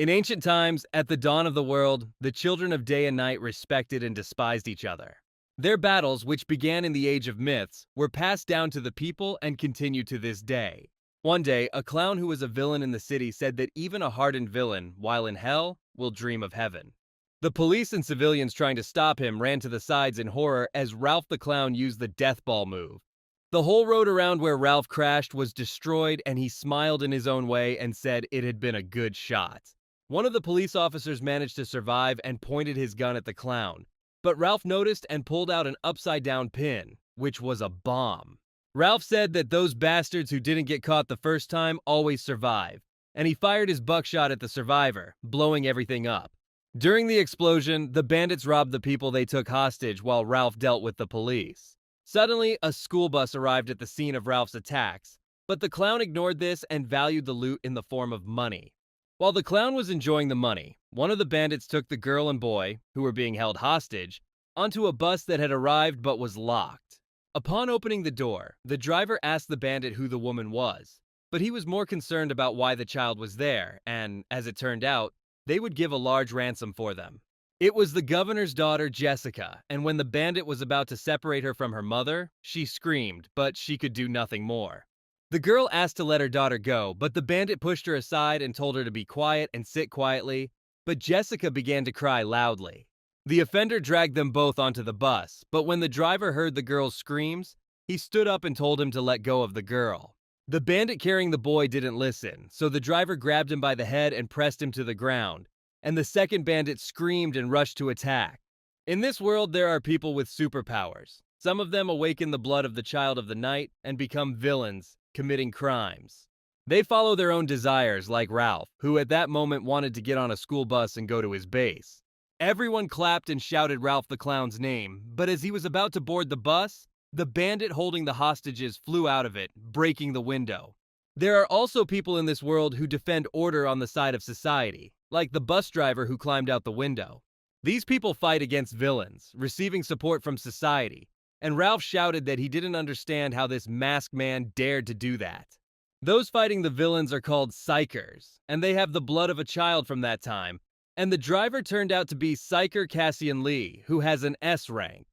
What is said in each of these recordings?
In ancient times, at the dawn of the world, the children of day and night respected and despised each other. Their battles, which began in the age of myths, were passed down to the people and continue to this day. One day, a clown who was a villain in the city said that even a hardened villain, while in hell, will dream of heaven. The police and civilians trying to stop him ran to the sides in horror as Ralph the Clown used the death ball move. The whole road around where Ralph crashed was destroyed, and he smiled in his own way and said it had been a good shot. One of the police officers managed to survive and pointed his gun at the clown, but Ralph noticed and pulled out an upside-down pin, which was a bomb. Ralph said that those bastards who didn't get caught the first time always survive, and he fired his buckshot at the survivor, blowing everything up. During the explosion, the bandits robbed the people they took hostage while Ralph dealt with the police. Suddenly, a school bus arrived at the scene of Ralph's attacks, but the clown ignored this and valued the loot in the form of money. While the clown was enjoying the money, one of the bandits took the girl and boy, who were being held hostage, onto a bus that had arrived but was locked. Upon opening the door, the driver asked the bandit who the woman was, but he was more concerned about why the child was there, and, as it turned out, they would give a large ransom for them. It was the governor's daughter, Jessica, and when the bandit was about to separate her from her mother, she screamed, but she could do nothing more. The girl asked to let her daughter go, but the bandit pushed her aside and told her to be quiet and sit quietly, but Jessica began to cry loudly. The offender dragged them both onto the bus, but when the driver heard the girl's screams, he stood up and told him to let go of the girl. The bandit carrying the boy didn't listen, so the driver grabbed him by the head and pressed him to the ground, and the second bandit screamed and rushed to attack. In this world, there are people with superpowers. Some of them awaken the blood of the child of the night and become villains, committing crimes. They follow their own desires, like Ralph, who at that moment wanted to get on a school bus and go to his base. Everyone clapped and shouted Ralph the Clown's name, but as he was about to board the bus, the bandit holding the hostages flew out of it, breaking the window. There are also people in this world who defend order on the side of society, like the bus driver who climbed out the window. These people fight against villains, receiving support from society, and Ralph shouted that he didn't understand how this masked man dared to do that. Those fighting the villains are called psychers, and they have the blood of a child from that time, and the driver turned out to be Psyker Cassian Lee, who has an S rank.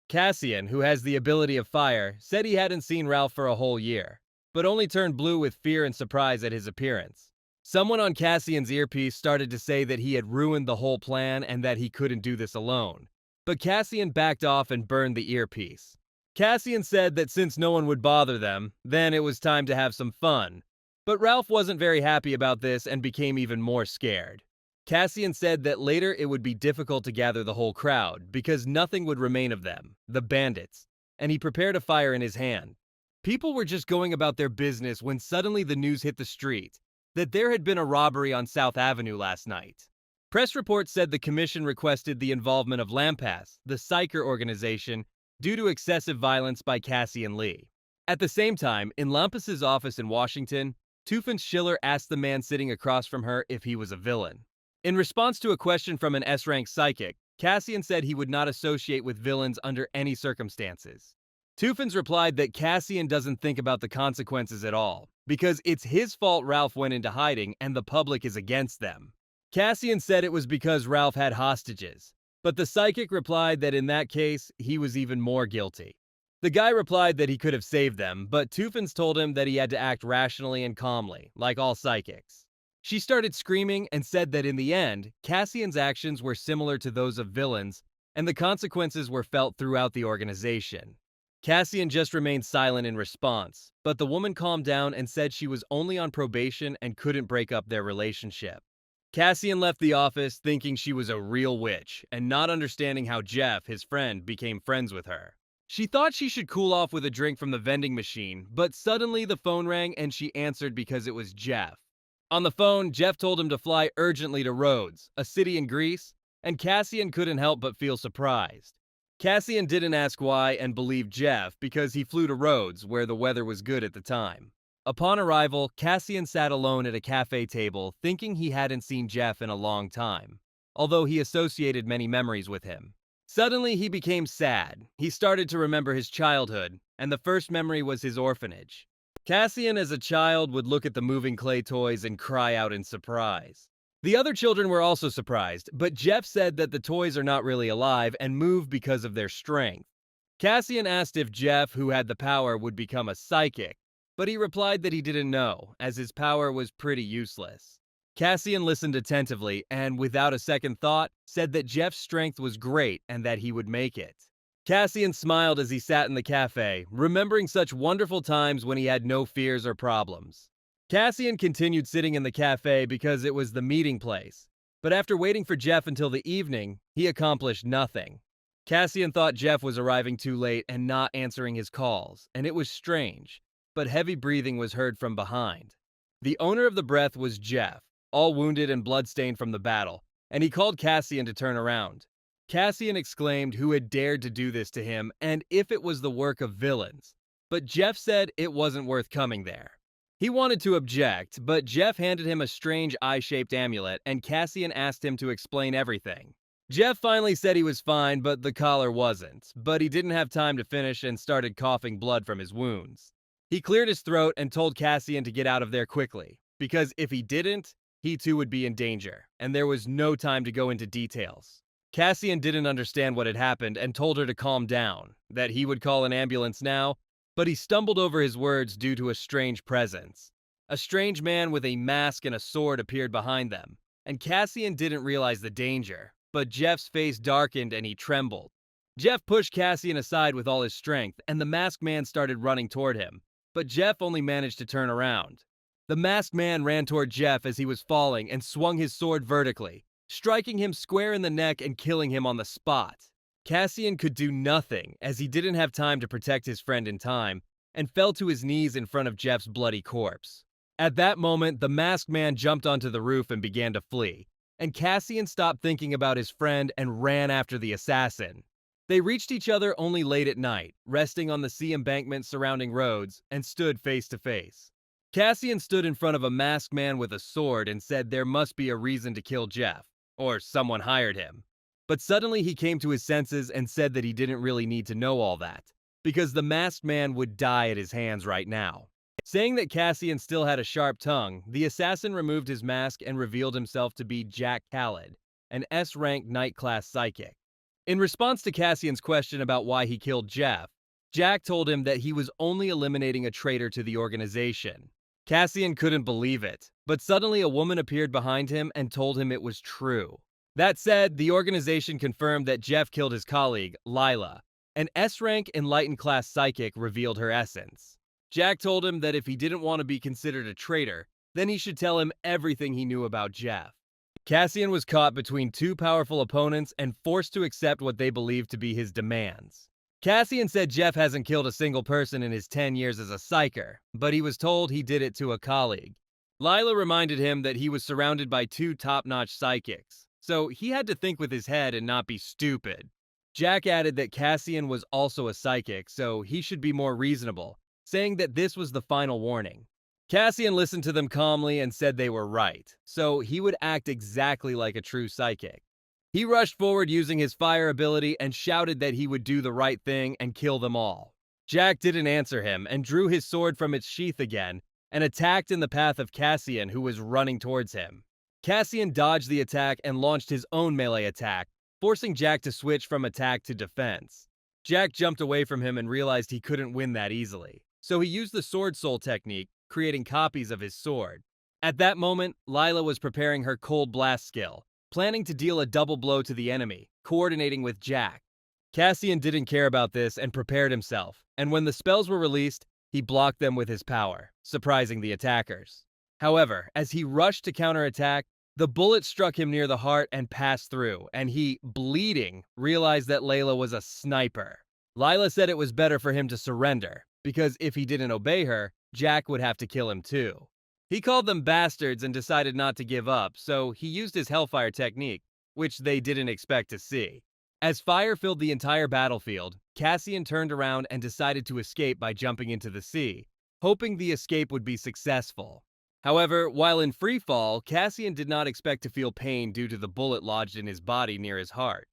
Cassian, who has the ability of fire, said he hadn't seen Ralph for a whole year, but only turned blue with fear and surprise at his appearance. Someone on Cassian's earpiece started to say that he had ruined the whole plan and that he couldn't do this alone. But Cassian backed off and burned the earpiece. Cassian said that since no one would bother them, then it was time to have some fun. But Ralph wasn't very happy about this and became even more scared. Cassian said that later it would be difficult to gather the whole crowd because nothing would remain of them, the bandits, and he prepared a fire in his hand. People were just going about their business when suddenly the news hit the street that there had been a robbery on South Avenue last night. Press reports said the commission requested the involvement of Lampas, the Psyker organization, due to excessive violence by Cassian Lee. At the same time, in Lampas's office in Washington, Tufan Schiller asked the man sitting across from her if he was a villain. In response to a question from an S-rank psychic, Cassian said he would not associate with villains under any circumstances. Tufans replied that Cassian doesn't think about the consequences at all, because it's his fault Ralph went into hiding and the public is against them. Cassian said it was because Ralph had hostages, but the psychic replied that in that case, he was even more guilty. The guy replied that he could have saved them, but Tufans told him that he had to act rationally and calmly, like all psychics. She started screaming and said that in the end, Cassian's actions were similar to those of villains, and the consequences were felt throughout the organization. Cassian just remained silent in response, but the woman calmed down and said she was only on probation and couldn't break up their relationship. Cassian left the office thinking she was a real witch and not understanding how Jeff, his friend, became friends with her. She thought she should cool off with a drink from the vending machine, but suddenly the phone rang and she answered because it was Jeff. On the phone, Jeff told him to fly urgently to Rhodes, a city in Greece, and Cassian couldn't help but feel surprised. Cassian didn't ask why and believed Jeff because he flew to Rhodes, where the weather was good at the time. Upon arrival, Cassian sat alone at a cafe table, thinking he hadn't seen Jeff in a long time, although he associated many memories with him. Suddenly, he became sad. He started to remember his childhood, and the first memory was his orphanage. Cassian, as a child, would look at the moving clay toys and cry out in surprise. The other children were also surprised, but Jeff said that the toys are not really alive and move because of their strength. Cassian asked if Jeff, who had the power, would become a psychic, but he replied that he didn't know, as his power was pretty useless. Cassian listened attentively and, without a second thought, said that Jeff's strength was great and that he would make it. Cassian smiled as he sat in the cafe, remembering such wonderful times when he had no fears or problems. Cassian continued sitting in the cafe because it was the meeting place, but after waiting for Jeff until the evening, he accomplished nothing. Cassian thought Jeff was arriving too late and not answering his calls, and it was strange, but heavy breathing was heard from behind. The owner of the breath was Jeff, all wounded and bloodstained from the battle, and he called Cassian to turn around. Cassian exclaimed who had dared to do this to him and if it was the work of villains, but Jeff said it wasn't worth coming there. He wanted to object, but Jeff handed him a strange eye-shaped amulet and Cassian asked him to explain everything. Jeff finally said he was fine, but the collar wasn't, but he didn't have time to finish and started coughing blood from his wounds. He cleared his throat and told Cassian to get out of there quickly, because if he didn't, he too would be in danger, and there was no time to go into details. Cassian didn't understand what had happened and told her to calm down, that he would call an ambulance now, but he stumbled over his words due to a strange presence. A strange man with a mask and a sword appeared behind them, and Cassian didn't realize the danger, but Jeff's face darkened and he trembled. Jeff pushed Cassian aside with all his strength, and the masked man started running toward him, but Jeff only managed to turn around. The masked man ran toward Jeff as he was falling and swung his sword vertically, striking him square in the neck and killing him on the spot. Cassian could do nothing, as he didn't have time to protect his friend in time, and fell to his knees in front of Jeff's bloody corpse. At that moment, the masked man jumped onto the roof and began to flee, and Cassian stopped thinking about his friend and ran after the assassin. They reached each other only late at night, resting on the sea embankment surrounding Rhodes, and stood face to face. Cassian stood in front of a masked man with a sword and said there must be a reason to kill Jeff, or someone hired him. But suddenly he came to his senses and said that he didn't really need to know all that, because the masked man would die at his hands right now. Saying that Cassian still had a sharp tongue, the assassin removed his mask and revealed himself to be Jack Khaled, an S-rank night-class psychic. In response to Cassian's question about why he killed Jeff, Jack told him that he was only eliminating a traitor to the organization. Cassian couldn't believe it, but suddenly a woman appeared behind him and told him it was true. That said, the organization confirmed that Jeff killed his colleague, Lila. An S-rank enlightened class psychic revealed her essence. Jack told him that if he didn't want to be considered a traitor, then he should tell him everything he knew about Jeff. Cassian was caught between two powerful opponents and forced to accept what they believed to be his demands. Cassian said Jeff hasn't killed a single person in his 10 years as a psyker, but he was told he did it to a colleague. Lila reminded him that he was surrounded by two top-notch psychics, so he had to think with his head and not be stupid. Jack added that Cassian was also a psychic, so he should be more reasonable, saying that this was the final warning. Cassian listened to them calmly and said they were right, so he would act exactly like a true psychic. He rushed forward using his fire ability and shouted that he would do the right thing and kill them all. Jack didn't answer him and drew his sword from its sheath again and attacked in the path of Cassian, who was running towards him. Cassian dodged the attack and launched his own melee attack, forcing Jack to switch from attack to defense. Jack jumped away from him and realized he couldn't win that easily, so he used the Sword Soul technique, creating copies of his sword. At that moment, Lila was preparing her Cold Blast skill, planning to deal a double blow to the enemy, coordinating with Jack. Cassian didn't care about this and prepared himself, and when the spells were released, he blocked them with his power, surprising the attackers. However, as he rushed to counterattack, the bullet struck him near the heart and passed through, and he, bleeding, realized that Layla was a sniper. Lila said it was better for him to surrender, because if he didn't obey her, Jack would have to kill him too. He called them bastards and decided not to give up, so he used his Hellfire technique, which they didn't expect to see. As fire filled the entire battlefield, Cassian turned around and decided to escape by jumping into the sea, hoping the escape would be successful. However, while in free fall, Cassian did not expect to feel pain due to the bullet lodged in his body near his heart.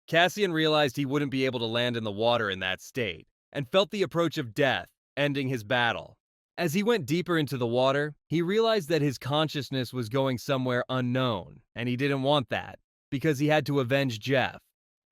Cassian realized he wouldn't be able to land in the water in that state, and felt the approach of death, ending his battle. As he went deeper into the water, he realized that his consciousness was going somewhere unknown, and he didn't want that, because he had to avenge Jeff.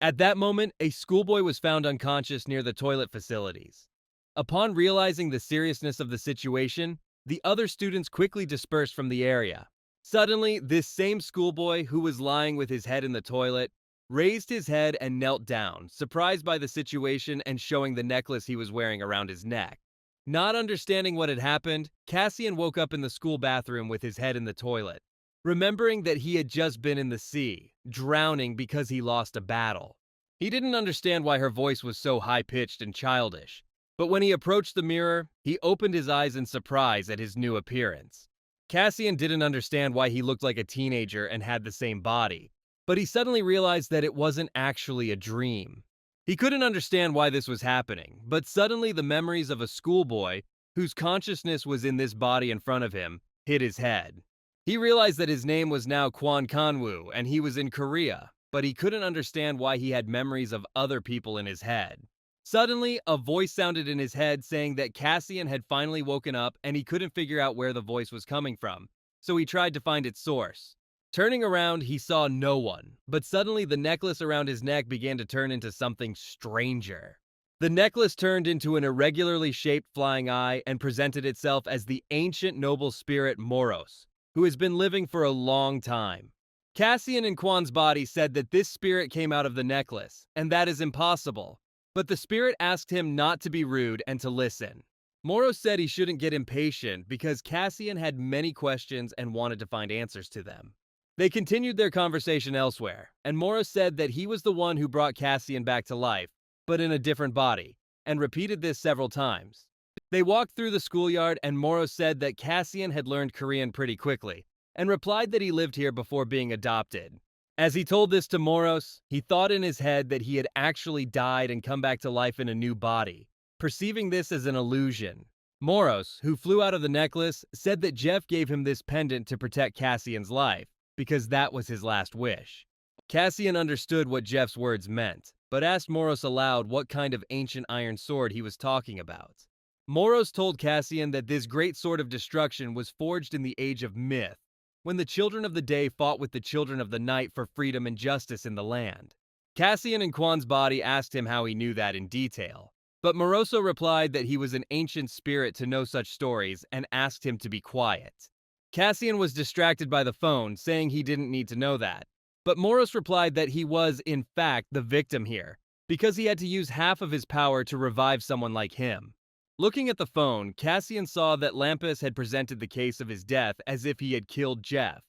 At that moment, a schoolboy was found unconscious near the toilet facilities. Upon realizing the seriousness of the situation, the other students quickly dispersed from the area. Suddenly, this same schoolboy, who was lying with his head in the toilet, raised his head and knelt down, surprised by the situation and showing the necklace he was wearing around his neck. Not understanding what had happened, Cassian woke up in the school bathroom with his head in the toilet, remembering that he had just been in the sea, drowning because he lost a battle. He didn't understand why her voice was so high-pitched and childish, but when he approached the mirror, he opened his eyes in surprise at his new appearance. Cassian didn't understand why he looked like a teenager and had the same body, but he suddenly realized that it wasn't actually a dream. He couldn't understand why this was happening, but suddenly the memories of a schoolboy, whose consciousness was in this body in front of him, hit his head. He realized that his name was now Kwon Kanwoo and he was in Korea, but he couldn't understand why he had memories of other people in his head. Suddenly, a voice sounded in his head saying that Cassian had finally woken up and he couldn't figure out where the voice was coming from, so he tried to find its source. Turning around, he saw no one, but suddenly the necklace around his neck began to turn into something stranger. The necklace turned into an irregularly shaped flying eye and presented itself as the ancient noble spirit Moros, who has been living for a long time. Cassian and Kwon's body said that this spirit came out of the necklace, and that is impossible, but the spirit asked him not to be rude and to listen. Moros said he shouldn't get impatient because Cassian had many questions and wanted to find answers to them. They continued their conversation elsewhere, and Moros said that he was the one who brought Cassian back to life, but in a different body, and repeated this several times. They walked through the schoolyard and Moros said that Cassian had learned Korean pretty quickly, and replied that he lived here before being adopted. As he told this to Moros, he thought in his head that he had actually died and come back to life in a new body, perceiving this as an illusion. Moros, who flew out of the necklace, said that Jeff gave him this pendant to protect Cassian's life, because that was his last wish. Cassian understood what Jeff's words meant, but asked Moros aloud what kind of ancient iron sword he was talking about. Moros told Cassian that this great sword of destruction was forged in the age of myth, when the children of the day fought with the children of the night for freedom and justice in the land. Cassian and Kwon's body asked him how he knew that in detail, but Moroso replied that he was an ancient spirit to know such stories and asked him to be quiet. Cassian was distracted by the phone, saying he didn't need to know that. But Moros replied that he was, in fact, the victim here, because he had to use half of his power to revive someone like him. Looking at the phone, Cassian saw that Lampus had presented the case of his death as if he had killed Jeff.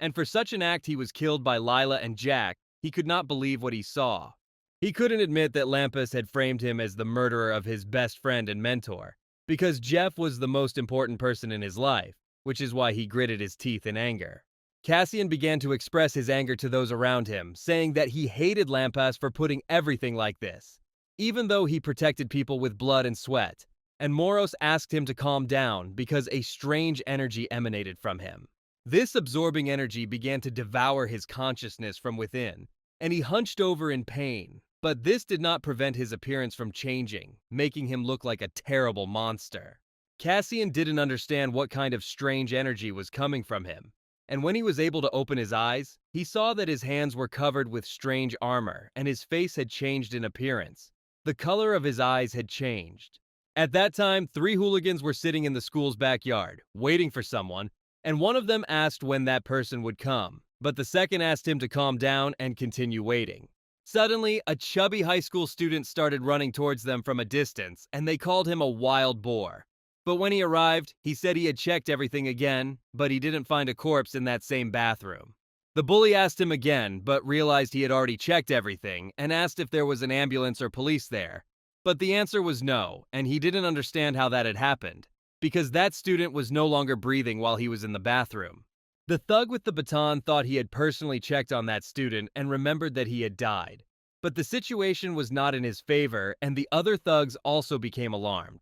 And for such an act he was killed by Lila and Jack, he could not believe what he saw. He couldn't admit that Lampus had framed him as the murderer of his best friend and mentor, because Jeff was the most important person in his life, which is why he gritted his teeth in anger. Cassian began to express his anger to those around him, saying that he hated Lampas for putting everything like this, even though he protected people with blood and sweat, and Moros asked him to calm down because a strange energy emanated from him. This absorbing energy began to devour his consciousness from within, and he hunched over in pain, but this did not prevent his appearance from changing, making him look like a terrible monster. Cassian didn't understand what kind of strange energy was coming from him, and when he was able to open his eyes, he saw that his hands were covered with strange armor and his face had changed in appearance. The color of his eyes had changed. At that time, 3 hooligans were sitting in the school's backyard, waiting for someone, and one of them asked when that person would come, but the second asked him to calm down and continue waiting. Suddenly, a chubby high school student started running towards them from a distance, and they called him a wild boar. But when he arrived, he said he had checked everything again, but he didn't find a corpse in that same bathroom. The bully asked him again, but realized he had already checked everything, and asked if there was an ambulance or police there. But the answer was no, and he didn't understand how that had happened, because that student was no longer breathing while he was in the bathroom. The thug with the baton thought he had personally checked on that student and remembered that he had died. But the situation was not in his favor, and the other thugs also became alarmed.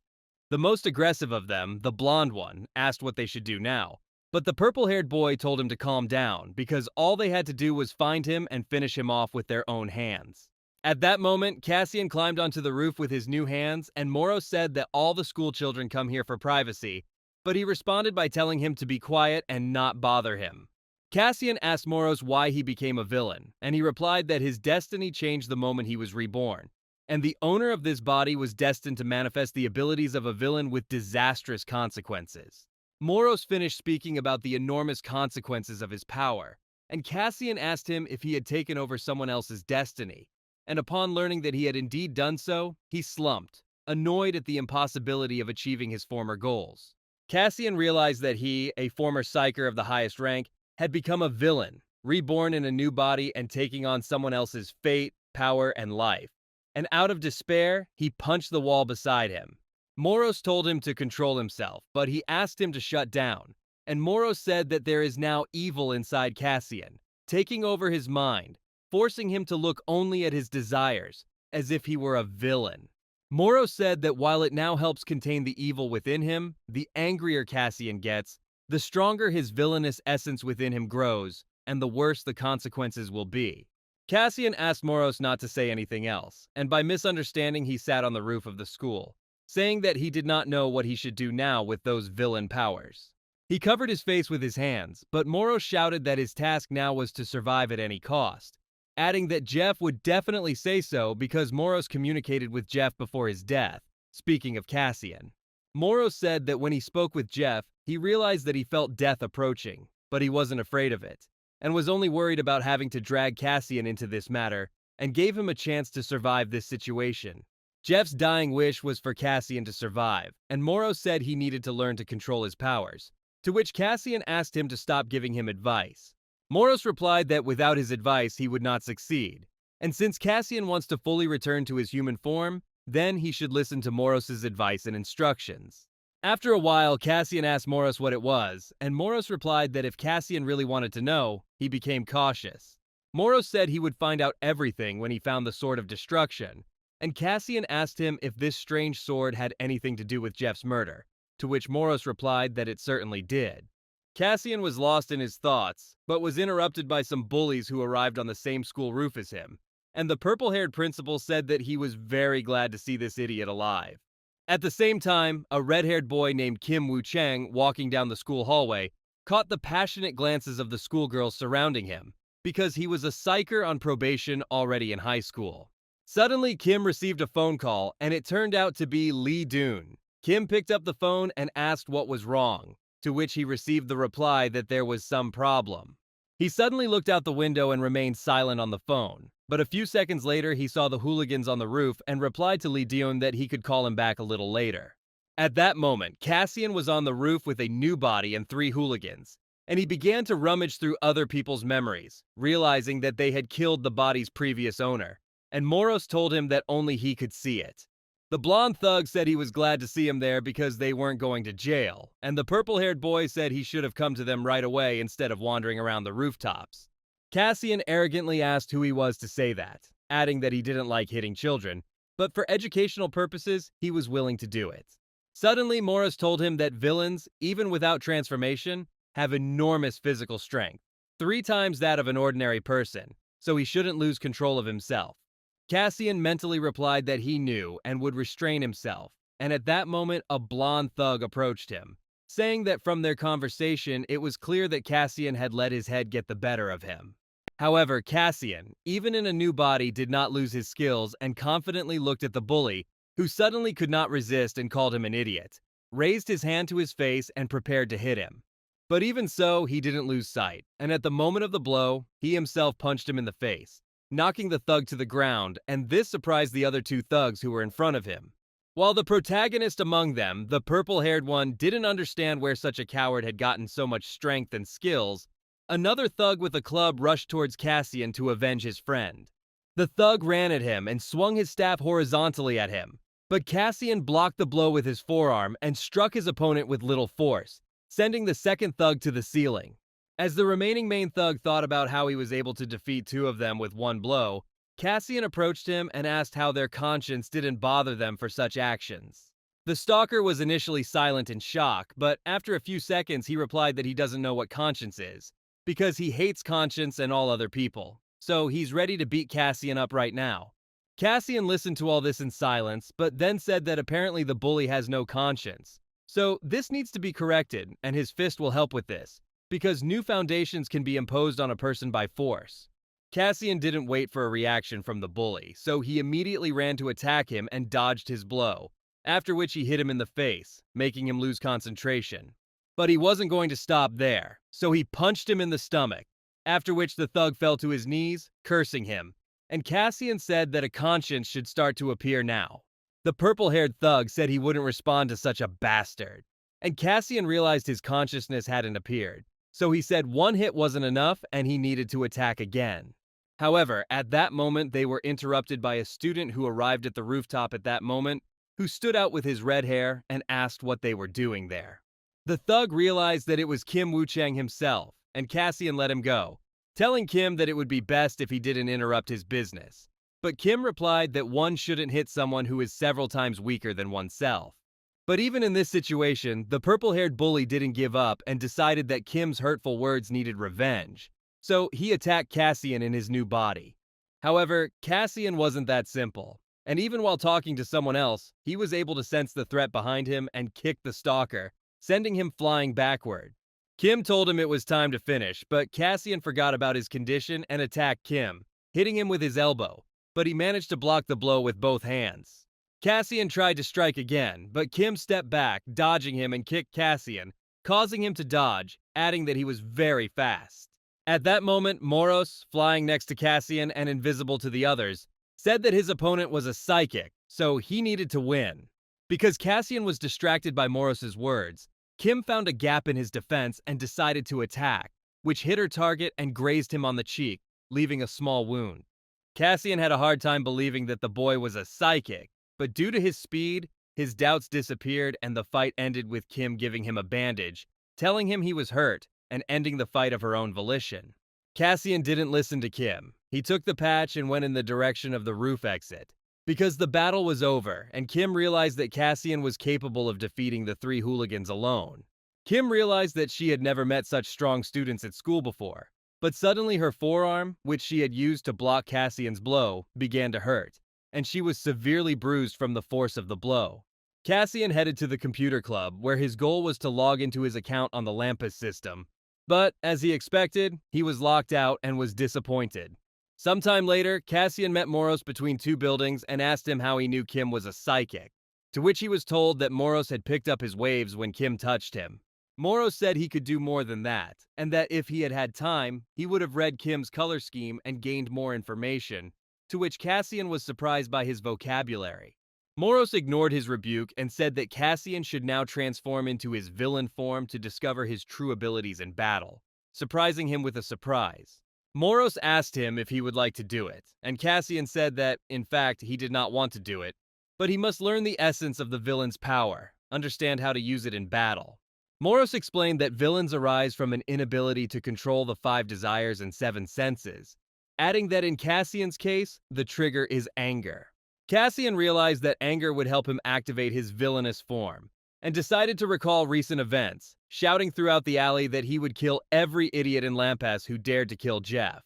The most aggressive of them, the blonde one, asked what they should do now, but the purple-haired boy told him to calm down because all they had to do was find him and finish him off with their own hands. At that moment, Cassian climbed onto the roof with his new hands, and Moro said that all the school children come here for privacy, but he responded by telling him to be quiet and not bother him. Cassian asked Moros why he became a villain, and he replied that his destiny changed the moment he was reborn, and the owner of this body was destined to manifest the abilities of a villain with disastrous consequences. Moros finished speaking about the enormous consequences of his power, and Cassian asked him if he had taken over someone else's destiny, and upon learning that he had indeed done so, he slumped, annoyed at the impossibility of achieving his former goals. Cassian realized that he, a former psyker of the highest rank, had become a villain, reborn in a new body and taking on someone else's fate, power, and life. And out of despair, he punched the wall beside him. Moros told him to control himself, but he asked him to shut down, and Moros said that there is now evil inside Cassian, taking over his mind, forcing him to look only at his desires, as if he were a villain. Moros said that while it now helps contain the evil within him, the angrier Cassian gets, the stronger his villainous essence within him grows, and the worse the consequences will be. Cassian asked Moros not to say anything else, and by misunderstanding he sat on the roof of the school, saying that he did not know what he should do now with those villain powers. He covered his face with his hands, but Moros shouted that his task now was to survive at any cost, adding that Jeff would definitely say so because Moros communicated with Jeff before his death, speaking of Cassian. Moros said that when he spoke with Jeff, he realized that he felt death approaching, but he wasn't afraid of it, and was only worried about having to drag Cassian into this matter, and gave him a chance to survive this situation. Jeff's dying wish was for Cassian to survive, and Moros said he needed to learn to control his powers, to which Cassian asked him to stop giving him advice. Moros replied that without his advice he would not succeed, and since Cassian wants to fully return to his human form, then he should listen to Moros' advice and instructions. After a while, Cassian asked Moros what it was, and Moros replied that if Cassian really wanted to know, he became cautious. Moros said he would find out everything when he found the Sword of Destruction, and Cassian asked him if this strange sword had anything to do with Jeff's murder, to which Moros replied that it certainly did. Cassian was lost in his thoughts, but was interrupted by some bullies who arrived on the same school roof as him, and the purple-haired principal said that he was very glad to see this idiot alive. At the same time, a red-haired boy named Kim Woo-chang walking down the school hallway caught the passionate glances of the schoolgirls surrounding him, because he was a psyker on probation already in high school. Suddenly, Kim received a phone call, and it turned out to be Lee Doon. Kim picked up the phone and asked what was wrong, to which he received the reply that there was some problem. He suddenly looked out the window and remained silent on the phone, but a few seconds later he saw the hooligans on the roof and replied to Lee Doon that he could call him back a little later. At that moment, Cassian was on the roof with a new body and 3 hooligans, and he began to rummage through other people's memories, realizing that they had killed the body's previous owner, and Moros told him that only he could see it. The blonde thug said he was glad to see him there because they weren't going to jail, and the purple-haired boy said he should have come to them right away instead of wandering around the rooftops. Cassian arrogantly asked who he was to say that, adding that he didn't like hitting children, but for educational purposes, he was willing to do it. Suddenly, Moros told him that villains, even without transformation, have enormous physical strength, 3 times that of an ordinary person, so he shouldn't lose control of himself. Cassian mentally replied that he knew and would restrain himself, and at that moment a blonde thug approached him, saying that from their conversation it was clear that Cassian had let his head get the better of him. However, Cassian, even in a new body, did not lose his skills and confidently looked at the bully, who suddenly could not resist and called him an idiot, raised his hand to his face and prepared to hit him. But even so, he didn't lose sight, and at the moment of the blow, he himself punched him in the face, knocking the thug to the ground, and this surprised the other 2 thugs who were in front of him. While the protagonist among them, the purple-haired one, didn't understand where such a coward had gotten so much strength and skills, another thug with a club rushed towards Cassian to avenge his friend. The thug ran at him and swung his staff horizontally at him, but Cassian blocked the blow with his forearm and struck his opponent with little force, sending the second thug to the ceiling. As the remaining main thug thought about how he was able to defeat 2 of them with 1 blow, Cassian approached him and asked how their conscience didn't bother them for such actions. The stalker was initially silent in shock, but after a few seconds he replied that he doesn't know what conscience is, because he hates conscience and all other people, so he's ready to beat Cassian up right now. Cassian listened to all this in silence, but then said that apparently the bully has no conscience, So this needs to be corrected, and his fist will help with this, because new foundations can be imposed on a person by force. Cassian didn't wait for a reaction from the bully, so he immediately ran to attack him and dodged his blow, after which he hit him in the face, making him lose concentration. But he wasn't going to stop there, so he punched him in the stomach, after which the thug fell to his knees, cursing him, and Cassian said that a conscience should start to appear now. The purple-haired thug said he wouldn't respond to such a bastard, and Cassian realized his consciousness hadn't appeared, so he said one hit wasn't enough and he needed to attack again. However, at that moment they were interrupted by a student who arrived at the rooftop at that moment, who stood out with his red hair and asked what they were doing there. The thug realized that it was Kim Woo-chang himself, and Cassian let him go, telling Kim that it would be best if he didn't interrupt his business. But Kim replied that one shouldn't hit someone who is several times weaker than oneself. But even in this situation, the purple-haired bully didn't give up and decided that Kim's hurtful words needed revenge. So he attacked Cassian in his new body. However, Cassian wasn't that simple, and even while talking to someone else, he was able to sense the threat behind him and kick the stalker, sending him flying backward. Kim told him it was time to finish, but Cassian forgot about his condition and attacked Kim, hitting him with his elbow, but he managed to block the blow with both hands. Cassian tried to strike again, but Kim stepped back, dodging him and kicked Cassian, causing him to dodge, adding that he was very fast. At that moment, Moros, flying next to Cassian and invisible to the others, said that his opponent was a psychic, so he needed to win. Because Cassian was distracted by Moros's words, Kim found a gap in his defense and decided to attack, which hit her target and grazed him on the cheek, leaving a small wound. Cassian had a hard time believing that the boy was a psychic, but due to his speed, his doubts disappeared and the fight ended with Kim giving him a bandage, telling him he was hurt, and ending the fight of her own volition. Cassian didn't listen to Kim. He took the patch and went in the direction of the roof exit. Because the battle was over, and Kim realized that Cassian was capable of defeating the three hooligans alone. Kim realized that she had never met such strong students at school before, but suddenly her forearm, which she had used to block Cassian's blow, began to hurt, and she was severely bruised from the force of the blow. Cassian headed to the computer club, where his goal was to log into his account on the Lampus system, but, as he expected, he was locked out and was disappointed. Sometime later, Cassian met Moros between two buildings and asked him how he knew Kim was a psychic, to which he was told that Moros had picked up his waves when Kim touched him. Moros said he could do more than that, and that if he had had time, he would have read Kim's color scheme and gained more information, to which Cassian was surprised by his vocabulary. Moros ignored his rebuke and said that Cassian should now transform into his villain form to discover his true abilities in battle, surprising him with a surprise. Moros asked him if he would like to do it, and Cassian said that, in fact, he did not want to do it, but he must learn the essence of the villain's power, understand how to use it in battle. Moros explained that villains arise from an inability to control the 5 desires and 7 senses, adding that in Cassian's case, the trigger is anger. Cassian realized that anger would help him activate his villainous form, and decided to recall recent events, shouting throughout the alley that he would kill every idiot in Lampas who dared to kill Jeff.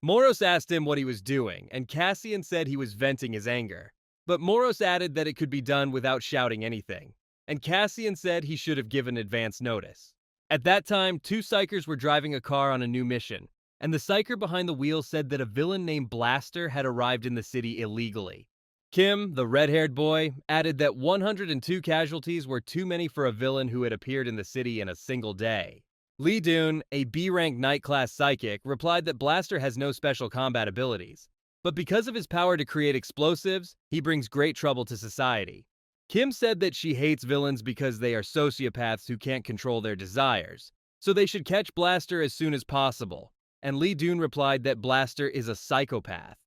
Moros asked him what he was doing, and Cassian said he was venting his anger. But Moros added that it could be done without shouting anything, and Cassian said he should have given advance notice. At that time, 2 psychers were driving a car on a new mission, and the psycher behind the wheel said that a villain named Blaster had arrived in the city illegally. Kim, the red-haired boy, added that 102 casualties were too many for a villain who had appeared in the city in a single day. Lee Doon, a B-rank night-class psychic, replied that Blaster has no special combat abilities, but because of his power to create explosives, he brings great trouble to society. Kim said that she hates villains because they are sociopaths who can't control their desires, so they should catch Blaster as soon as possible, and Lee Doon replied that Blaster is a psychopath.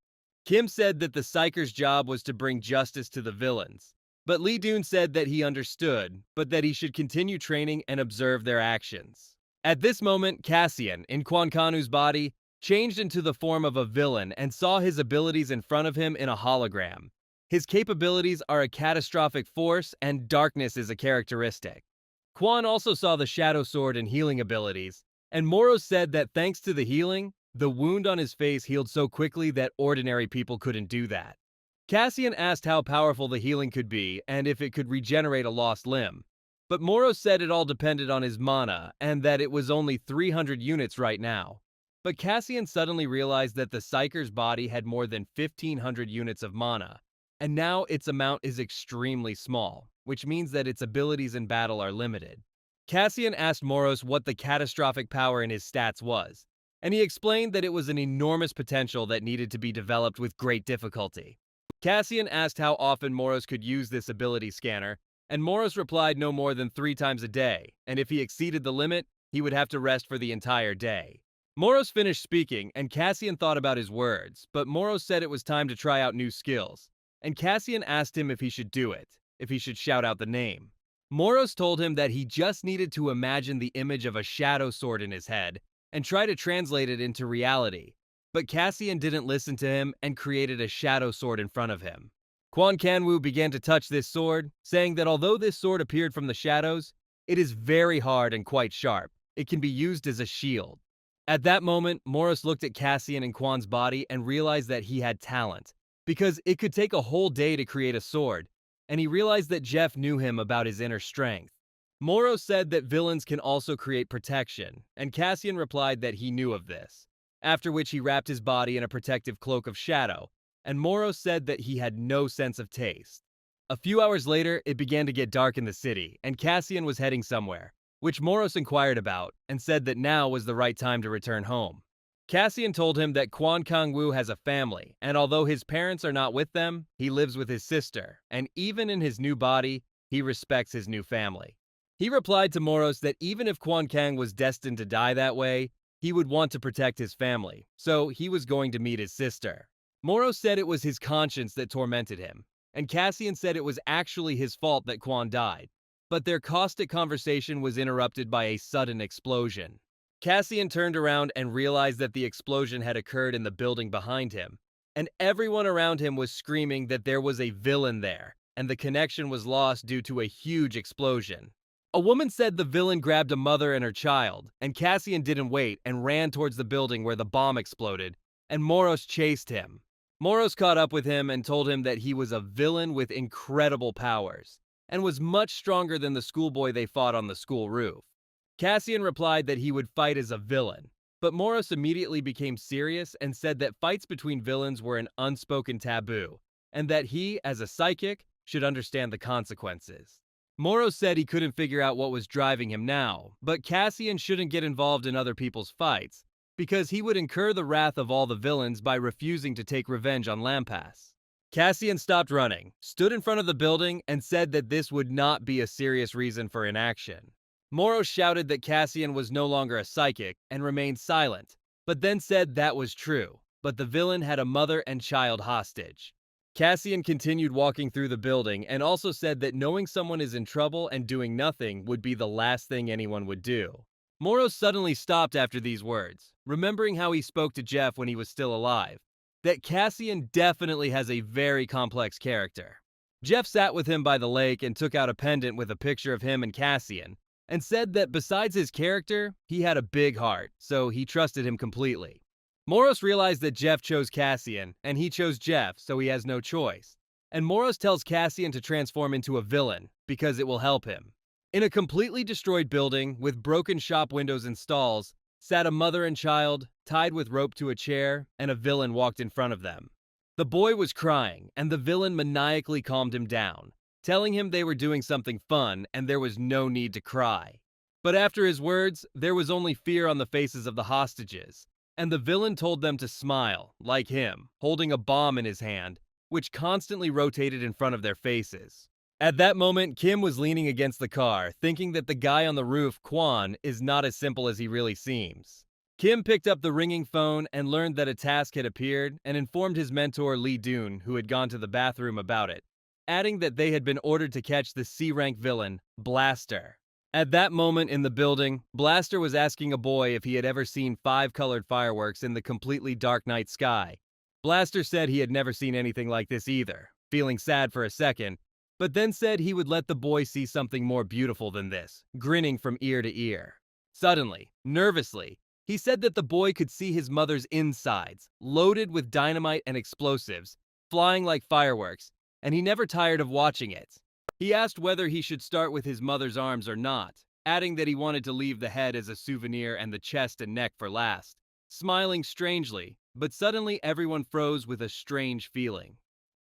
Kim said that the psycher's job was to bring justice to the villains, but Lee Doon said that he understood, but that he should continue training and observe their actions. At this moment, Cassian, in Quan Kanu's body, changed into the form of a villain and saw his abilities in front of him in a hologram. His capabilities are a catastrophic force, and darkness is a characteristic. Quan also saw the Shadow Sword and healing abilities, and Moros said that thanks to the healing, the wound on his face healed so quickly that ordinary people couldn't do that. Cassian asked how powerful the healing could be and if it could regenerate a lost limb. But Moro said it all depended on his mana and that it was only 300 units right now. But Cassian suddenly realized that the Psyker's body had more than 1,500 units of mana, and now its amount is extremely small, which means that its abilities in battle are limited. Cassian asked Moros what the catastrophic power in his stats was, and he explained that it was an enormous potential that needed to be developed with great difficulty. Cassian asked how often Moros could use this ability scanner, and Moros replied no more than 3 times a day, and if he exceeded the limit, he would have to rest for the entire day. Moros finished speaking, and Cassian thought about his words, but Moros said it was time to try out new skills, and Cassian asked him if he should do it, if he should shout out the name. Moros told him that he just needed to imagine the image of a shadow sword in his head, and try to translate it into reality, but Cassian didn't listen to him and created a shadow sword in front of him. Quan Kanwu began to touch this sword, saying that although this sword appeared from the shadows, it is very hard and quite sharp. It can be used as a shield. At that moment, Moros looked at Cassian and Quan's body and realized that he had talent, because it could take a whole day to create a sword, and he realized that Jeff knew him about his inner strength. Moros said that villains can also create protection, and Cassian replied that he knew of this, after which he wrapped his body in a protective cloak of shadow, and Moros said that he had no sense of taste. A few hours later, it began to get dark in the city, and Cassian was heading somewhere, which Moros inquired about, and said that now was the right time to return home. Cassian told him that Quan Kangwu has a family, and although his parents are not with them, he lives with his sister, and even in his new body, he respects his new family. He replied to Moros that even if Quan Kang was destined to die that way, he would want to protect his family, so he was going to meet his sister. Moros said it was his conscience that tormented him, and Cassian said it was actually his fault that Quan died, but their caustic conversation was interrupted by a sudden explosion. Cassian turned around and realized that the explosion had occurred in the building behind him, and everyone around him was screaming that there was a villain there, and the connection was lost due to a huge explosion. A woman said the villain grabbed a mother and her child, and Cassian didn't wait and ran towards the building where the bomb exploded, and Moros chased him. Moros caught up with him and told him that he was a villain with incredible powers, and was much stronger than the schoolboy they fought on the school roof. Cassian replied that he would fight as a villain, but Moros immediately became serious and said that fights between villains were an unspoken taboo, and that he, as a psychic, should understand the consequences. Moros said he couldn't figure out what was driving him now, but Cassian shouldn't get involved in other people's fights, because he would incur the wrath of all the villains by refusing to take revenge on Lampas. Cassian stopped running, stood in front of the building, and said that this would not be a serious reason for inaction. Moros shouted that Cassian was no longer a psychic and remained silent, but then said that was true, but the villain had a mother and child hostage. Cassian continued walking through the building and also said that knowing someone is in trouble and doing nothing would be the last thing anyone would do. Moros suddenly stopped after these words, remembering how he spoke to Jeff when he was still alive, that Cassian definitely has a very complex character. Jeff sat with him by the lake and took out a pendant with a picture of him and Cassian, and said that besides his character, he had a big heart, so he trusted him completely. Moros realized that Jeff chose Cassian, and he chose Jeff, so he has no choice. And Moros tells Cassian to transform into a villain, because it will help him. In a completely destroyed building, with broken shop windows and stalls, sat a mother and child, tied with rope to a chair, and a villain walked in front of them. The boy was crying, and the villain maniacally calmed him down, telling him they were doing something fun and there was no need to cry. But after his words, there was only fear on the faces of the hostages, and the villain told them to smile, like him, holding a bomb in his hand, which constantly rotated in front of their faces. At that moment, Kim was leaning against the car, thinking that the guy on the roof, Quan, is not as simple as he really seems. Kim picked up the ringing phone and learned that a task had appeared and informed his mentor Lee Dune, who had gone to the bathroom, about it, adding that they had been ordered to catch the C-rank villain, Blaster. At that moment in the building, Blaster was asking a boy if he had ever seen 5-colored fireworks in the completely dark night sky. Blaster said he had never seen anything like this either, feeling sad for a second, but then said he would let the boy see something more beautiful than this, grinning from ear to ear. Suddenly, nervously, he said that the boy could see his mother's insides, loaded with dynamite and explosives, flying like fireworks, and he never tired of watching it. He asked whether he should start with his mother's arms or not, adding that he wanted to leave the head as a souvenir and the chest and neck for last, smiling strangely, but suddenly everyone froze with a strange feeling.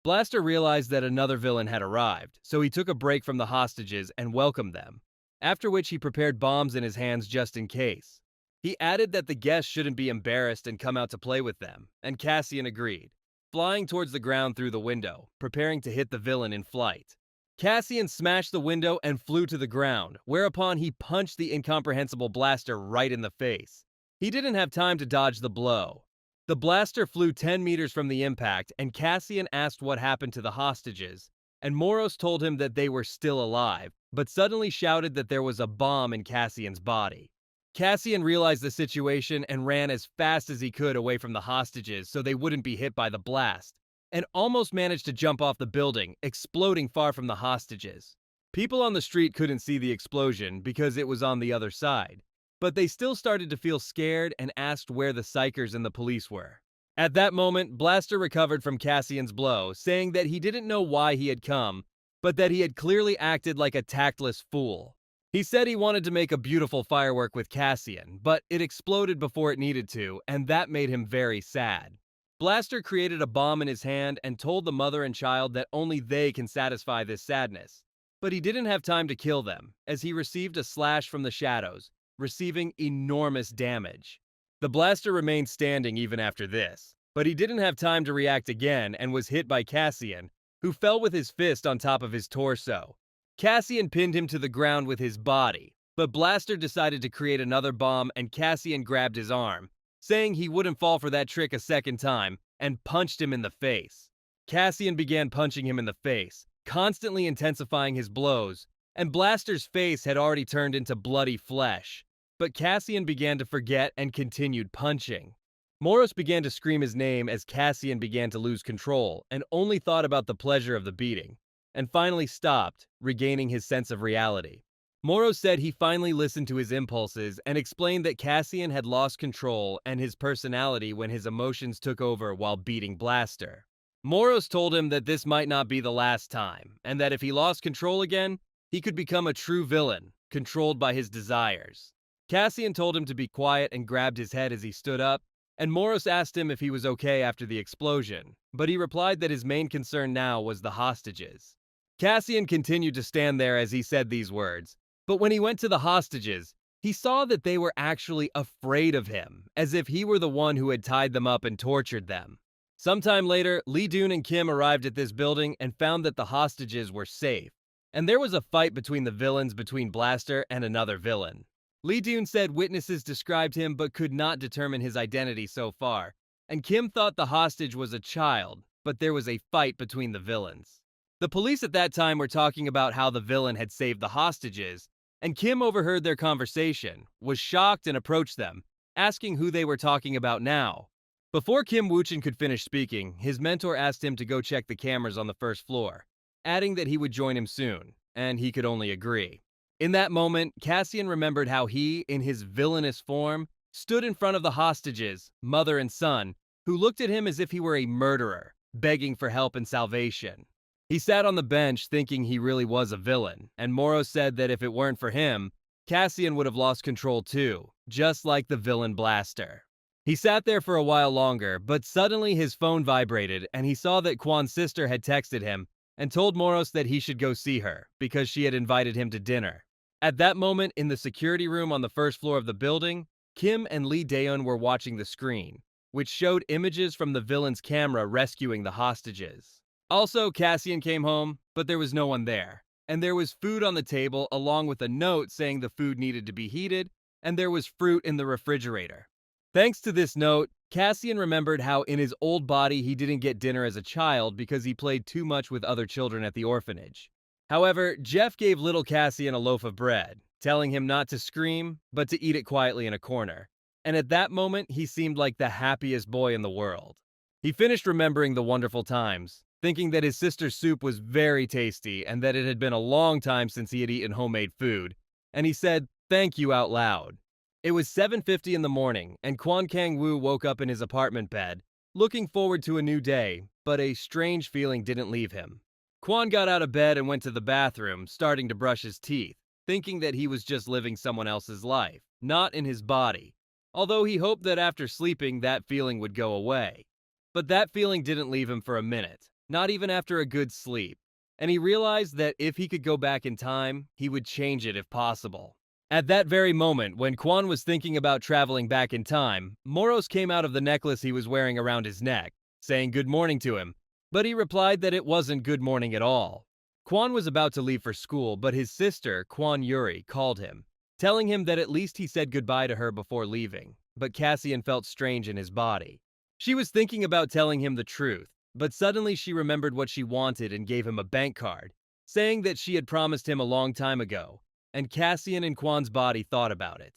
Blaster realized that another villain had arrived, so he took a break from the hostages and welcomed them, after which he prepared bombs in his hands just in case. He added that the guests shouldn't be embarrassed and come out to play with them, and Cassian agreed, flying towards the ground through the window, preparing to hit the villain in flight. Cassian smashed the window and flew to the ground, whereupon he punched the incomprehensible Blaster right in the face. He didn't have time to dodge the blow. The blaster flew 10 meters from the impact, and Cassian asked what happened to the hostages, and Moros told him that they were still alive, but suddenly shouted that there was a bomb in Cassian's body. Cassian realized the situation and ran as fast as he could away from the hostages so they wouldn't be hit by the blast, and almost managed to jump off the building, exploding far from the hostages. People on the street couldn't see the explosion because it was on the other side, but they still started to feel scared and asked where the psychers and the police were. At that moment, Blaster recovered from Cassian's blow, saying that he didn't know why he had come, but that he had clearly acted like a tactless fool. He said he wanted to make a beautiful firework with Cassian, but it exploded before it needed to, and that made him very sad. Blaster created a bomb in his hand and told the mother and child that only they can satisfy this sadness. But he didn't have time to kill them, as he received a slash from the shadows, receiving enormous damage. The blaster remained standing even after this, but he didn't have time to react again and was hit by Cassian, who fell with his fist on top of his torso. Cassian pinned him to the ground with his body, but Blaster decided to create another bomb and Cassian grabbed his arm, saying he wouldn't fall for that trick a second time, and punched him in the face. Cassian began punching him in the face, constantly intensifying his blows, and Blaster's face had already turned into bloody flesh. But Cassian began to forget and continued punching. Moros began to scream his name as Cassian began to lose control and only thought about the pleasure of the beating, and finally stopped, regaining his sense of reality. Moros said he finally listened to his impulses and explained that Cassian had lost control and his personality when his emotions took over while beating Blaster. Moros told him that this might not be the last time, and that if he lost control again, he could become a true villain, controlled by his desires. Cassian told him to be quiet and grabbed his head as he stood up, and Moros asked him if he was okay after the explosion, but he replied that his main concern now was the hostages. Cassian continued to stand there as he said these words, but when he went to the hostages, he saw that they were actually afraid of him, as if he were the one who had tied them up and tortured them. Sometime later, Lee Doon and Kim arrived at this building and found that the hostages were safe, and there was a fight between the villains between Blaster and another villain. Lee Doon said witnesses described him but could not determine his identity so far, and Kim thought the hostage was a child, but there was a fight between the villains. The police at that time were talking about how the villain had saved the hostages, and Kim overheard their conversation, was shocked and approached them, asking who they were talking about now. Before Kim Woo-chin could finish speaking, his mentor asked him to go check the cameras on the first floor, adding that he would join him soon, and he could only agree. In that moment, Cassian remembered how he, in his villainous form, stood in front of the hostages, mother and son, who looked at him as if he were a murderer, begging for help and salvation. He sat on the bench thinking he really was a villain, and Moro said that if it weren't for him, Cassian would have lost control too, just like the villain Blaster. He sat there for a while longer, but suddenly his phone vibrated and he saw that Kwan's sister had texted him and told Moros that he should go see her because she had invited him to dinner. At that moment, in the security room on the first floor of the building, Kim and Lee Daeun were watching the screen, which showed images from the villain's camera rescuing the hostages. Also, Cassian came home, but there was no one there, and there was food on the table along with a note saying the food needed to be heated, and there was fruit in the refrigerator. Thanks to this note, Cassian remembered how in his old body he didn't get dinner as a child because he played too much with other children at the orphanage. However, Jeff gave little Cassian a loaf of bread, telling him not to scream, but to eat it quietly in a corner. And at that moment, he seemed like the happiest boy in the world. He finished remembering the wonderful times, thinking that his sister's soup was very tasty and that it had been a long time since he had eaten homemade food, and he said, "Thank you" out loud. It was 7:50 in the morning, and Kwan Kang-woo woke up in his apartment bed, looking forward to a new day, but a strange feeling didn't leave him. Kwon got out of bed and went to the bathroom, starting to brush his teeth, thinking that he was just living someone else's life, not in his body, although he hoped that after sleeping that feeling would go away. But that feeling didn't leave him for a minute, not even after a good sleep, and he realized that if he could go back in time, he would change it if possible. At that very moment, when Kwon was thinking about traveling back in time, Moros came out of the necklace he was wearing around his neck, saying good morning to him, but he replied that it wasn't good morning at all. Kwon was about to leave for school, but his sister, Kwon Yuri, called him, telling him that at least he said goodbye to her before leaving, but Cassian felt strange in his body. She was thinking about telling him the truth, but suddenly she remembered what she wanted and gave him a bank card, saying that she had promised him a long time ago, and Cassian in Kwon's body thought about it.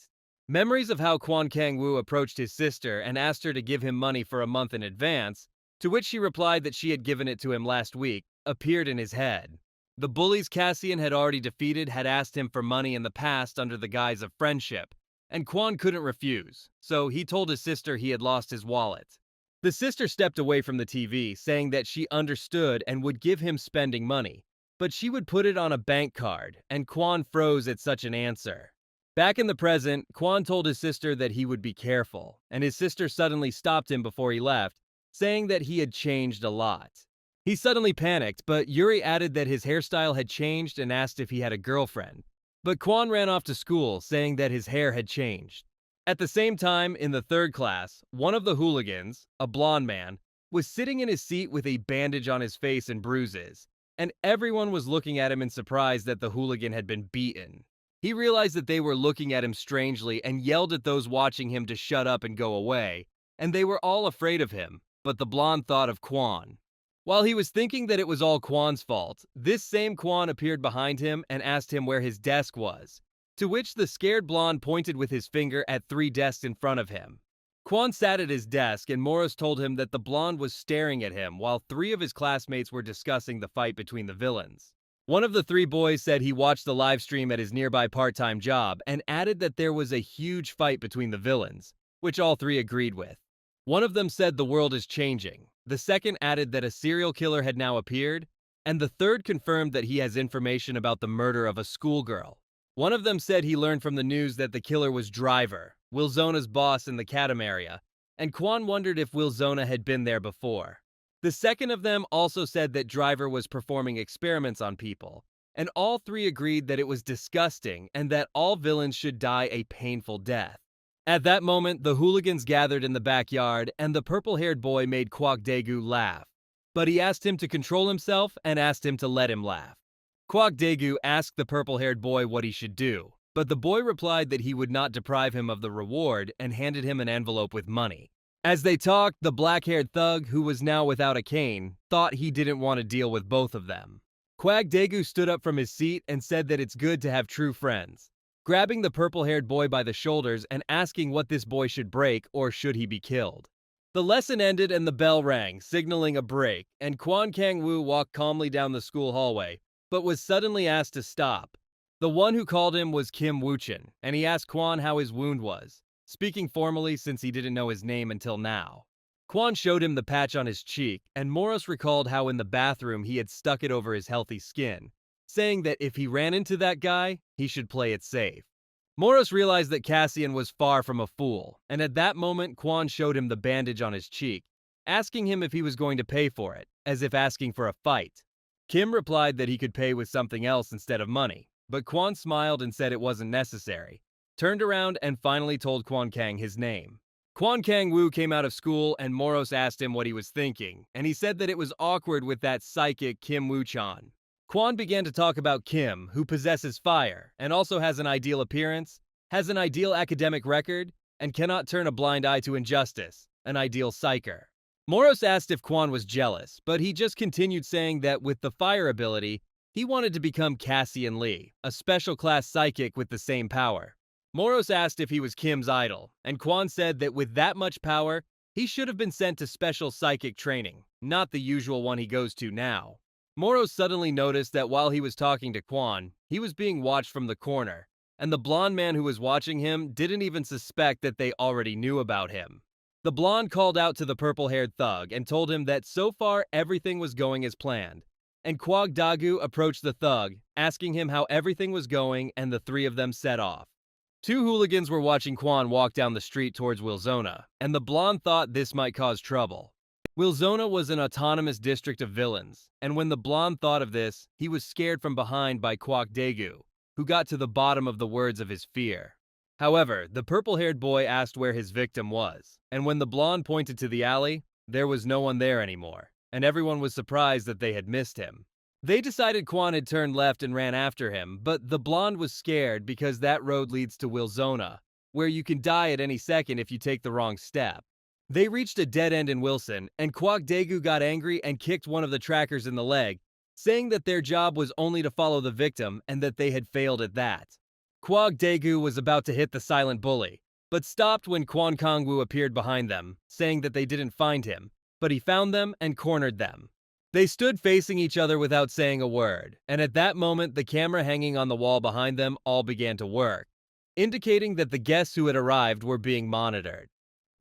Memories of how Kwon Kang-woo approached his sister and asked her to give him money for a month in advance, to which she replied that she had given it to him last week, appeared in his head. The bullies Cassian had already defeated had asked him for money in the past under the guise of friendship, and Kwon couldn't refuse, so he told his sister he had lost his wallet. The sister stepped away from the TV, saying that she understood and would give him spending money, but she would put it on a bank card, and Kwon froze at such an answer. Back in the present, Kwon told his sister that he would be careful, and his sister suddenly stopped him before he left, saying that he had changed a lot. He suddenly panicked, but Yuri added that his hairstyle had changed and asked if he had a girlfriend. But Kwon ran off to school, saying that his hair had changed. At the same time, in the third class, one of the hooligans, a blonde man, was sitting in his seat with a bandage on his face and bruises, and everyone was looking at him in surprise that the hooligan had been beaten. He realized that they were looking at him strangely and yelled at those watching him to shut up and go away, and they were all afraid of him, but the blonde thought of Kwon. While he was thinking that it was all Kwon's fault, this same Kwon appeared behind him and asked him where his desk was, to which the scared blonde pointed with his finger at 3 desks in front of him. Kwon sat at his desk and Morris told him that the blonde was staring at him while 3 of his classmates were discussing the fight between the villains. One of the 3 boys said he watched the live stream at his nearby part-time job and added that there was a huge fight between the villains, which all 3 agreed with. One of them said the world is changing, the second added that a serial killer had now appeared, and the third confirmed that he has information about the murder of a schoolgirl. One of them said he learned from the news that the killer was Driver, Wilzona's boss in the Kadam area, and Kwon wondered if Wilzona had been there before. The second of them also said that Driver was performing experiments on people, and all 3 agreed that it was disgusting and that all villains should die a painful death. At that moment, the hooligans gathered in the backyard, and the purple-haired boy made Kwak Daegu laugh, but he asked him to control himself and asked him to let him laugh. Kwak Daegu asked the purple-haired boy what he should do, but the boy replied that he would not deprive him of the reward and handed him an envelope with money. As they talked, the black-haired thug, who was now without a cane, thought he didn't want to deal with both of them. Kwak Daegu stood up from his seat and said that it's good to have true friends, grabbing the purple-haired boy by the shoulders and asking what this boy should break or should he be killed. The lesson ended and the bell rang, signaling a break, and Kwon Kang-woo walked calmly down the school hallway, but was suddenly asked to stop. The one who called him was Kim Woo-chin, and he asked Kwon how his wound was, speaking formally since he didn't know his name until now. Kwon showed him the patch on his cheek, and Morris recalled how in the bathroom he had stuck it over his healthy skin, saying that if he ran into that guy, he should play it safe. Morris realized that Cassian was far from a fool, and at that moment Kwon showed him the bandage on his cheek, asking him if he was going to pay for it, as if asking for a fight. Kim replied that he could pay with something else instead of money, but Kwon smiled and said it wasn't necessary, turned around and finally told Kwon Kang his name. Kwon Kang-woo came out of school and Moros asked him what he was thinking, and he said that it was awkward with that psychic Kim Woo-chan. Kwon began to talk about Kim, who possesses fire, and also has an ideal appearance, has an ideal academic record, and cannot turn a blind eye to injustice, an ideal psyker. Moros asked if Kwon was jealous, but he just continued saying that with the fire ability, he wanted to become Cassian Lee, a special class psychic with the same power. Moros asked if he was Kim's idol, and Kwon said that with that much power, he should have been sent to special psychic training, not the usual one he goes to now. Moros suddenly noticed that while he was talking to Kwon, he was being watched from the corner, and the blonde man who was watching him didn't even suspect that they already knew about him. The blonde called out to the purple-haired thug and told him that so far everything was going as planned, and Kwog Dagu approached the thug, asking him how everything was going, and the three of them set off. Two hooligans were watching Kwon walk down the street towards Wilzona, and the blonde thought this might cause trouble. Wilzona was an autonomous district of villains, and when the blonde thought of this, he was scared from behind by Kwok Daegu, who got to the bottom of the words of his fear. However, the purple-haired boy asked where his victim was, and when the blonde pointed to the alley, there was no one there anymore, and everyone was surprised that they had missed him. They decided Kwon had turned left and ran after him, but the blonde was scared because that road leads to Wilzona, where you can die at any second if you take the wrong step. They reached a dead end in Wilson, and Kwok Daegu got angry and kicked one of the trackers in the leg, saying that their job was only to follow the victim and that they had failed at that. Kwok Daegu was about to hit the silent bully, but stopped when Kwon Kangwoo appeared behind them, saying that they didn't find him, but he found them and cornered them. They stood facing each other without saying a word, and at that moment the camera hanging on the wall behind them all began to work, indicating that the guests who had arrived were being monitored.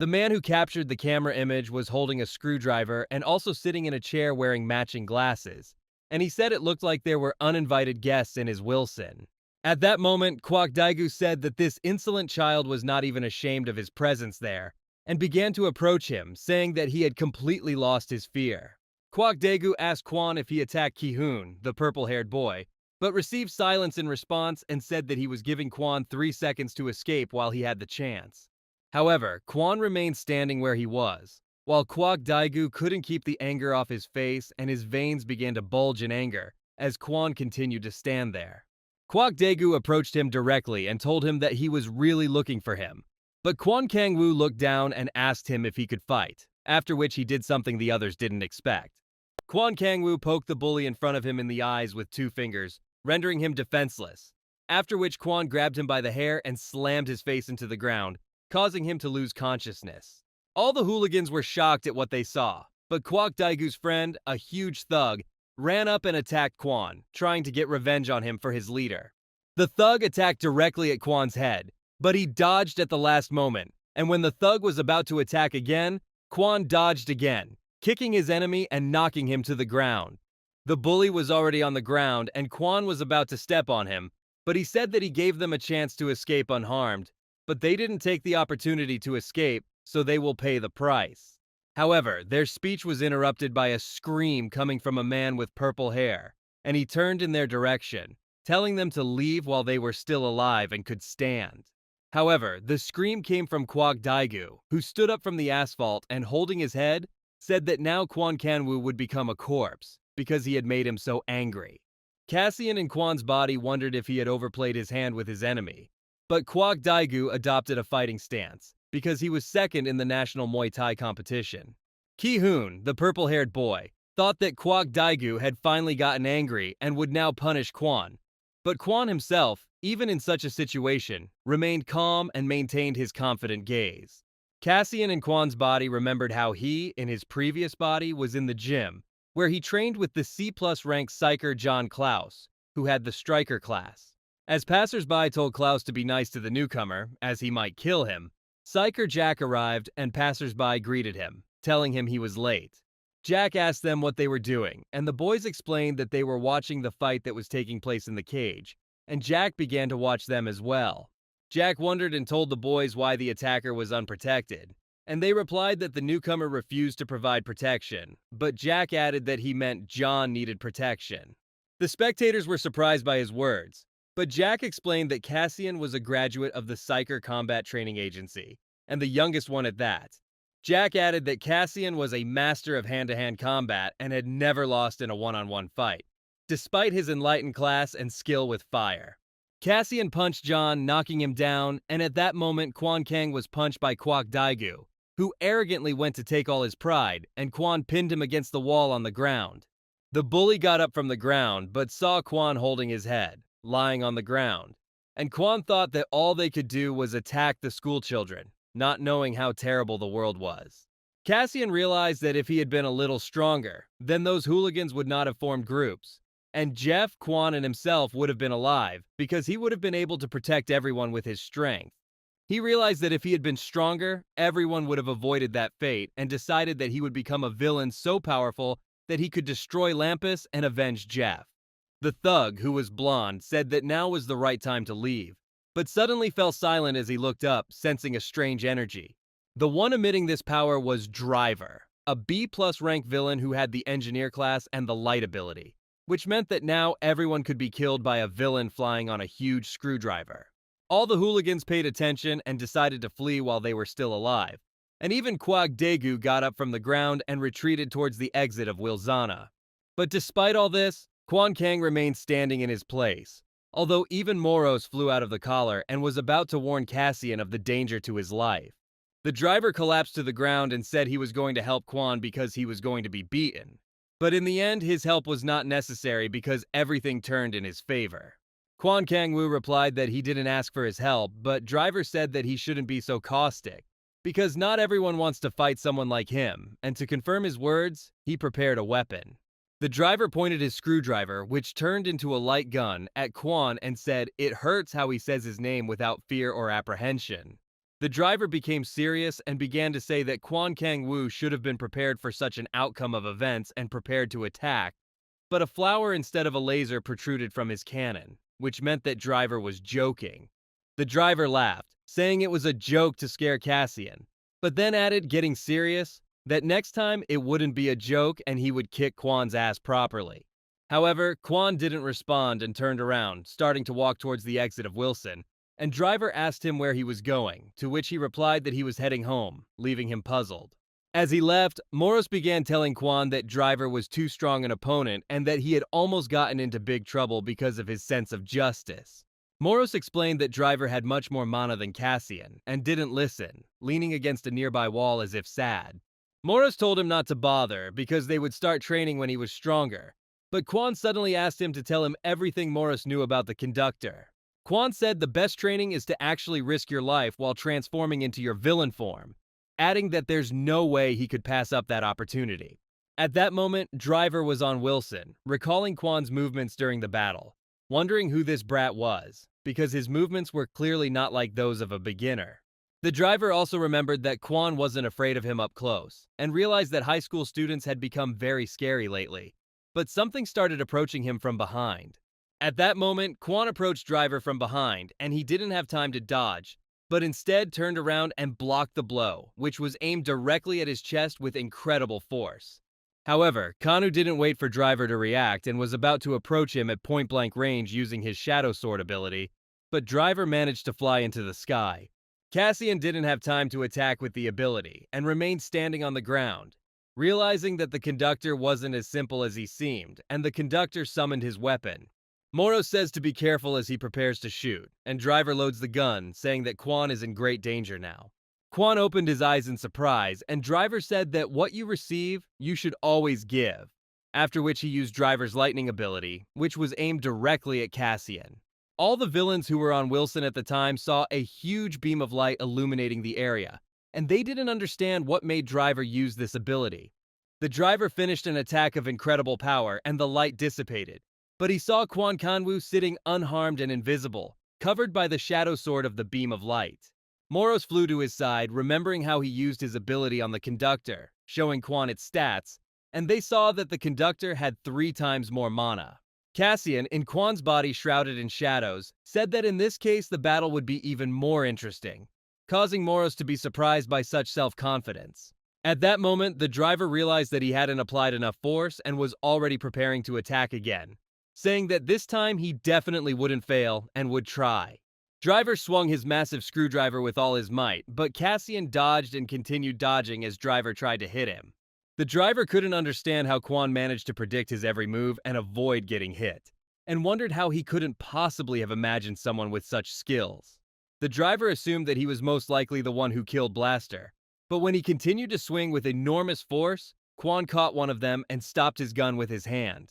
The man who captured the camera image was holding a screwdriver and also sitting in a chair wearing matching glasses, and he said it looked like there were uninvited guests in his Wilson. At that moment, Kwok Daegu said that this insolent child was not even ashamed of his presence there, and began to approach him, saying that he had completely lost his fear. Kwok Daegu asked Kwon if he attacked Ki-hoon, the purple-haired boy, but received silence in response and said that he was giving Kwon 3 seconds to escape while he had the chance. However, Kwon remained standing where he was, while Kwok Daegu couldn't keep the anger off his face and his veins began to bulge in anger as Kwon continued to stand there. Kwok Daegu approached him directly and told him that he was really looking for him, but Kwon Kangwoo looked down and asked him if he could fight, after which he did something the others didn't expect. Kwon Kangwoo poked the bully in front of him in the eyes with 2 fingers, rendering him defenseless, after which Kwon grabbed him by the hair and slammed his face into the ground, causing him to lose consciousness. All the hooligans were shocked at what they saw, but Kwok Daigu's friend, a huge thug, ran up and attacked Kwon, trying to get revenge on him for his leader. The thug attacked directly at Kwon's head, but he dodged at the last moment, and when the thug was about to attack again, Kwon dodged again, kicking his enemy and knocking him to the ground. The bully was already on the ground and Kwon was about to step on him, but he said that he gave them a chance to escape unharmed, but they didn't take the opportunity to escape, so they will pay the price. However, their speech was interrupted by a scream coming from a man with purple hair, and he turned in their direction, telling them to leave while they were still alive and could stand. However, the scream came from Kwok Daegu, who stood up from the asphalt and holding his head, said that now Kwon Kanwoo would become a corpse, because he had made him so angry. Cassian in Kwon's body wondered if he had overplayed his hand with his enemy, but Kwok Daegu adopted a fighting stance, because he was second in the national Muay Thai competition. Ki-hoon, the purple-haired boy, thought that Kwok Daegu had finally gotten angry and would now punish Kwon. But Kwon himself, even in such a situation, remained calm and maintained his confident gaze. Cassian in Kwon's body remembered how he, in his previous body, was in the gym, where he trained with the C+ rank psyker John Klaus, who had the striker class. As passersby told Klaus to be nice to the newcomer, as he might kill him, Psyker Jack arrived and passersby greeted him, telling him he was late. Jack asked them what they were doing, and the boys explained that they were watching the fight that was taking place in the cage, and Jack began to watch them as well. Jack wondered and told the boys why the attacker was unprotected, and they replied that the newcomer refused to provide protection, but Jack added that he meant John needed protection. The spectators were surprised by his words, but Jack explained that Cassian was a graduate of the Psyker Combat Training Agency, and the youngest one at that. Jack added that Cassian was a master of hand-to-hand combat and had never lost in a one-on-one fight, despite his enlightened class and skill with fire. Cassian punched John, knocking him down, and at that moment Kwon Kang was punched by Kwok Daegu, who arrogantly went to take all his pride, and Kwon pinned him against the wall on the ground. The bully got up from the ground, but saw Kwon holding his head, lying on the ground, and Kwon thought that all they could do was attack the schoolchildren, not knowing how terrible the world was. Cassian realized that if he had been a little stronger, then those hooligans would not have formed groups, and Jeff, Kwon, and himself would have been alive because he would have been able to protect everyone with his strength. He realized that if he had been stronger, everyone would have avoided that fate and decided that he would become a villain so powerful that he could destroy Lampus and avenge Jeff. The thug, who was blonde, said that now was the right time to leave, but suddenly fell silent as he looked up, sensing a strange energy. The one emitting this power was Driver, a B-plus rank villain who had the Engineer class and the Light ability, which meant that now everyone could be killed by a villain flying on a huge screwdriver. All the hooligans paid attention and decided to flee while they were still alive, and even Kwag Daegu got up from the ground and retreated towards the exit of Wilzana. But despite all this, Quan Kang remained standing in his place, although even Moros flew out of the collar and was about to warn Cassian of the danger to his life. The driver collapsed to the ground and said he was going to help Quan because he was going to be beaten. But in the end, his help was not necessary because everything turned in his favor. Quan Kang-woo replied that he didn't ask for his help, but Driver said that he shouldn't be so caustic, because not everyone wants to fight someone like him, and to confirm his words, he prepared a weapon. The driver pointed his screwdriver, which turned into a light gun, at Quan and said it hurts how he says his name without fear or apprehension. The driver became serious and began to say that Quan Kang-woo should have been prepared for such an outcome of events and prepared to attack, but a flower instead of a laser protruded from his cannon, which meant that Driver was joking. The driver laughed, saying it was a joke to scare Cassian, but then added, getting serious, that next time it wouldn't be a joke and he would kick Quan's ass properly. However, Quan didn't respond and turned around, starting to walk towards the exit of Wilson, and Driver asked him where he was going, to which he replied that he was heading home, leaving him puzzled. As he left, Moros began telling Quan that Driver was too strong an opponent and that he had almost gotten into big trouble because of his sense of justice. Moros explained that Driver had much more mana than Cassian, and didn't listen, leaning against a nearby wall as if sad. Moros told him not to bother, because they would start training when he was stronger, but Quan suddenly asked him to tell him everything Moros knew about the conductor. Quan said the best training is to actually risk your life while transforming into your villain form, adding that there's no way he could pass up that opportunity. At that moment, Driver was on Wilson, recalling Quan's movements during the battle, wondering who this brat was, because his movements were clearly not like those of a beginner. The driver also remembered that Quan wasn't afraid of him up close, and realized that high school students had become very scary lately, but something started approaching him from behind. At that moment, Quan approached Driver from behind, and he didn't have time to dodge, but instead turned around and blocked the blow, which was aimed directly at his chest with incredible force. However, Kanu didn't wait for Driver to react and was about to approach him at point-blank range using his Shadow Sword ability, but Driver managed to fly into the sky. Cassian didn't have time to attack with the ability and remained standing on the ground, realizing that the conductor wasn't as simple as he seemed, and the conductor summoned his weapon. Moro says to be careful as he prepares to shoot, and Driver loads the gun, saying that Quan is in great danger now. Quan opened his eyes in surprise, and Driver said that what you receive, you should always give, after which he used Driver's lightning ability, which was aimed directly at Cassian. All the villains who were on Wilson at the time saw a huge beam of light illuminating the area, and they didn't understand what made Driver use this ability. The Driver finished an attack of incredible power, and the light dissipated, but he saw Quan Kanwu sitting unharmed and invisible, covered by the shadow sword of the beam of light. Moros flew to his side, remembering how he used his ability on the conductor, showing Quan its stats, and they saw that the conductor had 3 times more mana. Cassian, in Quan's body shrouded in shadows, said that in this case the battle would be even more interesting, causing Moros to be surprised by such self-confidence. At that moment, the driver realized that he hadn't applied enough force and was already preparing to attack again, saying that this time he definitely wouldn't fail and would try. Driver swung his massive screwdriver with all his might, but Cassian dodged and continued dodging as Driver tried to hit him. The driver couldn't understand how Quan managed to predict his every move and avoid getting hit, and wondered how he couldn't possibly have imagined someone with such skills. The driver assumed that he was most likely the one who killed Blaster, but when he continued to swing with enormous force, Quan caught one of them and stopped his gun with his hand.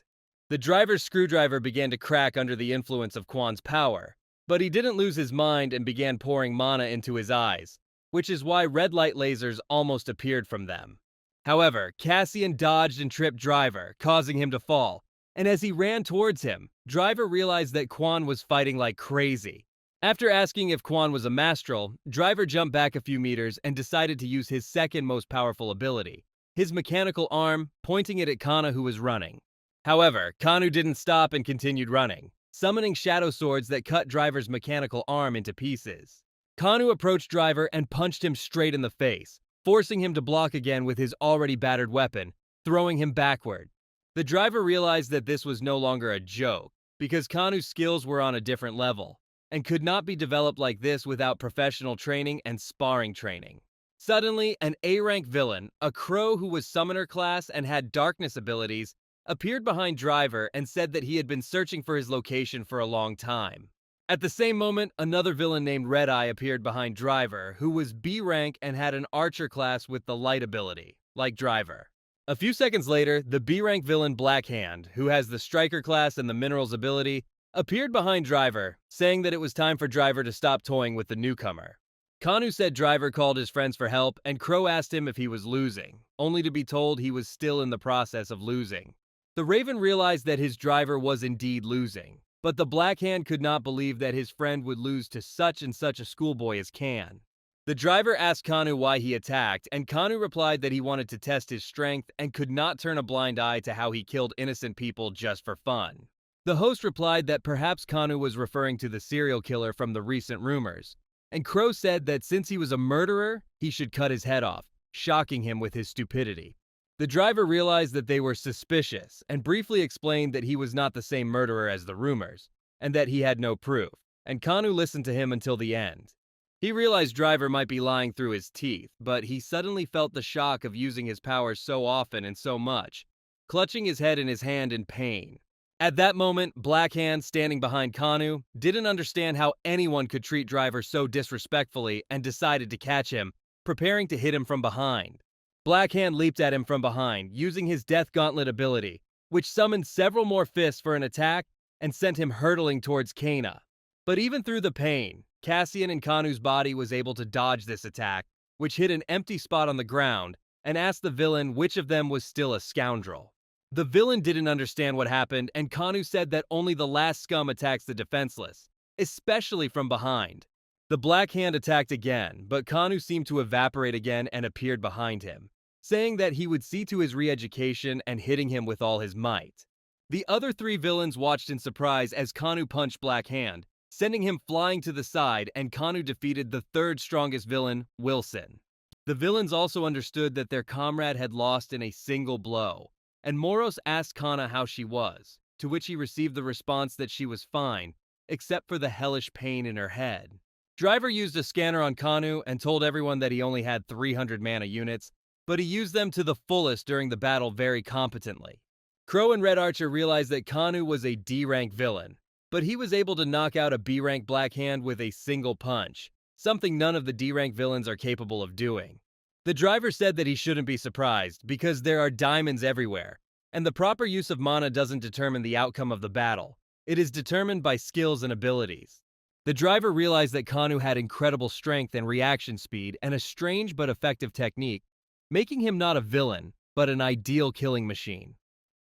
The driver's screwdriver began to crack under the influence of Quan's power, but he didn't lose his mind and began pouring mana into his eyes, which is why red light lasers almost appeared from them. However, Cassian dodged and tripped Driver, causing him to fall, and as he ran towards him, Driver realized that Quan was fighting like crazy. After asking if Quan was a Mastral, Driver jumped back a few meters and decided to use his second most powerful ability, his mechanical arm pointing it at Kana, who was running. However, Kanu didn't stop and continued running, summoning shadow swords that cut Driver's mechanical arm into pieces. Kanu approached Driver and punched him straight in the face, forcing him to block again with his already battered weapon, throwing him backward. The Driver realized that this was no longer a joke, because Kanu's skills were on a different level, and could not be developed like this without professional training and sparring training. Suddenly, an A-rank villain, a crow who was summoner class and had darkness abilities, appeared behind Driver and said that he had been searching for his location for a long time. At the same moment, another villain named Red Eye appeared behind Driver, who was B rank and had an archer class with the light ability, like Driver. A few seconds later, the B rank villain Black Hand, who has the striker class and the minerals ability, appeared behind Driver, saying that it was time for Driver to stop toying with the newcomer. Kanu said Driver called his friends for help, and Crow asked him if he was losing, only to be told he was still in the process of losing. The Raven realized that his Driver was indeed losing, but the Black Hand could not believe that his friend would lose to such and such a schoolboy as Kan. The Driver asked Kanu why he attacked, and Kanu replied that he wanted to test his strength and could not turn a blind eye to how he killed innocent people just for fun. The host replied that perhaps Kanu was referring to the serial killer from the recent rumors, and Crow said that since he was a murderer, he should cut his head off, shocking him with his stupidity. The Driver realized that they were suspicious and briefly explained that he was not the same murderer as the rumors, and that he had no proof, and Kanu listened to him until the end. He realized Driver might be lying through his teeth, but he suddenly felt the shock of using his powers so often and so much, clutching his head in his hand in pain. At that moment, Black Hand, standing behind Kanu, didn't understand how anyone could treat Driver so disrespectfully and decided to catch him, preparing to hit him from behind. Black Hand leaped at him from behind, using his Death Gauntlet ability, which summoned several more fists for an attack and sent him hurtling towards Kana. But even through the pain, Cassian in Kanu's body was able to dodge this attack, which hit an empty spot on the ground, and asked the villain which of them was still a scoundrel. The villain didn't understand what happened, and Kanu said that only the last scum attacks the defenseless, especially from behind. The Black Hand attacked again, but Kanu seemed to evaporate again and appeared behind him, saying that he would see to his re-education and hitting him with all his might. The other three villains watched in surprise as Kanu punched Black Hand, sending him flying to the side, and Kanu defeated the third strongest villain, Wilson. The villains also understood that their comrade had lost in a single blow, and Moros asked Kana how she was, to which he received the response that she was fine, except for the hellish pain in her head. Driver used a scanner on Kanu and told everyone that he only had 300 mana units, but he used them to the fullest during the battle very competently. Crow and Red Archer realized that Kanu was a D-rank villain, but he was able to knock out a B-rank Black Hand with a single punch, something none of the D-rank villains are capable of doing. The Driver said that he shouldn't be surprised, because there are diamonds everywhere, and the proper use of mana doesn't determine the outcome of the battle. It is determined by skills and abilities. The Driver realized that Kanu had incredible strength and reaction speed and a strange but effective technique, making him not a villain, but an ideal killing machine.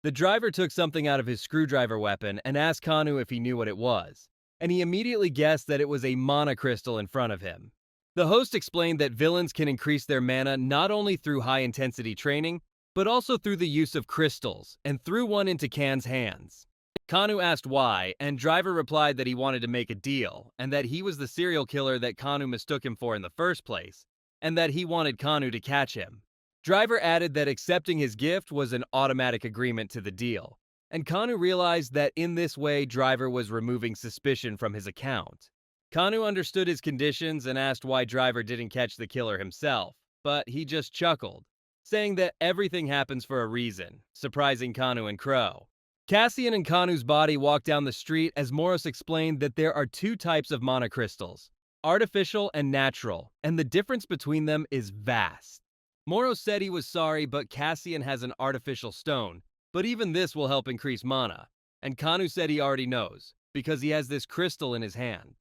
The Driver took something out of his screwdriver weapon and asked Kanu if he knew what it was, and he immediately guessed that it was a mana crystal in front of him. The host explained that villains can increase their mana not only through high-intensity training, but also through the use of crystals, and threw one into Kan's hands. Kanu asked why, and Driver replied that he wanted to make a deal, and that he was the serial killer that Kanu mistook him for in the first place, and that he wanted Kanu to catch him. Driver added that accepting his gift was an automatic agreement to the deal, and Kanu realized that in this way Driver was removing suspicion from his account. Kanu understood his conditions and asked why Driver didn't catch the killer himself, but he just chuckled, saying that everything happens for a reason, surprising Kanu and Crow. Cassian and Kanu's body walked down the street as Moros explained that there are two types of mana crystals, artificial and natural, and the difference between them is vast. Moros said he was sorry, but Cassian has an artificial stone, but even this will help increase mana, and Kanu said he already knows, because he has this crystal in his hand.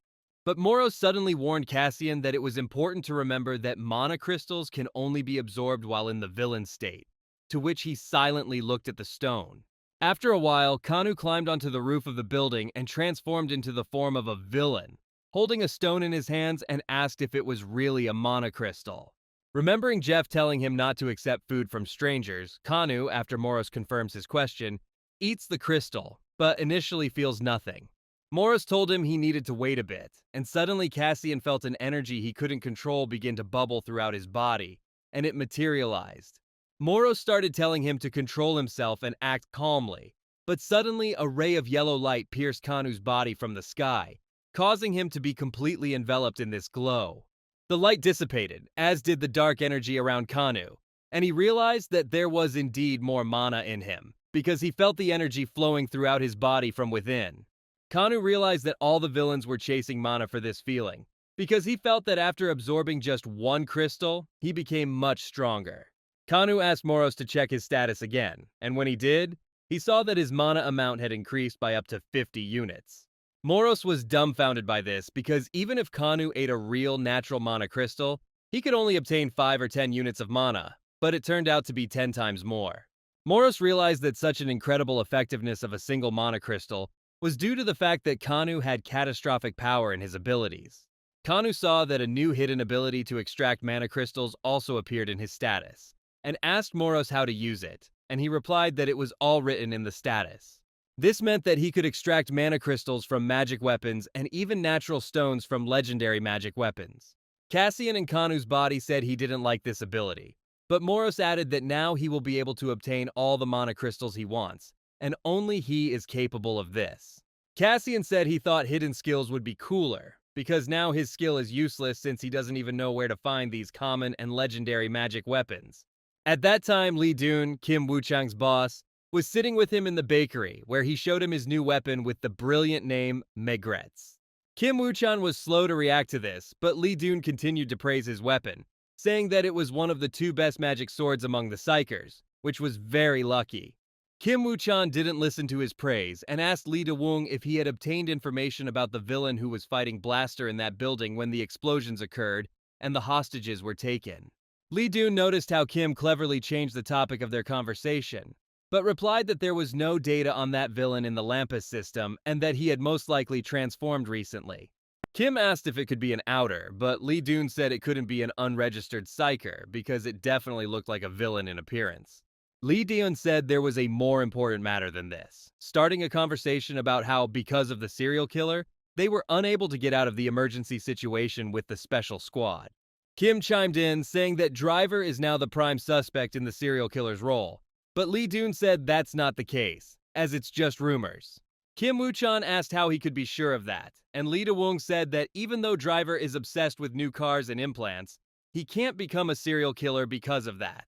But Moros suddenly warned Cassian that it was important to remember that mana crystals can only be absorbed while in the villain state, to which he silently looked at the stone. After a while, Kanu climbed onto the roof of the building and transformed into the form of a villain, holding a stone in his hands, and asked if it was really a mana crystal. Remembering Jeff telling him not to accept food from strangers, Kanu, after Moros confirms his question, eats the crystal, but initially feels nothing. Moros told him he needed to wait a bit, and suddenly Cassian felt an energy he couldn't control begin to bubble throughout his body, and it materialized. Moros started telling him to control himself and act calmly, but suddenly a ray of yellow light pierced Kanu's body from the sky, causing him to be completely enveloped in this glow. The light dissipated, as did the dark energy around Kanu, and he realized that there was indeed more mana in him, because he felt the energy flowing throughout his body from within. Kanu realized that all the villains were chasing mana for this feeling, because he felt that after absorbing just one crystal, he became much stronger. Kanu asked Moros to check his status again, and when he did, he saw that his mana amount had increased by up to 50 units. Moros was dumbfounded by this because even if Kanu ate a real natural mana crystal, he could only obtain 5 or 10 units of mana, but it turned out to be 10 times more. Moros realized that such an incredible effectiveness of a single mana crystal was due to the fact that Kanu had catastrophic power in his abilities. Kanu saw that a new hidden ability to extract mana crystals also appeared in his status, and asked Moros how to use it, and he replied that it was all written in the status. This meant that he could extract mana crystals from magic weapons and even natural stones from legendary magic weapons. Cassian and Kanu's body said he didn't like this ability, but Moros added that now he will be able to obtain all the mana crystals he wants, and only he is capable of this. Cassian said he thought hidden skills would be cooler, because now his skill is useless since he doesn't even know where to find these common and legendary magic weapons. At that time, Lee Dun, Kim Woo-chang's boss, was sitting with him in the bakery, where he showed him his new weapon with the brilliant name Maigret's. Kim Woo-chan was slow to react to this, but Lee Dun continued to praise his weapon, saying that it was one of the 2 best magic swords among the Psychers, which was very lucky. Kim Woo-chan didn't listen to his praise and asked Lee Da-woong if he had obtained information about the villain who was fighting Blaster in that building when the explosions occurred and the hostages were taken. Lee Dun noticed how Kim cleverly changed the topic of their conversation, but replied that there was no data on that villain in the Lampus system and that he had most likely transformed recently. Kim asked if it could be an outer, but Lee Dun said it couldn't be an unregistered psyker because it definitely looked like a villain in appearance. Lee Dun said there was a more important matter than this, starting a conversation about how, because of the serial killer, they were unable to get out of the emergency situation with the special squad. Kim chimed in, saying that Driver is now the prime suspect in the serial killer's role, but Lee Dun said that's not the case, as it's just rumors. Kim Woo-chan asked how he could be sure of that, and Lee Da-woong said that even though Driver is obsessed with new cars and implants, he can't become a serial killer because of that.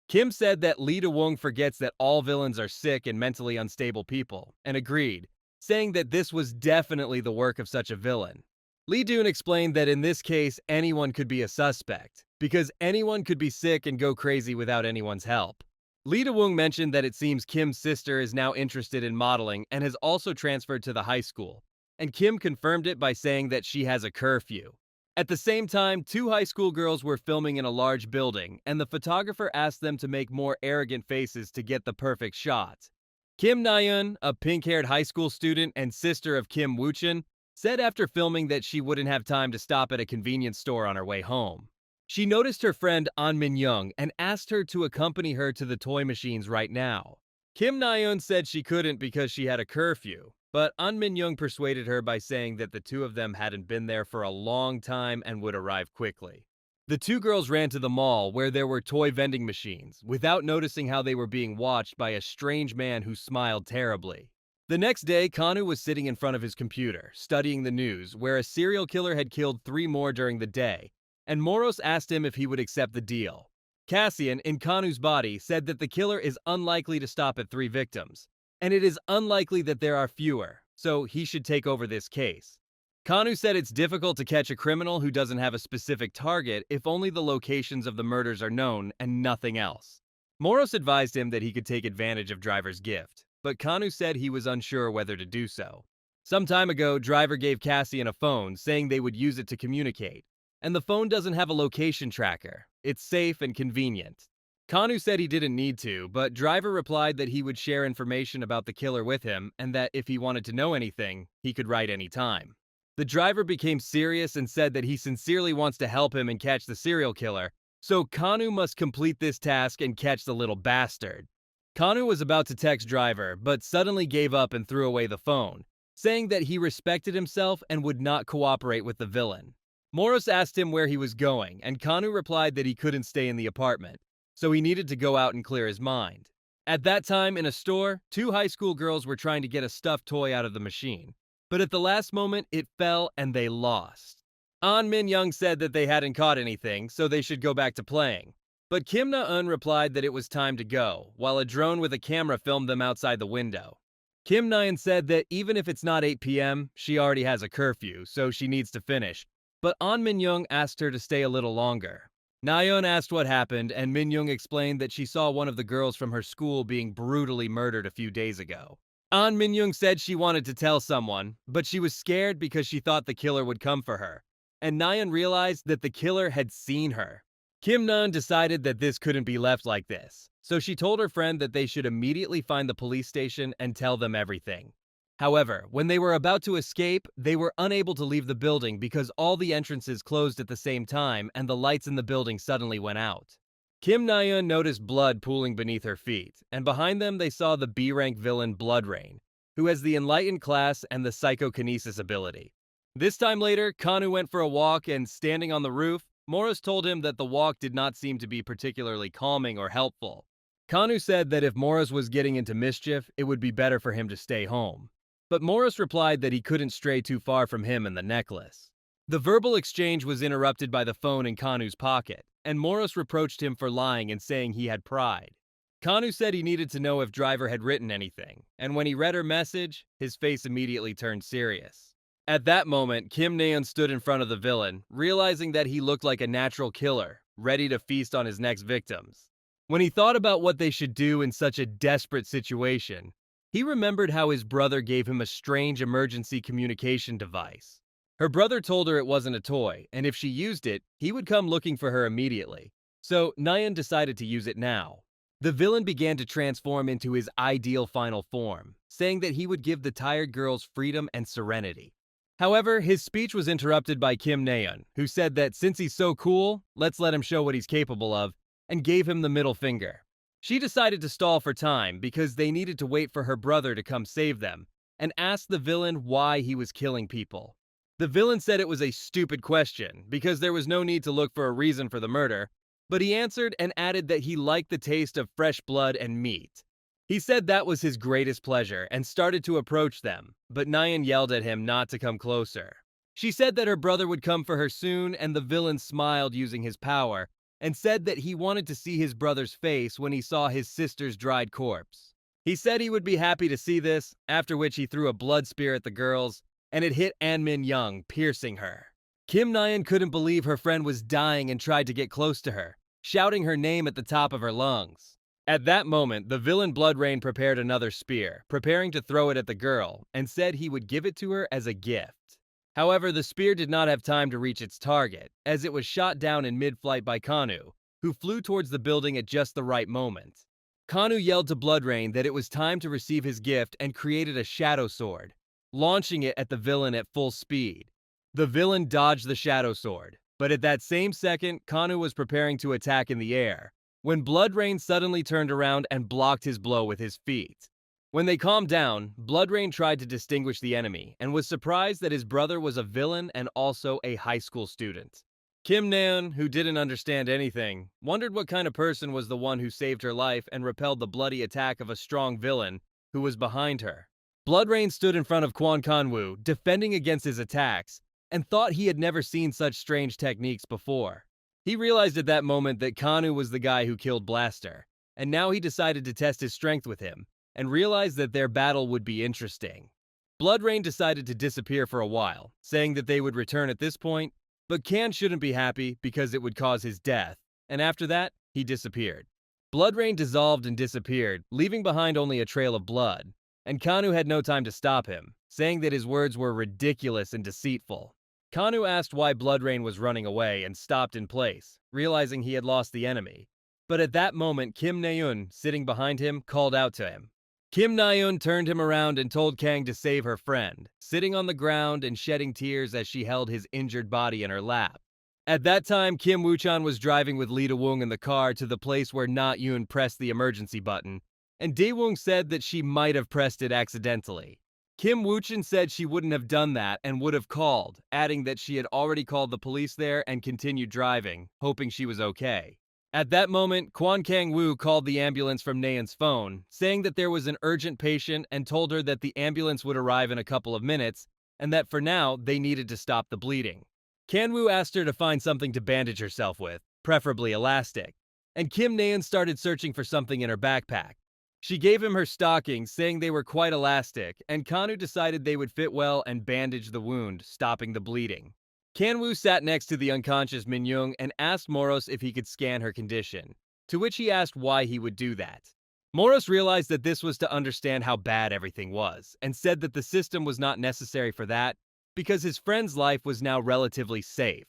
Kim said that Lee Da-woong forgets that all villains are sick and mentally unstable people, and agreed, saying that this was definitely the work of such a villain. Lee Dun explained that in this case, anyone could be a suspect, because anyone could be sick and go crazy without anyone's help. Lee Da-woong mentioned that it seems Kim's sister is now interested in modeling and has also transferred to the high school, and Kim confirmed it by saying that she has a curfew. At the same time, 2 high school girls were filming in a large building, and the photographer asked them to make more arrogant faces to get the perfect shot. Kim Na-eun, a pink-haired high school student and sister of Kim Woo-chan, said after filming that she wouldn't have time to stop at a convenience store on her way home. She noticed her friend An Min-young and asked her to accompany her to the toy machines right now. Kim Na-eun said she couldn't because she had a curfew, but An Min-young persuaded her by saying that the 2 of them hadn't been there for a long time and would arrive quickly. The 2 girls ran to the mall where there were toy vending machines, without noticing how they were being watched by a strange man who smiled terribly. The next day, Kanu was sitting in front of his computer, studying the news, where a serial killer had killed 3 more during the day, and Moros asked him if he would accept the deal. Cassian, in Kanu's body, said that the killer is unlikely to stop at 3 victims, and it is unlikely that there are fewer, so he should take over this case. Kanu said it's difficult to catch a criminal who doesn't have a specific target if only the locations of the murders are known and nothing else. Moros advised him that he could take advantage of Driver's gift, but Kanu said he was unsure whether to do so. Some time ago, Driver gave Cassian a phone, saying they would use it to communicate, and the phone doesn't have a location tracker. It's safe and convenient. Kanu said he didn't need to, but Driver replied that he would share information about the killer with him and that if he wanted to know anything, he could write any time. The Driver became serious and said that he sincerely wants to help him and catch the serial killer, So Kanu must complete this task and catch the little bastard. Kanu was about to text driver, but suddenly gave up and threw away the phone, saying that he respected himself and would not cooperate with the villain. Moros asked him where he was going, and Kanu replied that he couldn't stay in the apartment, so he needed to go out and clear his mind. At that time, in a store, two high school girls were trying to get a stuffed toy out of the machine, but at the last moment, it fell and they lost. An Min Young said that they hadn't caught anything, so they should go back to playing. But Kim Na-eun replied that it was time to go, while a drone with a camera filmed them outside the window. Kim Na-eun said that even if it's not 8 p.m., she already has a curfew, so she needs to finish. But An Min Young asked her to stay a little longer. Na-eun asked what happened, and Min Young explained that she saw one of the girls from her school being brutally murdered a few days ago. An Min Young said she wanted to tell someone, but she was scared because she thought the killer would come for her. And Na-eun realized that the killer had seen her. Kim Na-eun decided that this couldn't be left like this, so she told her friend that they should immediately find the police station and tell them everything. However, when they were about to escape, they were unable to leave the building because all the entrances closed at the same time and the lights in the building suddenly went out. Kim Na-eun noticed blood pooling beneath her feet, and behind them they saw the B-rank villain Blood Rain, who has the Enlightened class and the Psychokinesis ability. This time later, Kanu went for a walk and, standing on the roof, Morris told him that the walk did not seem to be particularly calming or helpful. Kanu said that if Morris was getting into mischief, it would be better for him to stay home. But Morris replied that he couldn't stray too far from him and the necklace. The verbal exchange was interrupted by the phone in Kanu's pocket, and Morris reproached him for lying and saying he had pride. Kanu said he needed to know if Driver had written anything, and when he read her message, his face immediately turned serious. At that moment, Kim Na-eun stood in front of the villain, realizing that he looked like a natural killer, ready to feast on his next victims. When he thought about what they should do in such a desperate situation, he remembered how his brother gave him a strange emergency communication device. Her brother told her it wasn't a toy, and if she used it, he would come looking for her immediately. So Na-eun decided to use it now. The villain began to transform into his ideal final form, saying that he would give the tired girls freedom and serenity. However, his speech was interrupted by Kim Na-eun, who said that since he's so cool, let's let him show what he's capable of, and gave him the middle finger. She decided to stall for time because they needed to wait for her brother to come save them, and asked the villain why he was killing people. The villain said it was a stupid question because there was no need to look for a reason for the murder, but he answered and added that he liked the taste of fresh blood and meat. He said that was his greatest pleasure and started to approach them, but Na-eun yelled at him not to come closer. She said that her brother would come for her soon, and the villain smiled using his power and said that he wanted to see his brother's face when he saw his sister's dried corpse. He said he would be happy to see this, after which he threw a blood spear at the girls, and it hit An Min Young, piercing her. Kim Na-eun couldn't believe her friend was dying and tried to get close to her, shouting her name at the top of her lungs. At that moment, the villain Blood Rain prepared another spear, preparing to throw it at the girl, and said he would give it to her as a gift. However, the spear did not have time to reach its target, as it was shot down in mid-flight by Kanu, who flew towards the building at just the right moment. Kanu yelled to Blood Rain that it was time to receive his gift and created a shadow sword, launching it at the villain at full speed. The villain dodged the shadow sword, but at that same second, Kanu was preparing to attack in the air, when Blood Rain suddenly turned around and blocked his blow with his feet. When they calmed down, Blood Rain tried to distinguish the enemy and was surprised that his brother was a villain and also a high school student. Kim Na-eun, who didn't understand anything, wondered what kind of person was the one who saved her life and repelled the bloody attack of a strong villain who was behind her. Blood Rain stood in front of Kwon Kan-woo, defending against his attacks, and thought he had never seen such strange techniques before. He realized at that moment that Kanu was the guy who killed Blaster, and now he decided to test his strength with him, and realized that their battle would be interesting. Blood Rain decided to disappear for a while, saying that they would return at this point, but Kan shouldn't be happy because it would cause his death, and after that, he disappeared. Blood Rain dissolved and disappeared, leaving behind only a trail of blood, and Kanu had no time to stop him, saying that his words were ridiculous and deceitful. Kanu asked why Blood Rain was running away and stopped in place, realizing he had lost the enemy. But at that moment, Kim Na-eun, sitting behind him, called out to him. Kim Na-eun turned him around and told Kang to save her friend, sitting on the ground and shedding tears as she held his injured body in her lap. At that time, Kim Woo-chan was driving with Lee Da-woong in the car to the place where Na Yoon pressed the emergency button, and Dae-woong said that she might have pressed it accidentally. Kim Woo-chan said she wouldn't have done that and would have called, adding that she had already called the police there and continued driving, hoping she was okay. At that moment, Kwon Kang-woo called the ambulance from Nayeon's phone, saying that there was an urgent patient and told her that the ambulance would arrive in a couple of minutes, and that for now, they needed to stop the bleeding. Kan-woo asked her to find something to bandage herself with, preferably elastic, and Kim Nayeon started searching for something in her backpack. She gave him her stockings, saying they were quite elastic, and Kanu decided they would fit well and bandage the wound, stopping the bleeding. Kan-woo sat next to the unconscious Min-young and asked Moros if he could scan her condition, to which he asked why he would do that. Moros realized that this was to understand how bad everything was, and said that the system was not necessary for that, because his friend's life was now relatively safe.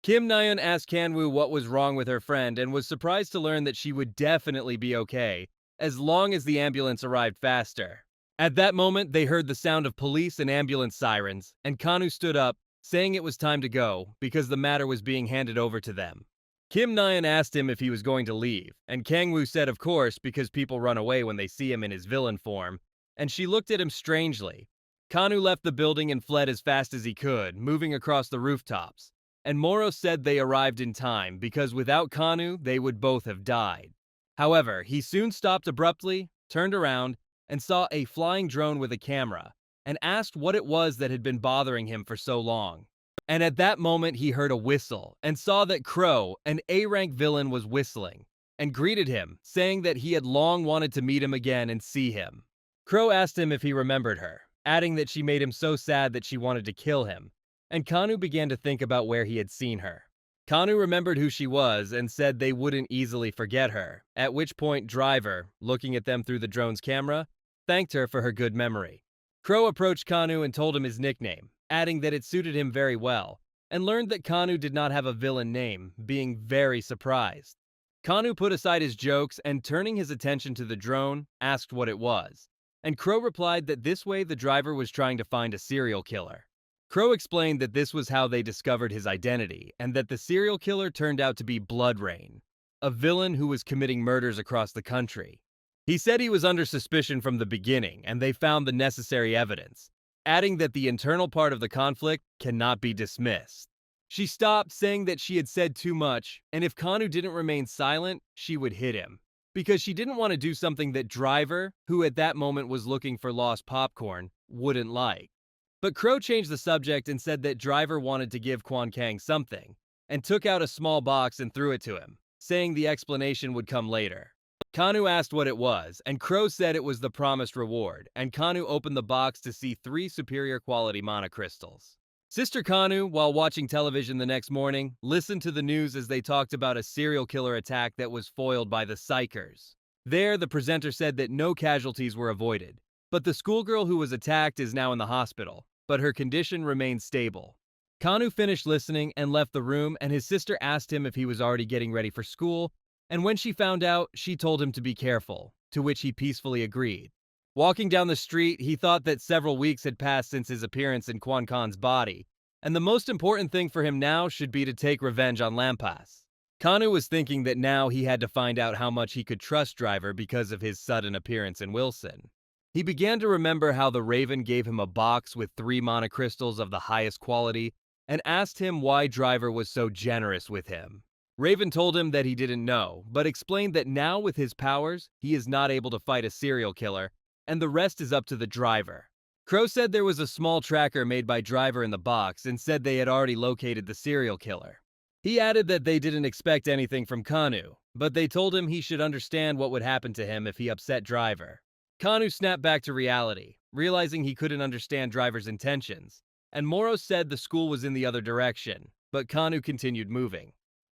Kim Nayeon asked Kan-woo what was wrong with her friend and was surprised to learn that she would definitely be okay, as long as the ambulance arrived faster. At that moment, they heard the sound of police and ambulance sirens, and Kanu stood up, saying it was time to go, because the matter was being handed over to them. Kim Nayeon asked him if he was going to leave, and Kang-woo said of course because people run away when they see him in his villain form, and she looked at him strangely. Kanu left the building and fled as fast as he could, moving across the rooftops, and Moro said they arrived in time because without Kanu, they would both have died. However, he soon stopped abruptly, turned around, and saw a flying drone with a camera, and asked what it was that had been bothering him for so long. And at that moment, he heard a whistle and saw that Crow, an A-rank villain, was whistling, and greeted him, saying that he had long wanted to meet him again and see him. Crow asked him if he remembered her, adding that she made him so sad that she wanted to kill him, and Kanu began to think about where he had seen her. Kanu remembered who she was and said they wouldn't easily forget her, at which point Driver, looking at them through the drone's camera, thanked her for her good memory. Crow approached Kanu and told him his nickname, adding that it suited him very well, and learned that Kanu did not have a villain name, being very surprised. Kanu put aside his jokes and, turning his attention to the drone, asked what it was, and Crow replied that this way the driver was trying to find a serial killer. Crow explained that this was how they discovered his identity, and that the serial killer turned out to be Blood Rain, a villain who was committing murders across the country. He said he was under suspicion from the beginning, and they found the necessary evidence, adding that the internal part of the conflict cannot be dismissed. She stopped, saying that she had said too much, and if Kanu didn't remain silent, she would hit him, because she didn't want to do something that Driver, who at that moment was looking for lost popcorn, wouldn't like. But Crow changed the subject and said that Driver wanted to give Kwon Kang something, and took out a small box and threw it to him, saying the explanation would come later. Kanu asked what it was, and Crow said it was the promised reward, and Kanu opened the box to see 3 superior quality monocrystals. Sister Kanu, while watching television the next morning, listened to the news as they talked about a serial killer attack that was foiled by the Psychers. There, the presenter said that no casualties were avoided, but the schoolgirl who was attacked is now in the hospital, but her condition remains stable. Kanu finished listening and left the room, and his sister asked him if he was already getting ready for school, and when she found out, she told him to be careful, to which he peacefully agreed. Walking down the street, he thought that several weeks had passed since his appearance in Kwon Khan's body, and the most important thing for him now should be to take revenge on Lampas. Kanu was thinking that now he had to find out how much he could trust Driver because of his sudden appearance in Wilson. He began to remember how the Raven gave him a box with 3 monocrystals of the highest quality and asked him why Driver was so generous with him. Raven told him that he didn't know, but explained that now with his powers, he is not able to fight a serial killer, and the rest is up to the Driver. Crow said there was a small tracker made by Driver in the box and said they had already located the serial killer. He added that they didn't expect anything from Kanu, but they told him he should understand what would happen to him if he upset Driver. Kanu snapped back to reality, realizing he couldn't understand Driver's intentions, and Moro said the school was in the other direction, but Kanu continued moving.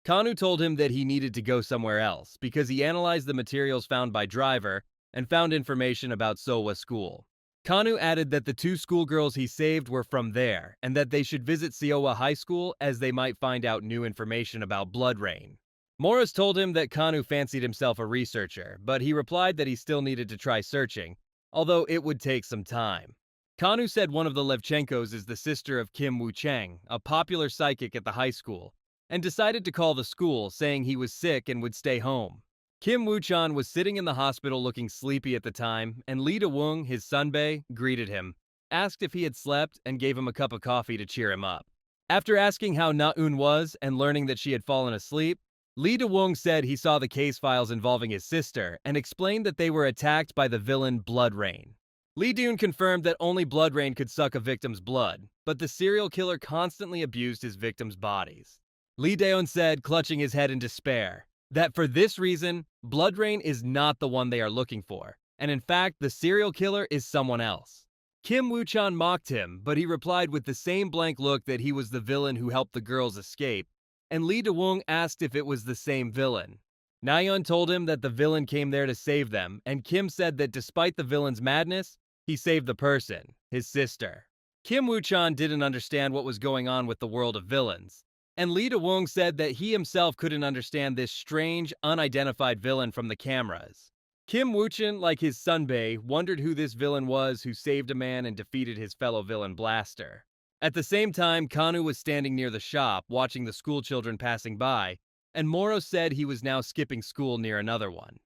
Kanu told him that he needed to go somewhere else because he analyzed the materials found by Driver and found information about Sowa School. Kanu added that the 2 schoolgirls he saved were from there and that they should visit Siowa High School as they might find out new information about Blood Rain. Morris told him that Kanu fancied himself a researcher, but he replied that he still needed to try searching, although it would take some time. Kanu said one of the Levchenkos is the sister of Kim Woo-chang, a popular psychic at the high school, and decided to call the school, saying he was sick and would stay home. Kim Woo-chan was sitting in the hospital looking sleepy at the time, and Lee Da-woong, his sunbae, greeted him, asked if he had slept, and gave him a cup of coffee to cheer him up. After asking how Na-eun was and learning that she had fallen asleep, Lee Da-woong said he saw the case files involving his sister and explained that they were attacked by the villain Blood Rain. Lee Da-eun confirmed that only Blood Rain could suck a victim's blood, but the serial killer constantly abused his victims' bodies. Lee Da-eun said, clutching his head in despair, that for this reason, Blood Rain is not the one they are looking for, and in fact, the serial killer is someone else. Kim Woo-chan mocked him, but he replied with the same blank look that he was the villain who helped the girls escape, and Lee Da-woong asked if it was the same villain. Na-yeon told him that the villain came there to save them, and Kim said that despite the villain's madness, he saved the person, his sister. Kim Woo-chan didn't understand what was going on with the world of villains, and Lee Da-woong said that he himself couldn't understand this strange, unidentified villain from the cameras. Kim Woo-chan, like his sunbae, wondered who this villain was who saved a man and defeated his fellow villain Blaster. At the same time, Kanu was standing near the shop, watching the schoolchildren passing by, and Moro said he was now skipping school near another one.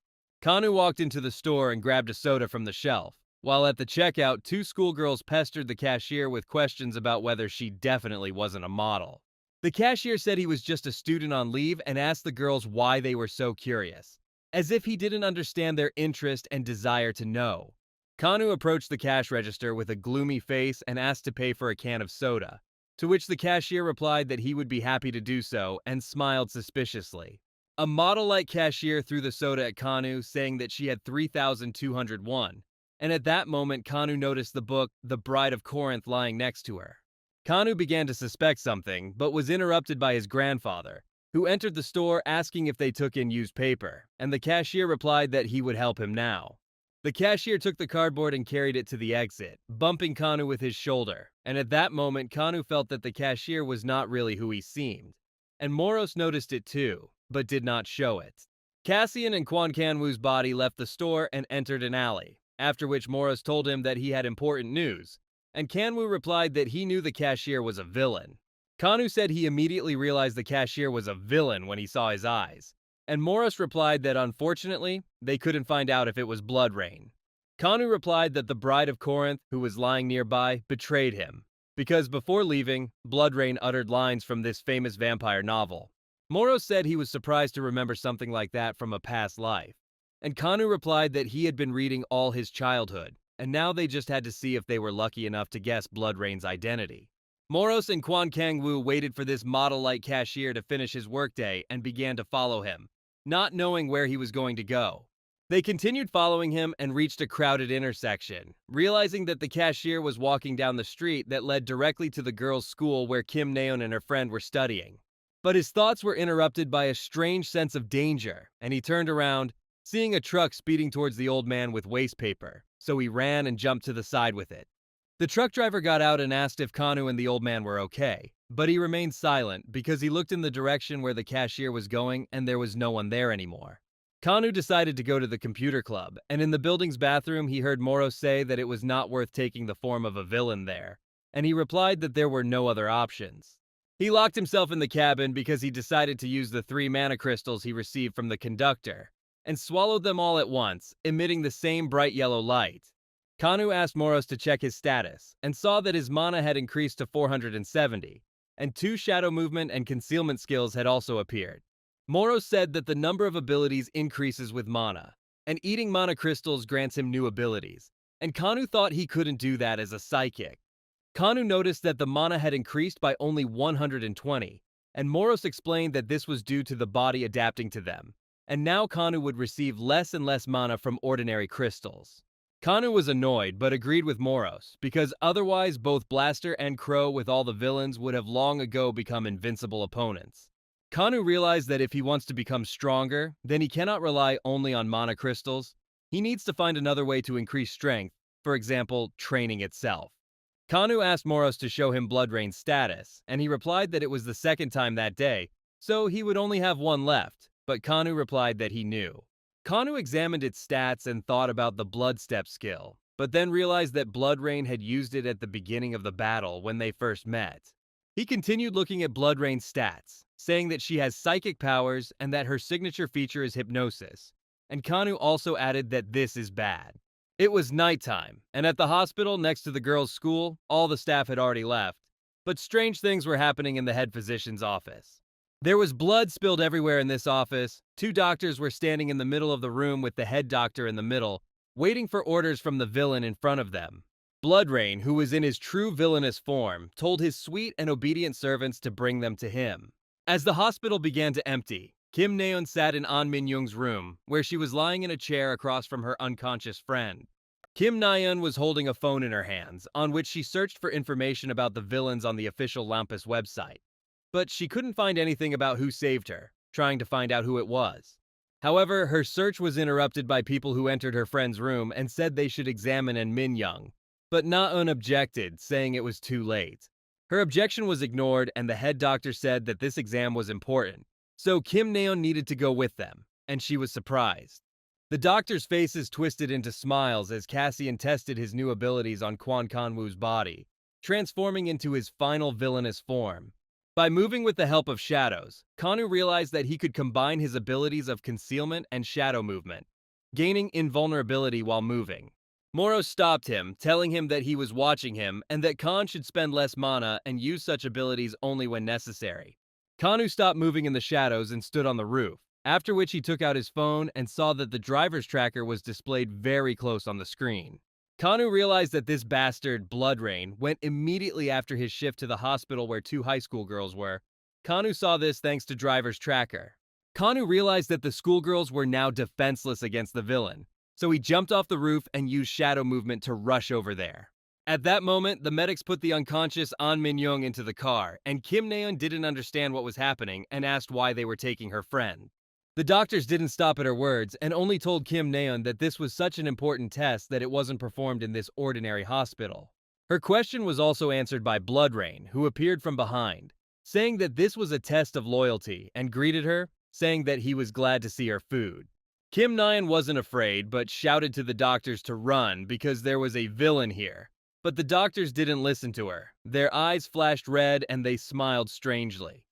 Kanu walked into the store and grabbed a soda from the shelf, while at the checkout, two schoolgirls pestered the cashier with questions about whether she definitely wasn't a model. The cashier said he was just a student on leave and asked the girls why they were so curious, as if he didn't understand their interest and desire to know. Kanu approached the cash register with a gloomy face and asked to pay for a can of soda, to which the cashier replied that he would be happy to do so and smiled suspiciously. A model-like cashier threw the soda at Kanu, saying that she had 3,200 won, and at that moment Kanu noticed the book The Bride of Corinth lying next to her. Kanu began to suspect something, but was interrupted by his grandfather, who entered the store asking if they took in used paper, and the cashier replied that he would help him now. The cashier took the cardboard and carried it to the exit, bumping Kanu with his shoulder, and at that moment Kanu felt that the cashier was not really who he seemed, and Moros noticed it too, but did not show it. Cassian and Kwon Kanwoo's body left the store and entered an alley, after which Moros told him that he had important news, and Kanwoo replied that he knew the cashier was a villain. Kanu said he immediately realized the cashier was a villain when he saw his eyes, and Moros replied that unfortunately, they couldn't find out if it was Blood Rain. Kanu replied that the Bride of Corinth, who was lying nearby, betrayed him, because before leaving, Blood Rain uttered lines from this famous vampire novel. Moros said he was surprised to remember something like that from a past life, and Kanu replied that he had been reading all his childhood, and now they just had to see if they were lucky enough to guess Blood Rain's identity. Moros and Kwon Kang-woo waited for this model-like cashier to finish his workday and began to follow him, not knowing where he was going to go. They continued following him and reached a crowded intersection, realizing that the cashier was walking down the street that led directly to the girls' school where Kim Naeun and her friend were studying. But his thoughts were interrupted by a strange sense of danger, and he turned around, seeing a truck speeding towards the old man with waste paper, so he ran and jumped to the side with it. The truck driver got out and asked if Kanu and the old man were okay, but he remained silent because he looked in the direction where the cashier was going and there was no one there anymore. Kanu decided to go to the computer club, and in the building's bathroom he heard Moro say that it was not worth taking the form of a villain there, and he replied that there were no other options. He locked himself in the cabin because he decided to use the 3 mana crystals he received from the conductor, and swallowed them all at once, emitting the same bright yellow light. Kanu asked Moros to check his status, and saw that his mana had increased to 470, and 2 shadow movement and concealment skills had also appeared. Moros said that the number of abilities increases with mana, and eating mana crystals grants him new abilities, and Kanu thought he couldn't do that as a psychic. Kanu noticed that the mana had increased by only 120, and Moros explained that this was due to the body adapting to them, and now Kanu would receive less and less mana from ordinary crystals. Kanu was annoyed but agreed with Moros, because otherwise both Blaster and Crow with all the villains would have long ago become invincible opponents. Kanu realized that if he wants to become stronger, then he cannot rely only on mana crystals. He needs to find another way to increase strength, for example, training itself. Kanu asked Moros to show him Blood Rain's status, and he replied that it was the 2nd time that day, so he would only have 1 left, but Kanu replied that he knew. Kanu examined its stats and thought about the Blood Step skill, but then realized that Blood Rain had used it at the beginning of the battle when they first met. He continued looking at Blood Rain's stats, saying that she has psychic powers and that her signature feature is hypnosis. And Kanu also added that this is bad. It was nighttime, and at the hospital next to the girls' school, all the staff had already left. But strange things were happening in the head physician's office. There was blood spilled everywhere in this office. Two doctors were standing in the middle of the room with the head doctor in the middle, waiting for orders from the villain in front of them. Bloodrain, who was in his true villainous form, told his sweet and obedient servants to bring them to him. As the hospital began to empty, Kim Naeun sat in An Min Young's room, where she was lying in a chair across from her unconscious friend. Kim Naeun was holding a phone in her hands, on which she searched for information about the villains on the official Lampus website. But she couldn't find anything about who saved her, trying to find out who it was. However, her search was interrupted by people who entered her friend's room and said they should examine An Min Young. But Naeun objected, saying it was too late. Her objection was ignored, and the head doctor said that this exam was important. So Kim Naeun needed to go with them, and she was surprised. The doctors' faces twisted into smiles as Cassian tested his new abilities on Kwon Kanwoo's body, transforming into his final villainous form. By moving with the help of shadows, Kanu realized that he could combine his abilities of concealment and shadow movement, gaining invulnerability while moving. Moro stopped him, telling him that he was watching him and that Khan should spend less mana and use such abilities only when necessary. Kanu stopped moving in the shadows and stood on the roof, after which he took out his phone and saw that the driver's tracker was displayed very close on the screen. Kanu realized that this bastard, Bloodrain, went immediately after his shift to the hospital where two high school girls were. Kanu saw this thanks to driver's tracker. Kanu realized that the schoolgirls were now defenseless against the villain, so he jumped off the roof and used shadow movement to rush over there. At that moment, the medics put the unconscious An Min Young into the car, and Kim Naeun didn't understand what was happening and asked why they were taking her friend. The doctors didn't stop at her words and only told Kim Naeun that this was such an important test that it wasn't performed in this ordinary hospital. Her question was also answered by Bloodrain, who appeared from behind, saying that this was a test of loyalty and greeted her, saying that he was glad to see her food. Kim Naeun wasn't afraid, but shouted to the doctors to run because there was a villain here. But the doctors didn't listen to her. Their eyes flashed red and they smiled strangely.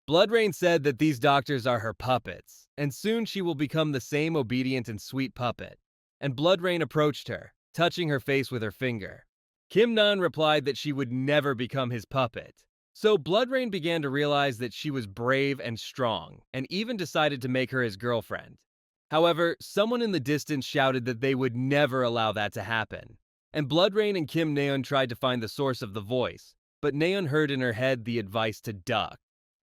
Bloodrain said that these doctors are her puppets, and soon she will become the same obedient and sweet puppet. And Bloodrain approached her, touching her face with her finger. Kim Naeun replied that she would never become his puppet. So Bloodrain began to realize that she was brave and strong, and even decided to make her his girlfriend. However, someone in the distance shouted that they would never allow that to happen. And Bloodrain and Kim Naeun tried to find the source of the voice, but Naeun heard in her head the advice to duck.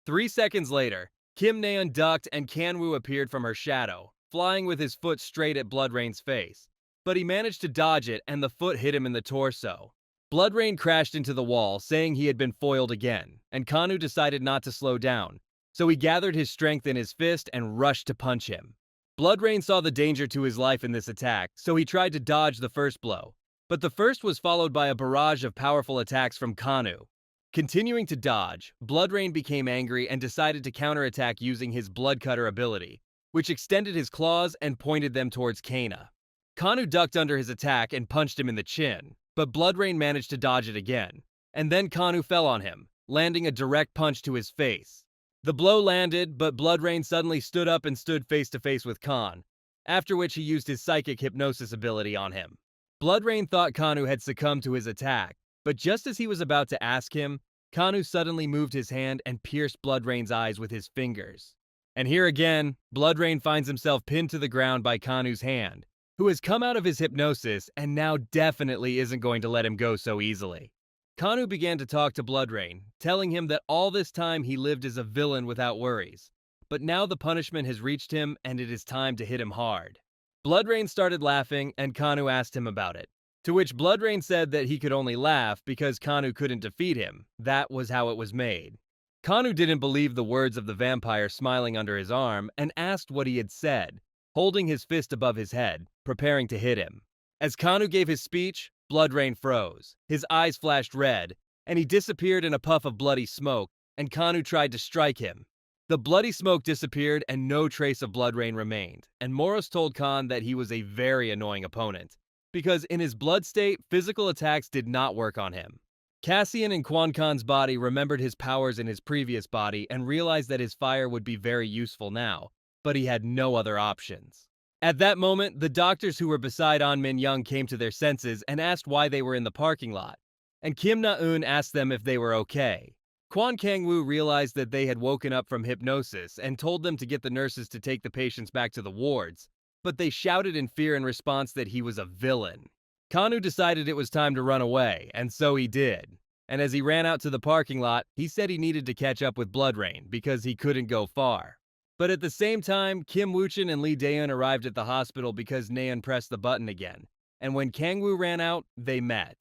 3 seconds later, Kim Naeun ducked and Kanwoo appeared from her shadow, flying with his foot straight at Bloodrain's face. But he managed to dodge it and the foot hit him in the torso. Bloodrain crashed into the wall, saying he had been foiled again, and Kanu decided not to slow down, so he gathered his strength in his fist and rushed to punch him. Bloodrain saw the danger to his life in this attack, so he tried to dodge the first blow, but the first was followed by a barrage of powerful attacks from Kanu. Continuing to dodge, Bloodrain became angry and decided to counterattack using his Blood Cutter ability, which extended his claws and pointed them towards Kana. Kanu ducked under his attack and punched him in the chin, but Bloodrain managed to dodge it again, and then Kanu fell on him, landing a direct punch to his face. The blow landed, but Bloodrain suddenly stood up and stood face to face with Khan, after which he used his psychic hypnosis ability on him. Bloodrain thought Kanu had succumbed to his attack, but just as he was about to ask him, Kanu suddenly moved his hand and pierced Bloodrain's eyes with his fingers. And here again, Bloodrain finds himself pinned to the ground by Kanu's hand, who has come out of his hypnosis and now definitely isn't going to let him go so easily. Kanu began to talk to Bloodrain, telling him that all this time he lived as a villain without worries, but now the punishment has reached him and it is time to hit him hard. Bloodrain started laughing and Kanu asked him about it, to which Bloodrain said that he could only laugh because Kanu couldn't defeat him. That was how it was made. Kanu didn't believe the words of the vampire smiling under his arm and asked what he had said, holding his fist above his head, preparing to hit him. As Kanu gave his speech, Bloodrain froze, his eyes flashed red, and he disappeared in a puff of bloody smoke, and Kanu tried to strike him. The bloody smoke disappeared and no trace of Bloodrain remained, and Moros told Khan that he was a very annoying opponent, because in his blood state, physical attacks did not work on him. Cassian in Quan Kan's body remembered his powers in his previous body and realized that his fire would be very useful now, but he had no other options. At that moment, the doctors who were beside An Min Young came to their senses and asked why they were in the parking lot, and Kim Na-eun asked them if they were okay. Kwon Kang-woo realized that they had woken up from hypnosis and told them to get the nurses to take the patients back to the wards, but they shouted in fear in response that he was a villain. Kanu decided it was time to run away, and so he did. And as he ran out to the parking lot, he said he needed to catch up with Blood Rain because he couldn't go far. But at the same time, Kim Woo-chin and Lee Daeun arrived at the hospital because Naeun pressed the button again, and when Kang-woo ran out, they met.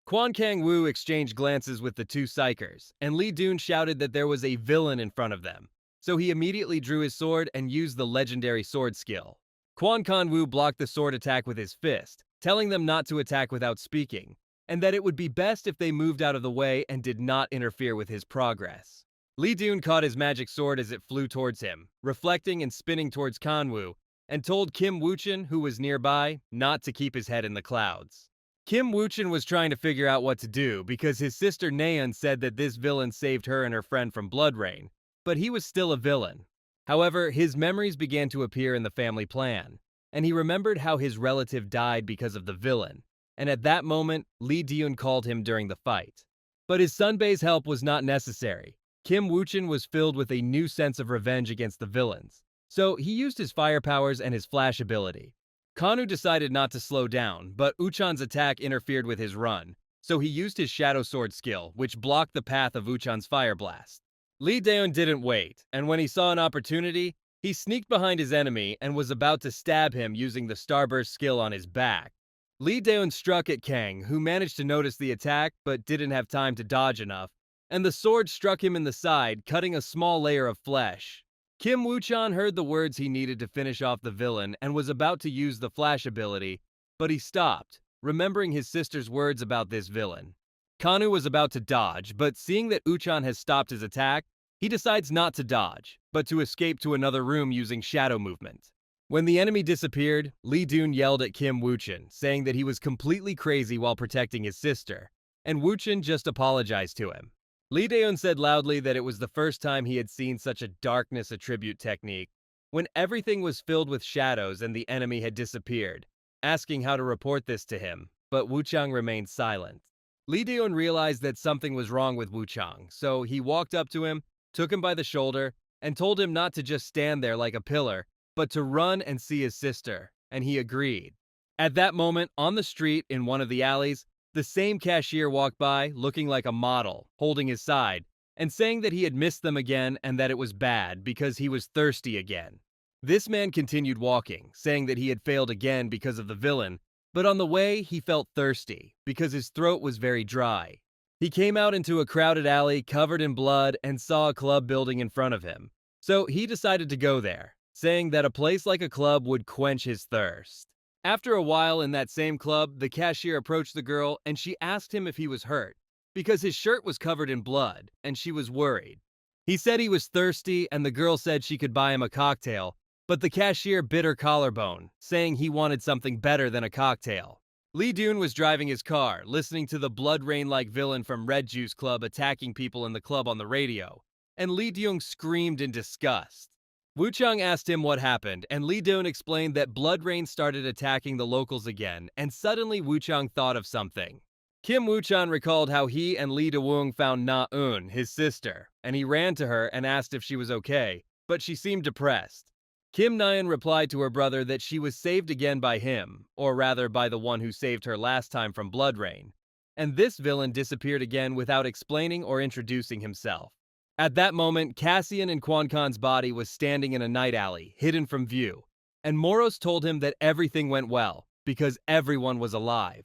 Kwon Kang-woo exchanged glances with the two psychers, and Lee Doon shouted that there was a villain in front of them, so he immediately drew his sword and used the legendary sword skill. Kwon Kang-woo blocked the sword attack with his fist, telling them not to attack without speaking, and that it would be best if they moved out of the way and did not interfere with his progress. Lee Doon caught his magic sword as it flew towards him, reflecting and spinning towards Kanwoo, and told Kim Woo-chin, who was nearby, not to keep his head in the clouds. Kim Woo-chin was trying to figure out what to do because his sister Naeun said that this villain saved her and her friend from Blood Rain, but he was still a villain. However, his memories began to appear in the family plan, and he remembered how his relative died because of the villain, and at that moment, Lee Daeun called him during the fight. But his Sunbae's help was not necessary. Kim Woo-chin was filled with a new sense of revenge against the villains, so he used his fire powers and his flash ability. Kanu decided not to slow down, but Uchan's attack interfered with his run, so he used his Shadow Sword skill, which blocked the path of Uchan's fire blast. Lee Daeun didn't wait, and when he saw an opportunity, he sneaked behind his enemy and was about to stab him using the Starburst skill on his back. Lee Daeun struck at Kang, who managed to notice the attack but didn't have time to dodge enough, and the sword struck him in the side, cutting a small layer of flesh. Kim Woo-chan heard the words he needed to finish off the villain and was about to use the flash ability, but he stopped, remembering his sister's words about this villain. Kanu was about to dodge, but seeing that Uchan has stopped his attack, he decides not to dodge, but to escape to another room using shadow movement. When the enemy disappeared, Lee Doon yelled at Kim Woo-chin, saying that he was completely crazy while protecting his sister, and Woo-chin just apologized to him. Lee Daeun said loudly that it was the first time he had seen such a darkness attribute technique, when everything was filled with shadows and the enemy had disappeared, asking how to report this to him, but Woo-chang remained silent. Lee Daeun realized that something was wrong with Woo-chang, so he walked up to him, took him by the shoulder, and told him not to just stand there like a pillar, but to run and see his sister, and he agreed. At that moment, on the street in one of the alleys, the same cashier walked by, looking like a model, holding his side, and saying that he had missed them again and that it was bad because he was thirsty again. This man continued walking, saying that he had failed again because of the villain, but on the way he felt thirsty because his throat was very dry. He came out into a crowded alley covered in blood and saw a club building in front of him, so he decided to go there, saying that a place like a club would quench his thirst. After a while in that same club, the cashier approached the girl and she asked him if he was hurt, because his shirt was covered in blood, and she was worried. He said he was thirsty, and the girl said she could buy him a cocktail, but the cashier bit her collarbone, saying he wanted something better than a cocktail. Lee Doon was driving his car, listening to the Blood Rain-like villain from Red Juice Club attacking people in the club on the radio, and Lee Doon screamed in disgust. Woo-chang asked him what happened, and Lee Doon explained that Blood Rain started attacking the locals again, and suddenly Woo-chang thought of something. Kim Woo-chan recalled how he and Lee Da-woong found Na-eun, his sister, and he ran to her and asked if she was okay, but she seemed depressed. Kim Na-eun replied to her brother that she was saved again by him, or rather by the one who saved her last time from Blood Rain, and this villain disappeared again without explaining or introducing himself. At that moment, Cassian in Kwon Kan's body was standing in a night alley, hidden from view, and Moros told him that everything went well, because everyone was alive.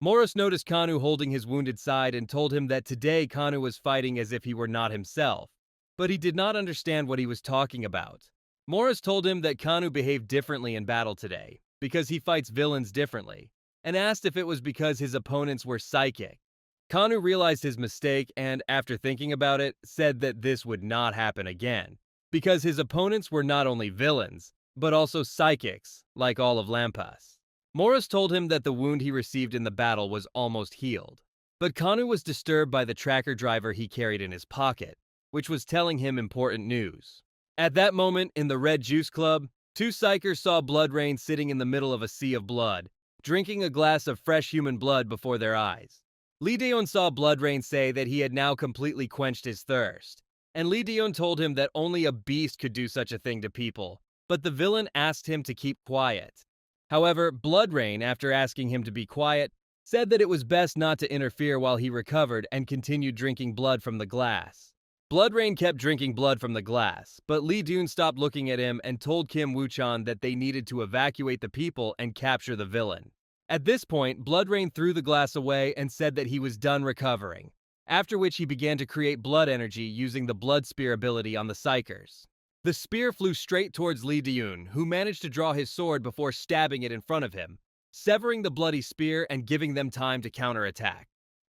Moros noticed Kanu holding his wounded side and told him that today Kanu was fighting as if he were not himself, but he did not understand what he was talking about. Moros told him that Kanu behaved differently in battle today, because he fights villains differently, and asked if it was because his opponents were psychic. Kanu realized his mistake and, after thinking about it, said that this would not happen again, because his opponents were not only villains, but also psychics, like all of Lampas. Morris told him that the wound he received in the battle was almost healed, But Kanu was disturbed by the tracker driver he carried in his pocket, which was telling him important news. At that moment, in the Red Juice Club, two psychers saw Blood Rain sitting in the middle of a sea of blood, drinking a glass of fresh human blood before their eyes. Lee Daeon saw Blood Rain say that he had now completely quenched his thirst, and Lee Daeon told him that only a beast could do such a thing to people, but the villain asked him to keep quiet. However, Blood Rain, after asking him to be quiet, said that it was best not to interfere while he recovered and continued drinking blood from the glass. Blood Rain kept drinking blood from the glass, but Lee Daeon stopped looking at him and told Kim Woo-chan that they needed to evacuate the people and capture the villain. At this point, Blood Rain threw the glass away and said that he was done recovering, after which he began to create blood energy using the Blood Spear ability on the Psychers. The spear flew straight towards Lee Daeon, who managed to draw his sword before stabbing it in front of him, severing the bloody spear and giving them time to counterattack.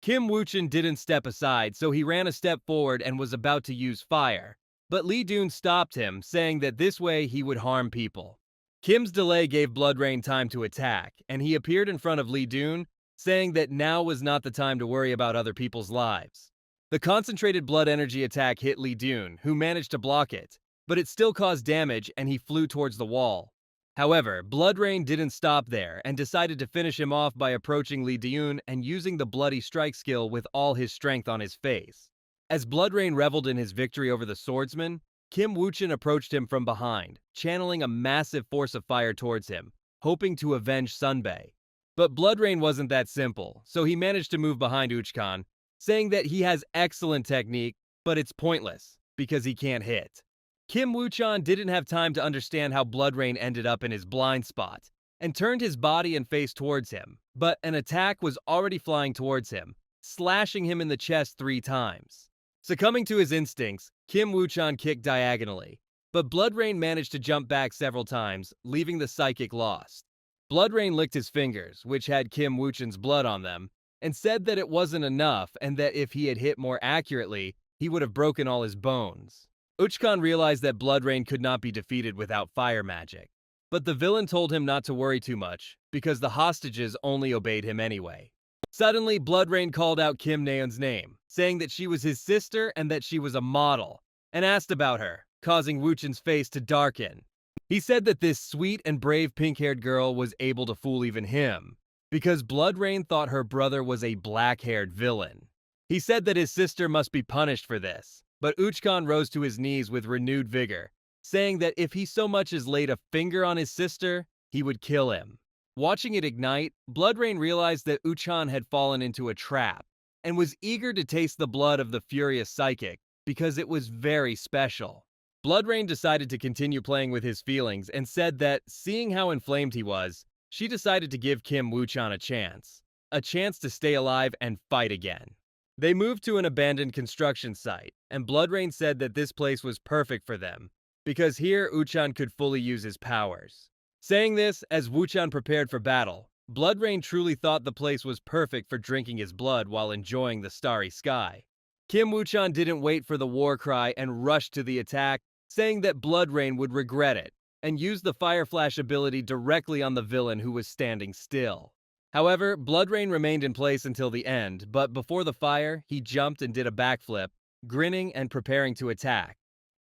Kim Woo-chan didn't step aside, so he ran a step forward and was about to use fire, but Lee Daeon stopped him, saying that this way he would harm people. Kim's delay gave Blood Rain time to attack, and he appeared in front of Lee Daeon, saying that now was not the time to worry about other people's lives. The concentrated blood energy attack hit Lee Daeon, who managed to block it, but it still caused damage and he flew towards the wall. However, Blood Rain didn't stop there and decided to finish him off by approaching Lee Daeon and using the Bloody Strike skill with all his strength on his face. As Blood Rain reveled in his victory over the swordsman, Kim Woo-chan approached him from behind, channeling a massive force of fire towards him, hoping to avenge Sunbae. But Blood Rain wasn't that simple, so he managed to move behind Uchkan, saying that he has excellent technique, but it's pointless, because he can't hit. Kim Woo-chan didn't have time to understand how Blood Rain ended up in his blind spot, and turned his body and face towards him, but an attack was already flying towards him, slashing him in the chest 3 times. Succumbing to his instincts, Kim Woo-chan kicked diagonally, but Blood Rain managed to jump back several times, leaving the psychic lost. Blood Rain licked his fingers, which had Kim Woo-chan's blood on them, and said that it wasn't enough and that if he had hit more accurately, he would have broken all his bones. Uchkan realized that Blood Rain could not be defeated without fire magic, but the villain told him not to worry too much, because the hostages only obeyed him anyway. Suddenly, Blood Rain called out Kim Naeun's name, saying that she was his sister and that she was a model, and asked about her, causing Woo-chan's face to darken. He said that this sweet and brave pink-haired girl was able to fool even him, because Blood Rain thought her brother was a black-haired villain. He said that his sister must be punished for this, but Uchkan rose to his knees with renewed vigor, saying that if he so much as laid a finger on his sister, he would kill him. Watching it ignite, Blood Rain realized that Uchkan had fallen into a trap, and was eager to taste the blood of the furious psychic, because it was very special. Blood Rain decided to continue playing with his feelings and said that, seeing how inflamed he was, she decided to give Kim Woo-chan a chance to stay alive and fight again. They moved to an abandoned construction site, and Blood Rain said that this place was perfect for them, because here Uchan could fully use his powers. Saying this, as Woo-chan prepared for battle, Blood Rain truly thought the place was perfect for drinking his blood while enjoying the starry sky. Kim Woo-chan didn't wait for the war cry and rushed to the attack, saying that Blood Rain would regret it, and used the Fire Flash ability directly on the villain who was standing still. However, Blood Rain remained in place until the end, but before the fire, he jumped and did a backflip, grinning and preparing to attack.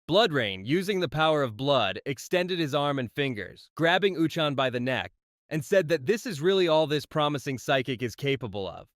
Blood Rain, using the power of blood, extended his arm and fingers, grabbing Uchan by the neck, and said that this is really all this promising psychic is capable of.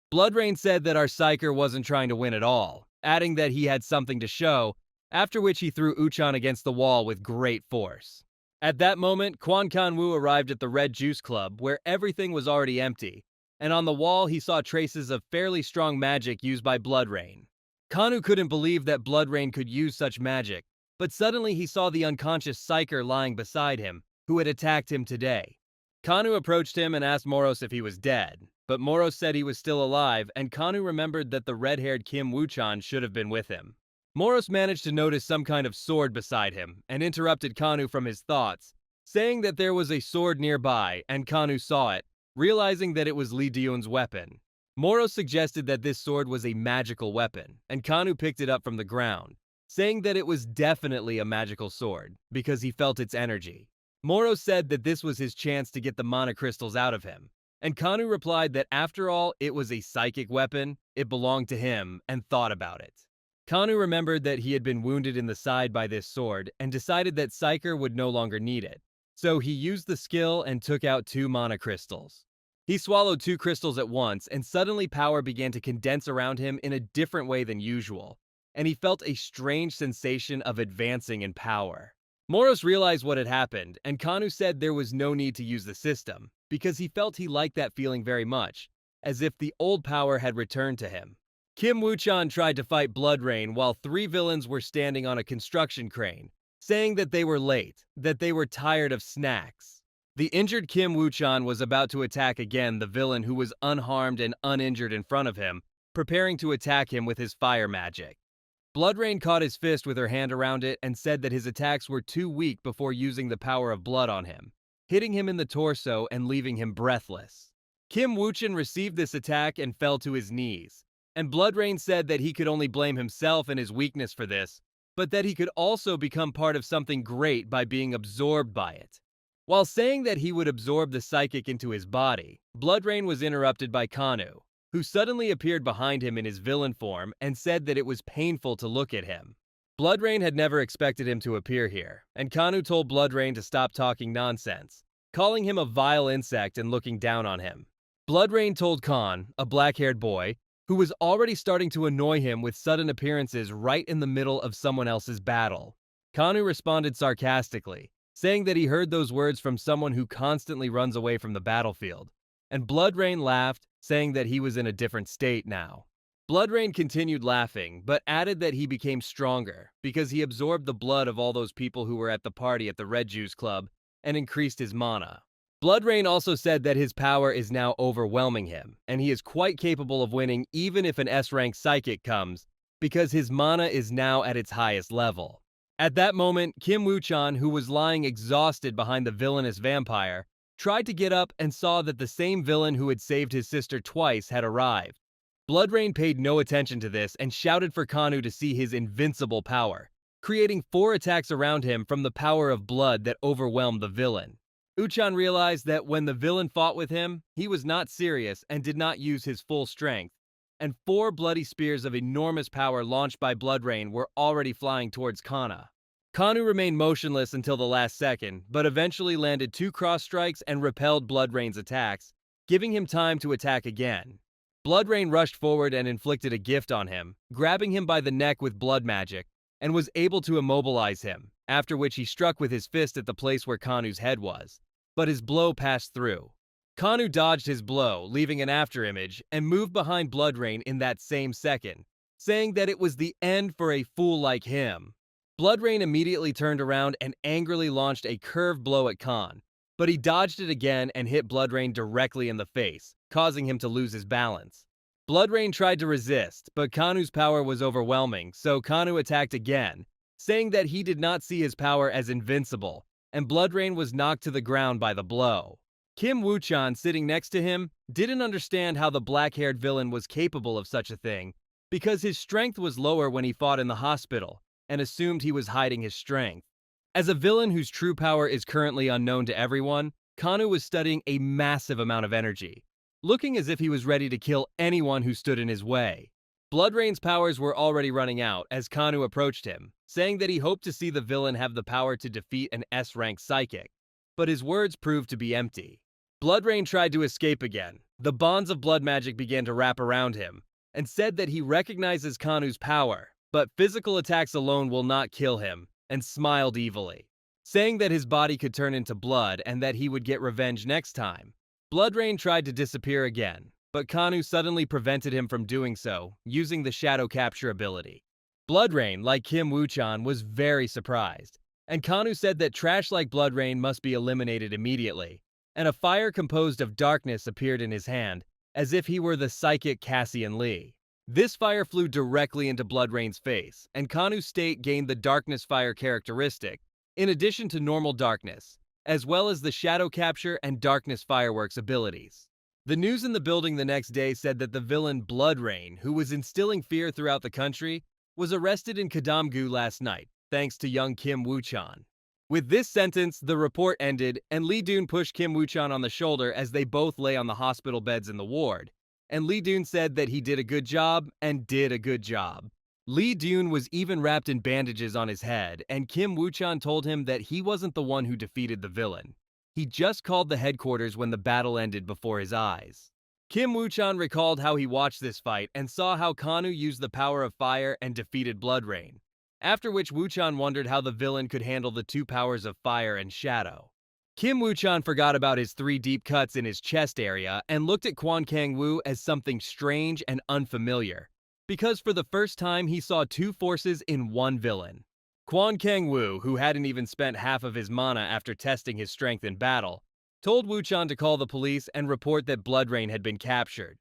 Blood Rain said that our psyker wasn't trying to win at all, adding that he had something to show, after which he threw Uchan against the wall with great force. At that moment, Kwon Kan-woo arrived at the Red Juice Club, where everything was already empty, and on the wall he saw traces of fairly strong magic used by Blood Rain. Kanu couldn't believe that Blood Rain could use such magic, but suddenly he saw the unconscious psyker lying beside him, who had attacked him today. Kanu approached him and asked Moros if he was dead, but Moros said he was still alive, and Kanu remembered that the red-haired Kim Woo-chan should have been with him. Moros managed to notice some kind of sword beside him, and interrupted Kanu from his thoughts, saying that there was a sword nearby, and Kanu saw it, realizing that it was Lee Daeon's weapon. Moros suggested that this sword was a magical weapon, and Kanu picked it up from the ground, saying that it was definitely a magical sword, because he felt its energy. Moros said that this was his chance to get the mana crystals out of him, And Kanu replied that after all, it was a psychic weapon, it belonged to him, and thought about it. Kanu remembered that he had been wounded in the side by this sword and decided that Psyker would no longer need it. So he used the skill and took out 2 mana crystals. He swallowed 2 crystals at once, and suddenly power began to condense around him in a different way than usual, and he felt a strange sensation of advancing in power. Moros realized what had happened, and Kanu said there was no need to use the system, because he felt he liked that feeling very much, as if the old power had returned to him. Kim Woo-chan tried to fight Blood Rain while 3 villains were standing on a construction crane, saying that they were late, that they were tired of snacks. The injured Kim Woo-chan was about to attack again the villain who was unharmed and uninjured in front of him, preparing to attack him with his fire magic. Blood Rain caught his fist with her hand around it and said that his attacks were too weak before using the power of blood on him, hitting him in the torso and leaving him breathless. Kim Woo-chan received this attack and fell to his knees, and Blood Rain said that he could only blame himself and his weakness for this, but that he could also become part of something great by being absorbed by it. While saying that he would absorb the psychic into his body, Blood Rain was interrupted by Kanu, who suddenly appeared behind him in his villain form and said that it was painful to look at him. Blood Rain had never expected him to appear here, and Kanu told Blood Rain to stop talking nonsense, calling him a vile insect and looking down on him. Blood Rain told Khan, a black-haired boy, who was already starting to annoy him with sudden appearances right in the middle of someone else's battle. Kanu responded sarcastically, saying that he heard those words from someone who constantly runs away from the battlefield, and Blood Rain laughed, saying that he was in a different state now. Blood Rain continued laughing, but added that he became stronger because he absorbed the blood of all those people who were at the party at the Red Juice Club and increased his mana. Blood Rain also said that his power is now overwhelming him, and he is quite capable of winning even if an S-rank psychic comes, because his mana is now at its highest level. At that moment, Kim Woo-chan, who was lying exhausted behind the villainous vampire, tried to get up and saw that the same villain who had saved his sister twice had arrived. Blood Rain paid no attention to this and shouted for Kanu to see his invincible power, creating 4 attacks around him from the power of blood that overwhelmed the villain. Uchan realized that when the villain fought with him, he was not serious and did not use his full strength, and 4 bloody spears of enormous power launched by Blood Rain were already flying towards Kana. Kanu remained motionless until the last second, but eventually landed 2 cross strikes and repelled Blood Rain's attacks, giving him time to attack again. Blood Rain rushed forward and inflicted a gift on him, grabbing him by the neck with blood magic, and was able to immobilize him, after which he struck with his fist at the place where Kanu's head was, but his blow passed through. Kanu dodged his blow, leaving an afterimage, and moved behind Blood Rain in that same second, saying that it was the end for a fool like him. Blood Rain immediately turned around and angrily launched a curved blow at Khan, but he dodged it again and hit Blood Rain directly in the face, causing him to lose his balance. Blood Rain tried to resist, but Kanu's power was overwhelming, so Kanu attacked again, saying that he did not see his power as invincible, and Blood Rain was knocked to the ground by the blow. Kim Woo-chan, sitting next to him, didn't understand how the black-haired villain was capable of such a thing, because his strength was lower when he fought in the hospital, and assumed he was hiding his strength. As a villain whose true power is currently unknown to everyone, Kanu was studying a massive amount of energy, looking as if he was ready to kill anyone who stood in his way. Blood Rain's powers were already running out as Kanu approached him, saying that he hoped to see the villain have the power to defeat an S-rank psychic, but his words proved to be empty. Blood Rain tried to escape again. The bonds of blood magic began to wrap around him, and said that he recognizes Kanu's power, but physical attacks alone will not kill him, and smiled evilly, saying that his body could turn into blood and that he would get revenge next time. Blood Rain tried to disappear again, but Kanu suddenly prevented him from doing so, using the shadow capture ability. Blood Rain, like Kim Woo-chan, was very surprised, and Kanu said that trash like Blood Rain must be eliminated immediately, and a fire composed of darkness appeared in his hand, as if he were the psychic Cassian Lee. This fire flew directly into Blood Rain's face, and Kanu's state gained the darkness fire characteristic, in addition to normal darkness, as well as the shadow capture and darkness fireworks abilities. The news in the building the next day said that the villain Blood Rain, who was instilling fear throughout the country, was arrested in Kadamgu last night, thanks to young Kim Woo-chan. With this sentence, the report ended, and Lee Doon pushed Kim Woo-chan on the shoulder as they both lay on the hospital beds in the ward. And Lee Doon said that he did a good job and did a good job. Lee Doon was even wrapped in bandages on his head, and Kim Woo-chan told him that he wasn't the one who defeated the villain. He just called the headquarters when the battle ended before his eyes. Kim Woo-chan recalled how he watched this fight and saw how Kanu used the power of fire and defeated Blood Rain. After which Woo-chan wondered how the villain could handle the two powers of fire and shadow. Kim Woo-chan forgot about his 3 deep cuts in his chest area and looked at Kwon Kang-woo as something strange and unfamiliar, because for the first time he saw 2 forces in one villain. Kwon Kang-woo, who hadn't even spent half of his mana after testing his strength in battle, told Woo-chan to call the police and report that Blood Rain had been captured.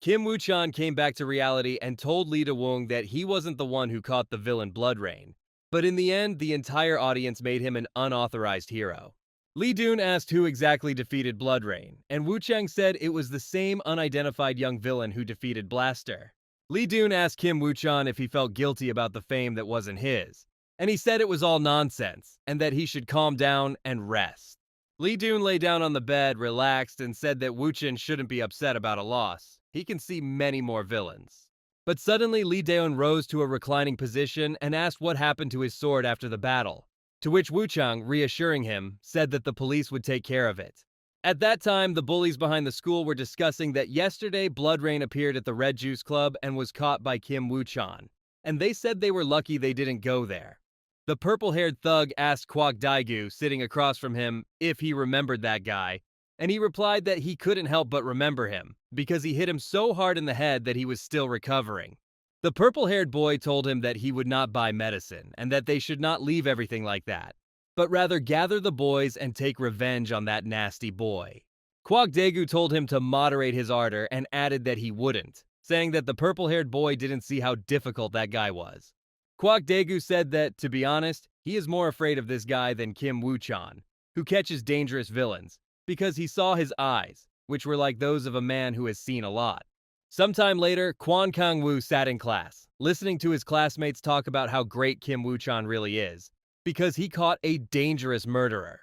Kim Woo-chan came back to reality and told Lee Da-woong that he wasn't the one who caught the villain Blood Rain, but in the end, the entire audience made him an unauthorized hero. Lee Doon asked who exactly defeated Blood Rain, and Woo-chang said it was the same unidentified young villain who defeated Blaster. Lee Doon asked Kim Woo-chan if he felt guilty about the fame that wasn't his, and he said it was all nonsense, and that he should calm down and rest. Lee Doon lay down on the bed, relaxed, and said that Woo-chan shouldn't be upset about a loss. He can see many more villains. But suddenly Lee Daeun rose to a reclining position and asked what happened to his sword after the battle, to which Woo-chang, reassuring him, said that the police would take care of it. At that time, the bullies behind the school were discussing that yesterday Blood Rain appeared at the Red Juice Club and was caught by Kim Woo-chan, and they said they were lucky they didn't go there. The purple-haired thug asked Kwak Daegu, sitting across from him, if he remembered that guy, and he replied that he couldn't help but remember him, because he hit him so hard in the head that he was still recovering. The purple-haired boy told him that he would not buy medicine, and that they should not leave everything like that, but rather gather the boys and take revenge on that nasty boy. Kwak Daegu told him to moderate his ardor and added that he wouldn't, saying that the purple-haired boy didn't see how difficult that guy was. Kwak Daegu said that, to be honest, he is more afraid of this guy than Kim Woo-chan, who catches dangerous villains, because he saw his eyes, which were like those of a man who has seen a lot. Sometime later, Kwon Kang-woo sat in class, listening to his classmates talk about how great Kim Woo-chan really is, because he caught a dangerous murderer.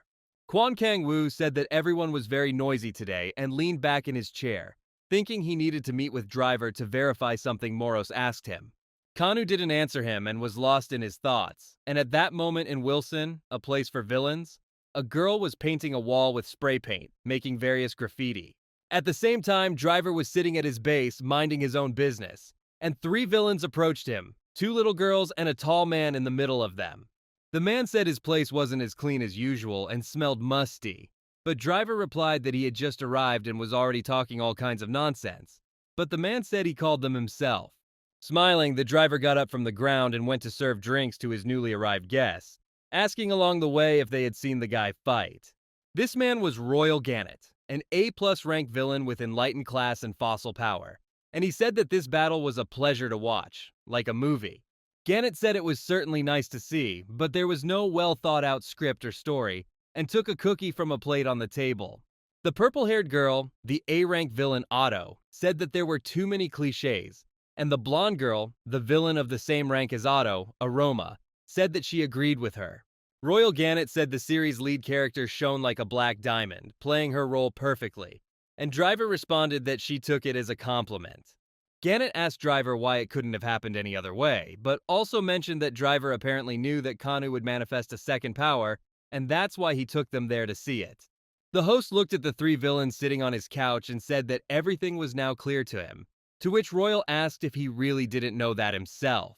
Kwon Kang-woo said that everyone was very noisy today and leaned back in his chair, thinking he needed to meet with Driver to verify something Moros asked him. Kanu didn't answer him and was lost in his thoughts, and at that moment in Wilson, a place for villains, a girl was painting a wall with spray paint, making various graffiti. At the same time, Driver was sitting at his base, minding his own business, and 3 villains approached him, 2 little girls and a tall man in the middle of them. The man said his place wasn't as clean as usual and smelled musty, but Driver replied that he had just arrived and was already talking all kinds of nonsense. But the man said he called them himself. Smiling, the driver got up from the ground and went to serve drinks to his newly arrived guests, asking along the way if they had seen the guy fight. This man was Royal Gannett, an A-plus rank villain with enlightened class and fossil power, and he said that this battle was a pleasure to watch, like a movie. Gannett said it was certainly nice to see, but there was no well-thought-out script or story, and took a cookie from a plate on the table. The purple-haired girl, the A-rank villain Otto, said that there were too many cliches, and the blonde girl, the villain of the same rank as Otto, Aroma, said that she agreed with her. Royal Gannett said the series' lead character shone like a black diamond, playing her role perfectly, and Driver responded that she took it as a compliment. Gannett asked Driver why it couldn't have happened any other way, but also mentioned that Driver apparently knew that Kanu would manifest a second power, and that's why he took them there to see it. The host looked at the 3 villains sitting on his couch and said that everything was now clear to him, to which Royal asked if he really didn't know that himself.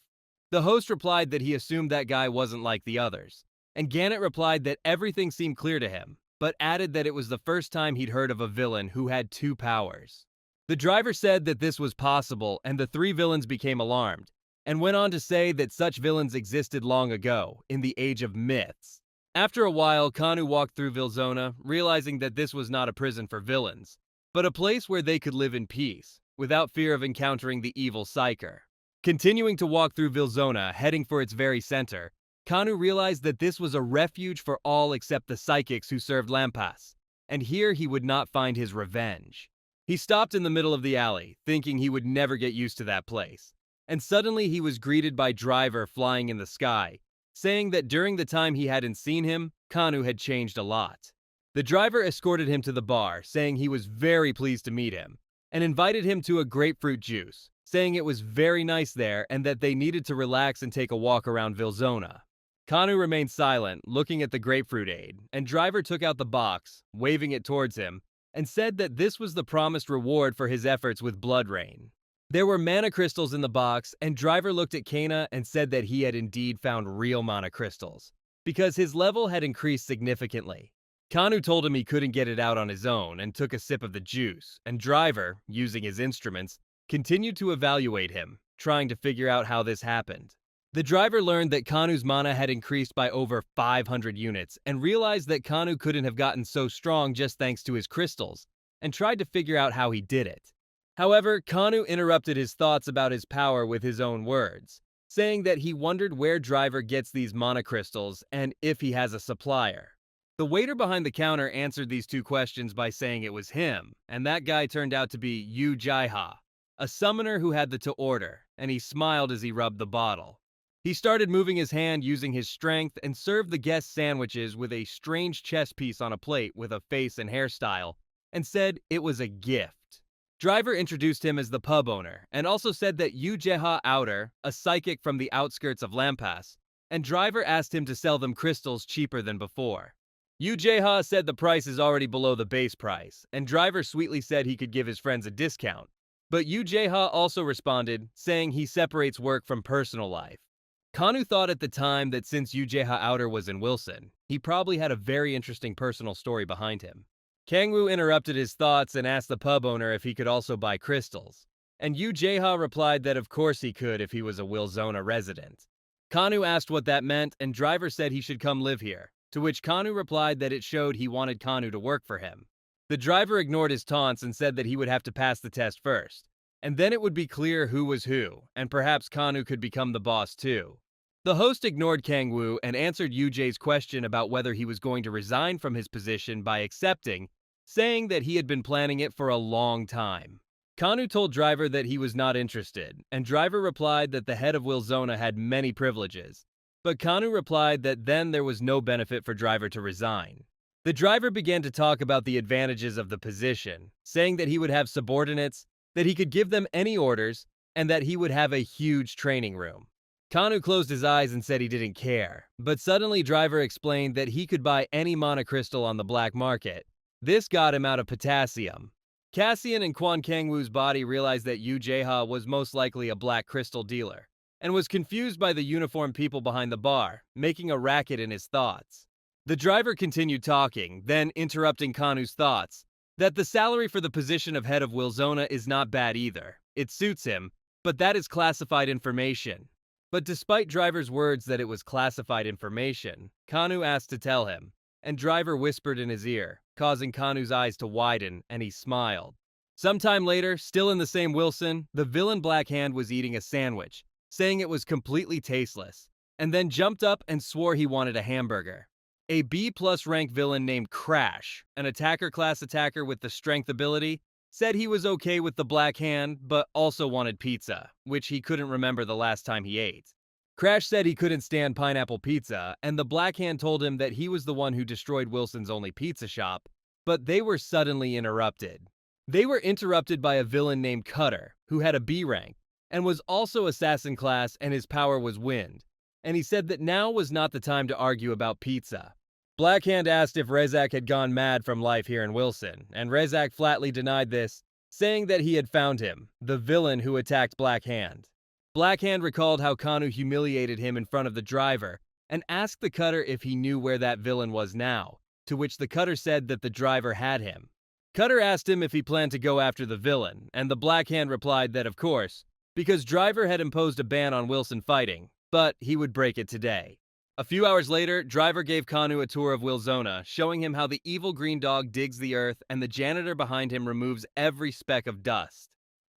The host replied that he assumed that guy wasn't like the others, and Gannett replied that everything seemed clear to him, but added that it was the first time he'd heard of a villain who had 2 powers. The driver said that this was possible, and the 3 villains became alarmed, and went on to say that such villains existed long ago, in the age of myths. After a while, Kanu walked through Vilzona, realizing that this was not a prison for villains, but a place where they could live in peace, without fear of encountering the evil Psyker. Continuing to walk through Vilzona, heading for its very center, Kanu realized that this was a refuge for all except the psychics who served Lampas, and here he would not find his revenge. He stopped in the middle of the alley, thinking he would never get used to that place, and suddenly he was greeted by Driver flying in the sky, saying that during the time he hadn't seen him, Kanu had changed a lot. The driver escorted him to the bar, saying he was very pleased to meet him, and invited him to a grapefruit juice, saying it was very nice there and that they needed to relax and take a walk around Vilzona. Kanu remained silent, looking at the grapefruit aid, and driver took out the box, waving it towards him, and said that this was the promised reward for his efforts with Blood Rain. There were mana crystals in the box, and driver looked at Kana and said that he had indeed found real mana crystals, because his level had increased significantly. Kanu told him he couldn't get it out on his own and took a sip of the juice, and driver, using his instruments, continued to evaluate him, trying to figure out how this happened. The driver learned that Kanu's mana had increased by over 500 units and realized that Kanu couldn't have gotten so strong just thanks to his crystals, and tried to figure out how he did it. However, Kanu interrupted his thoughts about his power with his own words, saying that he wondered where driver gets these mana crystals and if he has a supplier. The waiter behind the counter answered these two questions by saying it was him, and that guy turned out to be Yu Jaiha, a summoner who had the to order, and he smiled as he rubbed the bottle. He started moving his hand using his strength and served the guests sandwiches with a strange chess piece on a plate with a face and hairstyle, and said it was a gift. Driver introduced him as the pub owner, and also said that Yu Jeha Outer, a psychic from the outskirts of Lampas, and driver asked him to sell them crystals cheaper than before. Yu Jeha said the price is already below the base price, and driver sweetly said he could give his friends a discount. But Yu Jeha also responded, saying he separates work from personal life. Kanu thought at the time that since Yu Jeha Outer was in Wilson, he probably had a very interesting personal story behind him. Kangwoo interrupted his thoughts and asked the pub owner if he could also buy crystals, and Yu Jeha replied that of course he could if he was a Wilzona resident. Kanu asked what that meant, and driver said he should come live here, to which Kanu replied that it showed he wanted Kanu to work for him. The driver ignored his taunts and said that he would have to pass the test first, and then it would be clear who was who, and perhaps Kanu could become the boss too. The host ignored Kangwoo and answered Yu-jae's question about whether he was going to resign from his position by accepting, saying that he had been planning it for a long time. Kanu told driver that he was not interested, and driver replied that the head of Wilzona had many privileges, but Kanu replied that then there was no benefit for driver to resign. The driver began to talk about the advantages of the position, saying that he would have subordinates, that he could give them any orders, and that he would have a huge training room. Kanu closed his eyes and said he didn't care, but suddenly driver explained that he could buy any mana crystal on the black market. This got him out of potassium. Cassian and Kwan Kangwoo's body realized that Yu Jeha was most likely a black crystal dealer, and was confused by the uniformed people behind the bar, making a racket in his thoughts. The driver continued talking, then interrupting Kanu's thoughts, that the salary for the position of head of Wilzona is not bad either. It suits him, but that is classified information. But despite driver's words that it was classified information, Kanu asked to tell him, and driver whispered in his ear, causing Kanu's eyes to widen, and he smiled. Sometime later, still in the same Wilson, the villain Black Hand was eating a sandwich, saying it was completely tasteless, and then jumped up and swore he wanted a hamburger. A B+ rank villain named Crash, an attacker class attacker with the strength ability, said he was okay with the Black Hand, but also wanted pizza, which he couldn't remember the last time he ate. Crash said he couldn't stand pineapple pizza, and the Black Hand told him that he was the one who destroyed Wilson's only pizza shop, but they were suddenly interrupted. They were interrupted by a villain named Cutter, who had a B rank, and was also assassin class, and his power was wind, and he said that now was not the time to argue about pizza. Black Hand asked if Rezak had gone mad from life here in Wilson, and Rezak flatly denied this, saying that he had found him, the villain who attacked Black Hand. Black Hand recalled how Kanu humiliated him in front of the driver, and asked the Cutter if he knew where that villain was now, to which the Cutter said that the driver had him. Cutter asked him if he planned to go after the villain, and the Black Hand replied that of course, because driver had imposed a ban on Wilson fighting, but he would break it today. A few hours later, driver gave Kanu a tour of Wilzona, showing him how the evil green dog digs the earth and the janitor behind him removes every speck of dust.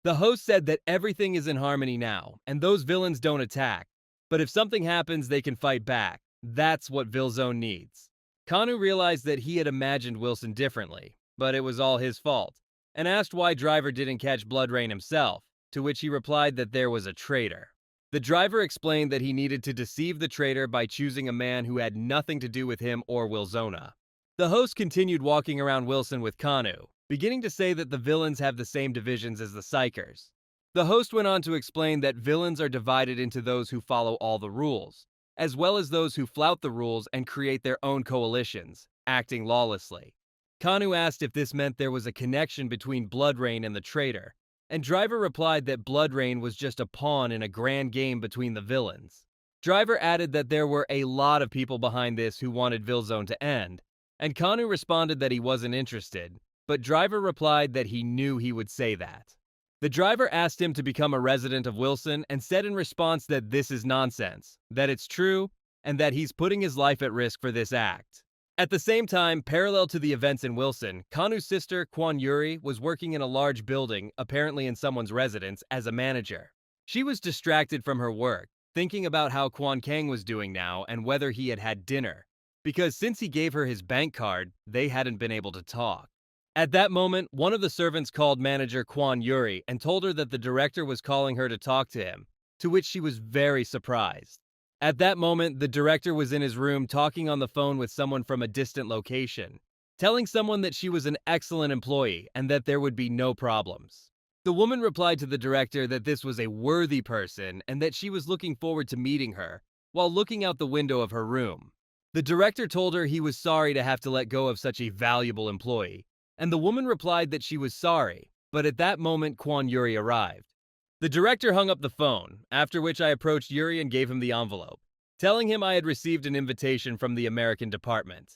The host said that everything is in harmony now, and those villains don't attack, but if something happens, they can fight back. That's what Vilzone needs. Kanu realized that he had imagined Wilson differently, but it was all his fault, and asked why driver didn't catch Blood Rain himself, to which he replied that there was a traitor. The driver explained that he needed to deceive the traitor by choosing a man who had nothing to do with him or Wilsona. The host continued walking around Wilson with Kanu, beginning to say that the villains have the same divisions as the Psychers. The host went on to explain that villains are divided into those who follow all the rules, as well as those who flout the rules and create their own coalitions, acting lawlessly. Kanu asked if this meant there was a connection between Bloodrain and the traitor, and Driver replied that Bloodrain was just a pawn in a grand game between the villains. Driver added that there were a lot of people behind this who wanted Vilzone to end, and Kanu responded that he wasn't interested, but Driver replied that he knew he would say that. The driver asked him to become a resident of Wilson and said in response that this is nonsense, that it's true, and that he's putting his life at risk for this act. At the same time, parallel to the events in Wilson, Kanu's sister, Kwon Yuri, was working in a large building, apparently in someone's residence, as a manager. She was distracted from her work, thinking about how Kwon Kang was doing now and whether he had had dinner, because since he gave her his bank card, they hadn't been able to talk. At that moment, one of the servants called manager Kwon Yuri and told her that the director was calling her to talk to him, to which she was very surprised. At that moment, the director was in his room talking on the phone with someone from a distant location, telling someone that she was an excellent employee and that there would be no problems. The woman replied to the director that this was a worthy person and that she was looking forward to meeting her, while looking out the window of her room. The director told her he was sorry to have to let go of such a valuable employee, and the woman replied that she was sorry, but at that moment Kwon Yuri arrived. The director hung up the phone, after which I approached Yuri and gave him the envelope, telling him I had received an invitation from the American department.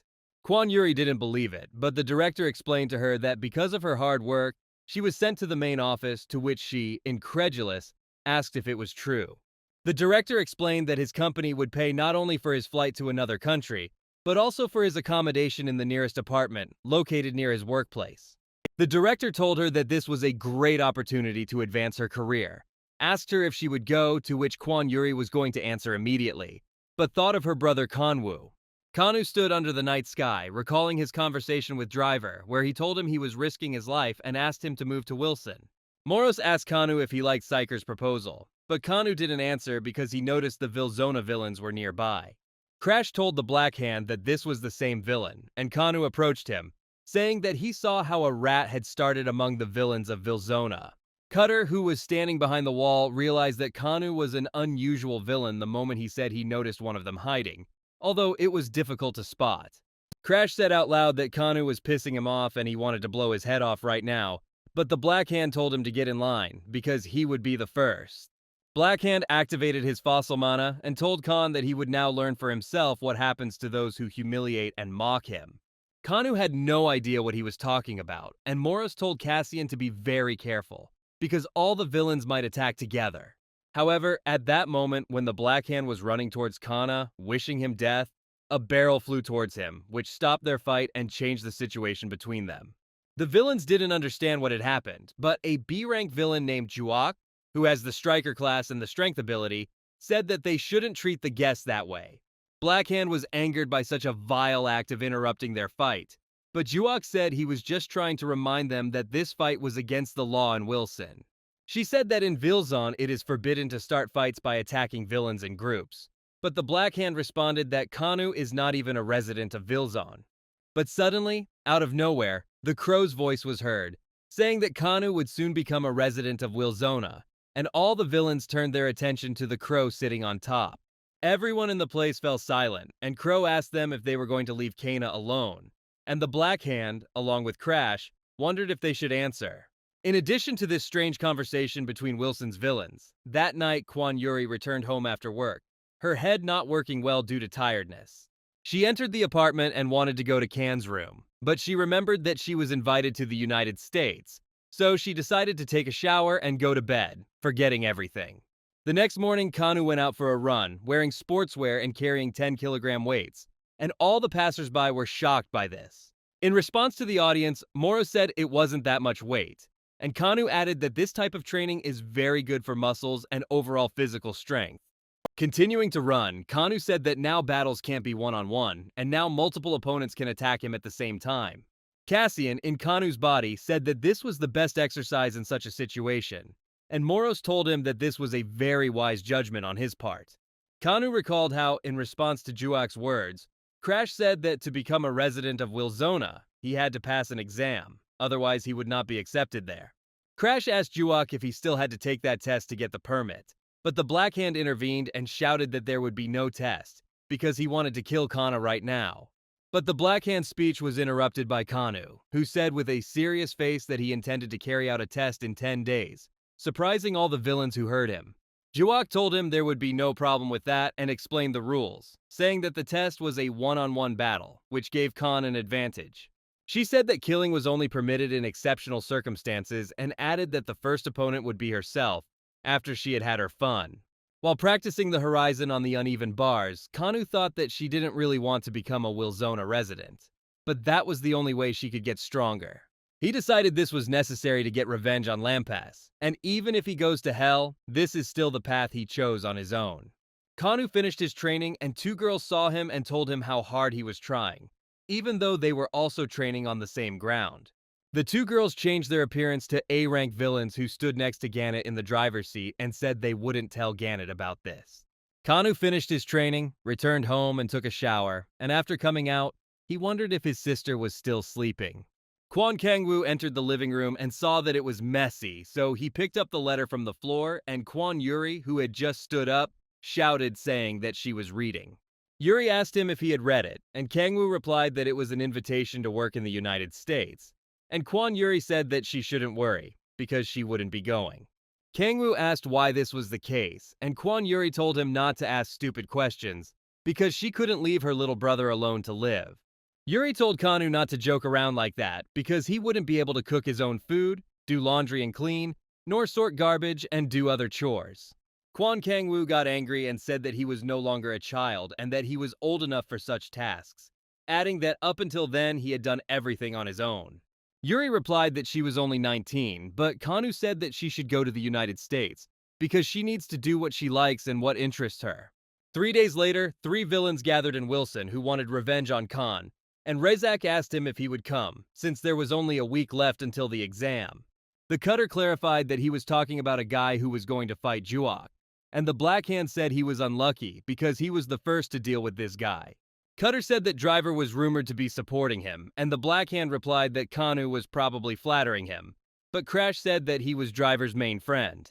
Kwon Yuri didn't believe it, but the director explained to her that because of her hard work, she was sent to the main office, to which she, incredulous, asked if it was true. The director explained that his company would pay not only for his flight to another country, but also for his accommodation in the nearest apartment, located near his workplace. The director told her that this was a great opportunity to advance her career, asked her if she would go, to which Kwon Yuri was going to answer immediately, but thought of her brother Kanwoo. Kanu stood under the night sky, recalling his conversation with Driver, where he told him he was risking his life and asked him to move to Wilson. Moros asked Kanu if he liked Psycher's proposal, but Kanu didn't answer because he noticed the Vilzona villains were nearby. Crash told the Black Hand that this was the same villain, and Kanu approached him, saying that he saw how a rat had started among the villains of Vilzona. Cutter, who was standing behind the wall, realized that Kanu was an unusual villain the moment he said he noticed one of them hiding, although it was difficult to spot. Crash said out loud that Kanu was pissing him off and he wanted to blow his head off right now, but the Black Hand told him to get in line, because he would be the first. Black Hand activated his fossil mana and told Khan that he would now learn for himself what happens to those who humiliate and mock him. Kanu had no idea what he was talking about, and Moros told Cassian to be very careful, because all the villains might attack together. However, at that moment when the Black Hand was running towards Kana, wishing him death, a barrel flew towards him, which stopped their fight and changed the situation between them. The villains didn't understand what had happened, but a B-rank villain named Juok, who has the Striker class and the Strength ability, said that they shouldn't treat the guests that way. Black Hand was angered by such a vile act of interrupting their fight, but Juok said he was just trying to remind them that this fight was against the law in Wilson. She said that in Vilzon it is forbidden to start fights by attacking villains in groups, but the Black Hand responded that Kanu is not even a resident of Vilzon. But suddenly, out of nowhere, the Crow's voice was heard, saying that Kanu would soon become a resident of Wilzona, and all the villains turned their attention to the Crow sitting on top. Everyone in the place fell silent, and Crow asked them if they were going to leave Kana alone, and the Black Hand, along with Crash, wondered if they should answer. In addition to this strange conversation between Wilson's villains, that night Kwon Yuri returned home after work, her head not working well due to tiredness. She entered the apartment and wanted to go to Kan's room, but she remembered that she was invited to the United States, so she decided to take a shower and go to bed, forgetting everything. The next morning, Kanu went out for a run, wearing sportswear and carrying 10-kilogram weights, and all the passersby were shocked by this. In response to the audience, Moro said it wasn't that much weight, and Kanu added that this type of training is very good for muscles and overall physical strength. Continuing to run, Kanu said that now battles can't be one-on-one, and now multiple opponents can attack him at the same time. Cassian, in Kanu's body, said that this was the best exercise in such a situation, and Moros told him that this was a very wise judgment on his part. Kanu recalled how, in response to Juok's words, Crash said that to become a resident of Wilzona, he had to pass an exam, otherwise he would not be accepted there. Crash asked Juok if he still had to take that test to get the permit, but the Black Hand intervened and shouted that there would be no test, because he wanted to kill Kana right now. But the Black Hand's speech was interrupted by Kanu, who said with a serious face that he intended to carry out a test in 10 days, surprising all the villains who heard him. Juok told him there would be no problem with that and explained the rules, saying that the test was a one-on-one battle, which gave Khan an advantage. She said that killing was only permitted in exceptional circumstances and added that the first opponent would be herself after she had had her fun. While practicing the horizon on the uneven bars, Kanu thought that she didn't really want to become a Wilzona resident, but that was the only way she could get stronger. He decided this was necessary to get revenge on Lampas, and even if he goes to hell, this is still the path he chose on his own. Kanu finished his training and 2 girls saw him and told him how hard he was trying, even though they were also training on the same ground. The 2 girls changed their appearance to A-rank villains who stood next to Gannett in the driver's seat and said they wouldn't tell Gannett about this. Kanu finished his training, returned home and took a shower, and after coming out, he wondered if his sister was still sleeping. Kwon Kangwoo entered the living room and saw that it was messy, so he picked up the letter from the floor and Kwon Yuri, who had just stood up, shouted saying that she was reading. Yuri asked him if he had read it, and Kangwoo replied that it was an invitation to work in the United States. And Kwon Yuri said that she shouldn't worry, because she wouldn't be going. Kangwoo asked why this was the case, and Kwon Yuri told him not to ask stupid questions, because she couldn't leave her little brother alone to live. Yuri told Kanu not to joke around like that, because he wouldn't be able to cook his own food, do laundry and clean, nor sort garbage and do other chores. Kwon Kangwoo got angry and said that he was no longer a child and that he was old enough for such tasks, adding that up until then he had done everything on his own. Yuri replied that she was only 19, but Kanu said that she should go to the United States, because she needs to do what she likes and what interests her. 3 days later, 3 villains gathered in Wilson who wanted revenge on Khan, and Rezak asked him if he would come, since there was only a week left until the exam. The cutter clarified that he was talking about a guy who was going to fight Juok, and the Black Hand said he was unlucky because he was the first to deal with this guy. Cutter said that Driver was rumored to be supporting him, and the Black Hand replied that Kanu was probably flattering him, but Crash said that he was Driver's main friend.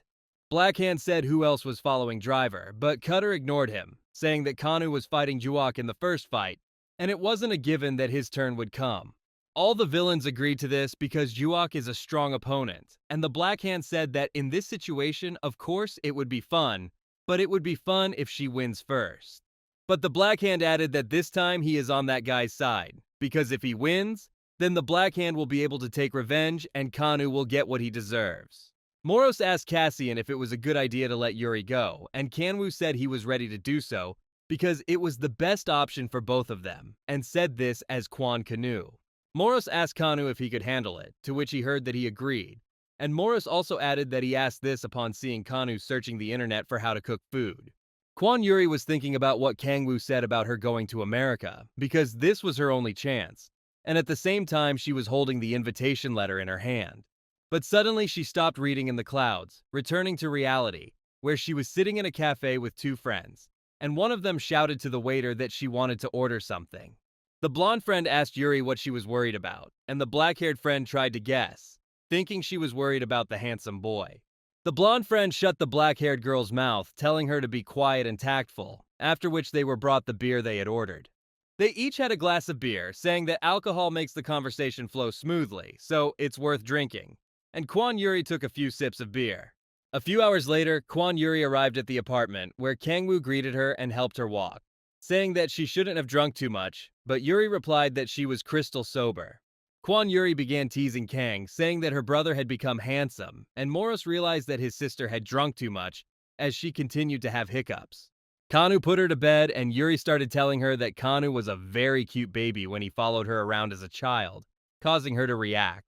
Black Hand said who else was following Driver, but Cutter ignored him, saying that Kanu was fighting Juok in the first fight, and it wasn't a given that his turn would come. All the villains agreed to this because Juok is a strong opponent, and the Black Hand said that in this situation, of course, it would be fun, but it would be fun if she wins first. But the Black Hand added that this time he is on that guy's side, because if he wins, then the Black Hand will be able to take revenge and Kanu will get what he deserves. Moros asked Cassian if it was a good idea to let Yuri go, and Kanwoo said he was ready to do so because it was the best option for both of them, and said this as Kwon Kanu. Moros asked Kanu if he could handle it, to which he heard that he agreed, and Moros also added that he asked this upon seeing Kanu searching the internet for how to cook food. Kwon Yuri was thinking about what Kangwoo said about her going to America, because this was her only chance, and at the same time she was holding the invitation letter in her hand. But suddenly she stopped reading in the clouds, returning to reality, where she was sitting in a cafe with 2 friends, and one of them shouted to the waiter that she wanted to order something. The blonde friend asked Yuri what she was worried about, and the black-haired friend tried to guess, thinking she was worried about the handsome boy. The blonde friend shut the black-haired girl's mouth, telling her to be quiet and tactful, after which they were brought the beer they had ordered. They each had a glass of beer, saying that alcohol makes the conversation flow smoothly, so it's worth drinking, and Kwon Yuri took a few sips of beer. A few hours later, Kwon Yuri arrived at the apartment, where Kangwoo greeted her and helped her walk, saying that she shouldn't have drunk too much, but Yuri replied that she was crystal sober. Kwon Yuri began teasing Kang, saying that her brother had become handsome, and Moros realized that his sister had drunk too much, as she continued to have hiccups. Kanu put her to bed, and Yuri started telling her that Kanu was a very cute baby when he followed her around as a child, causing her to react.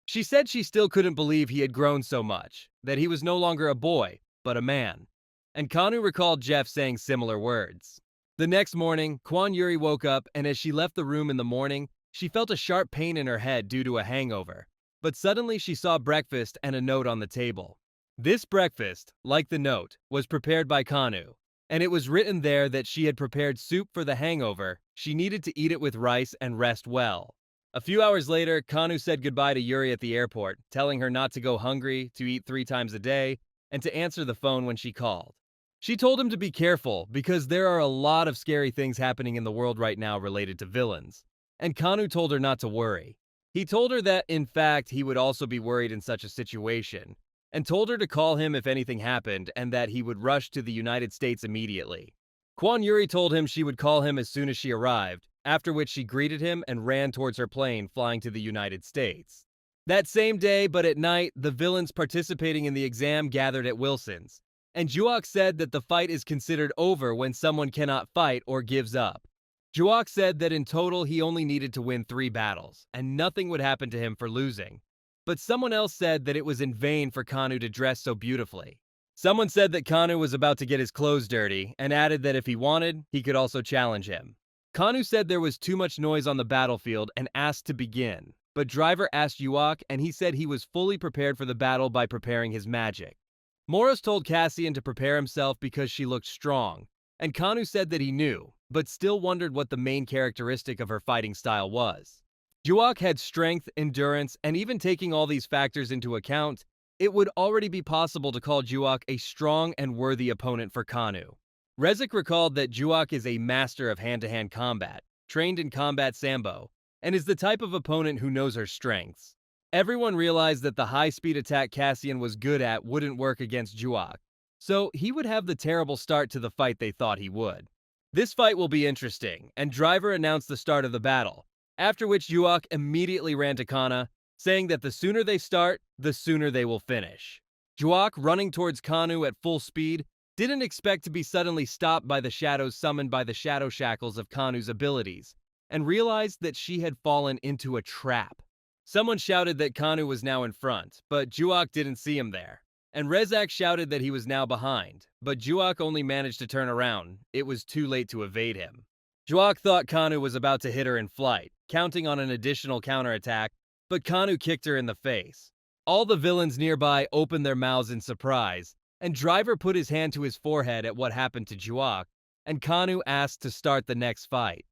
She said she still couldn't believe he had grown so much, that he was no longer a boy, but a man. And Kanu recalled Jeff saying similar words. The next morning, Kwon Yuri woke up, and as she left the room in the morning, she felt a sharp pain in her head due to a hangover. But suddenly she saw breakfast and a note on the table. This breakfast, like the note, was prepared by Kanu, and it was written there that she had prepared soup for the hangover. She needed to eat it with rice and rest well. A few hours later, Kanu said goodbye to Yuri at the airport, telling her not to go hungry, to eat 3 times a day, and to answer the phone when she called. She told him to be careful because there are a lot of scary things happening in the world right now related to villains, and Kanu told her not to worry. He told her that, in fact, he would also be worried in such a situation, and told her to call him if anything happened and that he would rush to the United States immediately. Kwan Yuri told him she would call him as soon as she arrived, after which she greeted him and ran towards her plane flying to the United States. That same day, but at night, the villains participating in the exam gathered at Wilson's, and Juok said that the fight is considered over when someone cannot fight or gives up. Juok said that in total he only needed to win 3 battles, and nothing would happen to him for losing. But someone else said that it was in vain for Kanu to dress so beautifully. Someone said that Kanu was about to get his clothes dirty, and added that if he wanted, he could also challenge him. Kanu said there was too much noise on the battlefield and asked to begin, but Driver asked Juok and he said he was fully prepared for the battle by preparing his magic. Moros told Cassian to prepare himself because she looked strong, and Kanu said that he knew, but still wondered what the main characteristic of her fighting style was. Juok had strength, endurance, and even taking all these factors into account, it would already be possible to call Juok a strong and worthy opponent for Kanu. Rezik recalled that Juok is a master of hand-to-hand combat, trained in combat sambo, and is the type of opponent who knows her strengths. Everyone realized that the high-speed attack Cassian was good at wouldn't work against Juok, so he would have the terrible start to the fight they thought he would. This fight will be interesting, and Driver announced the start of the battle, after which Juok immediately ran to Kana, saying that the sooner they start, the sooner they will finish. Juok, running towards Kanu at full speed, didn't expect to be suddenly stopped by the shadows summoned by the shadow shackles of Kanu's abilities, and realized that she had fallen into a trap. Someone shouted that Kanu was now in front, but Juok didn't see him there, and Rezak shouted that he was now behind, but Juok only managed to turn around. It was too late to evade him. Juok thought Kanu was about to hit her in flight, counting on an additional counterattack, but Kanu kicked her in the face. All the villains nearby opened their mouths in surprise, and Driver put his hand to his forehead at what happened to Juok, and Kanu asked to start the next fight.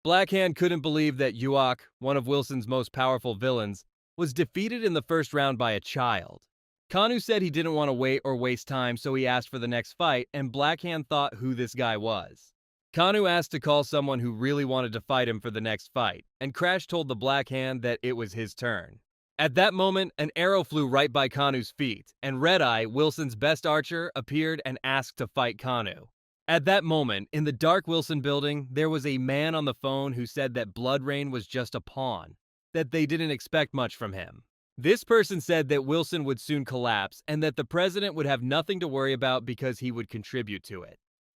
Blackhand couldn't believe that Juok, one of Wilson's most powerful villains, was defeated in the first round by a child. Kanu said he didn't want to wait or waste time, so he asked for the next fight, and Blackhand thought who this guy was. Kanu asked to call someone who really wanted to fight him for the next fight, and Crash told the Blackhand that it was his turn. At that moment, an arrow flew right by Kanu's feet, and Red-Eye, Wilson's best archer, appeared and asked to fight Kanu. At that moment, in the dark Wilson building, there was a man on the phone who said that Blood Rain was just a pawn, that they didn't expect much from him. This person said that Wilson would soon collapse and that the president would have nothing to worry about because he would contribute to it.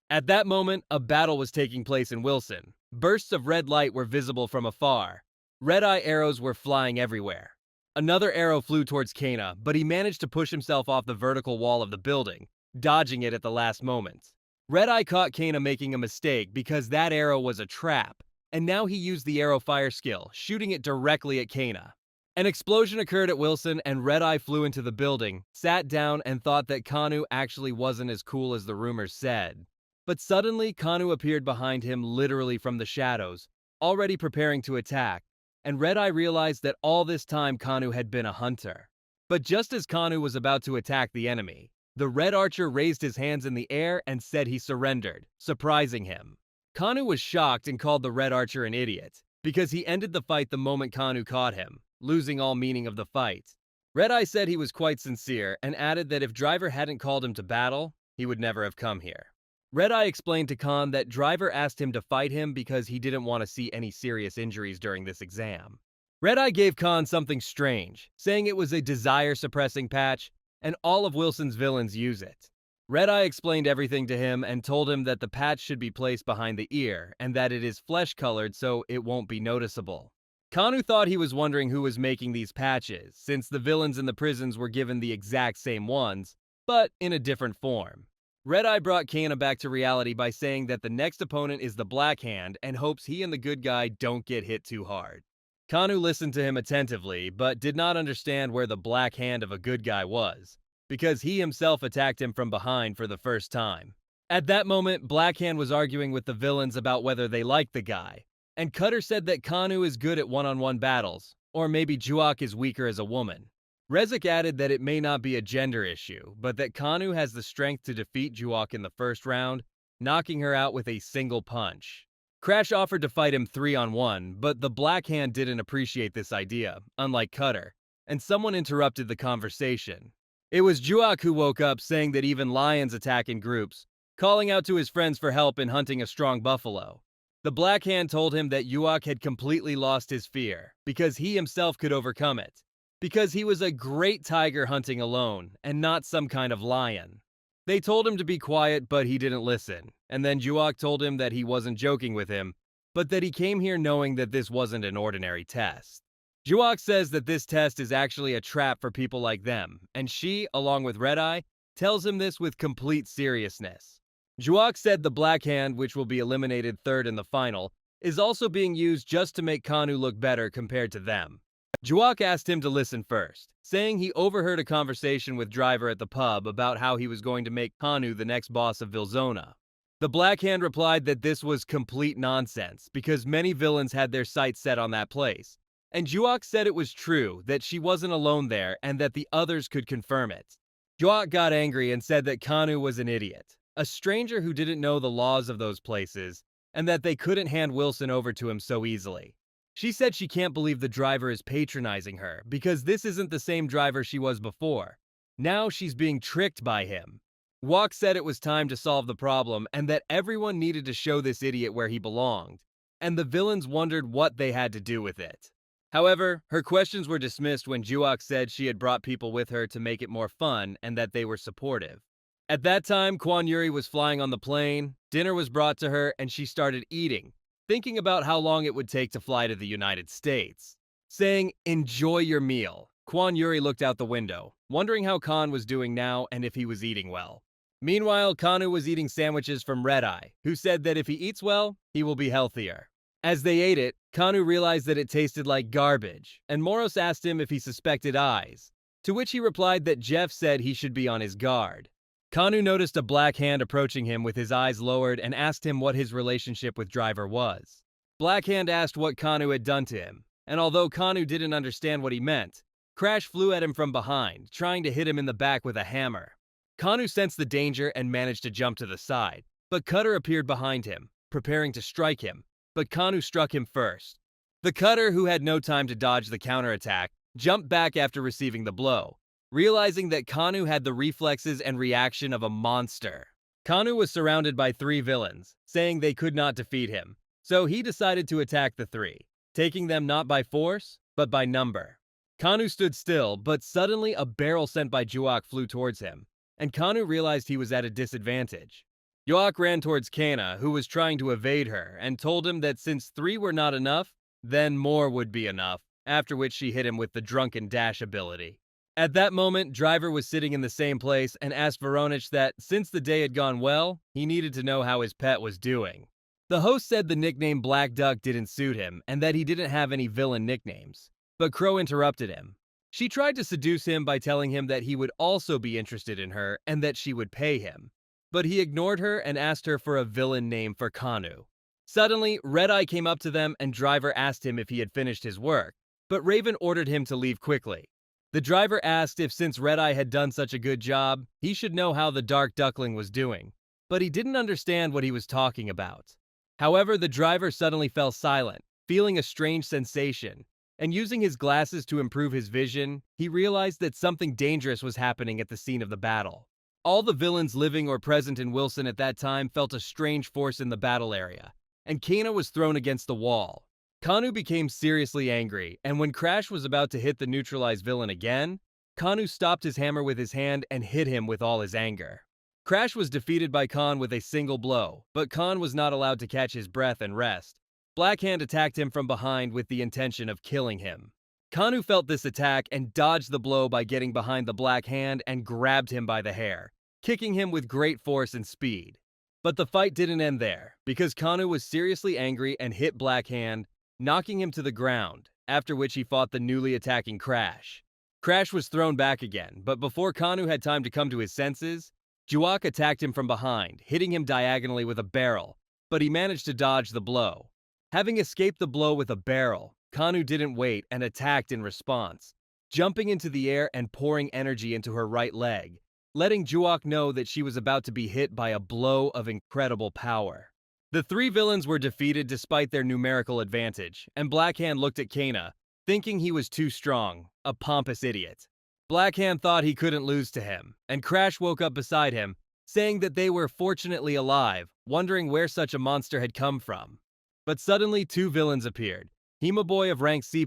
At that moment, a battle was taking place in Wilson. Bursts of red light were visible from afar. Red-Eye arrows were flying everywhere. Another arrow flew towards Kana, but he managed to push himself off the vertical wall of the building, dodging it at the last moment. Red-Eye caught Kana making a mistake because that arrow was a trap, and now he used the arrow fire skill, shooting it directly at Kana. An explosion occurred at Wilson, and Red-Eye flew into the building, sat down, and thought that Kanu actually wasn't as cool as the rumors said. But suddenly, Kanu appeared behind him literally from the shadows, already preparing to attack, and Red-Eye realized that all this time Kanu had been a hunter. But just as Kanu was about to attack the enemy, the Red Archer raised his hands in the air and said he surrendered, surprising him. Kanu was shocked and called the Red Archer an idiot, because he ended the fight the moment Kanu caught him, losing all meaning of the fight. Red-Eye said he was quite sincere and added that if Driver hadn't called him to battle, he would never have come here. Red-Eye explained to Khan that Driver asked him to fight him because he didn't want to see any serious injuries during this exam. Red-Eye gave Khan something strange, saying it was a desire-suppressing patch, and all of Wilson's villains use it. Red-Eye explained everything to him and told him that the patch should be placed behind the ear, and that it is flesh-colored so it won't be noticeable. Kanu thought he was wondering who was making these patches, since the villains in the prisons were given the exact same ones, but in a different form. Red-Eye brought Kana back to reality by saying that the next opponent is the Black Hand and hopes he and the good guy don't get hit too hard. Kanu listened to him attentively, but did not understand where the Black Hand of a good guy was, because he himself attacked him from behind for the first time. At that moment, Blackhand was arguing with the villains about whether they liked the guy, and Cutter said that Kanu is good at one-on-one battles, or maybe Juok is weaker as a woman. Rezik added that it may not be a gender issue, but that Kanu has the strength to defeat Juok in the first round, knocking her out with a single punch. Crash offered to fight him 3-on-1, but the Black Hand didn't appreciate this idea, unlike Cutter, and someone interrupted the conversation. It was Juok who woke up saying that even lions attack in groups, calling out to his friends for help in hunting a strong buffalo. The Black Hand told him that Juok had completely lost his fear, because he himself could overcome it, because he was a great tiger hunting alone, and not some kind of lion. They told him to be quiet, but he didn't listen, and then Juok told him that he wasn't joking with him, but that he came here knowing that this wasn't an ordinary test. Juok says that this test is actually a trap for people like them, and she, along with Red Eye, tells him this with complete seriousness. Juok said the Black Hand, which will be eliminated third in the final, is also being used just to make Kanu look better compared to them. Juok asked him to listen first, saying he overheard a conversation with Driver at the pub about how he was going to make Kanu the next boss of Vilzona. The Black Hand replied that this was complete nonsense because many villains had their sights set on that place, and Juok said it was true that she wasn't alone there and that the others could confirm it. Juok got angry and said that Kanu was an idiot, a stranger who didn't know the laws of those places, and that they couldn't hand Wilson over to him so easily. She said she can't believe the Driver is patronizing her because this isn't the same Driver she was before. Now she's being tricked by him. Wok said it was time to solve the problem and that everyone needed to show this idiot where he belonged, and the villains wondered what they had to do with it. However, her questions were dismissed when Juok said she had brought people with her to make it more fun and that they were supportive. At that time, Kwan Yuri was flying on the plane, dinner was brought to her, and she started eating, thinking about how long it would take to fly to the United States. Saying, "Enjoy your meal," Kwan Yuri looked out the window, wondering how Khan was doing now and if he was eating well. Meanwhile, Kanu was eating sandwiches from Red Eye, who said that if he eats well, he will be healthier. As they ate it, Kanu realized that it tasted like garbage, and Moros asked him if he suspected eyes, to which he replied that Jeff said he should be on his guard. Kanu noticed a Black Hand approaching him with his eyes lowered and asked him what his relationship with Driver was. Black Hand asked what Kanu had done to him, and although Kanu didn't understand what he meant, Crash flew at him from behind, trying to hit him in the back with a hammer. Kanu sensed the danger and managed to jump to the side, but Cutter appeared behind him, preparing to strike him, but Kanu struck him first. The Cutter, who had no time to dodge the counterattack, jumped back after receiving the blow, realizing that Kanu had the reflexes and reaction of a monster. Kanu was surrounded by 3 villains, saying they could not defeat him, so he decided to attack the 3, taking them not by force, but by number. Kanu stood still, but suddenly a barrel sent by Juok flew towards him, and Kanu realized he was at a disadvantage. Juok ran towards Kana, who was trying to evade her, and told him that since 3 were not enough, then more would be enough, after which she hit him with the drunken dash ability. At that moment, Driver was sitting in the same place and asked Voronich that, since the day had gone well, he needed to know how his pet was doing. The host said the nickname Black Duck didn't suit him and that he didn't have any villain nicknames, but Crow interrupted him. She tried to seduce him by telling him that he would also be interested in her and that she would pay him, but he ignored her and asked her for a villain name for Kanu. Suddenly, Red Eye came up to them and Driver asked him if he had finished his work, but Raven ordered him to leave quickly. The Driver asked if since Red Eye had done such a good job, he should know how the Dark Duckling was doing, but he didn't understand what he was talking about. However, the Driver suddenly fell silent, feeling a strange sensation, and using his glasses to improve his vision, he realized that something dangerous was happening at the scene of the battle. All the villains living or present in Wilson at that time felt a strange force in the battle area, and Kana was thrown against the wall. Kanu became seriously angry, and when Crash was about to hit the neutralized villain again, Kanu stopped his hammer with his hand and hit him with all his anger. Crash was defeated by Khan with a single blow, but Khan was not allowed to catch his breath and rest. Black Hand attacked him from behind with the intention of killing him. Kanu felt this attack and dodged the blow by getting behind the Black Hand and grabbed him by the hair, kicking him with great force and speed. But the fight didn't end there, because Kanu was seriously angry and hit Black Hand, knocking him to the ground, after which he fought the newly attacking Crash. Crash was thrown back again, but before Kanu had time to come to his senses, Juak attacked him from behind, hitting him diagonally with a barrel, but he managed to dodge the blow. Having escaped the blow with a barrel, Kanu didn't wait and attacked in response, jumping into the air and pouring energy into her right leg, letting Juak know that she was about to be hit by a blow of incredible power. The three villains were defeated despite their numerical advantage, and Blackhand looked at Kana, thinking he was too strong, a pompous idiot. Blackhand thought he couldn't lose to him, and Crash woke up beside him, saying that they were fortunately alive, wondering where such a monster had come from. But suddenly two villains appeared, Hemoboy of rank C+,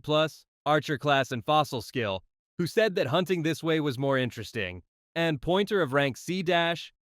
Archer class and Fossil skill, who said that hunting this way was more interesting, and Pointer of rank C-,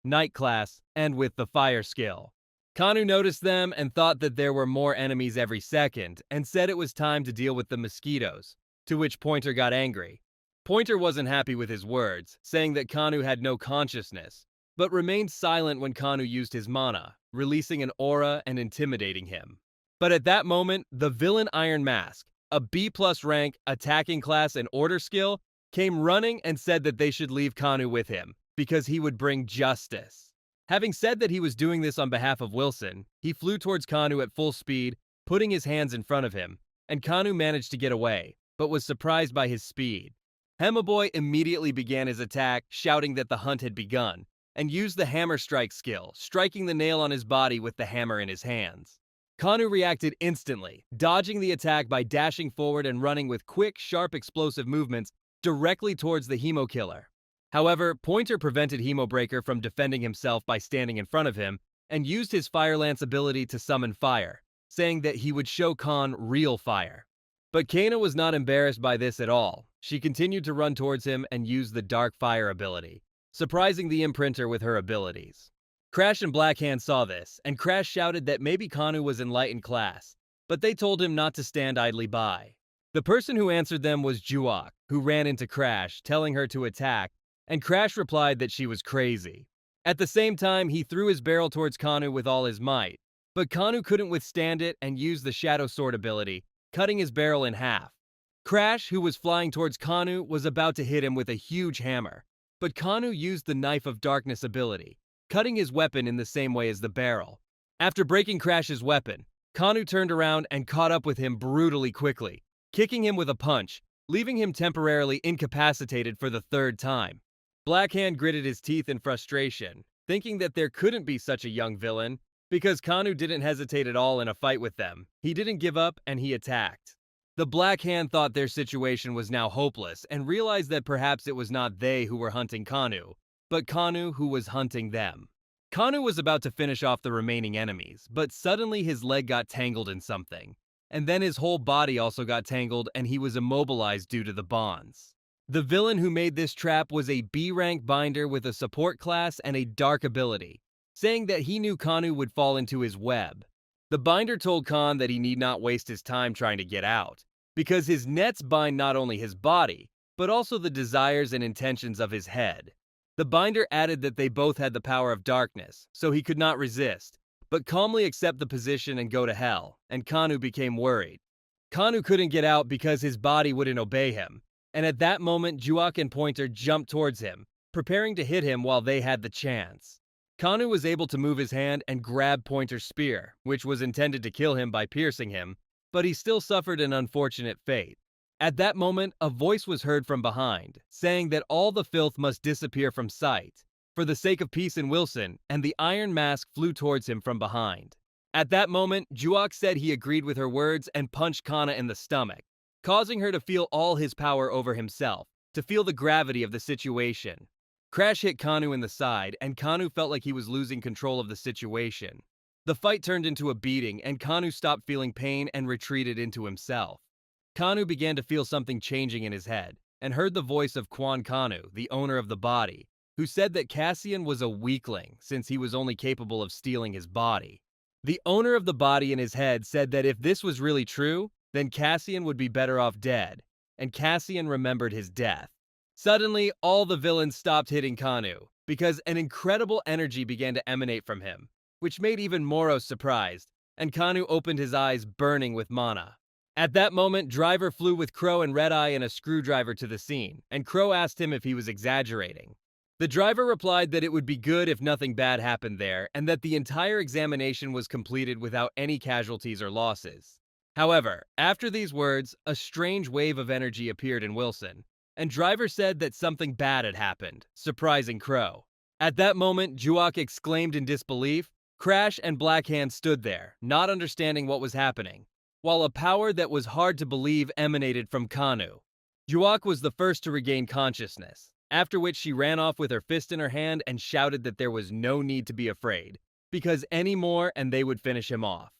Knight class, and with the Fire skill. Kanu noticed them and thought that there were more enemies every second, and said it was time to deal with the mosquitoes, to which Pointer got angry. Pointer wasn't happy with his words, saying that Kanu had no consciousness, but remained silent when Kanu used his mana, releasing an aura and intimidating him. But at that moment, the villain Iron Mask, a B+ rank, attacking class and order skill, came running and said that they should leave Kanu with him, because he would bring justice. Having said that he was doing this on behalf of Wilson, he flew towards Kanu at full speed, putting his hands in front of him, and Kanu managed to get away, but was surprised by his speed. Hemoboy immediately began his attack, shouting that the hunt had begun, and used the hammer strike skill, striking the nail on his body with the hammer in his hands. Kanu reacted instantly, dodging the attack by dashing forward and running with quick, sharp, explosive movements directly towards the Hemo Killer. However, Pointer prevented Hemobreaker from defending himself by standing in front of him, and used his Fire Lance ability to summon fire, saying that he would show Khan real fire. But Kana was not embarrassed by this at all. She continued to run towards him and used the Dark Fire ability, surprising the Imprinter with her abilities. Crash and Blackhand saw this, and Crash shouted that maybe Kanu was enlightened class, but they told him not to stand idly by. The person who answered them was Juak, who ran into Crash, telling her to attack, and Crash replied that she was crazy. At the same time, he threw his barrel towards Kanu with all his might, but Kanu couldn't withstand it and used the Shadow Sword ability, cutting his barrel in half. Crash, who was flying towards Kanu, was about to hit him with a huge hammer, but Kanu used the Knife of Darkness ability, cutting his weapon in the same way as the barrel. After breaking Crash's weapon, Kanu turned around and caught up with him brutally quickly, kicking him with a punch, leaving him temporarily incapacitated for the third time. Blackhand gritted his teeth in frustration, thinking that there couldn't be such a young villain, because Kanu didn't hesitate at all in a fight with them. He didn't give up, and he attacked. The Blackhand thought their situation was now hopeless, and realized that perhaps it was not they who were hunting Kanu, but Kanu who was hunting them. Kanu was about to finish off the remaining enemies, but suddenly his leg got tangled in something, and then his whole body also got tangled and he was immobilized due to the bonds. The villain who made this trap was a B-rank binder with a support class and a dark ability, saying that he knew Kanu would fall into his web. The binder told Khan that he need not waste his time trying to get out, because his nets bind not only his body, but also the desires and intentions of his head. The binder added that they both had the power of darkness, so he could not resist, but calmly accept the position and go to hell, and Kanu became worried. Kanu couldn't get out because his body wouldn't obey him, and at that moment Juak and Pointer jumped towards him, preparing to hit him while they had the chance. Kanu was able to move his hand and grab Pointer's spear, which was intended to kill him by piercing him, but he still suffered an unfortunate fate. At that moment, a voice was heard from behind, saying that all the filth must disappear from sight, for the sake of peace in Wilson, and the Iron Mask flew towards him from behind. At that moment, Juak said he agreed with her words and punched Kana in the stomach, causing her to feel all his power over himself, to feel the gravity of the situation. Crash hit Kanu in the side, and Kanu felt like he was losing control of the situation. The fight turned into a beating, and Kanu stopped feeling pain and retreated into himself. Kanu began to feel something changing in his head, and heard the voice of Quan Kanu, the owner of the body, who said that Cassian was a weakling since he was only capable of stealing his body. The owner of the body in his head said that if this was really true, then Cassian would be better off dead, and Cassian remembered his death. Suddenly, all the villains stopped hitting Kanu, because an incredible energy began to emanate from him, which made even Moros surprised, and Kanu opened his eyes burning with mana. At that moment, Driver flew with Crow and Red Eye and a screwdriver to the scene, and Crow asked him if he was exaggerating. The driver replied that it would be good if nothing bad happened there, and that the entire examination was completed without any casualties or losses. However, after these words, a strange wave of energy appeared in Wilson, and Driver said that something bad had happened, surprising Crow. At that moment, Juok exclaimed in disbelief. Crash and Blackhand stood there, not understanding what was happening, while a power that was hard to believe emanated from Kanu. Juok was the first to regain consciousness, after which she ran off with her fist in her hand and shouted that there was no need to be afraid, because any more and they would finish him off.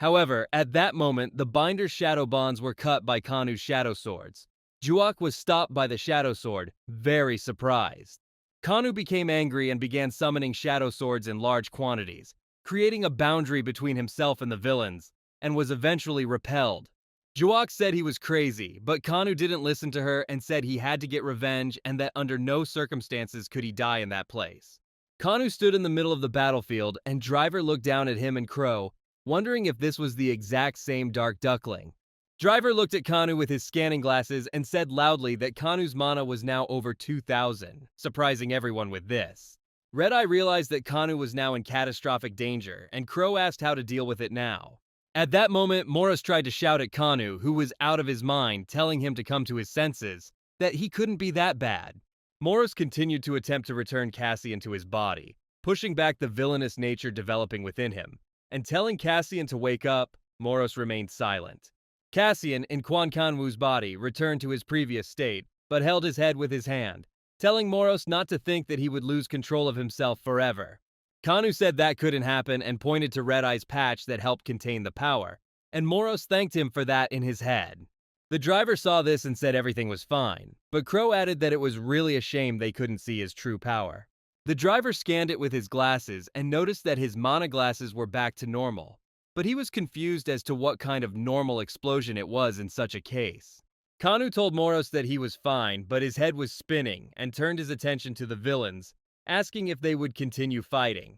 However, at that moment, the Binder's shadow bonds were cut by Kanu's shadow swords. Juok was stopped by the shadow sword, very surprised. Kanu became angry and began summoning shadow swords in large quantities, creating a boundary between himself and the villains, and was eventually repelled. Juok said he was crazy, but Kanu didn't listen to her and said he had to get revenge and that under no circumstances could he die in that place. Kanu stood in the middle of the battlefield, and Driver looked down at him and Crow, wondering if this was the exact same Dark Duckling. Driver looked at Kanu with his scanning glasses and said loudly that Kanu's mana was now over 2,000, surprising everyone with this. Red Eye realized that Kanu was now in catastrophic danger, and Crow asked how to deal with it now. At that moment, Morris tried to shout at Kanu, who was out of his mind, telling him to come to his senses, that he couldn't be that bad. Morris continued to attempt to return Cassian to his body, pushing back the villainous nature developing within him, and telling Cassian to wake up. Morris remained silent. Cassian, in Quan Kanwu's body, returned to his previous state, but held his head with his hand, telling Moros not to think that he would lose control of himself forever. Kanu said that couldn't happen and pointed to Red Eye's patch that helped contain the power, and Moros thanked him for that in his head. The driver saw this and said everything was fine, but Crow added that it was really a shame they couldn't see his true power. The driver scanned it with his glasses and noticed that his mana glasses were back to normal, but he was confused as to what kind of normal explosion it was in such a case. Kanu told Moros that he was fine, but his head was spinning and turned his attention to the villains, asking if they would continue fighting.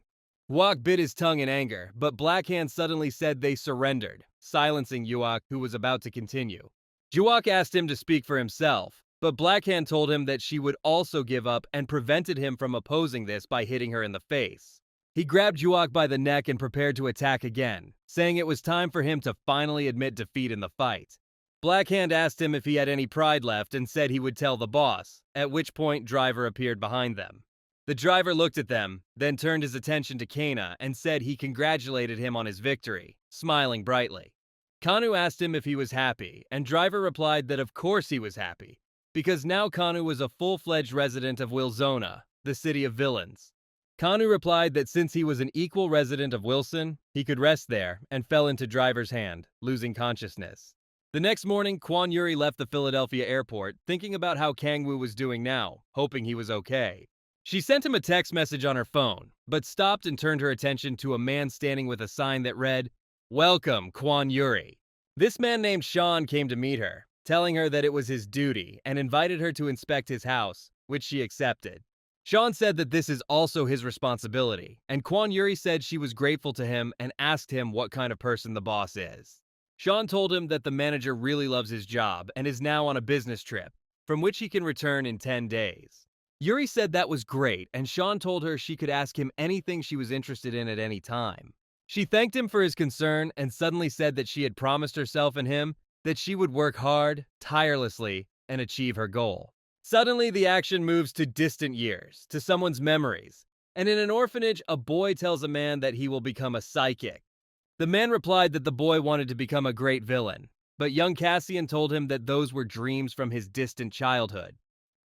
Uok bit his tongue in anger, but Blackhand suddenly said they surrendered, silencing Uok, who was about to continue. Juok asked him to speak for himself, but Blackhand told him that she would also give up and prevented him from opposing this by hitting her in the face. He grabbed Juok by the neck and prepared to attack again, saying it was time for him to finally admit defeat in the fight. Blackhand asked him if he had any pride left and said he would tell the boss, at which point Driver appeared behind them. The driver looked at them, then turned his attention to Kana and said he congratulated him on his victory, smiling brightly. Kanu asked him if he was happy, and Driver replied that of course he was happy, because now Kanu was a full-fledged resident of Wilzona, the city of villains. Kanu replied that since he was an equal resident of Wilson, he could rest there, and fell into Driver's hand, losing consciousness. The next morning, Kwan Yuri left the Philadelphia airport, thinking about how Kangwoo was doing now, hoping he was okay. She sent him a text message on her phone, but stopped and turned her attention to a man standing with a sign that read, "Welcome, Kwan Yuri." This man named Sean came to meet her, telling her that it was his duty, and invited her to inspect his house, which she accepted. Sean said that this is also his responsibility, and Kwan Yuri said she was grateful to him and asked him what kind of person the boss is. Sean told him that the manager really loves his job and is now on a business trip, from which he can return in 10 days. Yuri said that was great, and Sean told her she could ask him anything she was interested in at any time. She thanked him for his concern and suddenly said that she had promised herself and him that she would work hard, tirelessly, and achieve her goal. Suddenly, the action moves to distant years, to someone's memories, and in an orphanage, a boy tells a man that he will become a psychic. The man replied that the boy wanted to become a great villain, but young Cassian told him that those were dreams from his distant childhood.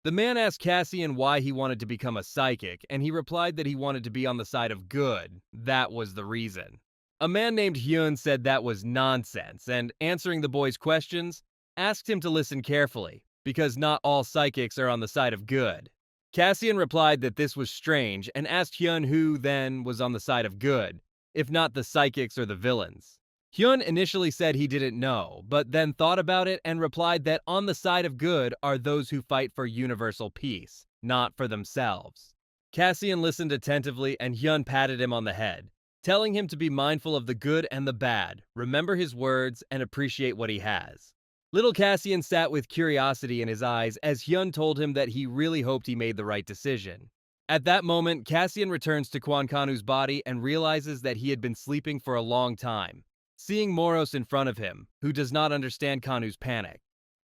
The man asked Cassian why he wanted to become a psychic, and he replied that he wanted to be on the side of good. That was the reason. A man named Hyun said that was nonsense, and answering the boy's questions, asked him to listen carefully, because not all psychics are on the side of good. Cassian replied that this was strange and asked Hyun who, then, was on the side of good, if not the psychics or the villains. Hyun initially said he didn't know, but then thought about it and replied that on the side of good are those who fight for universal peace, not for themselves. Cassian listened attentively and Hyun patted him on the head, telling him to be mindful of the good and the bad, remember his words, and appreciate what he has. Little Cassian sat with curiosity in his eyes as Hyun told him that he really hoped he made the right decision. At that moment, Cassian returns to Quan Kanu's body and realizes that he had been sleeping for a long time, seeing Moros in front of him, who does not understand Kanu's panic.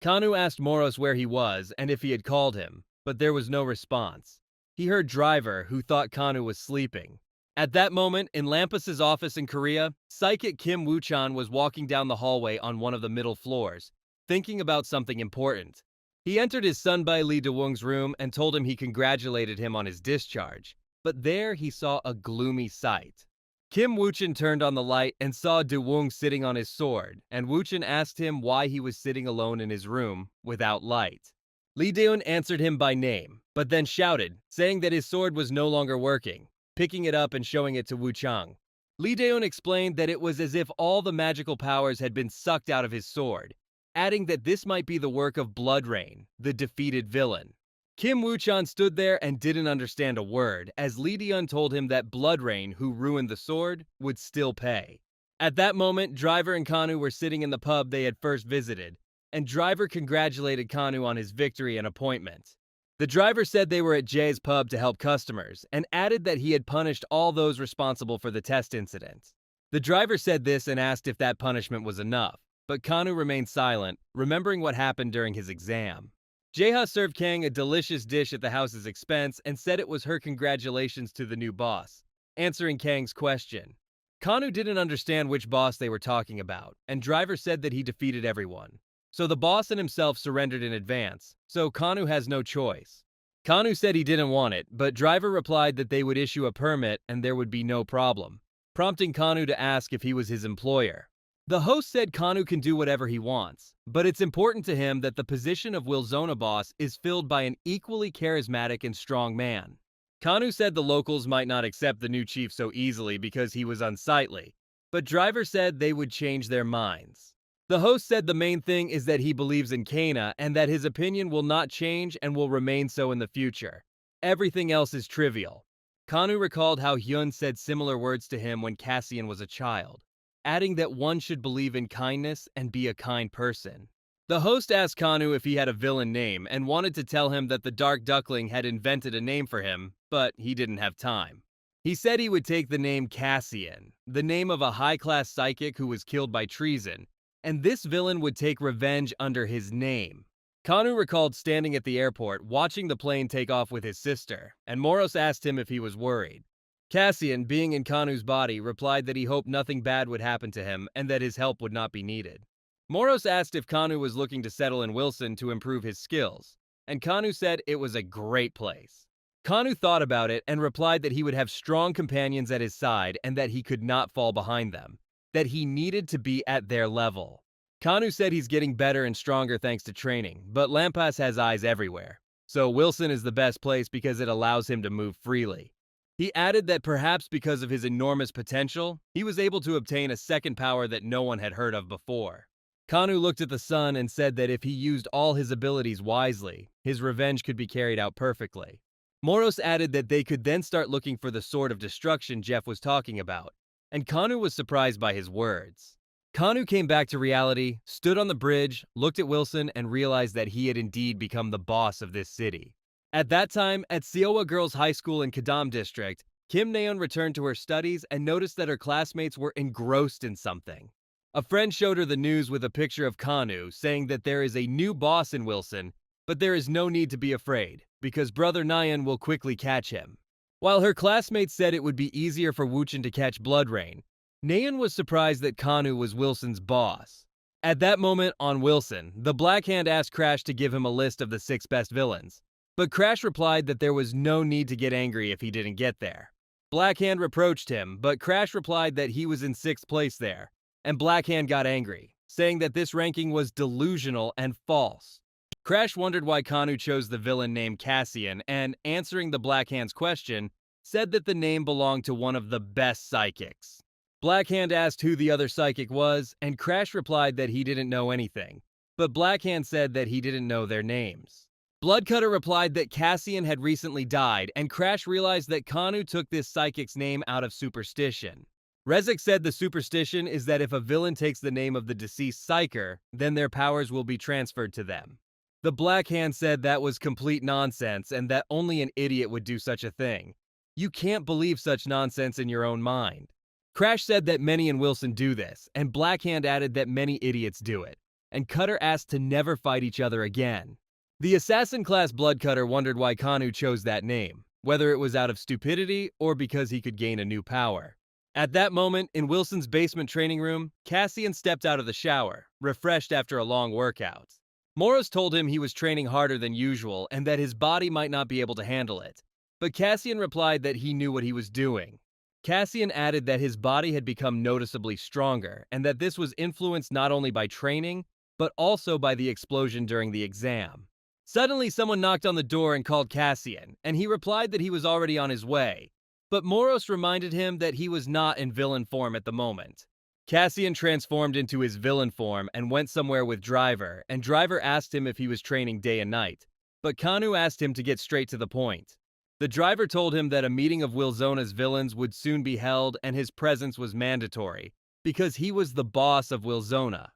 Kanu asked Moros where he was and if he had called him, but there was no response. He heard Driver, who thought Kanu was sleeping. At that moment, in Lampas's office in Korea, psychic Kim Woo-chan was walking down the hallway on one of the middle floors, thinking about something important. He entered his Sunbai Lee De-woong's room and told him he congratulated him on his discharge, but there he saw a gloomy sight. Kim Woo-chan turned on the light and saw De-woong sitting on his sword, and Woo-chan asked him why he was sitting alone in his room, without light. Lee De-woong answered him by name, but then shouted, saying that his sword was no longer working, picking it up and showing it to Woo-chang. Lee De-woong explained that it was as if all the magical powers had been sucked out of his sword, adding that this might be the work of Blood Rain, the defeated villain. Kim Woo-chan stood there and didn't understand a word, as Lee De-woong told him that Blood Rain, who ruined the sword, would still pay. At that moment, Driver and Kanu were sitting in the pub they had first visited, and Driver congratulated Kanu on his victory and appointment. The driver said they were at Jay's pub to help customers, and added that he had punished all those responsible for the test incident. The driver said this and asked if that punishment was enough, but Kanu remained silent, remembering what happened during his exam. Jaeha served Kang a delicious dish at the house's expense and said it was her congratulations to the new boss, answering Kang's question. Kanu didn't understand which boss they were talking about, and Driver said that he defeated everyone. So the boss and himself surrendered in advance, so Kanu has no choice. Kanu said he didn't want it, but Driver replied that they would issue a permit and there would be no problem, prompting Kanu to ask if he was his employer. The host said Kanu can do whatever he wants, but it's important to him that the position of Wilzona boss is filled by an equally charismatic and strong man. Kanu said the locals might not accept the new chief so easily because he was unsightly, but Driver said they would change their minds. The host said the main thing is that he believes in Kana and that his opinion will not change and will remain so in the future. Everything else is trivial. Kanu recalled how Hyun said similar words to him when Cassian was a child, adding that one should believe in kindness and be a kind person. The host asked Kanu if he had a villain name and wanted to tell him that the Dark Duckling had invented a name for him, but he didn't have time. He said he would take the name Cassian, the name of a high-class psychic who was killed by treason, and this villain would take revenge under his name. Kanu recalled standing at the airport, watching the plane take off with his sister, and Moros asked him if he was worried. Cassian, being in Kanu's body, replied that he hoped nothing bad would happen to him and that his help would not be needed. Moros asked if Kanu was looking to settle in Wilson to improve his skills, and Kanu said it was a great place. Kanu thought about it and replied that he would have strong companions at his side and that he could not fall behind them, that he needed to be at their level. Kanu said he's getting better and stronger thanks to training, but Lampas has eyes everywhere, so Wilson is the best place because it allows him to move freely. He added that perhaps because of his enormous potential, he was able to obtain a second power that no one had heard of before. Kanu looked at the sun and said that if he used all his abilities wisely, his revenge could be carried out perfectly. Moros added that they could then start looking for the sword of destruction Jeff was talking about, and Kanu was surprised by his words. Kanu came back to reality, stood on the bridge, looked at Wilson, and realized that he had indeed become the boss of this city. At that time, at Seowa Girls High School in Kadam District, Kim Naeun returned to her studies and noticed that her classmates were engrossed in something. A friend showed her the news with a picture of Kanu, saying that there is a new boss in Wilson, but there is no need to be afraid, because Brother Naeun will quickly catch him. While her classmates said it would be easier for Woo-chan to catch Blood Rain, Naeun was surprised that Kanu was Wilson's boss. At that moment, on Wilson, the Black Hand asked Crash to give him a list of the 6 best villains, but Crash replied that there was no need to get angry if he didn't get there. Black Hand reproached him, but Crash replied that he was in 6th place there, and Black Hand got angry, saying that this ranking was delusional and false. Crash wondered why Kanu chose the villain named Cassian, and, answering the Black Hand's question, said that the name belonged to one of the best psychics. Black Hand asked who the other psychic was, and Crash replied that he didn't know anything, but Black Hand said that he didn't know their names. Bloodcutter replied that Cassian had recently died, and Crash realized that Kanu took this psychic's name out of superstition. Rezek said the superstition is that if a villain takes the name of the deceased psyker, then their powers will be transferred to them. The Black Hand said that was complete nonsense and that only an idiot would do such a thing. You can't believe such nonsense in your own mind. Crash said that many in Wilson do this, and Black Hand added that many idiots do it. And Cutter asked to never fight each other again. The assassin-class Bloodcutter wondered why Kanu chose that name, whether it was out of stupidity or because he could gain a new power. At that moment, in Wilson's basement training room, Cassian stepped out of the shower, refreshed after a long workout. Moros told him he was training harder than usual and that his body might not be able to handle it. But Cassian replied that he knew what he was doing. Cassian added that his body had become noticeably stronger and that this was influenced not only by training, but also by the explosion during the exam. Suddenly, someone knocked on the door and called Cassian, and he replied that he was already on his way. But Moros reminded him that he was not in villain form at the moment. Cassian transformed into his villain form and went somewhere with Driver, and Driver asked him if he was training day and night. But Kanu asked him to get straight to the point. The Driver told him that a meeting of Wilzona's villains would soon be held and his presence was mandatory, because he was the boss of Wilzona.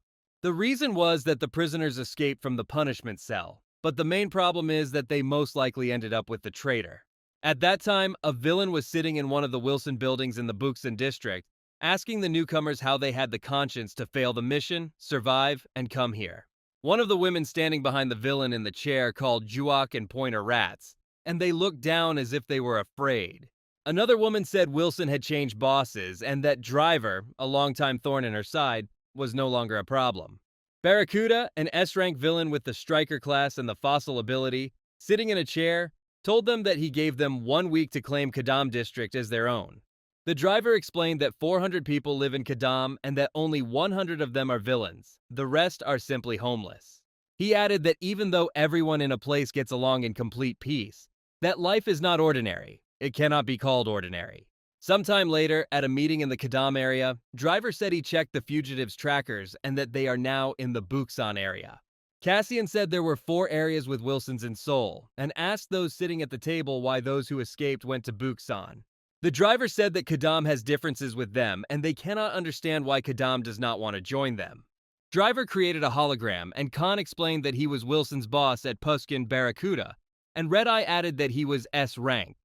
The reason was that the prisoners escaped from the punishment cell, but the main problem is that they most likely ended up with the traitor. At that time, a villain was sitting in one of the Wilson buildings in the Buxton district, asking the newcomers how they had the conscience to fail the mission, survive, and come here. One of the women standing behind the villain in the chair called Juok and Pointer rats, and they looked down as if they were afraid. Another woman said Wilson had changed bosses and that Driver, a longtime thorn in her side, was no longer a problem. Barracuda, an S-rank villain with the Striker class and the Fossil ability, sitting in a chair, told them that he gave them 1 week to claim Kadam district as their own. The Driver explained that 400 people live in Kadam and that only 100 of them are villains. The rest are simply homeless. He added that even though everyone in a place gets along in complete peace, that life is not ordinary. It cannot be called ordinary. Sometime later, at a meeting in the Kadam area, Driver said he checked the fugitives' trackers and that they are now in the Buxan area. Cassian said there were 4 areas with Wilsons in Seoul, and asked those sitting at the table why those who escaped went to Buxan. The Driver said that Kadam has differences with them, and they cannot understand why Kadam does not want to join them. Driver created a hologram, and Khan explained that he was Wilson's boss at Puskin Barracuda, and Red Eye added that he was S-rank.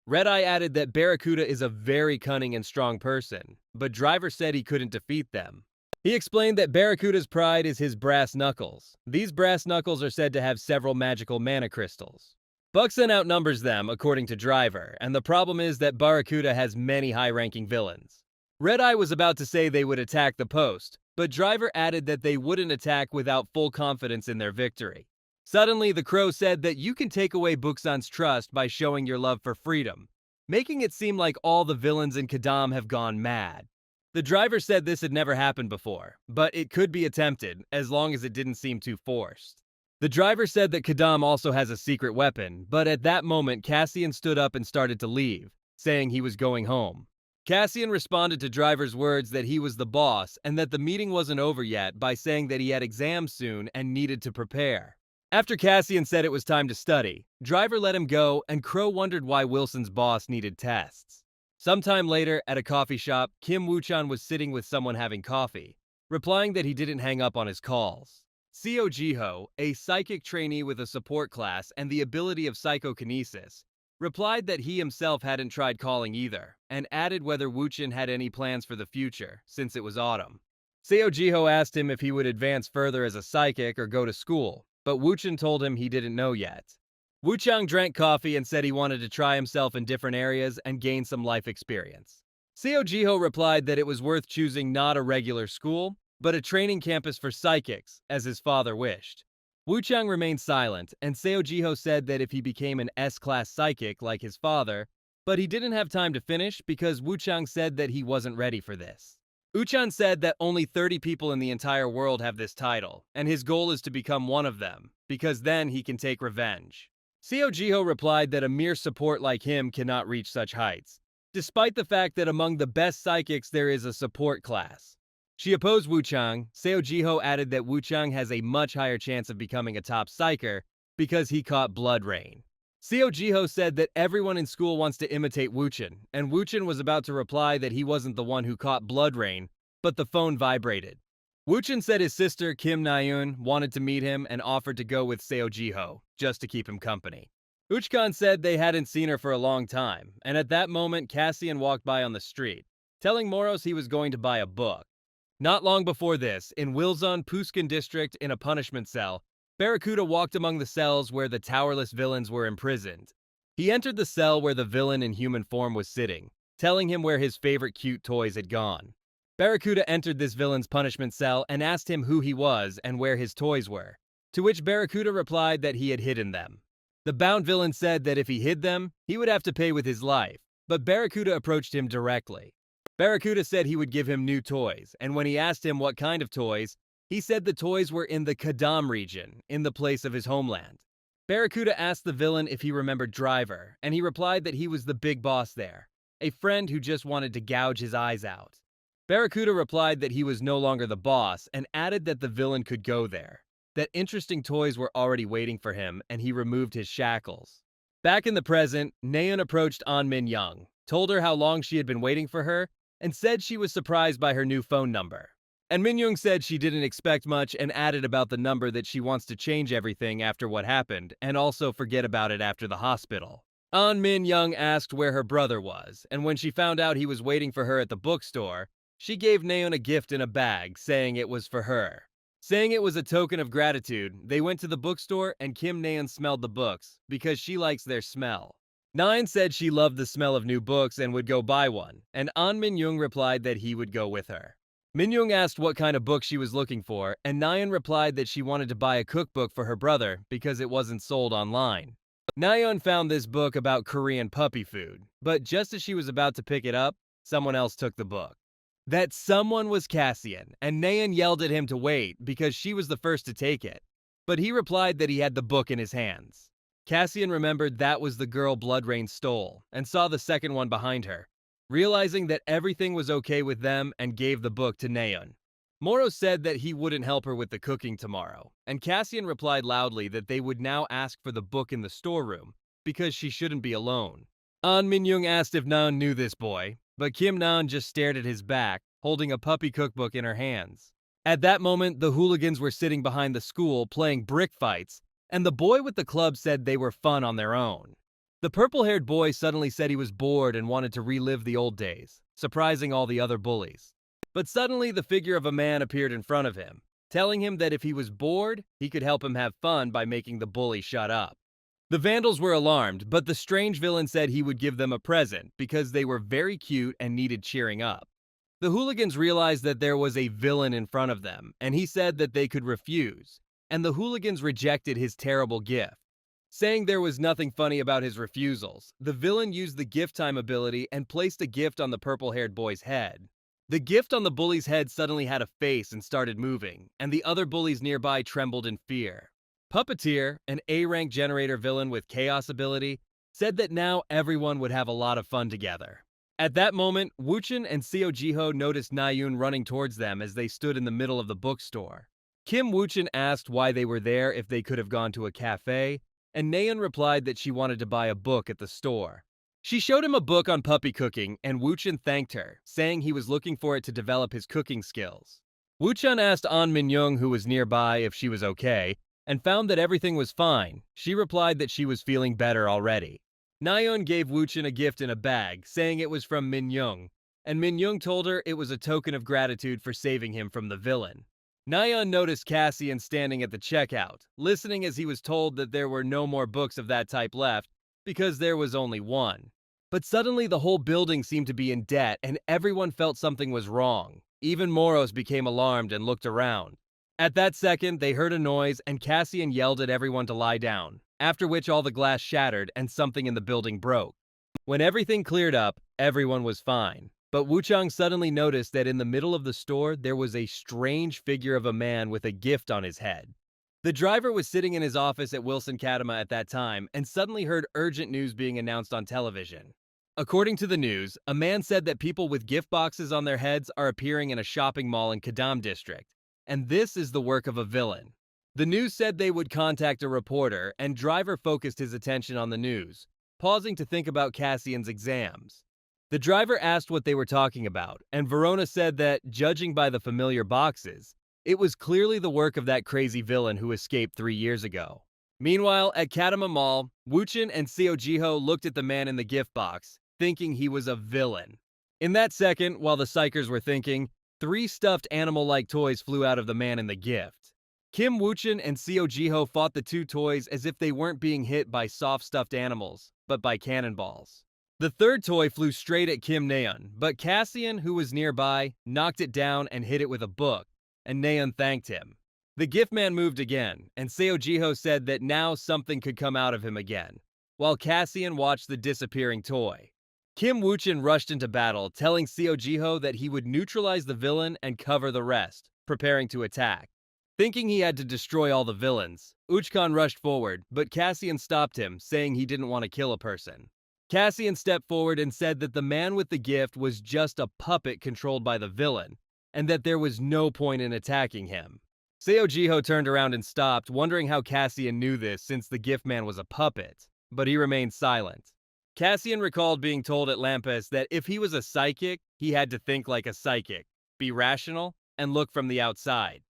Red Eye added that Barracuda is a very cunning and strong person, but Driver said he couldn't defeat them. He explained that Barracuda's pride is his brass knuckles. These brass knuckles are said to have several magical mana crystals. Buxton outnumbers them, according to Driver, and the problem is that Barracuda has many high-ranking villains. Red Eye was about to say they would attack the post, but Driver added that they wouldn't attack without full confidence in their victory. Suddenly, the Crow said that you can take away Buxan's trust by showing your love for freedom, making it seem like all the villains in Kadam have gone mad. The Driver said this had never happened before, but it could be attempted, as long as it didn't seem too forced. The Driver said that Kadam also has a secret weapon, but at that moment Cassian stood up and started to leave, saying he was going home. Cassian responded to Driver's words that he was the boss and that the meeting wasn't over yet by saying that he had exams soon and needed to prepare. After Cassian said it was time to study, Driver let him go and Crow wondered why Wilson's boss needed tests. Sometime later, at a coffee shop, Kim Woo-chan was sitting with someone having coffee, replying that he didn't hang up on his calls. Seo Jiho, a psychic trainee with a support class and the ability of psychokinesis, replied that he himself hadn't tried calling either, and added whether Woo-chan had any plans for the future, since it was autumn. Seo Jiho asked him if he would advance further as a psychic or go to school, but Woo-chan told him he didn't know yet. Woo-chang drank coffee and said he wanted to try himself in different areas and gain some life experience. Seo Jiho replied that it was worth choosing not a regular school, but a training campus for psychics, as his father wished. Woo-chang remained silent, and Seo Jiho said that if he became an S-class psychic like his father, but he didn't have time to finish because Woo-chang said that he wasn't ready for this. Woo-chan said that only 30 people in the entire world have this title, and his goal is to become one of them, because then he can take revenge. Seo Jiho replied that a mere support like him cannot reach such heights, despite the fact that among the best psychics there is a support class. She opposed Woo-chang. Seo Jiho added that Woo-chang has a much higher chance of becoming a top psyker because he caught Blood Rain. Seo Jiho said that everyone in school wants to imitate Wuchen, and Wuchen was about to reply that he wasn't the one who caught blood rain, but the phone vibrated. Wuchen said his sister Kim Na-eun wanted to meet him and offered to go with Seo Jiho, just to keep him company. Uchkan said they hadn't seen her for a long time, and at that moment Cassian walked by on the street, telling Moros he was going to buy a book. Not long before this, in Wilson, Puskin district in a punishment cell, Barracuda walked among the cells where the towerless villains were imprisoned. He entered the cell where the villain in human form was sitting, telling him where his favorite cute toys had gone. Barracuda entered this villain's punishment cell and asked him who he was and where his toys were, to which Barracuda replied that he had hidden them. The bound villain said that if he hid them, he would have to pay with his life, but Barracuda approached him directly. Barracuda said he would give him new toys, and when he asked him what kind of toys, he said the toys were in the Kadam region, in the place of his homeland. Barracuda asked the villain if he remembered Driver, and he replied that he was the big boss there, a friend who just wanted to gouge his eyes out. Barracuda replied that he was no longer the boss, and added that the villain could go there, that interesting toys were already waiting for him, and he removed his shackles. Back in the present, Naeun approached An Min Young, told her how long she had been waiting for her, and said she was surprised by her new phone number. And Minyoung said she didn't expect much and added about the number that she wants to change everything after what happened and also forget about it after the hospital. An Min Young asked where her brother was, and when she found out he was waiting for her at the bookstore, she gave Naeun a gift in a bag, saying it was for her. Saying it was a token of gratitude, they went to the bookstore and Kim Naeun smelled the books because she likes their smell. Naeun said she loved the smell of new books and would go buy one, and An Min Young replied that he would go with her. Minyoung asked what kind of book she was looking for, and Naeun replied that she wanted to buy a cookbook for her brother because it wasn't sold online. Naeun found this book about Korean puppy food, but just as she was about to pick it up, someone else took the book. That someone was Cassian, and Naeun yelled at him to wait because she was the first to take it, but he replied that he had the book in his hands. Cassian remembered that was the girl Bloodrain stole, and saw the second one behind her, realizing that everything was okay with them and gave the book to Naeun. Moro said that he wouldn't help her with the cooking tomorrow, and Cassian replied loudly that they would now ask for the book in the storeroom, because she shouldn't be alone. An Min Young asked if Naeun knew this boy, but Kim Naeun just stared at his back, holding a puppy cookbook in her hands. At that moment, the hooligans were sitting behind the school playing brick fights, and the boy with the club said they were fun on their own. The purple-haired boy suddenly said he was bored and wanted to relive the old days, surprising all the other bullies. But suddenly the figure of a man appeared in front of him, telling him that if he was bored, he could help him have fun by making the bully shut up. The vandals were alarmed, but the strange villain said he would give them a present because they were very cute and needed cheering up. The hooligans realized that there was a villain in front of them, and he said that they could refuse, and the hooligans rejected his terrible gift. Saying there was nothing funny about his refusals, the villain used the gift time ability and placed a gift on the purple-haired boy's head. The gift on the bully's head suddenly had a face and started moving, and the other bullies nearby trembled in fear. Puppeteer, an A-rank generator villain with chaos ability, said that now everyone would have a lot of fun together. At that moment, Wuchen and Seo Jiho noticed Naeun running towards them as they stood in the middle of the bookstore. Kim Wuchen asked why they were there if they could have gone to a cafe, and Naeun replied that she wanted to buy a book at the store. She showed him a book on puppy cooking, and Wuchen thanked her, saying he was looking for it to develop his cooking skills. Wuchen asked An Min Young, who was nearby, if she was okay, and found that everything was fine. She replied that she was feeling better already. Naeun gave Wuchen a gift in a bag, saying it was from Min Young, and Min Young told her it was a token of gratitude for saving him from the villain. Naeun noticed Cassian standing at the checkout, listening as he was told that there were no more books of that type left, because there was only one. But suddenly the whole building seemed to be in debt and everyone felt something was wrong. Even Moros became alarmed and looked around. At that second, they heard a noise and Cassian yelled at everyone to lie down, after which all the glass shattered and something in the building broke. When everything cleared up, everyone was fine. But Wuchang suddenly noticed that in the middle of the store, there was a strange figure of a man with a gift on his head. The driver was sitting in his office at Wilson Kadama at that time and suddenly heard urgent news being announced on television. According to the news, a man said that people with gift boxes on their heads are appearing in a shopping mall in Kadam district, and this is the work of a villain. The news said they would contact a reporter, and Driver focused his attention on the news, pausing to think about Cassian's exams. The driver asked what they were talking about, and Verona said that, judging by the familiar boxes, it was clearly the work of that crazy villain who escaped 3 years ago. Meanwhile, at Kadama Mall, Wuchen and Seojiho looked at the man in the gift box, thinking he was a villain. In that second, while the psychers were thinking, 3 stuffed animal-like toys flew out of the man in the gift. Kim Wuchen and Seojiho fought the 2 toys as if they weren't being hit by soft stuffed animals, but by cannonballs. The 3rd toy flew straight at Kim Naeun, but Cassian, who was nearby, knocked it down and hit it with a book, and Naeun thanked him. The gift man moved again, and Seojiho said that now something could come out of him again, while Cassian watched the disappearing toy. Kim Wuchen rushed into battle, telling Seojiho that he would neutralize the villain and cover the rest, preparing to attack. Thinking he had to destroy all the villains, Uchkan rushed forward, but Cassian stopped him, saying he didn't want to kill a person. Cassian stepped forward and said that the man with the gift was just a puppet controlled by the villain, and that there was no point in attacking him. Seojiho turned around and stopped, wondering how Cassian knew this since the gift man was a puppet, but he remained silent. Cassian recalled being told at Lampus that if he was a psychic, he had to think like a psychic, be rational, and look from the outside.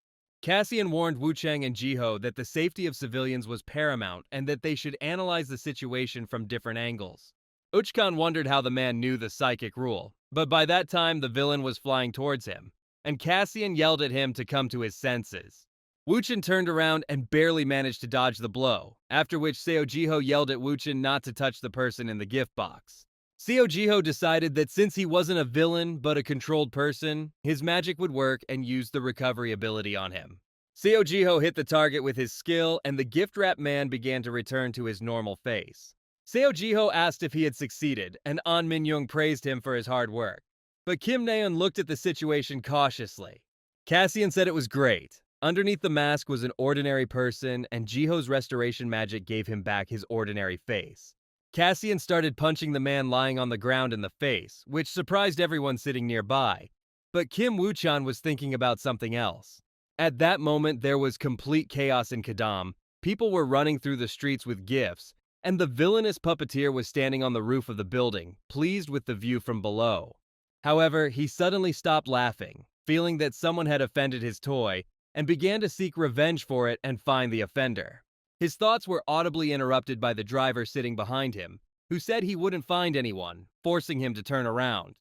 Cassian warned Wucheng and Jiho that the safety of civilians was paramount and that they should analyze the situation from different angles. Uchkan wondered how the man knew the psychic rule, but by that time the villain was flying towards him, and Cassian yelled at him to come to his senses. Wuchen turned around and barely managed to dodge the blow, after which Seojiho yelled at Wuchen not to touch the person in the gift box. Seojiho decided that since he wasn't a villain but a controlled person, his magic would work and used the recovery ability on him. Seojiho hit the target with his skill, and the gift-wrapped man began to return to his normal face. Seojiho asked if he had succeeded, and An Min-young praised him for his hard work. But Kim Naeun looked at the situation cautiously. Cassian said it was great. Underneath the mask was an ordinary person, and Jiho's restoration magic gave him back his ordinary face. Cassian started punching the man lying on the ground in the face, which surprised everyone sitting nearby. But Kim Wuchan was thinking about something else. At that moment, there was complete chaos in Kadam. People were running through the streets with gifts, and the villainous puppeteer was standing on the roof of the building, pleased with the view from below. However, he suddenly stopped laughing, feeling that someone had offended his toy, and began to seek revenge for it and find the offender. His thoughts were audibly interrupted by the driver sitting behind him, who said he wouldn't find anyone, forcing him to turn around.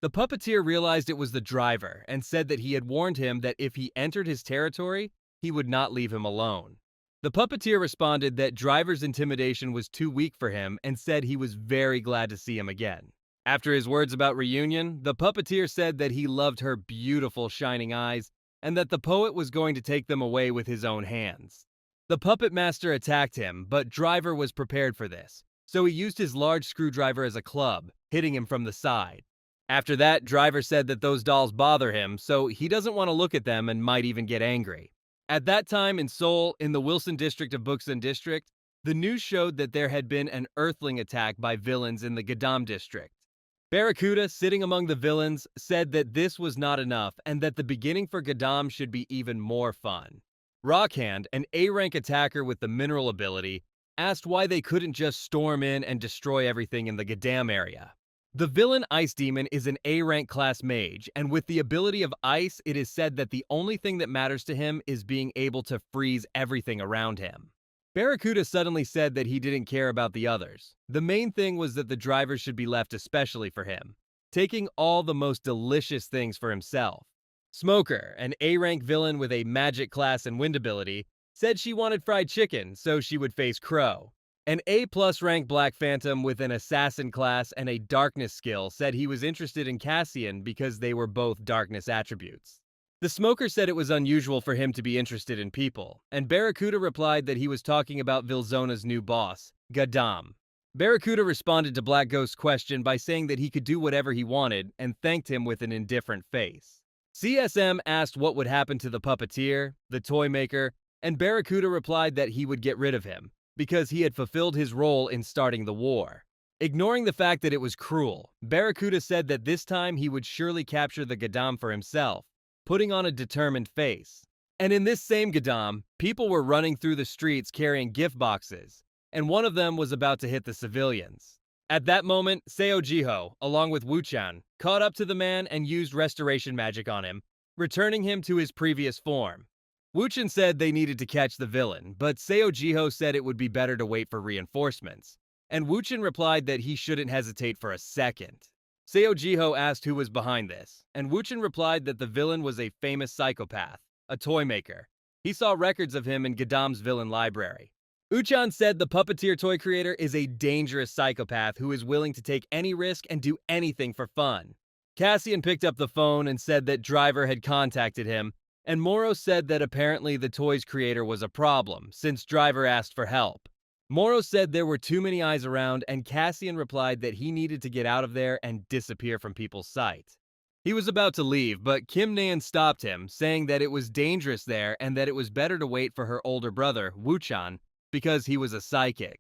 The puppeteer realized it was the driver and said that he had warned him that if he entered his territory, he would not leave him alone. The puppeteer responded that driver's intimidation was too weak for him and said he was very glad to see him again. After his words about reunion, the puppeteer said that he loved her beautiful shining eyes and that the poet was going to take them away with his own hands. The puppet master attacked him, but Driver was prepared for this, so he used his large screwdriver as a club, hitting him from the side. After that, Driver said that those dolls bother him, so he doesn't want to look at them and might even get angry. At that time in Seoul, in the Wilson district of Buksan district, the news showed that there had been an earthling attack by villains in the Gadam district. Barracuda, sitting among the villains, said that this was not enough and that the beginning for Gadam should be even more fun. Rockhand, an A-rank attacker with the mineral ability, asked why they couldn't just storm in and destroy everything in the Gadam area. The villain Ice Demon is an A-rank class mage, and with the ability of ice, it is said that the only thing that matters to him is being able to freeze everything around him. Barracuda suddenly said that he didn't care about the others. The main thing was that the driver should be left especially for him, taking all the most delicious things for himself. Smoker, an A-rank villain with a magic class and wind ability, said she wanted fried chicken, so she would face Crow. An A+ rank Black Phantom with an assassin class and a darkness skill said he was interested in Cassian because they were both darkness attributes. The smoker said it was unusual for him to be interested in people, and Barracuda replied that he was talking about Vilzona's new boss, Gadam. Barracuda responded to Black Ghost's question by saying that he could do whatever he wanted and thanked him with an indifferent face. CSM asked what would happen to the puppeteer, the toy maker, and Barracuda replied that he would get rid of him, because he had fulfilled his role in starting the war. Ignoring the fact that it was cruel, Barracuda said that this time he would surely capture the Gadam for himself, putting on a determined face. And in this same Gadam, people were running through the streets carrying gift boxes, and one of them was about to hit the civilians. At that moment, Seo Jiho, along with Wuchan, caught up to the man and used restoration magic on him, returning him to his previous form. Wuchan said they needed to catch the villain, but Seo Jiho said it would be better to wait for reinforcements, and Wuchan replied that he shouldn't hesitate for a second. Seo Jiho asked who was behind this, and Wuchan replied that the villain was a famous psychopath, a toy maker. He saw records of him in Gadam's villain library. Uchan said the puppeteer toy creator is a dangerous psychopath who is willing to take any risk and do anything for fun. Cassian picked up the phone and said that Driver had contacted him, and Moro said that apparently the toy's creator was a problem, since Driver asked for help. Moro said there were too many eyes around, and Cassian replied that he needed to get out of there and disappear from people's sight. He was about to leave, but Kim Naeun stopped him, saying that it was dangerous there and that it was better to wait for her older brother, Wuchan, because he was a psychic.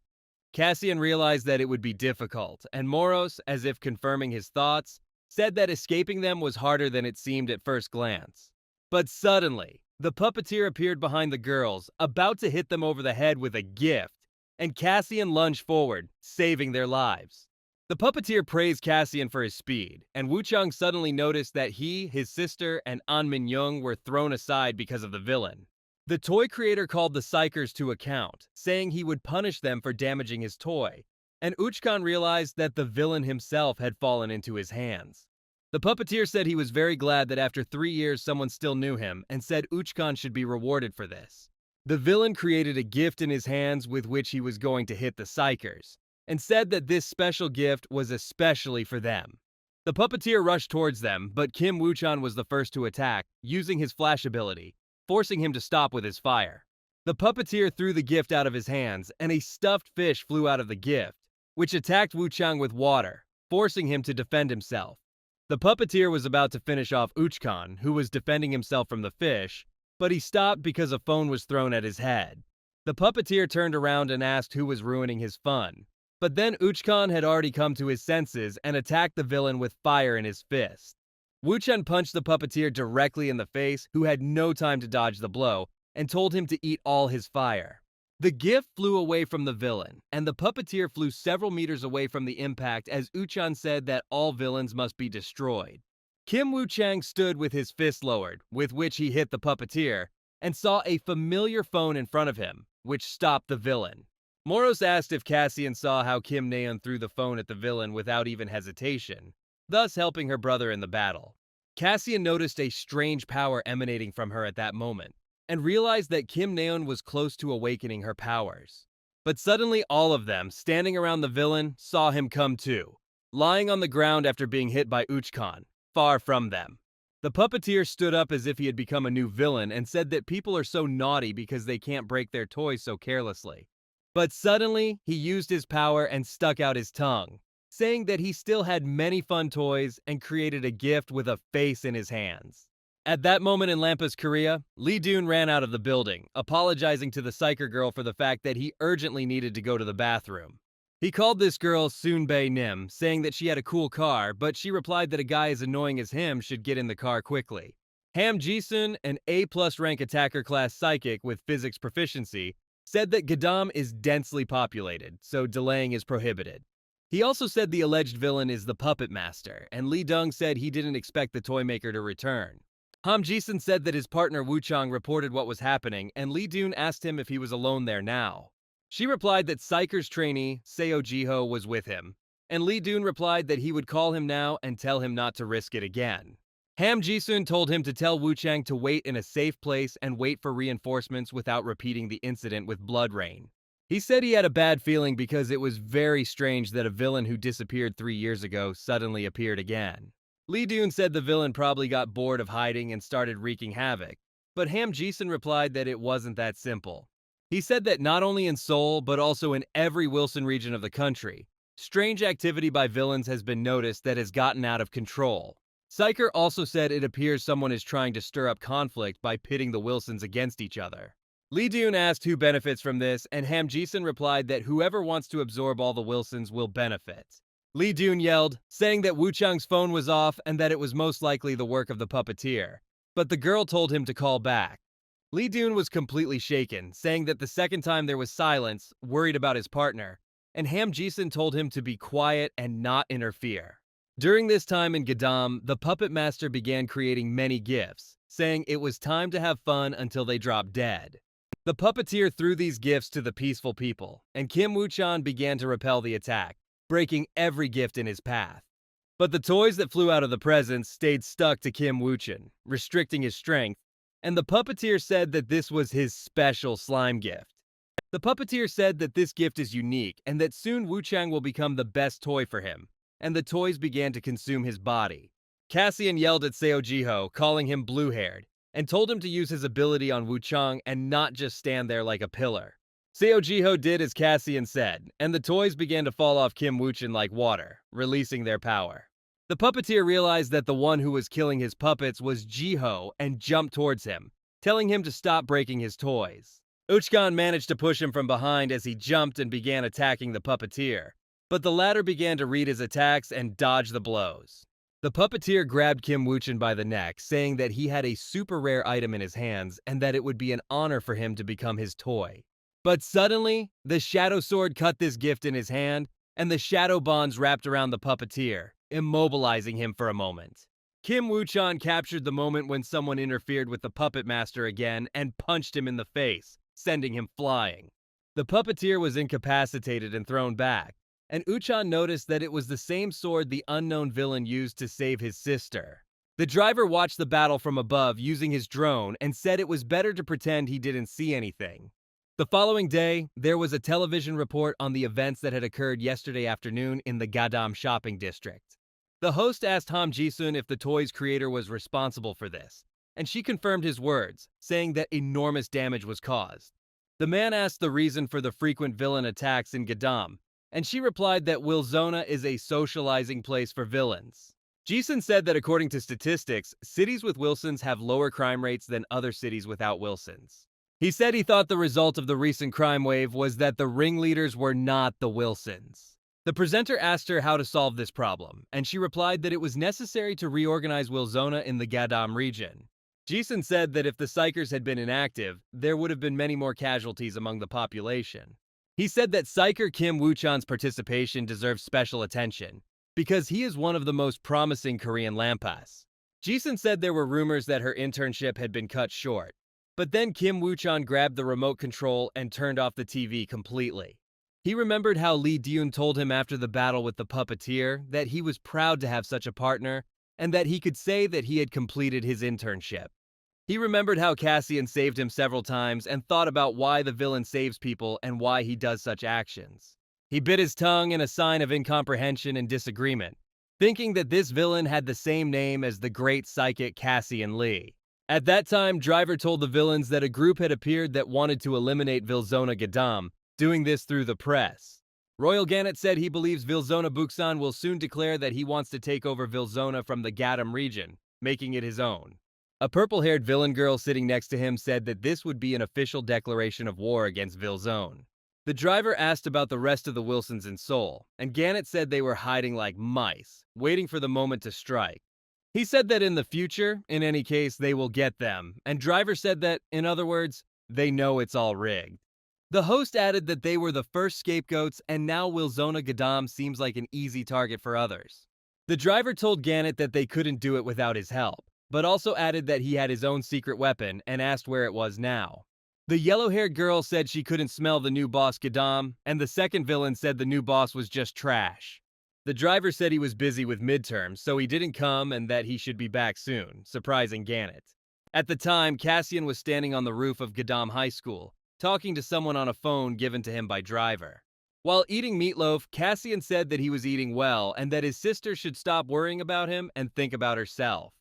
Cassian realized that it would be difficult, and Moros, as if confirming his thoughts, said that escaping them was harder than it seemed at first glance. But suddenly, the puppeteer appeared behind the girls, about to hit them over the head with a gift, and Cassian lunged forward, saving their lives. The puppeteer praised Cassian for his speed, and Wuchang suddenly noticed that he, his sister, and An Min-young were thrown aside because of the villain. The toy creator called the psychers to account, saying he would punish them for damaging his toy, and Uchkan realized that the villain himself had fallen into his hands. The puppeteer said he was very glad that after 3 years someone still knew him, and said Uchkan should be rewarded for this. The villain created a gift in his hands with which he was going to hit the psychers, and said that this special gift was especially for them. The puppeteer rushed towards them, but Kim Wuchan was the first to attack, using his flash ability, forcing him to stop with his fire. The puppeteer threw the gift out of his hands, and a stuffed fish flew out of the gift, which attacked Wuchang with water, forcing him to defend himself. The puppeteer was about to finish off Uchkan, who was defending himself from the fish, but he stopped because a phone was thrown at his head. The puppeteer turned around and asked who was ruining his fun. But then Uchkan had already come to his senses and attacked the villain with fire in his fist. Wuchen punched the puppeteer directly in the face, who had no time to dodge the blow, and told him to eat all his fire. The gift flew away from the villain, and the puppeteer flew several meters away from the impact as Uchan said that all villains must be destroyed. Kim Wuchang stood with his fist lowered, with which he hit the puppeteer, and saw a familiar phone in front of him, which stopped the villain. Moros asked if Cassian saw how Kim Naeun threw the phone at the villain without even hesitation, thus helping her brother in the battle. Cassian noticed a strange power emanating from her at that moment, and realized that Kim Naeun was close to awakening her powers. But suddenly all of them, standing around the villain, saw him come too, lying on the ground after being hit by Uchkan, far from them. The puppeteer stood up as if he had become a new villain and said that people are so naughty because they can't break their toys so carelessly. But suddenly, he used his power and stuck out his tongue, saying that he still had many fun toys and created a gift with a face in his hands. At that moment in Lampa's Korea, Lee Doon ran out of the building, apologizing to the psycher girl for the fact that he urgently needed to go to the bathroom. He called this girl Soonbae Nim, saying that she had a cool car, but she replied that a guy as annoying as him should get in the car quickly. Ham Jisun, an A+ rank attacker class psychic with physics proficiency, said that Gadam is densely populated, so delaying is prohibited. He also said the alleged villain is the puppet master, and Lee Dung said he didn't expect the toy maker to return. Ham Jisun said that his partner Wuchang reported what was happening, and Lee Doon asked him if he was alone there now. She replied that Psyker's trainee, Seo Jiho, was with him, and Lee Doon replied that he would call him now and tell him not to risk it again. Ham Jisun told him to tell Wuchang to wait in a safe place and wait for reinforcements without repeating the incident with Blood Rain. He said he had a bad feeling because it was very strange that a villain who disappeared 3 years ago suddenly appeared again. Lee Doon said the villain probably got bored of hiding and started wreaking havoc, but Ham Jisun replied that it wasn't that simple. He said that not only in Seoul, but also in every Wilson region of the country, strange activity by villains has been noticed that has gotten out of control. Psyker also said it appears someone is trying to stir up conflict by pitting the Wilsons against each other. Lee Doon asked who benefits from this, and Ham Jisun replied that whoever wants to absorb all the Wilsons will benefit. Lee Doon yelled, saying that Wuchang's phone was off and that it was most likely the work of the puppeteer, but the girl told him to call back. Lee Dune was completely shaken, saying that the second time there was silence, worried about his partner, and Ham Jisun told him to be quiet and not interfere. During this time in Gadam, the puppet master began creating many gifts, saying it was time to have fun until they dropped dead. The puppeteer threw these gifts to the peaceful people, and Kim Woo-chan began to repel the attack, breaking every gift in his path. But the toys that flew out of the presents stayed stuck to Kim Woo-chan, restricting his strength, and the puppeteer said that this was his special slime gift. The puppeteer said that this gift is unique and that soon Wu-Chang will become the best toy for him, and the toys began to consume his body. Cassian yelled at Seo Jiho, calling him blue-haired, and told him to use his ability on Wu-Chang and not just stand there like a pillar. Seo Jiho did as Cassian said, and the toys began to fall off Kim Woo-chan like water, releasing their power. The puppeteer realized that the one who was killing his puppets was Jiho and jumped towards him, telling him to stop breaking his toys. Uchkan managed to push him from behind as he jumped and began attacking the puppeteer, but the latter began to read his attacks and dodge the blows. The puppeteer grabbed Kim Woo-chan by the neck, saying that he had a super rare item in his hands and that it would be an honor for him to become his toy. But suddenly, the shadow sword cut this gift in his hand, and the shadow bonds wrapped around the puppeteer, immobilizing him for a moment. Kim Woo-chan captured the moment when someone interfered with the puppet master again and punched him in the face, sending him flying. The puppeteer was incapacitated and thrown back, and Uchan noticed that it was the same sword the unknown villain used to save his sister. The driver watched the battle from above using his drone and said it was better to pretend he didn't see anything. The following day, there was a television report on the events that had occurred yesterday afternoon in the Gadam shopping district. The host asked Ham Jisun if the toy's creator was responsible for this, and she confirmed his words, saying that enormous damage was caused. The man asked the reason for the frequent villain attacks in Gadam, and she replied that Wilzona is a socializing place for villains. Jisun said that according to statistics, cities with Wilsons have lower crime rates than other cities without Wilsons. He said he thought the result of the recent crime wave was that the ringleaders were not the Wilsons. The presenter asked her how to solve this problem, and she replied that it was necessary to reorganize Wilzona in the Gadam region. Jisun said that if the Psychers had been inactive, there would have been many more casualties among the population. He said that Psycher Kim Woo-chan's participation deserves special attention, because he is one of the most promising Korean lampas. Jisun said there were rumors that her internship had been cut short, but then Kim Woo-chan grabbed the remote control and turned off the TV completely. He remembered how Lee Dyun told him after the battle with the puppeteer that he was proud to have such a partner and that he could say that he had completed his internship. He remembered how Cassian saved him several times and thought about why the villain saves people and why he does such actions. He bit his tongue in a sign of incomprehension and disagreement, thinking that this villain had the same name as the great psychic Cassian Lee. At that time, Driver told the villains that a group had appeared that wanted to eliminate Vilzona Gadam, doing this through the press. Royal Gannett said he believes Vilzona Buksan will soon declare that he wants to take over Vilzona from the Gadam region, making it his own. A purple-haired villain girl sitting next to him said that this would be an official declaration of war against Vilzone. The driver asked about the rest of the Wilsons in Seoul, and Gannett said they were hiding like mice, waiting for the moment to strike. He said that in the future, in any case, they will get them, and Driver said that, in other words, they know it's all rigged. The host added that they were the first scapegoats, and now Wilzona Gadam seems like an easy target for others. The driver told Gannett that they couldn't do it without his help, but also added that he had his own secret weapon and asked where it was now. The yellow-haired girl said she couldn't smell the new boss Gadam, and the second villain said the new boss was just trash. The driver said he was busy with midterms, so he didn't come and that he should be back soon, surprising Gannett. At the time, Cassian was standing on the roof of Gadam High School, talking to someone on a phone given to him by Driver. While eating meatloaf, Cassian said that he was eating well and that his sister should stop worrying about him and think about herself.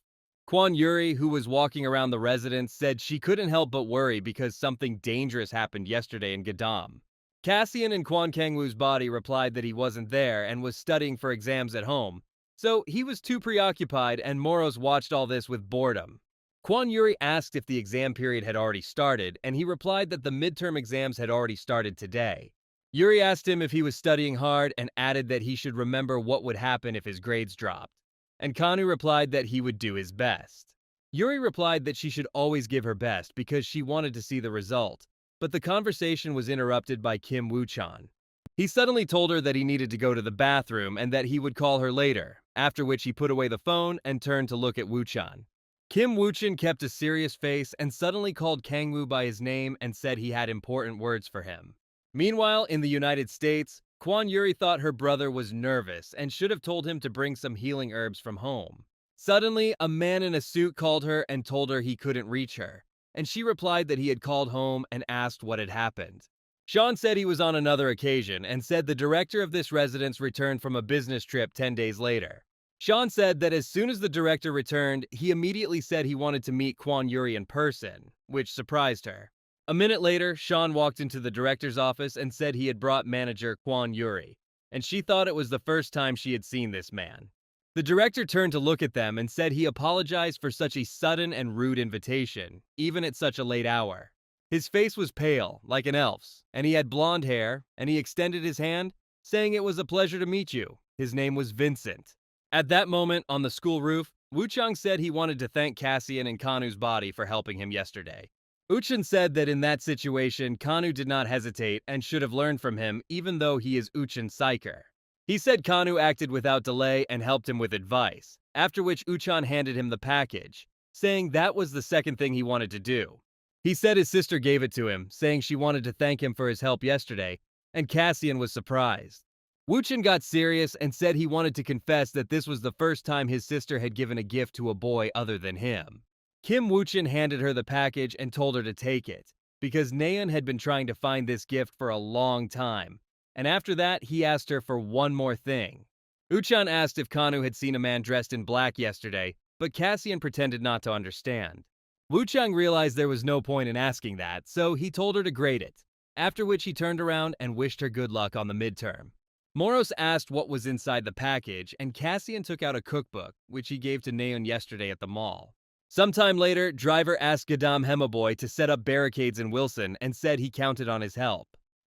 Kwon Yuri, who was walking around the residence, said she couldn't help but worry because something dangerous happened yesterday in Gadam. Cassian in Kwon Kangwoo's body replied that he wasn't there and was studying for exams at home, so he was too preoccupied and Moros watched all this with boredom. Kwon Yuri asked if the exam period had already started, and he replied that the midterm exams had already started today. Yuri asked him if he was studying hard and added that he should remember what would happen if his grades dropped, and Kanu replied that he would do his best. Yuri replied that she should always give her best because she wanted to see the result, but the conversation was interrupted by Kim Woo-chan. He suddenly told her that he needed to go to the bathroom and that he would call her later, after which he put away the phone and turned to look at Woo-chan. Kim Woo-chan kept a serious face and suddenly called Kang-woo by his name and said he had important words for him. Meanwhile, in the United States, Kwon Yuri thought her brother was nervous and should have told him to bring some healing herbs from home. Suddenly, a man in a suit called her and told her he couldn't reach her, and she replied that he had called home and asked what had happened. Sean said he was on another occasion and said the director of this residence returned from a business trip 10 days later. Sean said that as soon as the director returned, he immediately said he wanted to meet Kwon Yuri in person, which surprised her. A minute later, Sean walked into the director's office and said he had brought manager Kwon Yuri, and she thought it was the first time she had seen this man. The director turned to look at them and said he apologized for such a sudden and rude invitation, even at such a late hour. His face was pale, like an elf's, and he had blonde hair, and he extended his hand, saying it was a pleasure to meet you. His name was Vincent. At that moment, on the school roof, Woo-chang said he wanted to thank Cassian and Kanu's body for helping him yesterday. Uchin said that in that situation, Kanu did not hesitate and should have learned from him even though he is Uchin's psyker. He said Kanu acted without delay and helped him with advice, after which Uchan handed him the package, saying that was the second thing he wanted to do. He said his sister gave it to him, saying she wanted to thank him for his help yesterday, and Cassian was surprised. Wuchin got serious and said he wanted to confess that this was the first time his sister had given a gift to a boy other than him. Kim Woo-chin handed her the package and told her to take it, because Naeun had been trying to find this gift for a long time, and after that he asked her for one more thing. Uchan asked if Kanu had seen a man dressed in black yesterday, but Cassian pretended not to understand. Woo-chang realized there was no point in asking that, so he told her to grade it, after which he turned around and wished her good luck on the midterm. Moros asked what was inside the package, and Cassian took out a cookbook, which he gave to Naeun yesterday at the mall. Sometime later, Driver asked Gadam Hemaboy to set up barricades in Wilson and said he counted on his help.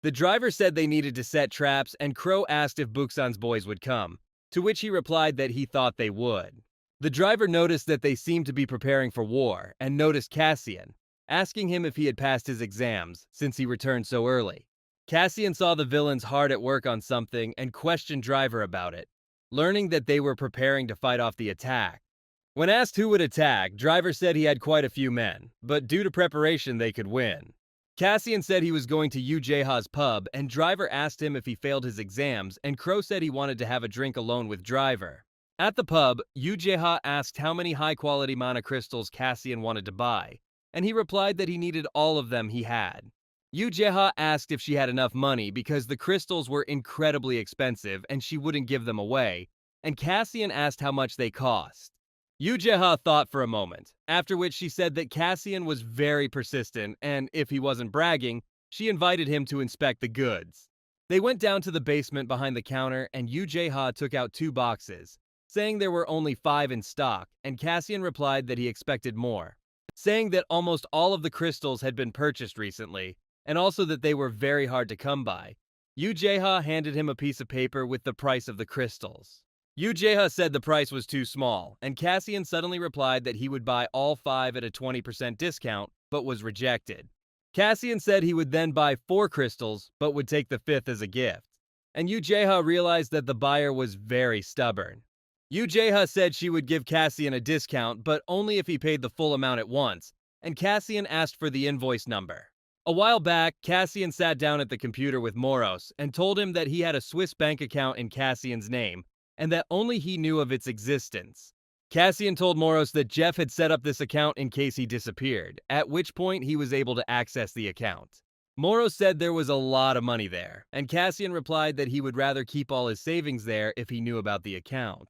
The driver said they needed to set traps, and Crow asked if Buksan's boys would come, to which he replied that he thought they would. The driver noticed that they seemed to be preparing for war, and noticed Cassian, asking him if he had passed his exams, since he returned so early. Cassian saw the villains hard at work on something and questioned Driver about it, learning that they were preparing to fight off the attack. When asked who would attack, Driver said he had quite a few men, but due to preparation they could win. Cassian said he was going to Yu Jaeha's pub, and Driver asked him if he failed his exams, and Crow said he wanted to have a drink alone with Driver. At the pub, Yu Jaeha asked how many high-quality mana crystals Cassian wanted to buy, and he replied that he needed all of them he had. Yu Jaeha asked if she had enough money because the crystals were incredibly expensive and she wouldn't give them away, and Cassian asked how much they cost. Yu Jaeha thought for a moment, after which she said that Cassian was very persistent and, if he wasn't bragging, she invited him to inspect the goods. They went down to the basement behind the counter and Yu Jaeha took out 2 boxes, saying there were only 5 in stock, and Cassian replied that he expected more, saying that almost all of the crystals had been purchased recently, and also that they were very hard to come by. Yu Jaeha handed him a piece of paper with the price of the crystals. Yu Jaeha said the price was too small, and Cassian suddenly replied that he would buy all 5 at a 20% discount, but was rejected. Cassian said he would then buy 4 crystals, but would take the 5th as a gift. And Yu Jaeha realized that the buyer was very stubborn. Yu Jaeha said she would give Cassian a discount, but only if he paid the full amount at once, and Cassian asked for the invoice number. A while back, Cassian sat down at the computer with Moros and told him that he had a Swiss bank account in Cassian's name, and that only he knew of its existence. Cassian told Moros that Jeff had set up this account in case he disappeared, at which point he was able to access the account. Moros said there was a lot of money there, and Cassian replied that he would rather keep all his savings there if he knew about the account.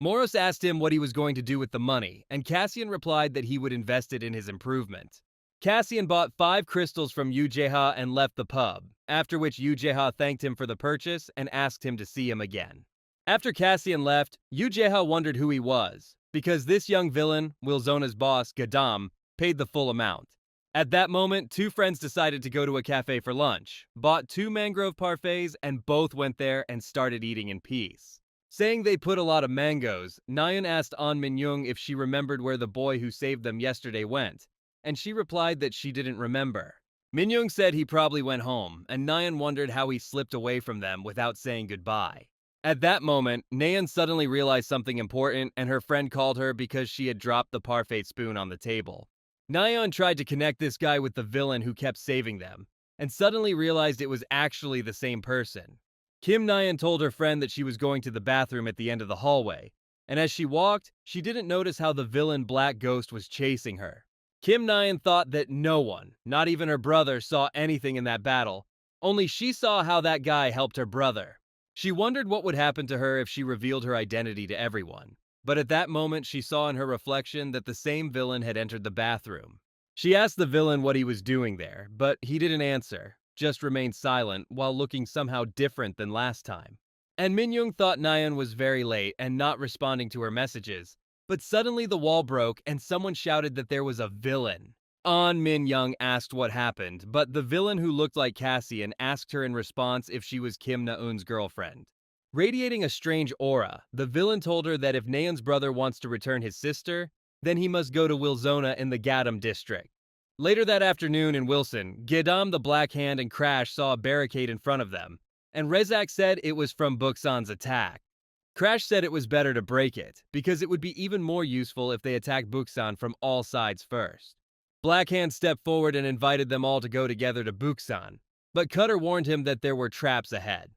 Moros asked him what he was going to do with the money, and Cassian replied that he would invest it in his improvement. Cassian bought 5 crystals from Yu Jaeha and left the pub, after which Yu Jaeha thanked him for the purchase and asked him to see him again. After Cassian left, Yu Jaeha wondered who he was, because this young villain, Wilzona's boss, Gadam, paid the full amount. At that moment, 2 friends decided to go to a cafe for lunch, bought 2 mangrove parfaits, and both went there and started eating in peace. Saying they put a lot of mangoes, Nyan asked An Min-young if she remembered where the boy who saved them yesterday went, and she replied that she didn't remember. Min-young said he probably went home, and Nyan wondered how he slipped away from them without saying goodbye. At that moment, Nayan suddenly realized something important, and her friend called her because she had dropped the parfait spoon on the table. Nayan tried to connect this guy with the villain who kept saving them, and suddenly realized it was actually the same person. Kim Nayan told her friend that she was going to the bathroom at the end of the hallway, and as she walked, she didn't notice how the villain Black Ghost was chasing her. Kim Nayan thought that no one, not even her brother, saw anything in that battle, only she saw how that guy helped her brother. She wondered what would happen to her if she revealed her identity to everyone, but at that moment she saw in her reflection that the same villain had entered the bathroom. She asked the villain what he was doing there, but he didn't answer, just remained silent while looking somehow different than last time. And Min-young thought Nayeon was very late and not responding to her messages, but suddenly the wall broke and someone shouted that there was a villain. An Min-young asked what happened, but the villain who looked like Cassian asked her in response if she was Kim Na-eun's girlfriend. Radiating a strange aura, the villain told her that if Nayeon's brother wants to return his sister, then he must go to Wilzona in the Gadam district. Later that afternoon in Wilson, Gedam the Black Hand and Crash saw a barricade in front of them, and Rezak said it was from Buksan's attack. Crash said it was better to break it, because it would be even more useful if they attacked Buksan from all sides first. Black Hand stepped forward and invited them all to go together to Buksan, but Cutter warned him that there were traps ahead.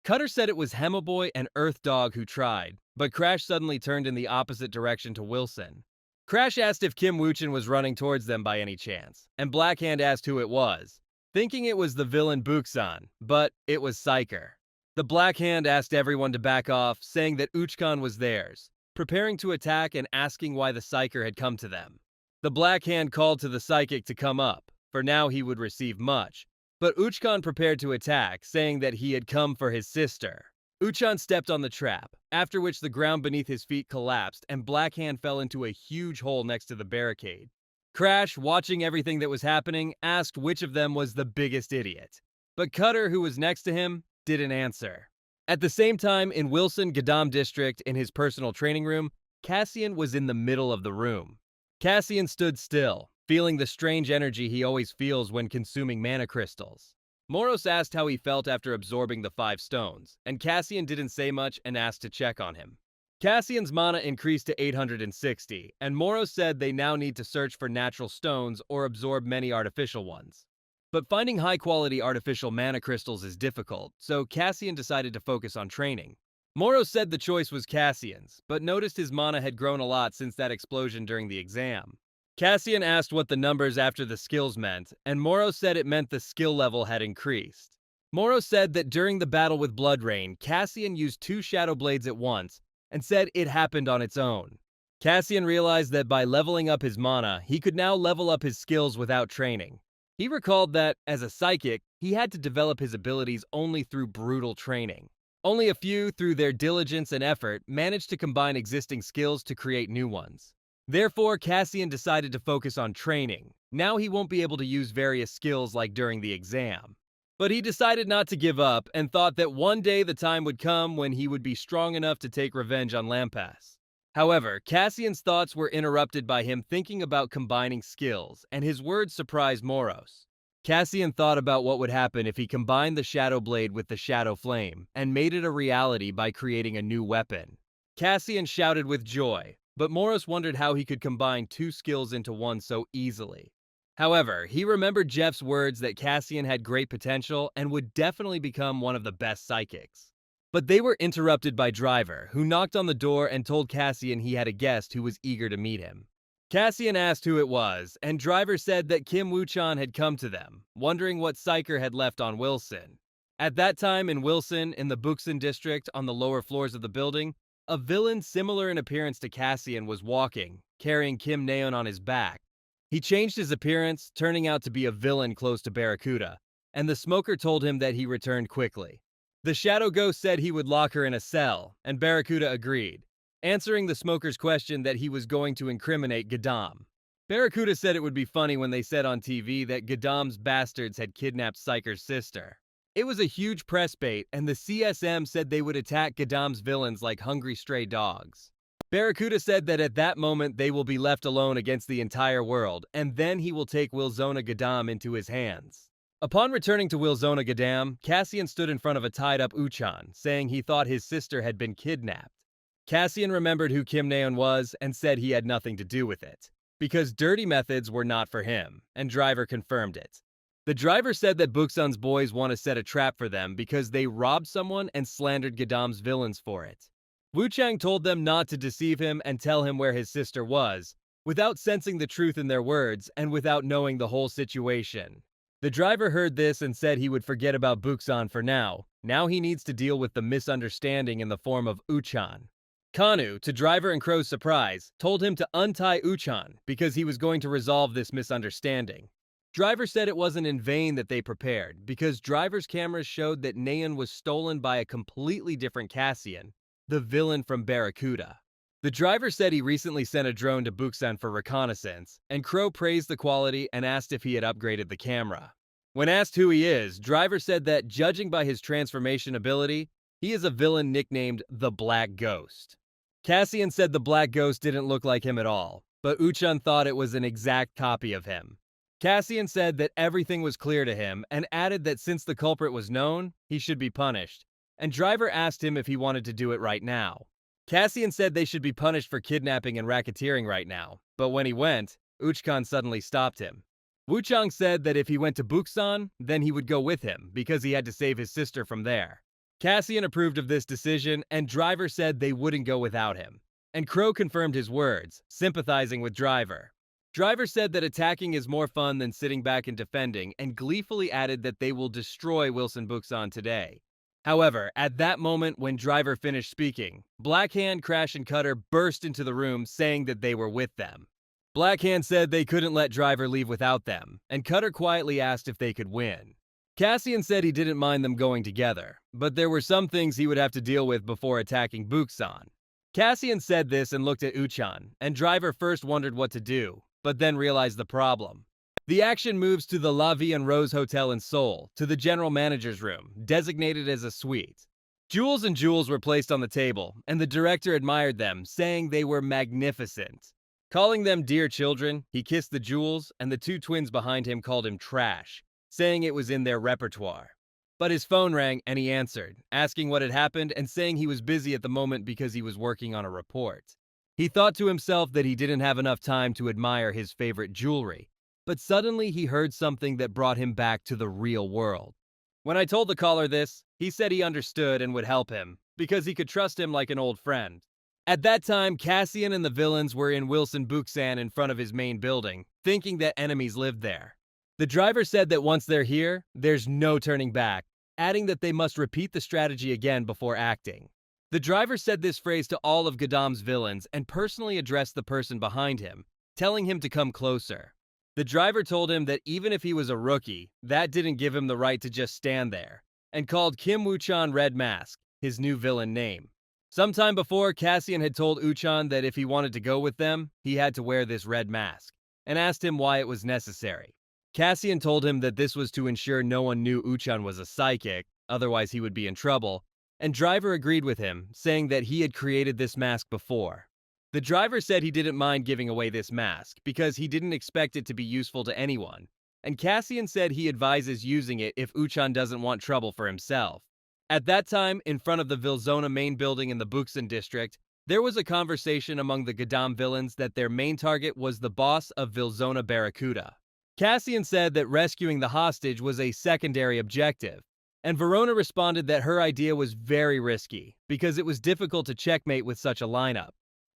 Cutter said it was Hemaboy and Earth Dog who tried, but Crash suddenly turned in the opposite direction to Wilson. Crash asked if Kim Woo-chin was running towards them by any chance, and Black Hand asked who it was, thinking it was the villain Buksan, but it was Psyker. The Black Hand asked everyone to back off, saying that Uchkan was theirs, preparing to attack and asking why the Psyker had come to them. The Black Hand called to the Psychic to come up, for now he would receive much, but Uchkan prepared to attack, saying that he had come for his sister. Uchan stepped on the trap, after which the ground beneath his feet collapsed and Black Hand fell into a huge hole next to the barricade. Crash, watching everything that was happening, asked which of them was the biggest idiot. But Cutter, who was next to him, didn't answer. At the same time, in Wilson Gadam District, in his personal training room, Cassian was in the middle of the room. Cassian stood still, feeling the strange energy he always feels when consuming mana crystals. Moros asked how he felt after absorbing the 5 stones, and Cassian didn't say much and asked to check on him. Cassian's mana increased to 860, and Moros said they now need to search for natural stones or absorb many artificial ones. But finding high-quality artificial mana crystals is difficult, so Cassian decided to focus on training. Moros said the choice was Cassian's, but noticed his mana had grown a lot since that explosion during the exam. Cassian asked what the numbers after the skills meant, and Moros said it meant the skill level had increased. Moros said that during the battle with Blood Rain, Cassian used 2 Shadow Blades at once, and said it happened on its own. Cassian realized that by leveling up his mana, he could now level up his skills without training. He recalled that, as a psychic, he had to develop his abilities only through brutal training. Only a few, through their diligence and effort, managed to combine existing skills to create new ones. Therefore, Cassian decided to focus on training. Now he won't be able to use various skills like during the exam. But he decided not to give up and thought that one day the time would come when he would be strong enough to take revenge on Lampas. However, Cassian's thoughts were interrupted by him thinking about combining skills, and his words surprised Moros. Cassian thought about what would happen if he combined the Shadow Blade with the Shadow Flame, and made it a reality by creating a new weapon. Cassian shouted with joy, but Moros wondered how he could combine 2 skills into one so easily. However, he remembered Jeff's words that Cassian had great potential and would definitely become one of the best psychics. But they were interrupted by Driver, who knocked on the door and told Cassian he had a guest who was eager to meet him. Cassian asked who it was, and Driver said that Kim Woo-chan had come to them, wondering what Psyker had left on Wilson. At that time in Wilson, in the Buksan district on the lower floors of the building, a villain similar in appearance to Cassian was walking, carrying Kim Naeon on his back. He changed his appearance, turning out to be a villain close to Barracuda, and the smoker told him that he returned quickly. The Shadow Ghost said he would lock her in a cell, and Barracuda agreed, answering the smoker's question that he was going to incriminate Gadam. Barracuda said it would be funny when they said on TV that Gadam's bastards had kidnapped Psyker's sister. It was a huge press bait, and the CSM said they would attack Gadam's villains like hungry stray dogs. Barracuda said that at that moment they will be left alone against the entire world, and then he will take Wilzona Gadam into his hands. Upon returning to Wilzona Gadam, Cassian stood in front of a tied-up Uchan, saying he thought his sister had been kidnapped. Cassian remembered who Kim Naeun was and said he had nothing to do with it, because dirty methods were not for him, and Driver confirmed it. The driver said that Buxun's boys want to set a trap for them because they robbed someone and slandered Gadam's villains for it. Wu Chang told them not to deceive him and tell him where his sister was, without sensing the truth in their words and without knowing the whole situation. The driver heard this and said he would forget about Buxun for now. Now he needs to deal with the misunderstanding in the form of Uchan. Kanu, to Driver and Crow's surprise, told him to untie Uchan because he was going to resolve this misunderstanding. Driver said it wasn't in vain that they prepared, because Driver's cameras showed that Naeun was stolen by a completely different Cassian, the villain from Barracuda. The driver said he recently sent a drone to Buxun for reconnaissance, and Crow praised the quality and asked if he had upgraded the camera. When asked who he is, Driver said that, judging by his transformation ability, he is a villain nicknamed the Black Ghost. Cassian said the Black Ghost didn't look like him at all, but Uchan thought it was an exact copy of him. Cassian said that everything was clear to him and added that since the culprit was known, he should be punished, and Driver asked him if he wanted to do it right now. Cassian said they should be punished for kidnapping and racketeering right now, but when he went, Uchkan suddenly stopped him. Wuchang said that if he went to Buxun, then he would go with him because he had to save his sister from there. Cassian approved of this decision, and Driver said they wouldn't go without him. And Crow confirmed his words, sympathizing with Driver. Driver said that attacking is more fun than sitting back and defending, and gleefully added that they will destroy Wilson Buxun today. However, at that moment when Driver finished speaking, Blackhand, Crash, and Cutter burst into the room saying that they were with them. Blackhand said they couldn't let Driver leave without them, and Cutter quietly asked if they could win. Cassian said he didn't mind them going together, but there were some things he would have to deal with before attacking Buxun. Cassian said this and looked at Uchan, and Driver first wondered what to do, but then realized the problem. The action moves to the La Vie en Rose Hotel in Seoul, to the general manager's room, designated as a suite. Jewels and jewels were placed on the table, and the director admired them, saying they were magnificent. Calling them dear children, he kissed the jewels, and the two twins behind him called him trash, saying it was in their repertoire. But his phone rang and he answered, asking what had happened and saying he was busy at the moment because he was working on a report. He thought to himself that he didn't have enough time to admire his favorite jewelry, but suddenly he heard something that brought him back to the real world. When I told the caller this, he said he understood and would help him, because he could trust him like an old friend. At that time, Cassian and the villains were in Wilson Buxun in front of his main building, thinking that enemies lived there. The driver said that once they're here, there's no turning back, adding that they must repeat the strategy again before acting. The driver said this phrase to all of Gadam's villains and personally addressed the person behind him, telling him to come closer. The driver told him that even if he was a rookie, that didn't give him the right to just stand there, and called Kim Woo-chan Red Mask, his new villain name. Sometime before, Cassian had told Uchan that if he wanted to go with them, he had to wear this red mask, and asked him why it was necessary. Cassian told him that this was to ensure no one knew Uchan was a psychic, otherwise he would be in trouble, and Driver agreed with him, saying that he had created this mask before. The driver said he didn't mind giving away this mask, because he didn't expect it to be useful to anyone, and Cassian said he advises using it if Uchan doesn't want trouble for himself. At that time, in front of the Vilzona main building in the Buxun district, there was a conversation among the Gadam villains that their main target was the boss of Vilzona Barracuda. Cassian said that rescuing the hostage was a secondary objective, and Verona responded that her idea was very risky, because it was difficult to checkmate with such a lineup.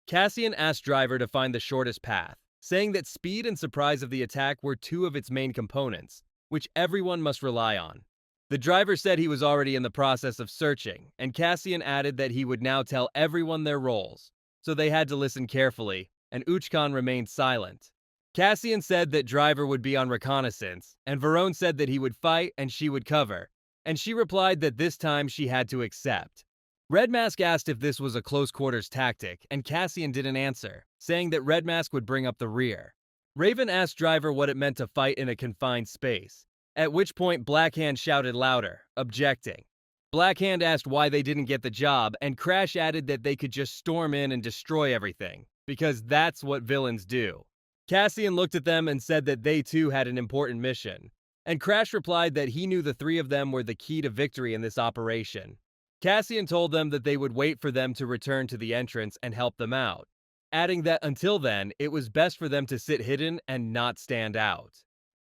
Cassian asked Driver to find the shortest path, saying that speed and surprise of the attack were two of its main components, which everyone must rely on. The driver said he was already in the process of searching, and Cassian added that he would now tell everyone their roles, so they had to listen carefully, and Uchkan remained silent. Cassian said that Driver would be on reconnaissance, and Verone said that he would fight and she would cover, and she replied that this time she had to accept. Red Mask asked if this was a close quarters tactic, and Cassian didn't answer, saying that Red Mask would bring up the rear. Raven asked Driver what it meant to fight in a confined space, At which point Blackhand shouted louder, objecting. Blackhand asked why they didn't get the job, and Crash added that they could just storm in and destroy everything, because that's what villains do. Cassian looked at them and said that they too had an important mission, and Crash replied that he knew the three of them were the key to victory in this operation. Cassian told them that they would wait for them to return to the entrance and help them out, adding that until then, it was best for them to sit hidden and not stand out.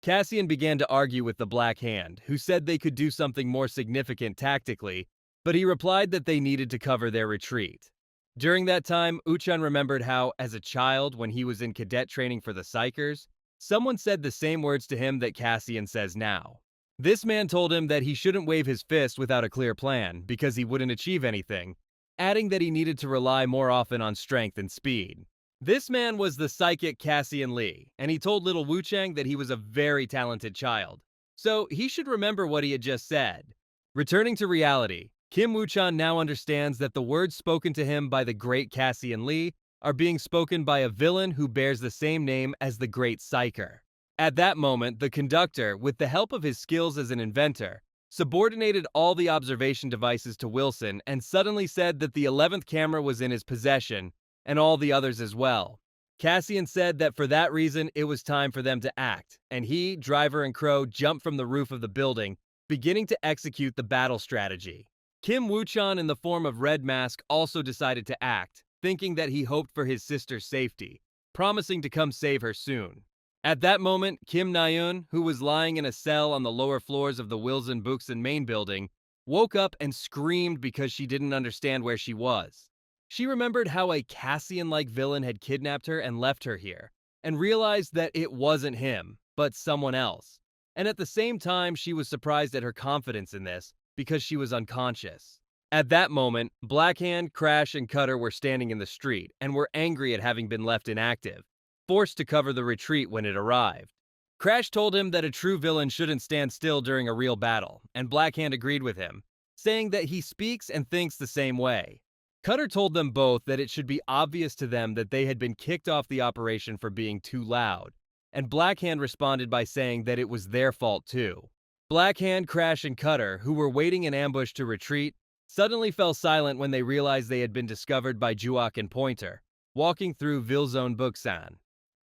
Cassian began to argue with the Black Hand, who said they could do something more significant tactically, but he replied that they needed to cover their retreat. During that time, Uchan remembered how, as a child, when he was in cadet training for the Psychers, someone said the same words to him that Cassian says now. This man told him that he shouldn't wave his fist without a clear plan, because he wouldn't achieve anything, adding that he needed to rely more often on strength and speed. This man was the psychic Cassian Lee, and he told little Wuchang that he was a very talented child, so he should remember what he had just said. Returning to reality, Kim Wuchan now understands that the words spoken to him by the great Cassian Lee are being spoken by a villain who bears the same name as the great Psyker. At that moment, the conductor, with the help of his skills as an inventor, subordinated all the observation devices to Wilson and suddenly said that the 11th camera was in his possession, and all the others as well. Cassian said that for that reason, it was time for them to act, and he, Driver, and Crow jumped from the roof of the building, beginning to execute the battle strategy. Kim Wuchan, in the form of Red Mask, also decided to act, thinking that he hoped for his sister's safety, promising to come save her soon. At that moment, Kim Naeun, who was lying in a cell on the lower floors of the Wilson Buxen main building, woke up and screamed because she didn't understand where she was. She remembered how a Cassian-like villain had kidnapped her and left her here, and realized that it wasn't him, but someone else. And at the same time, she was surprised at her confidence in this, because she was unconscious. At that moment, Blackhand, Crash, and Cutter were standing in the street, and were angry at having been left inactive, forced to cover the retreat when it arrived. Crash told him that a true villain shouldn't stand still during a real battle, and Blackhand agreed with him, saying that he speaks and thinks the same way. Cutter told them both that it should be obvious to them that they had been kicked off the operation for being too loud, and Blackhand responded by saying that it was their fault too. Blackhand, Crash, and Cutter, who were waiting in ambush to retreat, suddenly fell silent when they realized they had been discovered by Juok and Pointer, walking through Vilzone Buxan.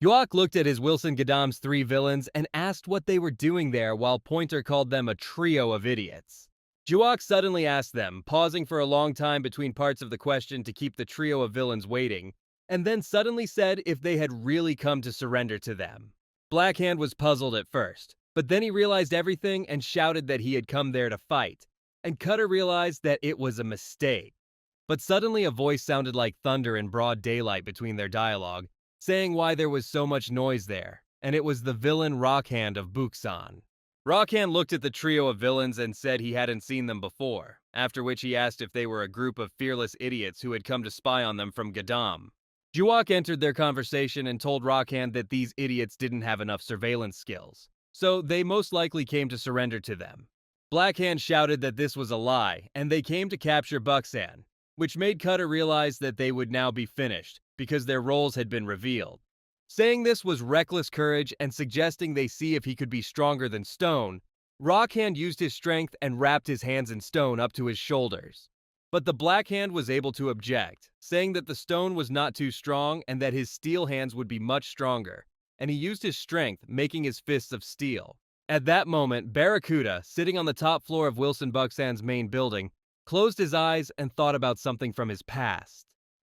Juok looked at his Wilson Gadam's three villains and asked what they were doing there, while Pointer called them a trio of idiots. Juok suddenly asked them, pausing for a long time between parts of the question to keep the trio of villains waiting, and then suddenly said if they had really come to surrender to them. Blackhand was puzzled at first, but then he realized everything and shouted that he had come there to fight, and Cutter realized that it was a mistake. But suddenly a voice sounded like thunder in broad daylight between their dialogue, saying why there was so much noise there, and it was the villain Rockhand of Buxan. Rockhand looked at the trio of villains and said he hadn't seen them before, after which he asked if they were a group of fearless idiots who had come to spy on them from Gadam. Juok entered their conversation and told Rockhand that these idiots didn't have enough surveillance skills, so they most likely came to surrender to them. Blackhand shouted that this was a lie, and they came to capture Buxan, which made Cutter realize that they would now be finished, because their roles had been revealed. Saying this was reckless courage and suggesting they see if he could be stronger than stone, Rockhand used his strength and wrapped his hands in stone up to his shoulders. But the Blackhand was able to object, saying that the stone was not too strong and that his steel hands would be much stronger, and he used his strength, making his fists of steel. At that moment, Barracuda, sitting on the top floor of Wilson Buxan's main building, closed his eyes and thought about something from his past.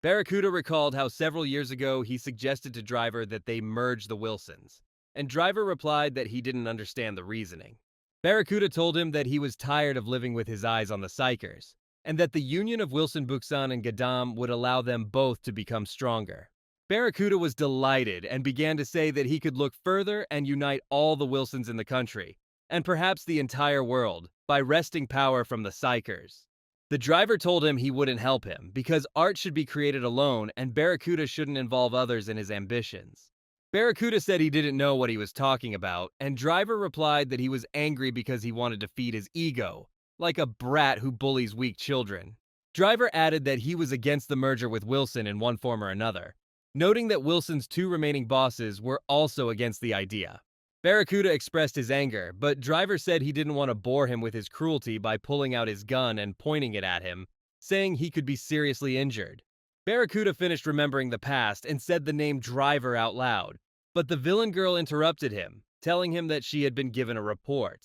Barracuda recalled how several years ago he suggested to Driver that they merge the Wilsons, and Driver replied that he didn't understand the reasoning. Barracuda told him that he was tired of living with his eyes on the Psychers, and that the union of Wilson Buxan and Gadam would allow them both to become stronger. Barracuda was delighted and began to say that he could look further and unite all the Wilsons in the country, and perhaps the entire world, by wresting power from the Psychers. The Driver told him he wouldn't help him, because art should be created alone and Barracuda shouldn't involve others in his ambitions. Barracuda said he didn't know what he was talking about, and Driver replied that he was angry because he wanted to feed his ego, like a brat who bullies weak children. Driver added that he was against the merger with Wilson in one form or another, noting that Wilson's two remaining bosses were also against the idea. Barracuda expressed his anger, but Driver said he didn't want to bore him with his cruelty by pulling out his gun and pointing it at him, saying he could be seriously injured. Barracuda finished remembering the past and said the name Driver out loud, but the villain girl interrupted him, telling him that she had been given a report.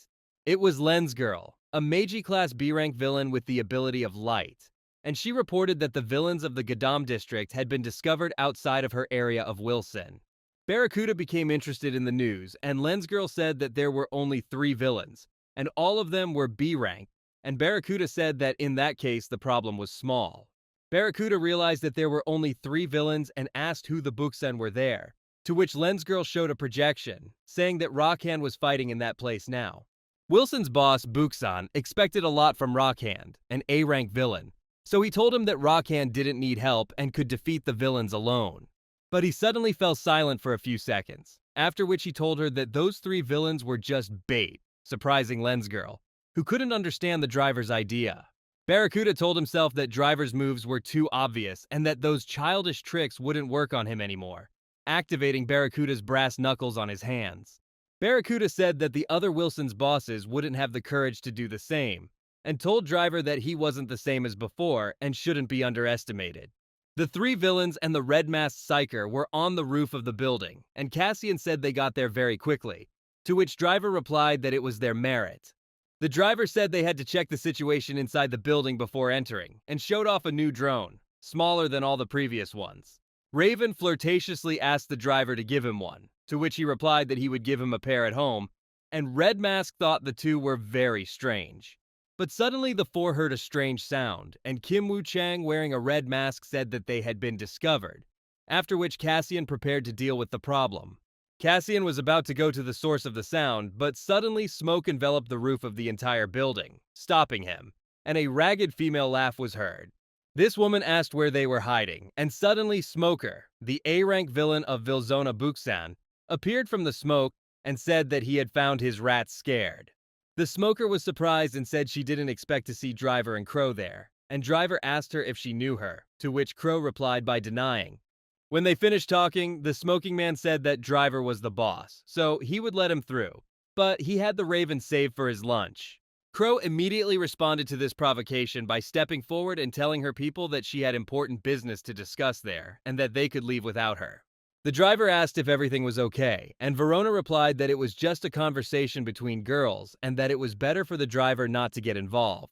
It was Lens Girl, a Meiji Class B-rank villain with the ability of light, and she reported that the villains of the Gadam district had been discovered outside of her area of Wilson. Barracuda became interested in the news, and Lens Girl said that there were only 3 villains, and all of them were B-rank, and Barracuda said that in that case the problem was small. Barracuda realized that there were only 3 villains and asked who the Buxan were there, to which Lens Girl showed a projection, saying that Rockhand was fighting in that place now. Wilson's boss, Buxan, expected a lot from Rockhand, an A-rank villain, so he told him that Rockhand didn't need help and could defeat the villains alone. But he suddenly fell silent for a few seconds, after which he told her that those 3 villains were just bait, surprising Lens Girl, who couldn't understand the Driver's idea. Barracuda told himself that Driver's moves were too obvious and that those childish tricks wouldn't work on him anymore, activating Barracuda's brass knuckles on his hands. Barracuda said that the other Wilson's bosses wouldn't have the courage to do the same, and told Driver that he wasn't the same as before and shouldn't be underestimated. The 3 villains and the red-masked psyker were on the roof of the building, and Cassian said they got there very quickly, to which Driver replied that it was their merit. The Driver said they had to check the situation inside the building before entering, and showed off a new drone, smaller than all the previous ones. Raven flirtatiously asked the Driver to give him one, to which he replied that he would give him a pair at home, and Red Mask thought the 2 were very strange. But suddenly the 4 heard a strange sound, and Kim Woo-chang wearing a red mask said that they had been discovered, after which Cassian prepared to deal with the problem. Cassian was about to go to the source of the sound, but suddenly smoke enveloped the roof of the entire building, stopping him, and a ragged female laugh was heard. This woman asked where they were hiding, and suddenly Smoker, the A-rank villain of Vilzona Buxan, appeared from the smoke and said that he had found his rats scared. The Smoker was surprised and said she didn't expect to see Driver and Crow there, and Driver asked her if she knew her, to which Crow replied by denying. When they finished talking, the smoking man said that Driver was the boss, so he would let him through, but he had the Raven saved for his lunch. Crow immediately responded to this provocation by stepping forward and telling her people that she had important business to discuss there, and that they could leave without her. The Driver asked if everything was okay, and Verona replied that it was just a conversation between girls and that it was better for the Driver not to get involved.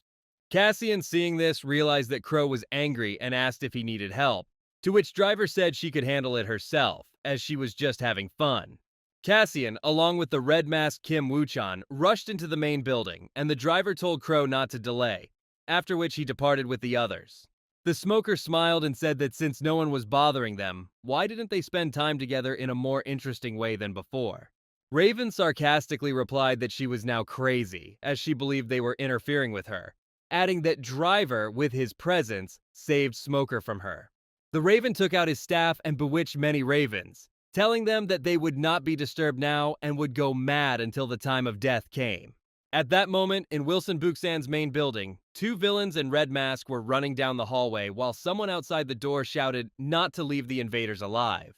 Cassian, seeing this, realized that Crow was angry and asked if he needed help, to which Driver said she could handle it herself, as she was just having fun. Cassian, along with the red-masked Kim Woo-chan, rushed into the main building, and the Driver told Crow not to delay, after which he departed with the others. The Smoker smiled and said that since no one was bothering them, why didn't they spend time together in a more interesting way than before? Raven sarcastically replied that she was now crazy, as she believed they were interfering with her, adding that Driver, with his presence, saved Smoker from her. The Raven took out his staff and bewitched many ravens, telling them that they would not be disturbed now and would go mad until the time of death came. At that moment, in Wilson Buxan's main building, 2 villains in red mask were running down the hallway while someone outside the door shouted not to leave the invaders alive.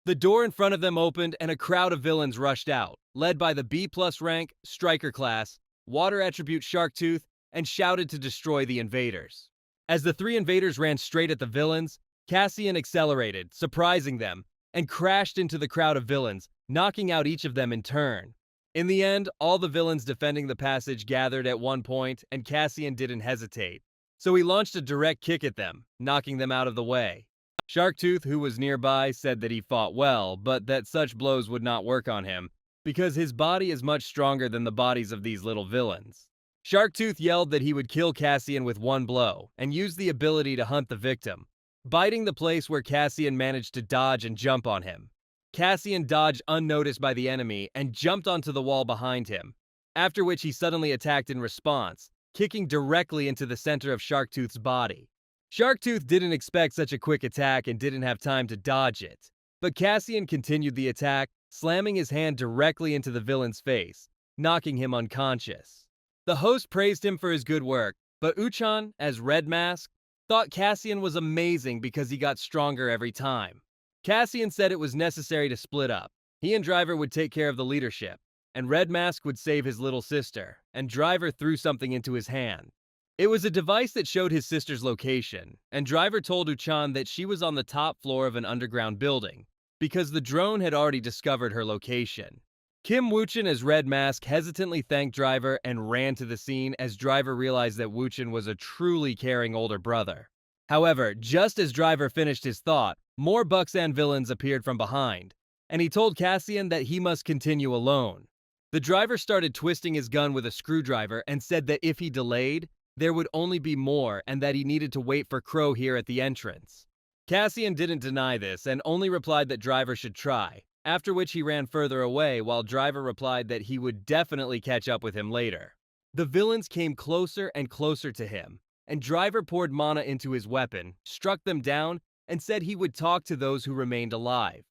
The door in front of them opened and a crowd of villains rushed out, led by the B+ rank, Striker class, water attribute Sharktooth, and shouted to destroy the invaders. As the 3 invaders ran straight at the villains, Cassian accelerated, surprising them, and crashed into the crowd of villains, knocking out each of them in turn. In the end, all the villains defending the passage gathered at one point, and Cassian didn't hesitate, so he launched a direct kick at them, knocking them out of the way. Sharktooth, who was nearby, said that he fought well, but that such blows would not work on him, because his body is much stronger than the bodies of these little villains. Sharktooth yelled that he would kill Cassian with one blow, and used the ability to hunt the victim, biting the place where Cassian managed to dodge and jump on him. Cassian dodged unnoticed by the enemy and jumped onto the wall behind him, after which he suddenly attacked in response, kicking directly into the center of Sharktooth's body. Sharktooth didn't expect such a quick attack and didn't have time to dodge it, but Cassian continued the attack, slamming his hand directly into the villain's face, knocking him unconscious. The host praised him for his good work, but Uchan, as Red Mask, thought Cassian was amazing because he got stronger every time. Cassian said it was necessary to split up. He and Driver would take care of the leadership, and Red Mask would save his little sister, and Driver threw something into his hand. It was a device that showed his sister's location, and Driver told Uchan that she was on the top floor of an underground building, because the drone had already discovered her location. Kim Woochen as Red Mask hesitantly thanked Driver and ran to the scene as Driver realized that Woochen was a truly caring older brother. However, just as Driver finished his thought, more Buxan villains appeared from behind, and he told Cassian that he must continue alone. The driver started twisting his gun with a screwdriver and said that if he delayed, there would only be more and that he needed to wait for Crow here at the entrance. Cassian didn't deny this and only replied that Driver should try, after which he ran further away while Driver replied that he would definitely catch up with him later. The villains came closer and closer to him, and Driver poured mana into his weapon, struck them down, and said he would talk to those who remained alive.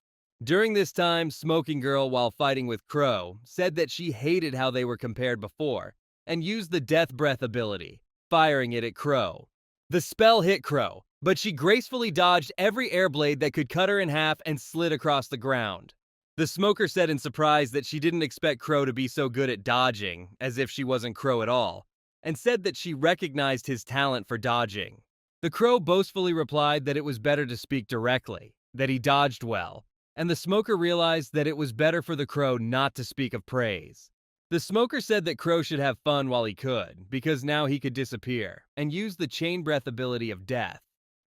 During this time, Smoking Girl, while fighting with Crow, said that she hated how they were compared before, and used the Death Breath ability, firing it at Crow. The spell hit Crow, but she gracefully dodged every air blade that could cut her in half and slid across the ground. The smoker said in surprise that she didn't expect Crow to be so good at dodging, as if she wasn't Crow at all, and said that she recognized his talent for dodging. The Crow boastfully replied that it was better to speak directly, that he dodged well, and the smoker realized that it was better for the Crow not to speak of praise. The smoker said that Crow should have fun while he could, because now he could disappear, and use the chain breath ability of death.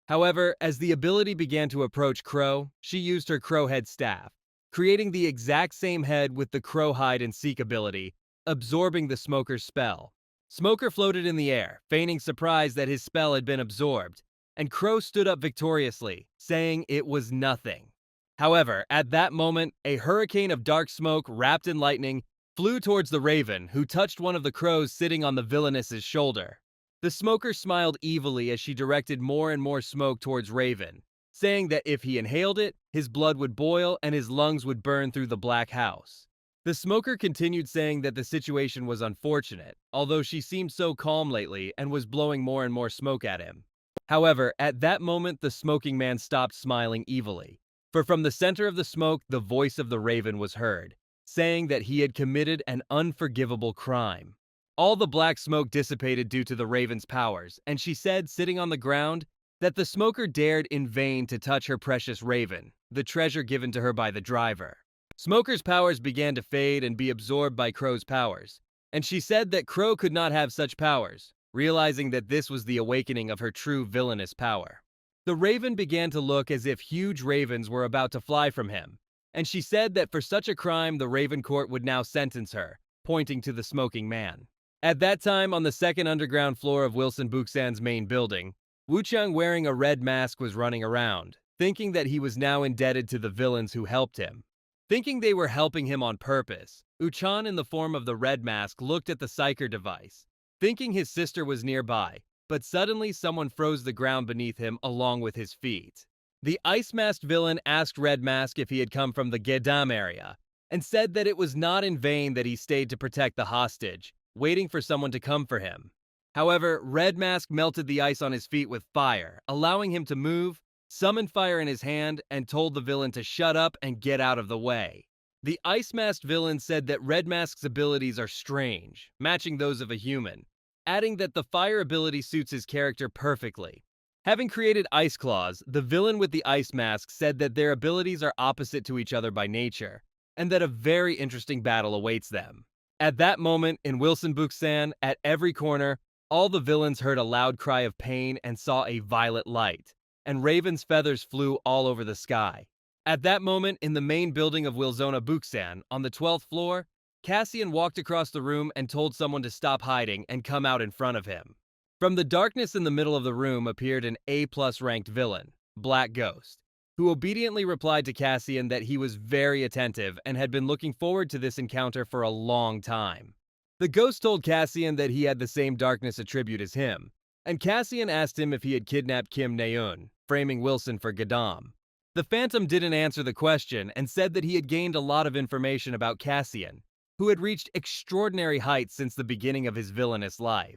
However, as the ability began to approach Crow, she used her Crow head staff, creating the exact same head with the Crow hide and seek ability, absorbing the smoker's spell. Smoker floated in the air, feigning surprise that his spell had been absorbed, and Crow stood up victoriously, saying it was nothing. However, at that moment, a hurricane of dark smoke wrapped in lightning flew towards the Raven, who touched one of the crows sitting on the villainess's shoulder. The smoker smiled evilly as she directed more and more smoke towards Raven, saying that if he inhaled it, his blood would boil and his lungs would burn through the black house. The smoker continued saying that the situation was unfortunate, although she seemed so calm lately and was blowing more and more smoke at him. However, at that moment the smoking man stopped smiling evilly, for from the center of the smoke the voice of the Raven was heard, saying that he had committed an unforgivable crime. All the black smoke dissipated due to the Raven's powers, and she said, sitting on the ground, that the smoker dared in vain to touch her precious Raven, the treasure given to her by the driver. Smoker's powers began to fade and be absorbed by Crow's powers, and she said that Crow could not have such powers, realizing that this was the awakening of her true villainous power. The Raven began to look as if huge ravens were about to fly from him, and she said that for such a crime the Raven Court would now sentence her, pointing to the smoking man. At that time, on the second underground floor of Wilson Buxan's main building, Woochang wearing a red mask was running around, thinking that he was now indebted to the villains who helped him. Thinking they were helping him on purpose, Uchan in the form of the red mask looked at the psyker device, thinking his sister was nearby, but suddenly someone froze the ground beneath him along with his feet. The ice-masked villain asked Red Mask if he had come from the Gedam area, and said that it was not in vain that he stayed to protect the hostage, waiting for someone to come for him. However, Red Mask melted the ice on his feet with fire, allowing him to move, summoned fire in his hand, and told the villain to shut up and get out of the way. The ice-masked villain said that Red Mask's abilities are strange, matching those of a human, adding that the fire ability suits his character perfectly. Having created Ice Claws, the villain with the ice mask said that their abilities are opposite to each other by nature, and that a very interesting battle awaits them. At that moment, in Wilson Buxan, at every corner, all the villains heard a loud cry of pain and saw a violet light, and Raven's feathers flew all over the sky. At that moment, in the main building of Wilzona Buxan, on the 12th floor, Cassian walked across the room and told someone to stop hiding and come out in front of him. From the darkness in the middle of the room appeared an A+ ranked villain, Black Ghost, who obediently replied to Cassian that he was very attentive and had been looking forward to this encounter for a long time. The ghost told Cassian that he had the same darkness attribute as him, and Cassian asked him if he had kidnapped Kim Naeun, framing Wilson for Gadam. The Phantom didn't answer the question and said that he had gained a lot of information about Cassian, who had reached extraordinary heights since the beginning of his villainous life.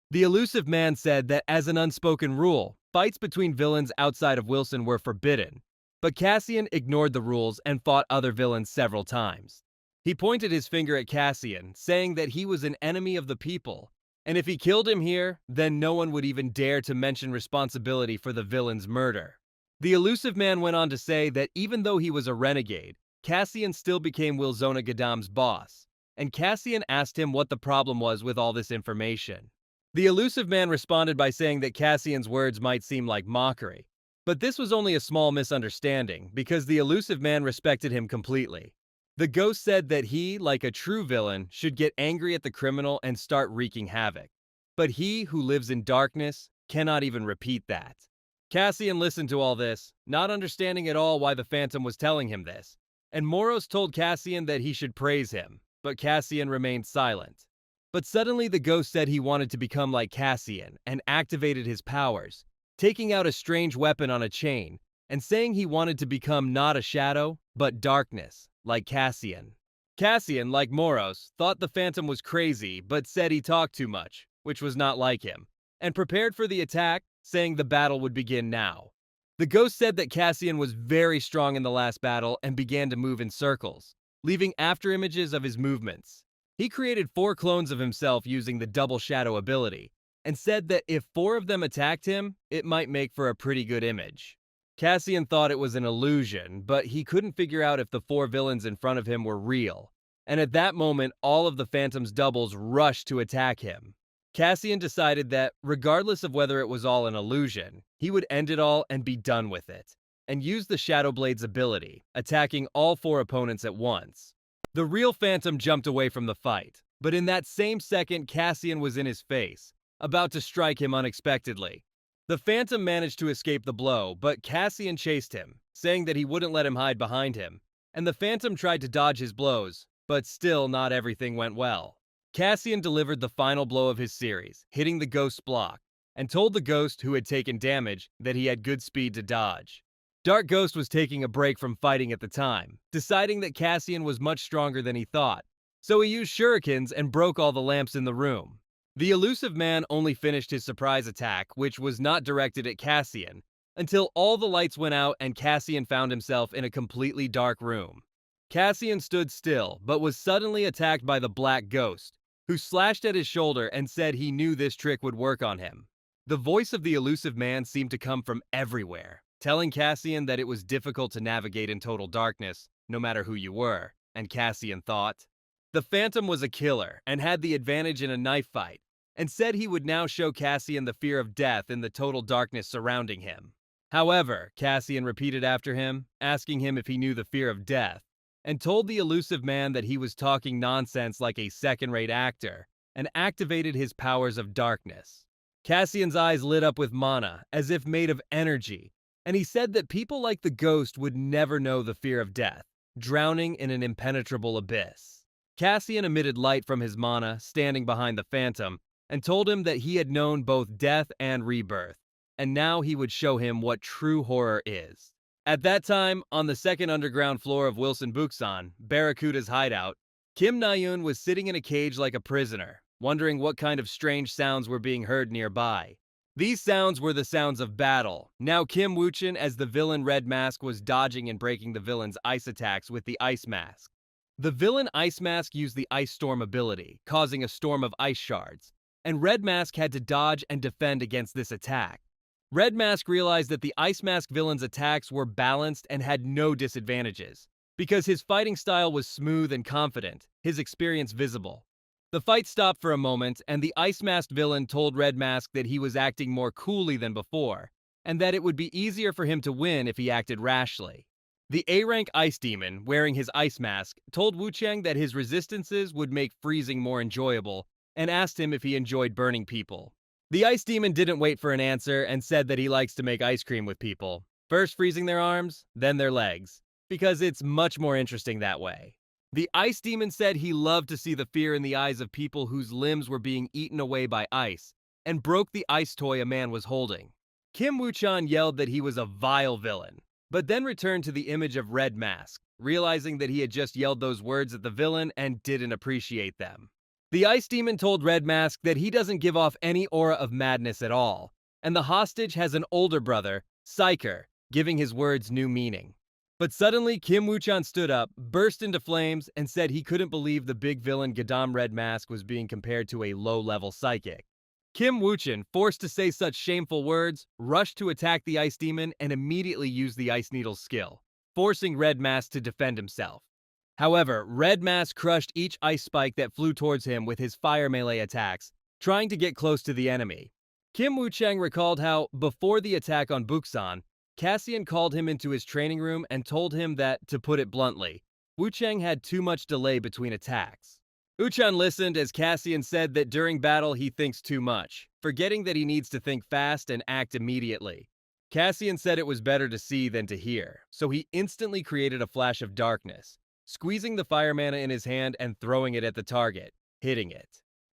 The elusive man said that as an unspoken rule, fights between villains outside of Wilson were forbidden, but Cassian ignored the rules and fought other villains several times. He pointed his finger at Cassian, saying that he was an enemy of the people, and if he killed him here, then no one would even dare to mention responsibility for the villain's murder. The elusive man went on to say that even though he was a renegade, Cassian still became Wilzona Gadam's boss, and Cassian asked him what the problem was with all this information. The elusive man responded by saying that Cassian's words might seem like mockery, but this was only a small misunderstanding because the elusive man respected him completely. The ghost said that he, like a true villain, should get angry at the criminal and start wreaking havoc. But he who lives in darkness cannot even repeat that. Cassian listened to all this, not understanding at all why the Phantom was telling him this, and Moros told Cassian that he should praise him, but Cassian remained silent. But suddenly the ghost said he wanted to become like Cassian and activated his powers, taking out a strange weapon on a chain and saying he wanted to become not a shadow, but darkness, like Cassian. Cassian, like Moros, thought the Phantom was crazy but said he talked too much, which was not like him, and prepared for the attack, saying the battle would begin now. The ghost said that Cassian was very strong in the last battle and began to move in circles, leaving after images of his movements. He created 4 clones of himself using the double shadow ability, and said that if 4 of them attacked him, it might make for a pretty good image. Cassian thought it was an illusion, but he couldn't figure out if the 4 villains in front of him were real, and at that moment all of the Phantom's doubles rushed to attack him. Cassian decided that, regardless of whether it was all an illusion, he would end it all and be done with it, and use the Shadow Blade's ability, attacking all 4 opponents at once. The real Phantom jumped away from the fight, but in that same second Cassian was in his face, about to strike him unexpectedly. The Phantom managed to escape the blow, but Cassian chased him, saying that he wouldn't let him hide behind him, and the Phantom tried to dodge his blows, but still not everything went well. Cassian delivered the final blow of his series, hitting the ghost's block, and told the ghost, who had taken damage, that he had good speed to dodge. Dark Ghost was taking a break from fighting at the time, deciding that Cassian was much stronger than he thought, so he used shurikens and broke all the lamps in the room. The elusive man only finished his surprise attack, which was not directed at Cassian, until all the lights went out and Cassian found himself in a completely dark room. Cassian stood still, but was suddenly attacked by the Black Ghost, who slashed at his shoulder and said he knew this trick would work on him. The voice of the elusive man seemed to come from everywhere, telling Cassian that it was difficult to navigate in total darkness, no matter who you were, and Cassian thought. The Phantom was a killer and had the advantage in a knife fight, and said he would now show Cassian the fear of death in the total darkness surrounding him. However, Cassian repeated after him, asking him if he knew the fear of death, and told the elusive man that he was talking nonsense like a second-rate actor, and activated his powers of darkness. Cassian's eyes lit up with mana, as if made of energy, and he said that people like the ghost would never know the fear of death, drowning in an impenetrable abyss. Cassian emitted light from his mana, standing behind the Phantom, and told him that he had known both death and rebirth, and now he would show him what true horror is. At that time, on the second underground floor of Wilson Buksan, Barracuda's hideout, Kim Na-yoon was sitting in a cage like a prisoner, wondering what kind of strange sounds were being heard nearby. These sounds were the sounds of battle. Now Kim Woo-chin, as the villain Red Mask, was dodging and breaking the villain's ice attacks with the Ice Mask. The villain Ice Mask used the Ice Storm ability, causing a storm of ice shards, and Red Mask had to dodge and defend against this attack. Red Mask realized that the Ice Mask villain's attacks were balanced and had no disadvantages, because his fighting style was smooth and confident, his experience visible. The fight stopped for a moment, and the Ice Masked villain told Red Mask that he was acting more coolly than before, and that it would be easier for him to win if he acted rashly. The A-rank Ice Demon, wearing his Ice Mask, told Wu Cheng that his resistances would make freezing more enjoyable, and asked him if he enjoyed burning people. The Ice Demon didn't wait for an answer and said that he likes to make ice cream with people, first freezing their arms, then their legs, because it's much more interesting that way. The Ice Demon said he loved to see the fear in the eyes of people whose limbs were being eaten away by ice, and broke the ice toy a man was holding. Kim Woo-chan yelled that he was a vile villain, but then returned to the image of Red Mask, realizing that he had just yelled those words at the villain and didn't appreciate them. The Ice Demon told Red Mask that he doesn't give off any aura of madness at all, and the hostage has an older brother, Psyker, giving his words new meaning. But suddenly, Kim Woo-chan stood up, burst into flames, and said he couldn't believe the big villain Gadam Red Mask was being compared to a low-level psychic. Kim Woo-chan, forced to say such shameful words, rushed to attack the Ice Demon and immediately used the Ice Needle's skill, forcing Red Mask to defend himself. However, Red Mask crushed each ice spike that flew towards him with his fire melee attacks, trying to get close to the enemy. Kim Woo-chang recalled how, before the attack on Buksan, Cassian called him into his training room and told him that, to put it bluntly, Woo-chang had too much delay between attacks. Woo-chan listened as Cassian said that during battle he thinks too much, forgetting that he needs to think fast and act immediately. Cassian said it was better to see than to hear, so he instantly created a flash of darkness, squeezing the fire mana in his hand and throwing it at the target, hitting it.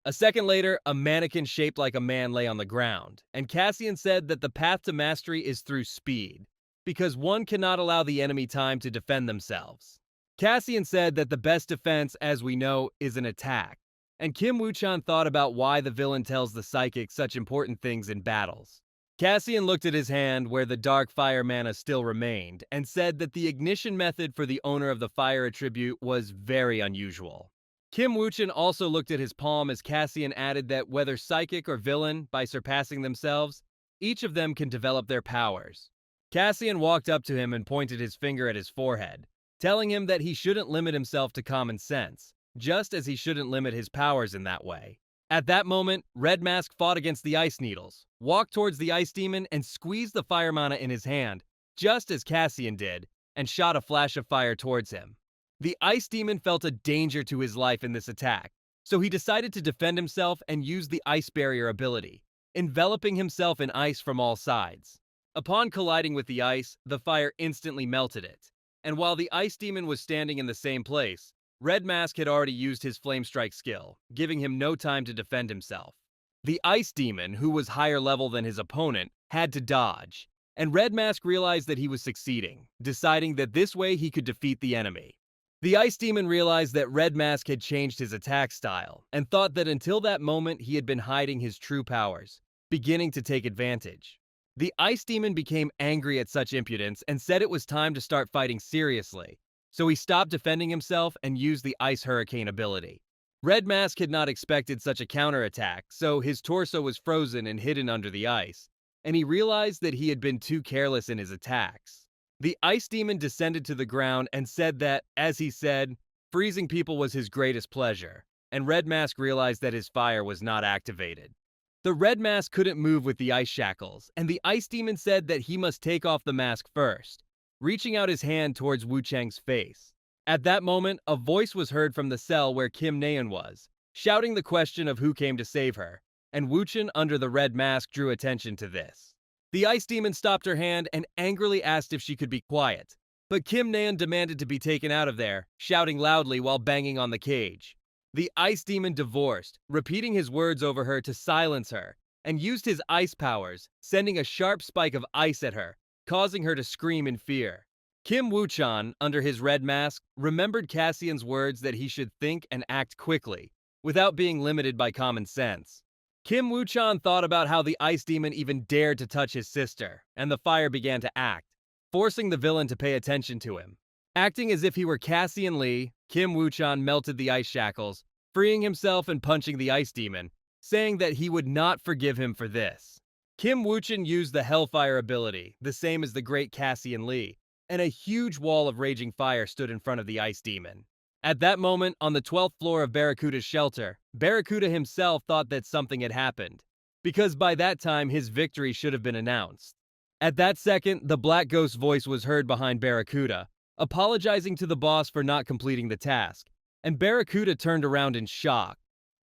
A second later, a mannequin shaped like a man lay on the ground, and Cassian said that the path to mastery is through speed, because one cannot allow the enemy time to defend themselves. Cassian said that the best defense, as we know, is an attack, and Kim Woo-chan thought about why the villain tells the psychic such important things in battles. Cassian looked at his hand where the dark fire mana still remained, and said that the ignition method for the owner of the fire attribute was very unusual. Kim Woo-chan also looked at his palm as Cassian added that whether psychic or villain, by surpassing themselves, each of them can develop their powers. Cassian walked up to him and pointed his finger at his forehead, telling him that he shouldn't limit himself to common sense, just as he shouldn't limit his powers in that way. At that moment, Red Mask fought against the Ice Needles, walked towards the Ice Demon and squeezed the fire mana in his hand, just as Cassian did, and shot a flash of fire towards him. The Ice Demon felt a danger to his life in this attack, so he decided to defend himself and use the Ice Barrier ability, enveloping himself in ice from all sides. Upon colliding with the ice, the fire instantly melted it, and while the Ice Demon was standing in the same place, Red Mask had already used his Flame Strike skill, giving him no time to defend himself. The Ice Demon, who was higher level than his opponent, had to dodge, and Red Mask realized that he was succeeding, deciding that this way he could defeat the enemy. The Ice Demon realized that Red Mask had changed his attack style, and thought that until that moment he had been hiding his true powers, beginning to take advantage. The Ice Demon became angry at such impudence and said it was time to start fighting seriously, so he stopped defending himself and used the Ice Hurricane ability. Red Mask had not expected such a counterattack, so his torso was frozen and hidden under the ice, and he realized that he had been too careless in his attacks. The Ice Demon descended to the ground and said that, as he said, freezing people was his greatest pleasure, and Red Mask realized that his fire was not activated. The Red Mask couldn't move with the ice shackles, and the Ice Demon said that he must take off the mask first, reaching out his hand towards Woo-chang's face. At that moment, a voice was heard from the cell where Kim Naeun was, shouting the question of who came to save her, and Woo-chan under the red mask drew attention to this. The Ice Demon stopped her hand and angrily asked if she could be quiet, but Kim Naeun demanded to be taken out of there, shouting loudly while banging on the cage. The Ice Demon divorced, repeating his words over her to silence her, and used his ice powers, sending a sharp spike of ice at her, causing her to scream in fear. Kim Woo-chan, under his red mask, remembered Cassian's words that he should think and act quickly, without being limited by common sense. Kim Woo-chan thought about how the Ice Demon even dared to touch his sister, and the fire began to act, forcing the villain to pay attention to him. Acting as if he were Cassian Lee, Kim Woo-chan melted the ice shackles, freeing himself and punching the Ice Demon, saying that he would not forgive him for this. Kim Woo-chan used the Hellfire ability, the same as the great Cassian Lee, and a huge wall of raging fire stood in front of the Ice Demon. At that moment, on the 12th floor of Barracuda's shelter, Barracuda himself thought that something had happened, because by that time his victory should have been announced. At that second, the Black Ghost's voice was heard behind Barracuda, apologizing to the boss for not completing the task, and Barracuda turned around in shock.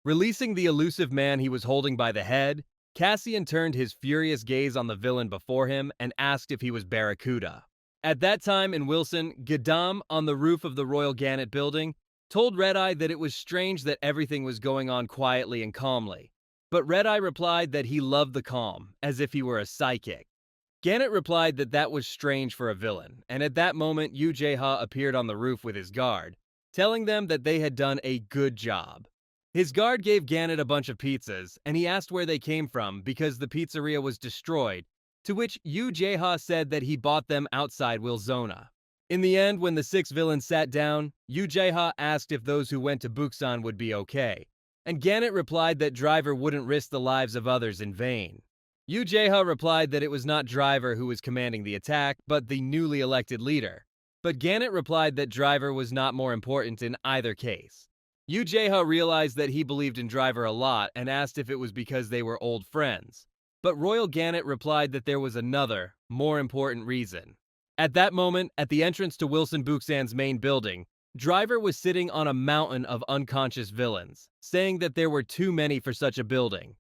Releasing the elusive man he was holding by the head, Cassian turned his furious gaze on the villain before him and asked if he was Barracuda. At that time in Wilson, Gadam, on the roof of the Royal Gannett building, told Red-Eye that it was strange that everything was going on quietly and calmly. But Red-Eye replied that he loved the calm, as if he were a psychic. Gannett replied that that was strange for a villain, and at that moment Yu Jae-ha appeared on the roof with his guard, telling them that they had done a good job. His guard gave Gannett a bunch of pizzas, and he asked where they came from because the pizzeria was destroyed, to which Yu Jae-ha said that he bought them outside Wilzona. In the end, when the 6 villains sat down, Ujeha asked if those who went to Busan would be okay, and Gannett replied that Driver wouldn't risk the lives of others in vain. Ujeha replied that it was not Driver who was commanding the attack, but the newly elected leader. But Gannett replied that Driver was not more important in either case. Ujeha realized that he believed in Driver a lot and asked if it was because they were old friends. But Royal Gannett replied that there was another, more important reason. At that moment, at the entrance to Wilson Buxan's main building, Driver was sitting on a mountain of unconscious villains, saying that there were too many for such a building.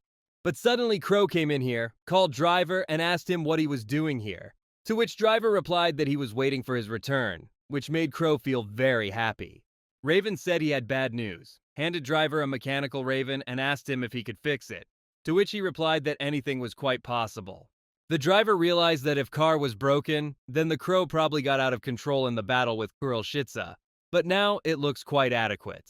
But suddenly Crow came in here, called Driver, and asked him what he was doing here, to which Driver replied that he was waiting for his return, which made Crow feel very happy. Raven said he had bad news, handed Driver a mechanical raven and asked him if he could fix it, to which he replied that anything was quite possible. The Driver realized that if Car was broken, then the Crow probably got out of control in the battle with Kuroshitsa, but now it looks quite adequate.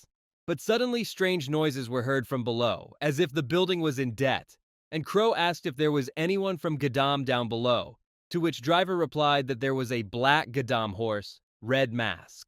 But suddenly strange noises were heard from below, as if the building was in debt, and Crow asked if there was anyone from Gadam down below, to which Driver replied that there was a black Gadam horse, red mask.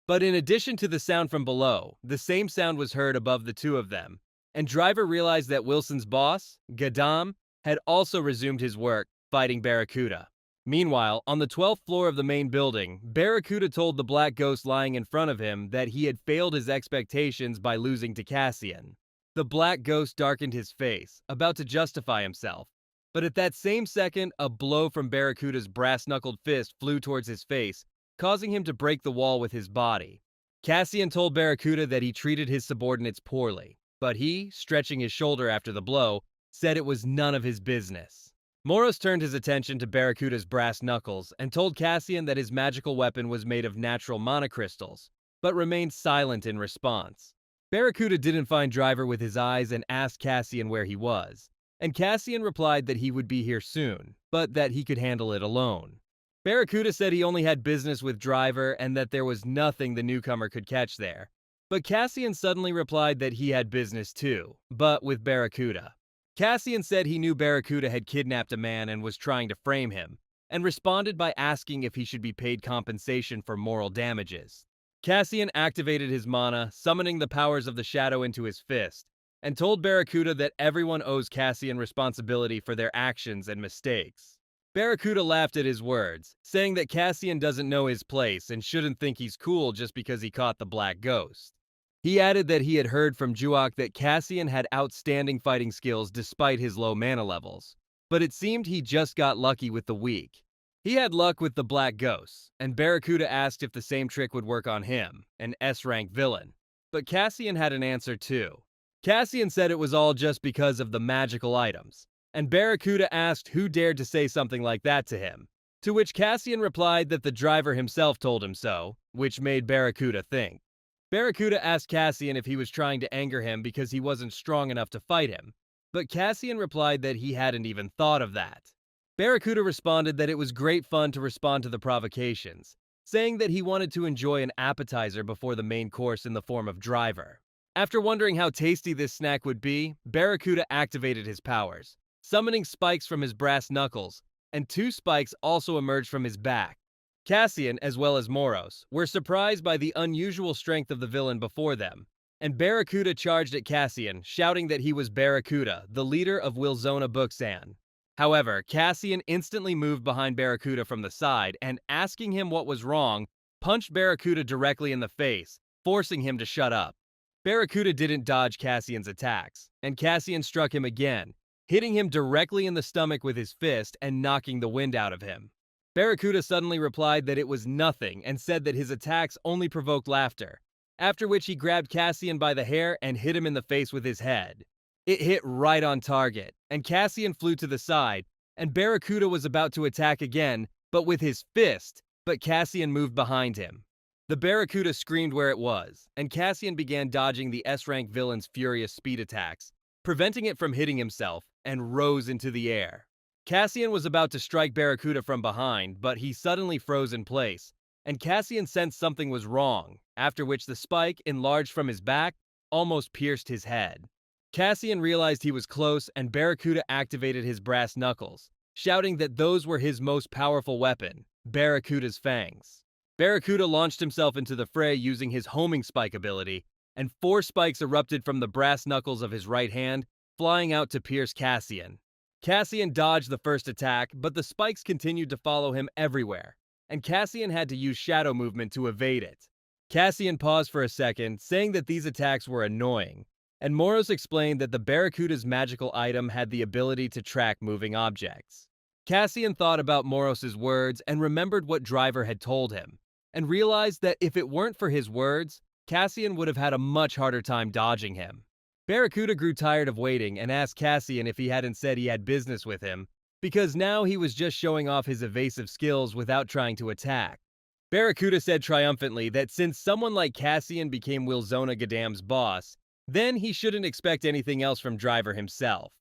But in addition to the sound from below, the same sound was heard above the two of them, and Driver realized that Wilson's boss, Gadam, had also resumed his work, fighting Barracuda. Meanwhile, on the 12th floor of the main building, Barracuda told the black ghost lying in front of him that he had failed his expectations by losing to Cassian. The black ghost darkened his face, about to justify himself, but at that same second, a blow from Barracuda's brass-knuckled fist flew towards his face, causing him to break the wall with his body. Cassian told Barracuda that he treated his subordinates poorly, but he, stretching his shoulder after the blow, said it was none of his business. Moros turned his attention to Barracuda's brass knuckles and told Cassian that his magical weapon was made of natural monocrystals, but remained silent in response. Barracuda didn't find Driver with his eyes and asked Cassian where he was, and Cassian replied that he would be here soon, but that he could handle it alone. Barracuda said he only had business with Driver and that there was nothing the newcomer could catch there. But Cassian suddenly replied that he had business too, but with Barracuda. Cassian said he knew Barracuda had kidnapped a man and was trying to frame him, and responded by asking if he should be paid compensation for moral damages. Cassian activated his mana, summoning the powers of the shadow into his fist, and told Barracuda that everyone owes Cassian responsibility for their actions and mistakes. Barracuda laughed at his words, saying that Cassian doesn't know his place and shouldn't think he's cool just because he caught the black ghost. He added that he had heard from Juok that Cassian had outstanding fighting skills despite his low mana levels, but it seemed he just got lucky with the weak. He had luck with the black ghosts, and Barracuda asked if the same trick would work on him, an S-rank villain. But Cassian had an answer too. Cassian said it was all just because of the magical items, and Barracuda asked who dared to say something like that to him, to which Cassian replied that the Driver himself told him so, which made Barracuda think. Barracuda asked Cassian if he was trying to anger him because he wasn't strong enough to fight him, but Cassian replied that he hadn't even thought of that. Barracuda responded that it was great fun to respond to the provocations, saying that he wanted to enjoy an appetizer before the main course in the form of Driver. After wondering how tasty this snack would be, Barracuda activated his powers, summoning spikes from his brass knuckles, and 2 spikes also emerged from his back. Cassian, as well as Moros, were surprised by the unusual strength of the villain before them, and Barracuda charged at Cassian, shouting that he was Barracuda, the leader of Wilsona Buxan. However, Cassian instantly moved behind Barracuda from the side and, asking him what was wrong, punched Barracuda directly in the face, forcing him to shut up. Barracuda didn't dodge Cassian's attacks, and Cassian struck him again, hitting him directly in the stomach with his fist and knocking the wind out of him. Barracuda suddenly replied that it was nothing and said that his attacks only provoked laughter, after which he grabbed Cassian by the hair and hit him in the face with his head. It hit right on target, and Cassian flew to the side, and Barracuda was about to attack again, but with his fist, but Cassian moved behind him. The Barracuda screamed where it was, and Cassian began dodging the S-rank villain's furious speed attacks, preventing it from hitting himself, and rose into the air. Cassian was about to strike Barracuda from behind, but he suddenly froze in place, and Cassian sensed something was wrong, after which the spike, enlarged from his back, almost pierced his head. Cassian realized he was close, and Barracuda activated his brass knuckles, shouting that those were his most powerful weapon, Barracuda's fangs. Barracuda launched himself into the fray using his homing spike ability, and 4 spikes erupted from the brass knuckles of his right hand, flying out to pierce Cassian. Cassian dodged the first attack, but the spikes continued to follow him everywhere, and Cassian had to use shadow movement to evade it. Cassian paused for a second, saying that these attacks were annoying, and Moros explained that the Barracuda's magical item had the ability to track moving objects. Cassian thought about Moros's words and remembered what Driver had told him, and realized that if it weren't for his words, Cassian would have had a much harder time dodging him. Barracuda grew tired of waiting and asked Cassian if he hadn't said he had business with him, because now he was just showing off his evasive skills without trying to attack. Barracuda said triumphantly that since someone like Cassian became Wilzona Gadam's boss, then he shouldn't expect anything else from Driver himself.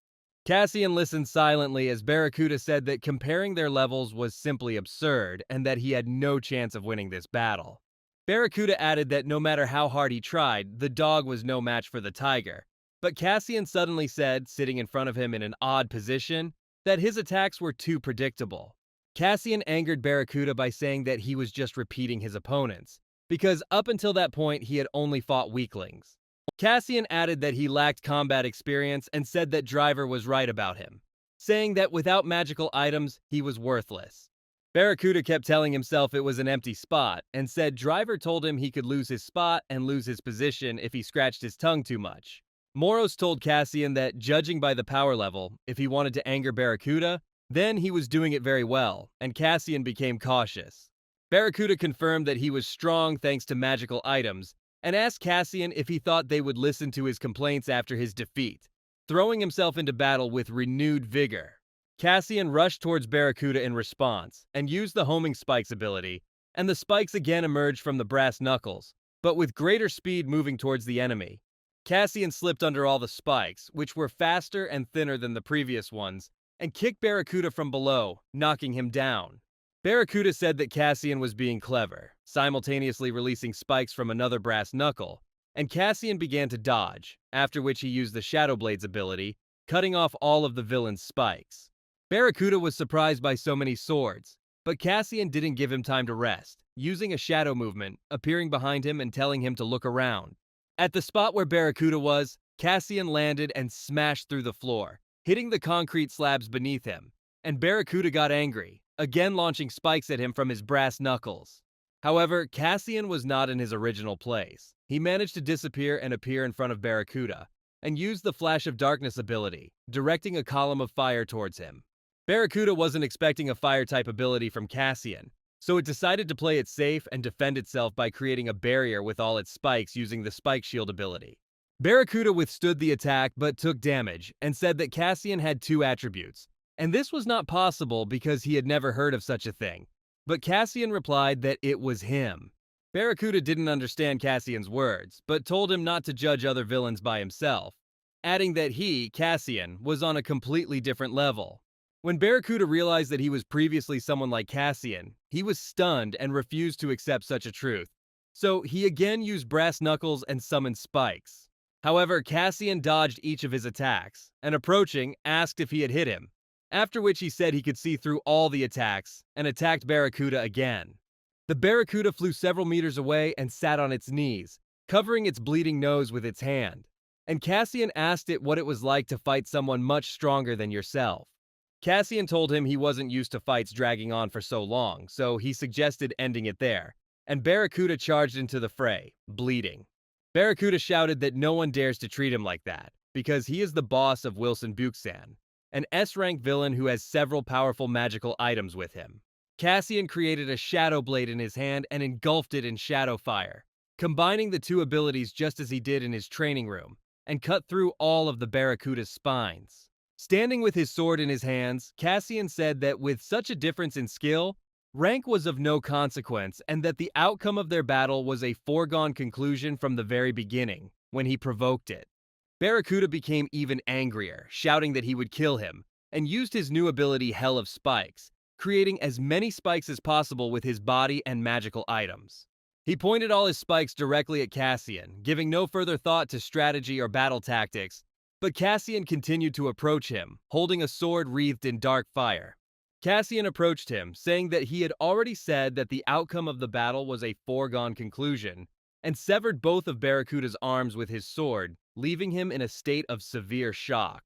Cassian listened silently as Barracuda said that comparing their levels was simply absurd and that he had no chance of winning this battle. Barracuda added that no matter how hard he tried, the dog was no match for the tiger. But Cassian suddenly said, sitting in front of him in an odd position, that his attacks were too predictable. Cassian angered Barracuda by saying that he was just repeating his opponents, because up until that point he had only fought weaklings. Cassian added that he lacked combat experience and said that Driver was right about him, saying that without magical items, he was worthless. Barracuda kept telling himself it was an empty spot, and said Driver told him he could lose his spot and lose his position if he scratched his tongue too much. Moros told Cassian that, judging by the power level, if he wanted to anger Barracuda, then he was doing it very well, and Cassian became cautious. Barracuda confirmed that he was strong thanks to magical items, and asked Cassian if he thought they would listen to his complaints after his defeat, throwing himself into battle with renewed vigor. Cassian rushed towards Barracuda in response, and used the homing spikes ability, and the spikes again emerged from the brass knuckles, but with greater speed moving towards the enemy. Cassian slipped under all the spikes, which were faster and thinner than the previous ones, and kicked Barracuda from below, knocking him down. Barracuda said that Cassian was being clever, simultaneously releasing spikes from another brass knuckle, and Cassian began to dodge, after which he used the Shadow Blades ability, cutting off all of the villain's spikes. Barracuda was surprised by so many swords, but Cassian didn't give him time to rest, using a shadow movement, appearing behind him and telling him to look around. At the spot where Barracuda was, Cassian landed and smashed through the floor, hitting the concrete slabs beneath him, and Barracuda got angry, again launching spikes at him from his brass knuckles. However, Cassian was not in his original place. He managed to disappear and appear in front of Barracuda, and used the Flash of Darkness ability, directing a column of fire towards him. Barracuda wasn't expecting a fire-type ability from Cassian, so it decided to play it safe and defend itself by creating a barrier with all its spikes using the Spike Shield ability. Barracuda withstood the attack but took damage, and said that Cassian had 2 attributes, and this was not possible because he had never heard of such a thing. But Cassian replied that it was him. Barracuda didn't understand Cassian's words, but told him not to judge other villains by himself, adding that he, Cassian, was on a completely different level. When Barracuda realized that he was previously someone like Cassian, he was stunned and refused to accept such a truth, so he again used brass knuckles and summoned spikes. However, Cassian dodged each of his attacks, and approaching, asked if he had hit him, after which he said he could see through all the attacks, and attacked Barracuda again. The Barracuda flew several meters away and sat on its knees, covering its bleeding nose with its hand, and Cassian asked it what it was like to fight someone much stronger than yourself. Cassian told him he wasn't used to fights dragging on for so long, so he suggested ending it there, and Barracuda charged into the fray, bleeding. Barracuda shouted that no one dares to treat him like that, because he is the boss of Wilson Buchsan, an S-rank villain who has several powerful magical items with him. Cassian created a shadow blade in his hand and engulfed it in shadow fire, combining the 2 abilities just as he did in his training room, and cut through all of the Barracuda's spines. Standing with his sword in his hands, Cassian said that with such a difference in skill, rank was of no consequence and that the outcome of their battle was a foregone conclusion from the very beginning, when he provoked it. Barracuda became even angrier, shouting that he would kill him, and used his new ability Hell of Spikes, creating as many spikes as possible with his body and magical items. He pointed all his spikes directly at Cassian, giving no further thought to strategy or battle tactics, but Cassian continued to approach him, holding a sword wreathed in dark fire. Cassian approached him, saying that he had already said that the outcome of the battle was a foregone conclusion, and severed both of Barracuda's arms with his sword, leaving him in a state of severe shock.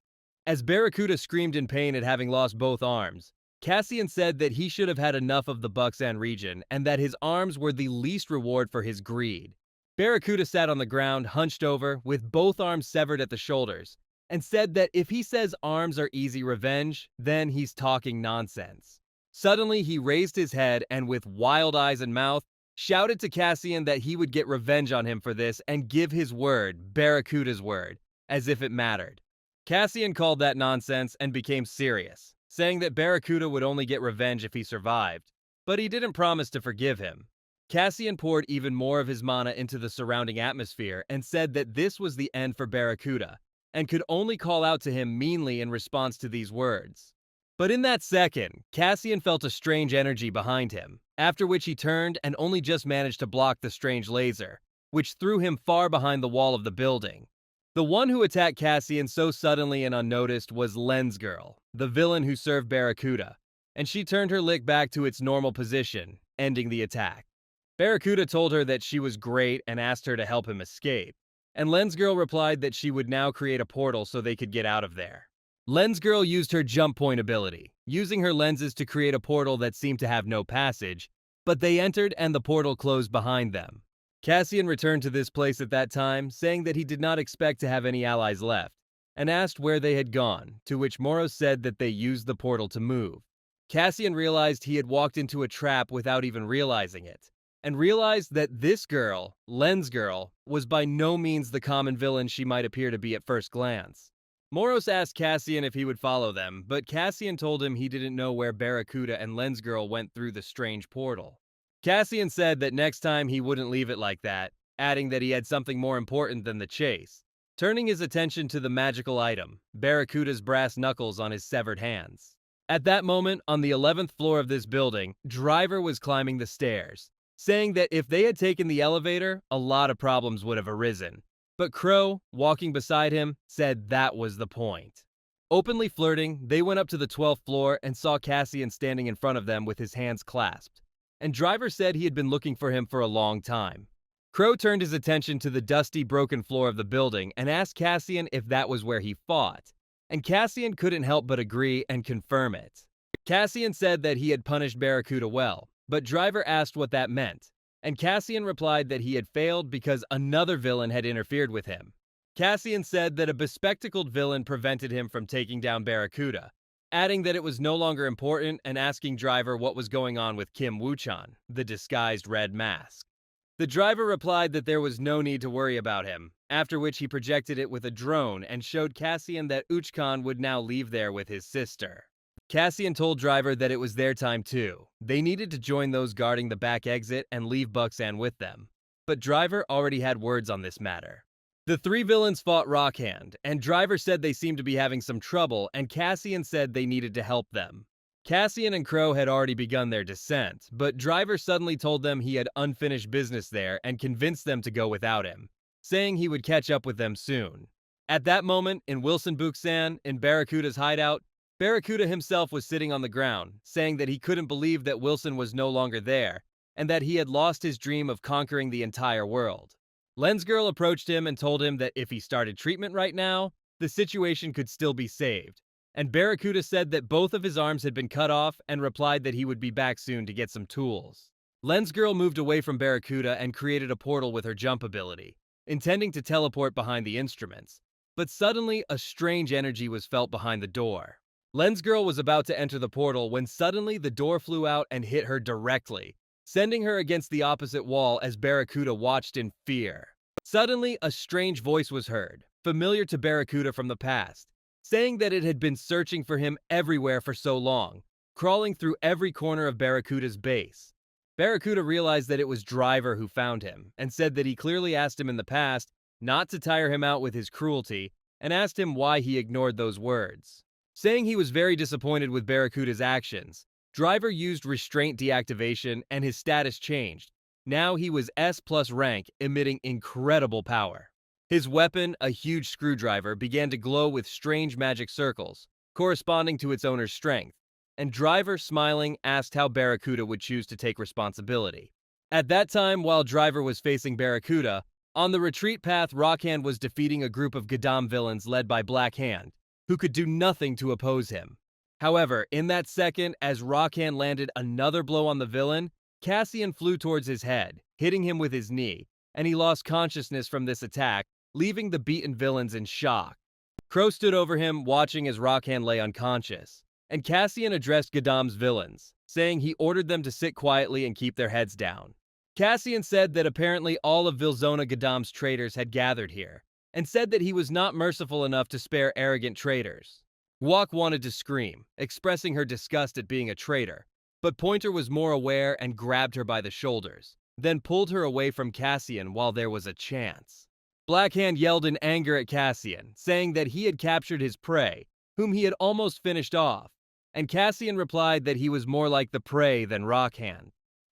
As Barracuda screamed in pain at having lost both arms, Cassian said that he should have had enough of the Buxan region and that his arms were the least reward for his greed. Barracuda sat on the ground, hunched over, with both arms severed at the shoulders, and said that if he says arms are easy revenge, then he's talking nonsense. Suddenly, he raised his head and, with wild eyes and mouth, shouted to Cassian that he would get revenge on him for this and give his word, Barracuda's word, as if it mattered. Cassian called that nonsense and became serious, saying that Barracuda would only get revenge if he survived, but he didn't promise to forgive him. Cassian poured even more of his mana into the surrounding atmosphere and said that this was the end for Barracuda, and could only call out to him meanly in response to these words. But in that second, Cassian felt a strange energy behind him, after which he turned and only just managed to block the strange laser, which threw him far behind the wall of the building. The one who attacked Cassian so suddenly and unnoticed was Lens Girl, the villain who served Barracuda, and she turned her lick back to its normal position, ending the attack. Barracuda told her that she was great and asked her to help him escape, and Lens Girl replied that she would now create a portal so they could get out of there. Lens Girl used her jump point ability, using her lenses to create a portal that seemed to have no passage, but they entered and the portal closed behind them. Cassian returned to this place at that time, saying that he did not expect to have any allies left, and asked where they had gone, to which Moros said that they used the portal to move. Cassian realized he had walked into a trap without even realizing it, and realized that this girl, Lens Girl, was by no means the common villain she might appear to be at first glance. Moros asked Cassian if he would follow them, but Cassian told him he didn't know where Barracuda and Lens Girl went through the strange portal. Cassian said that next time he wouldn't leave it like that, adding that he had something more important than the chase, turning his attention to the magical item, Barracuda's brass knuckles on his severed hands. At that moment, on the 11th floor of this building, Driver was climbing the stairs, saying that if they had taken the elevator, a lot of problems would have arisen. But Crow, walking beside him, said that was the point. Openly flirting, they went up to the 12th floor and saw Cassian standing in front of them with his hands clasped, and Driver said he had been looking for him for a long time. Crow turned his attention to the dusty, broken floor of the building and asked Cassian if that was where he fought, and Cassian couldn't help but agree and confirm it. Cassian said that he had punished Barracuda well, but Driver asked what that meant, and Cassian replied that he had failed because another villain had interfered with him. Cassian said that a bespectacled villain prevented him from taking down Barracuda, adding that it was no longer important and asking Driver what was going on with Kim Woo-chan, the disguised red mask. The Driver replied that there was no need to worry about him, after which he projected it with a drone and showed Cassian that Uchkan would now leave there with his sister. Cassian told Driver that it was their time too. They needed to join those guarding the back exit and leave Buxan with them. But Driver already had words on this matter. The three villains fought Rockhand, and Driver said they seemed to be having some trouble, and Cassian said they needed to help them. Cassian and Crow had already begun their descent, but Driver suddenly told them he had unfinished business there and convinced them to go without him, saying he would catch up with them soon. At that moment, in Wilson Buxan, in Barracuda's hideout, Barracuda himself was sitting on the ground, saying that he couldn't believe that Wilson was no longer there, and that he had lost his dream of conquering the entire world. Lens Girl approached him and told him that if he started treatment right now, the situation could still be saved, and Barracuda said that both of his arms had been cut off and replied that he would be back soon to get some tools. Lens Girl moved away from Barracuda and created a portal with her jump ability, intending to teleport behind the instruments, but suddenly a strange energy was felt behind the door. Lens Girl was about to enter the portal when suddenly the door flew out and hit her directly, sending her against the opposite wall as Barracuda watched in fear. Suddenly, a strange voice was heard, familiar to Barracuda from the past, saying that it had been searching for him everywhere for so long, crawling through every corner of Barracuda's base. Barracuda realized that it was Driver who found him, and said that he clearly asked him in the past not to tire him out with his cruelty, and asked him why he ignored those words. Saying he was very disappointed with Barracuda's actions, Driver used restraint deactivation and his status changed. Now he was S+ rank, emitting incredible power. His weapon, a huge screwdriver, began to glow with strange magic circles, corresponding to its owner's strength, and Driver, smiling, asked how Barracuda would choose to take responsibility. At that time, while Driver was facing Barracuda, on the retreat path, Rockhand was defeating a group of Gadam villains led by Black Hand, who could do nothing to oppose him. However, in that second, as Rockhand landed another blow on the villain, Cassian flew towards his head, hitting him with his knee, and he lost consciousness from this attack, leaving the beaten villains in shock. Crow stood over him, watching as Rockhand lay unconscious, and Cassian addressed Gadam's villains, saying he ordered them to sit quietly and keep their heads down. Cassian said that apparently all of Vilzona Gadam's traitors had gathered here, and said that he was not merciful enough to spare arrogant traitors. Guac wanted to scream, expressing her disgust at being a traitor, but Pointer was more aware and grabbed her by the shoulders, then pulled her away from Cassian while there was a chance. Blackhand yelled in anger at Cassian, saying that he had captured his prey, whom he had almost finished off, and Cassian replied that he was more like the prey than Rockhand.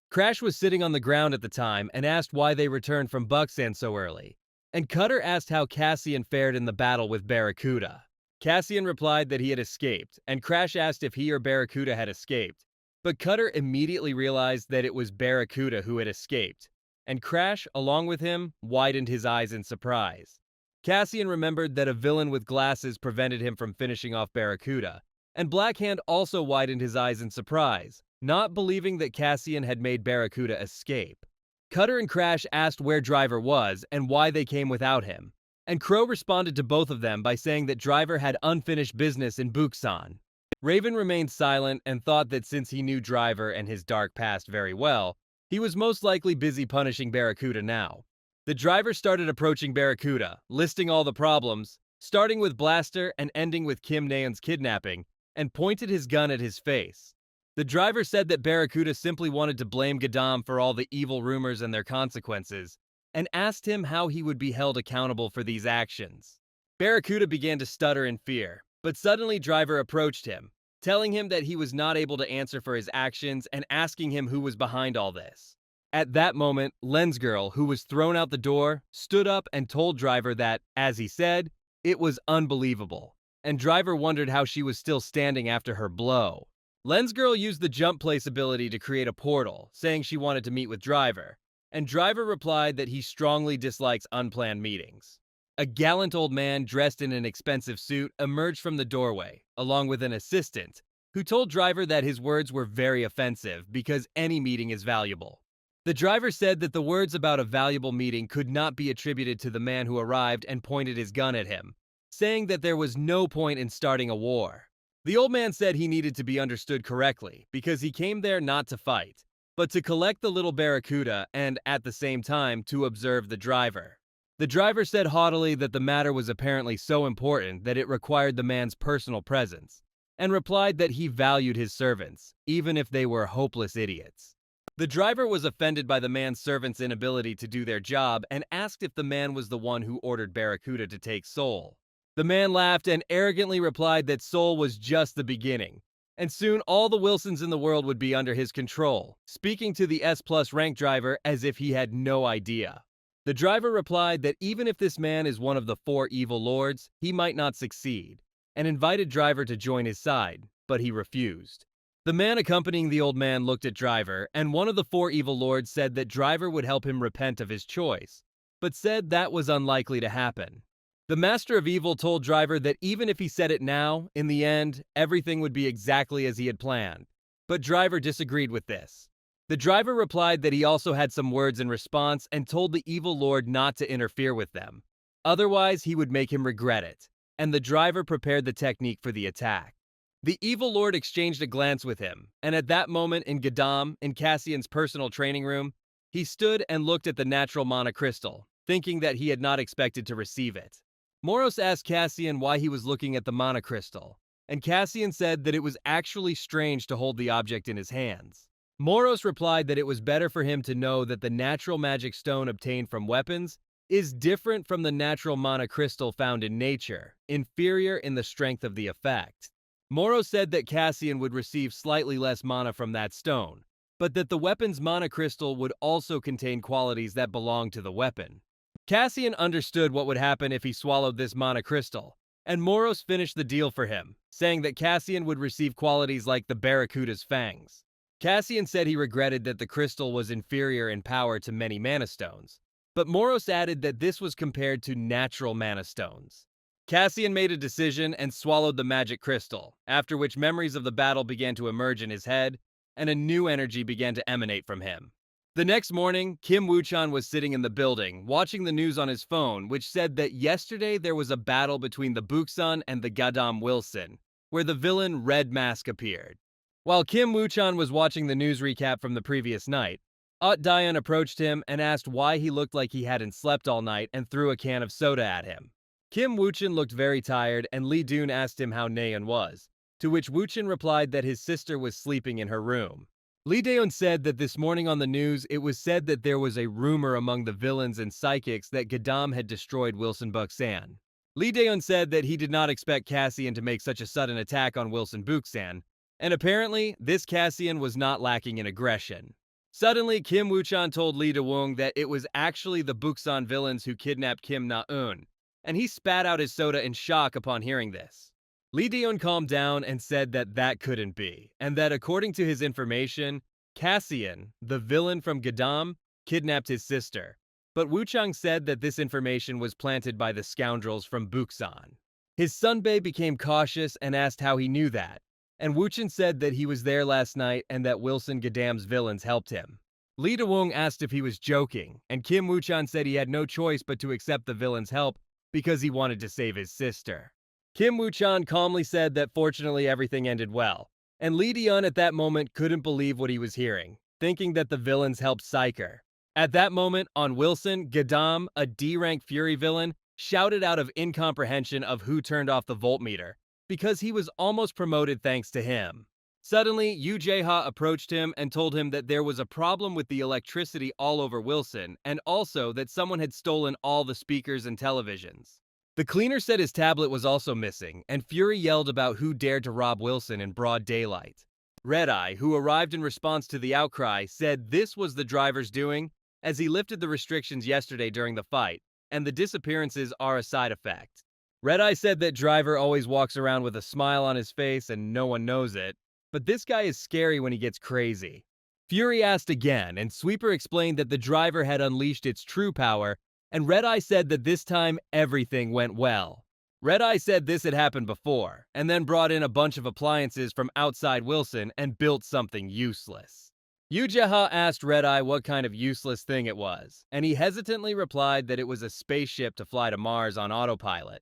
Crash was sitting on the ground at the time and asked why they returned from Bucksand so early, and Cutter asked how Cassian fared in the battle with Barracuda. Cassian replied that he had escaped, and Crash asked if he or Barracuda had escaped, but Cutter immediately realized that it was Barracuda who had escaped, and Crash, along with him, widened his eyes in surprise. Cassian remembered that a villain with glasses prevented him from finishing off Barracuda, and Blackhand also widened his eyes in surprise, not believing that Cassian had made Barracuda escape. Cutter and Crash asked where Driver was and why they came without him, and Crow responded to both of them by saying that Driver had unfinished business in Busan. Raven remained silent and thought that since he knew Driver and his dark past very well, he was most likely busy punishing Barracuda now. The Driver started approaching Barracuda, listing all the problems, starting with Blaster and ending with Kim Naeun's kidnapping, and pointed his gun at his face. The Driver said that Barracuda simply wanted to blame Gadam for all the evil rumors and their consequences, and asked him how he would be held accountable for these actions. Barracuda began to stutter in fear, but suddenly Driver approached him, telling him that he was not able to answer for his actions and asking him who was behind all this. At that moment, Lens Girl, who was thrown out the door, stood up and told Driver that, as he said, it was unbelievable, and Driver wondered how she was still standing after her blow. Lens Girl used the jump place ability to create a portal, saying she wanted to meet with Driver, and Driver replied that he strongly dislikes unplanned meetings. A gallant old man dressed in an expensive suit emerged from the doorway, along with an assistant, who told Driver that his words were very offensive because any meeting is valuable. The Driver said that the words about a valuable meeting could not be attributed to the man who arrived and pointed his gun at him, saying that there was no point in starting a war. The old man said he needed to be understood correctly because he came there not to fight, but to collect the little Barracuda and, at the same time, to observe the Driver. The Driver said haughtily that the matter was apparently so important that it required the man's personal presence, and replied that he valued his servants, even if they were hopeless idiots. The Driver was offended by the man's servants' inability to do their job and asked if the man was the one who ordered Barracuda to take Soul. The man laughed and arrogantly replied that Soul was just the beginning, and soon all the Wilsons in the world would be under his control, speaking to the S+ rank Driver as if he had no idea. The Driver replied that even if this man is one of the 4 evil lords, he might not succeed, and invited Driver to join his side, but he refused. The man accompanying the old man looked at Driver, and one of the 4 evil lords said that Driver would help him repent of his choice, but said that was unlikely to happen. The Master of Evil told Driver that even if he said it now, in the end, everything would be exactly as he had planned, but Driver disagreed with this. The Driver replied that he also had some words in response and told the evil lord not to interfere with them. Otherwise, he would make him regret it, and the Driver prepared the technique for the attack. The evil lord exchanged a glance with him, and at that moment in Gadam, in Cassian's personal training room, he stood and looked at the natural mana crystal, thinking that he had not expected to receive it. Moros asked Cassian why he was looking at the mana crystal, and Cassian said that it was actually strange to hold the object in his hands. Moros replied that it was better for him to know that the natural magic stone obtained from weapons is different from the natural mana crystal found in nature, inferior in the strength of the effect. Moros said that Cassian would receive slightly less mana from that stone, but that the weapon's mana crystal would also contain qualities that belong to the weapon. Cassian understood what would happen if he swallowed this mana crystal, and Moros finished the deal for him, saying that Cassian would receive qualities like the Barracuda's fangs. Cassian said he regretted that the crystal was inferior in power to many mana stones, but Moros added that this was compared to natural mana stones. Cassian made a decision and swallowed the magic crystal, after which memories of the battle began to emerge in his head, and a new energy began to emanate from him. The next morning, Kim Woo-chan was sitting in the building, watching the news on his phone, which said that yesterday there was a battle between the Buksan and the Gadam Wilson, where the villain Red Mask appeared. While Kim Woo-chan was watching the news recap from the previous night, Aut Dayan approached him and asked why he looked like he hadn't slept all night and threw a can of soda at him. Kim Woo-chan looked very tired, and Lee Doon asked him how Naeun was, to which Woo-chan replied that his sister was sleeping in her room. Lee Daeun said that this morning on the news it was said that there was a rumor among the villains and psychics that Gadam had destroyed Wilson Buksan. Lee Daeun said that he did not expect Cassian to make such a sudden attack on Wilson Buksan, and apparently this Cassian was not lacking in aggression. Suddenly, Kim Woo-chan told Lee Da-woong that it was actually the Buksan villains who kidnapped Kim Na-eun, and he spat out his soda in shock upon hearing this. Lee Daeun calmed down and said that that couldn't be, and that according to his information, Cassian, the villain from Gadam, kidnapped his sister, but Woo-chang said that this information was planted by the scoundrels from Buksan. His Sunbae became cautious and asked how he knew that, and Woo-chan said that he was there last night and that Wilson Gadam's villains helped him. Lee Da-woong asked if he was joking, and Kim Woo-chan said he had no choice but to accept the villain's help because he wanted to save his sister. Kim Woo-chan calmly said that fortunately everything ended well, and Lee Da-yeon at that moment couldn't believe what he was hearing, thinking that the villains helped Psyker. At that moment, on Wilson, Gadam, a D-rank Fury villain, shouted out of incomprehension of who turned off the voltmeter, because he was almost promoted thanks to him. Suddenly, Yoo Jae-ha approached him and told him that there was a problem with the electricity all over Wilson, and also that someone had stolen all the speakers and televisions. The cleaner said his tablet was also missing, and Fury yelled about who dared to rob Wilson in broad daylight. Red-Eye, who arrived in response to the outcry, said this was the driver's doing, as he lifted the restrictions yesterday during the fight, and the disappearances are a side effect. Red-Eye said that Driver always walks around with a smile on his face and no one knows it, but this guy is scary when he gets crazy. Fury asked again, and Sweeper explained that the Driver had unleashed its true power, and Red-Eye said that this time everything went well. Red-Eye said this had happened before, and then brought in a bunch of appliances from outside Wilson and built something useless. Yoo Jae-ha asked Red-Eye what kind of useless thing it was, and he hesitantly replied that it was a spaceship to fly to Mars on autopilot.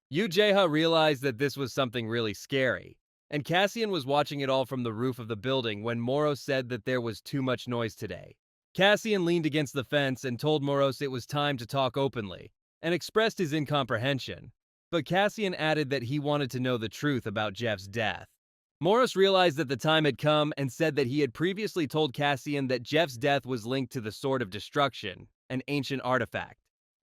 Yoo Jae-ha realized that this was something really scary, and Cassian was watching it all from the roof of the building when Moros said that there was too much noise today. Cassian leaned against the fence and told Moros it was time to talk openly, and expressed his incomprehension, but Cassian added that he wanted to know the truth about Jeff's death. Moros realized that the time had come and said that he had previously told Cassian that Jeff's death was linked to the Sword of Destruction, an ancient artifact.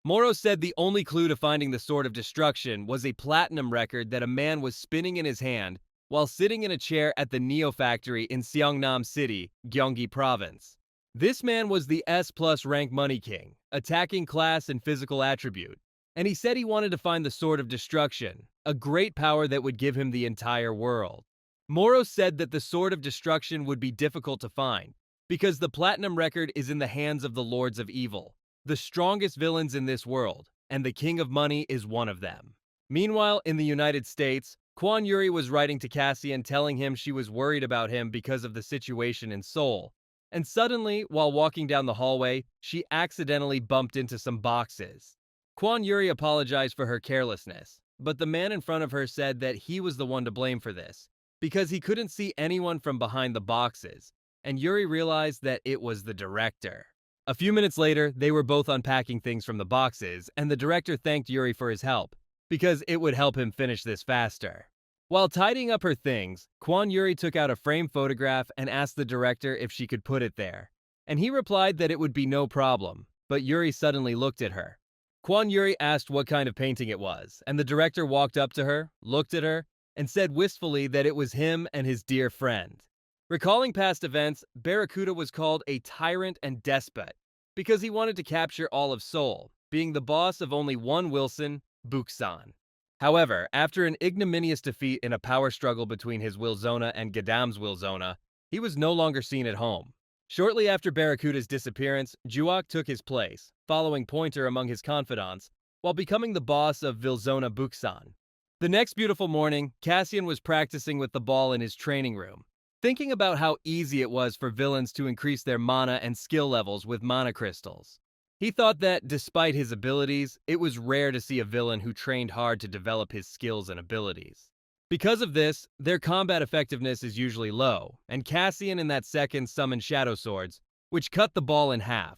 Moros said the only clue to finding the Sword of Destruction was a platinum record that a man was spinning in his hand while sitting in a chair at the Neo factory in Seongnam City, Gyeonggi Province. This man was the S+ rank Money King, attacking class and physical attribute, and he said he wanted to find the Sword of Destruction, a great power that would give him the entire world. Moros said that the Sword of Destruction would be difficult to find, because the platinum record is in the hands of the Lords of Evil, the strongest villains in this world, and the King of Money is one of them. Meanwhile, in the United States, Kwon Yuri was writing to Cassian telling him she was worried about him because of the situation in Seoul, and suddenly, while walking down the hallway, she accidentally bumped into some boxes. Kwon Yuri apologized for her carelessness, but the man in front of her said that he was the one to blame for this, because he couldn't see anyone from behind the boxes, and Yuri realized that it was the director. A few minutes later, they were both unpacking things from the boxes, and the director thanked Yuri for his help, because it would help him finish this faster. While tidying up her things, Kwon Yuri took out a framed photograph and asked the director if she could put it there, and he replied that it would be no problem, but Yuri suddenly looked at her. Kwon Yuri asked what kind of painting it was, and the director walked up to her, looked at her, and said wistfully that it was him and his dear friend. Recalling past events, Barracuda was called a tyrant and despot because he wanted to capture all of Seoul, being the boss of only one Wilson, Buksan. However, after an ignominious defeat in a power struggle between his Wilzona and Gadam's Wilzona, he was no longer seen at home. Shortly after Barracuda's disappearance, Juok took his place, following Pointer among his confidants, while becoming the boss of Vilzona Buksan. The next beautiful morning, Cassian was practicing with the ball in his training room, thinking about how easy it was for villains to increase their mana and skill levels with mana crystals. He thought that, despite his abilities, it was rare to see a villain who trained hard to develop his skills and abilities. Because of this, their combat effectiveness is usually low, and Cassian in that second summoned Shadow Swords, which cut the ball in half.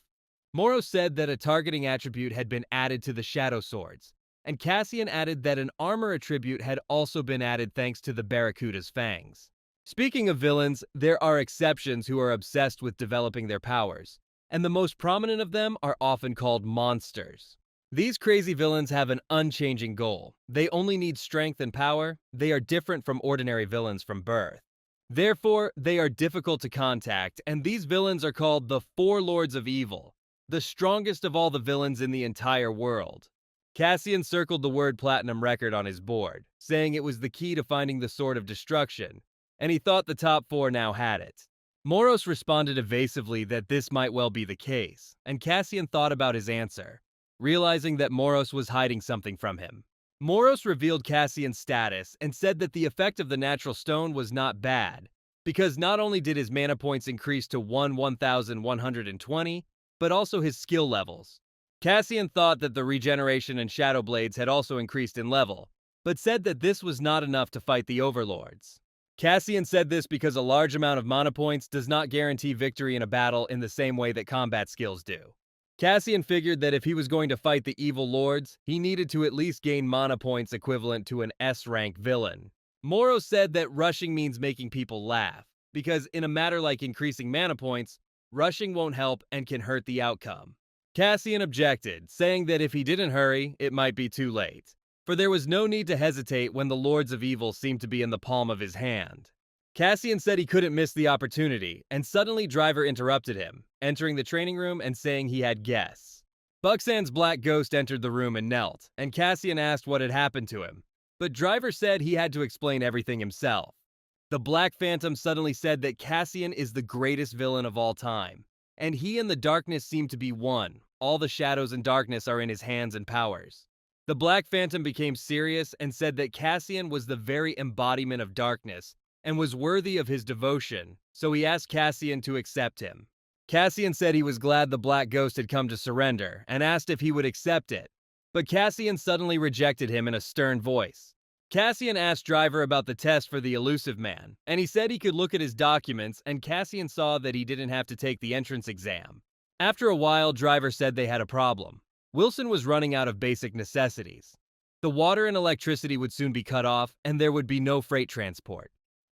Moro said that a targeting attribute had been added to the Shadow Swords, and Cassian added that an armor attribute had also been added thanks to the Barracuda's fangs. Speaking of villains, there are exceptions who are obsessed with developing their powers, and the most prominent of them are often called monsters. These crazy villains have an unchanging goal. They only need strength and power. They are different from ordinary villains from birth. Therefore, they are difficult to contact, and these villains are called the Four Lords of Evil, the strongest of all the villains in the entire world. Cassian circled the word Platinum Record on his board, saying it was the key to finding the Sword of Destruction, and he thought the top four now had it. Moros responded evasively that this might well be the case, and Cassian thought about his answer, realizing that Moros was hiding something from him. Moros revealed Cassian's status and said that the effect of the natural stone was not bad, because not only did his mana points increase to 1,120, but also his skill levels. Cassian thought that the regeneration and shadow blades had also increased in level, but said that this was not enough to fight the overlords. Cassian said this because a large amount of mana points does not guarantee victory in a battle in the same way that combat skills do. Cassian figured that if he was going to fight the evil lords, he needed to at least gain mana points equivalent to an S-rank villain. Moro said that rushing means making people laugh, because in a matter like increasing mana points, rushing won't help and can hurt the outcome. Cassian objected, saying that if he didn't hurry, it might be too late, for there was no need to hesitate when the Lords of Evil seemed to be in the palm of his hand. Cassian said he couldn't miss the opportunity, and suddenly Driver interrupted him, entering the training room and saying he had guests. Buxan's black ghost entered the room and knelt, and Cassian asked what had happened to him, but Driver said he had to explain everything himself. The Black Phantom suddenly said that Cassian is the greatest villain of all time, and he and the darkness seem to be one. All the shadows and darkness are in his hands and powers. The Black Phantom became serious and said that Cassian was the very embodiment of darkness and was worthy of his devotion, so he asked Cassian to accept him. Cassian said he was glad the Black Ghost had come to surrender and asked if he would accept it, but Cassian suddenly rejected him in a stern voice. Cassian asked Driver about the test for the Elusive Man, and he said he could look at his documents, and Cassian saw that he didn't have to take the entrance exam. After a while, Driver said they had a problem. Wilson was running out of basic necessities. The water and electricity would soon be cut off, and there would be no freight transport.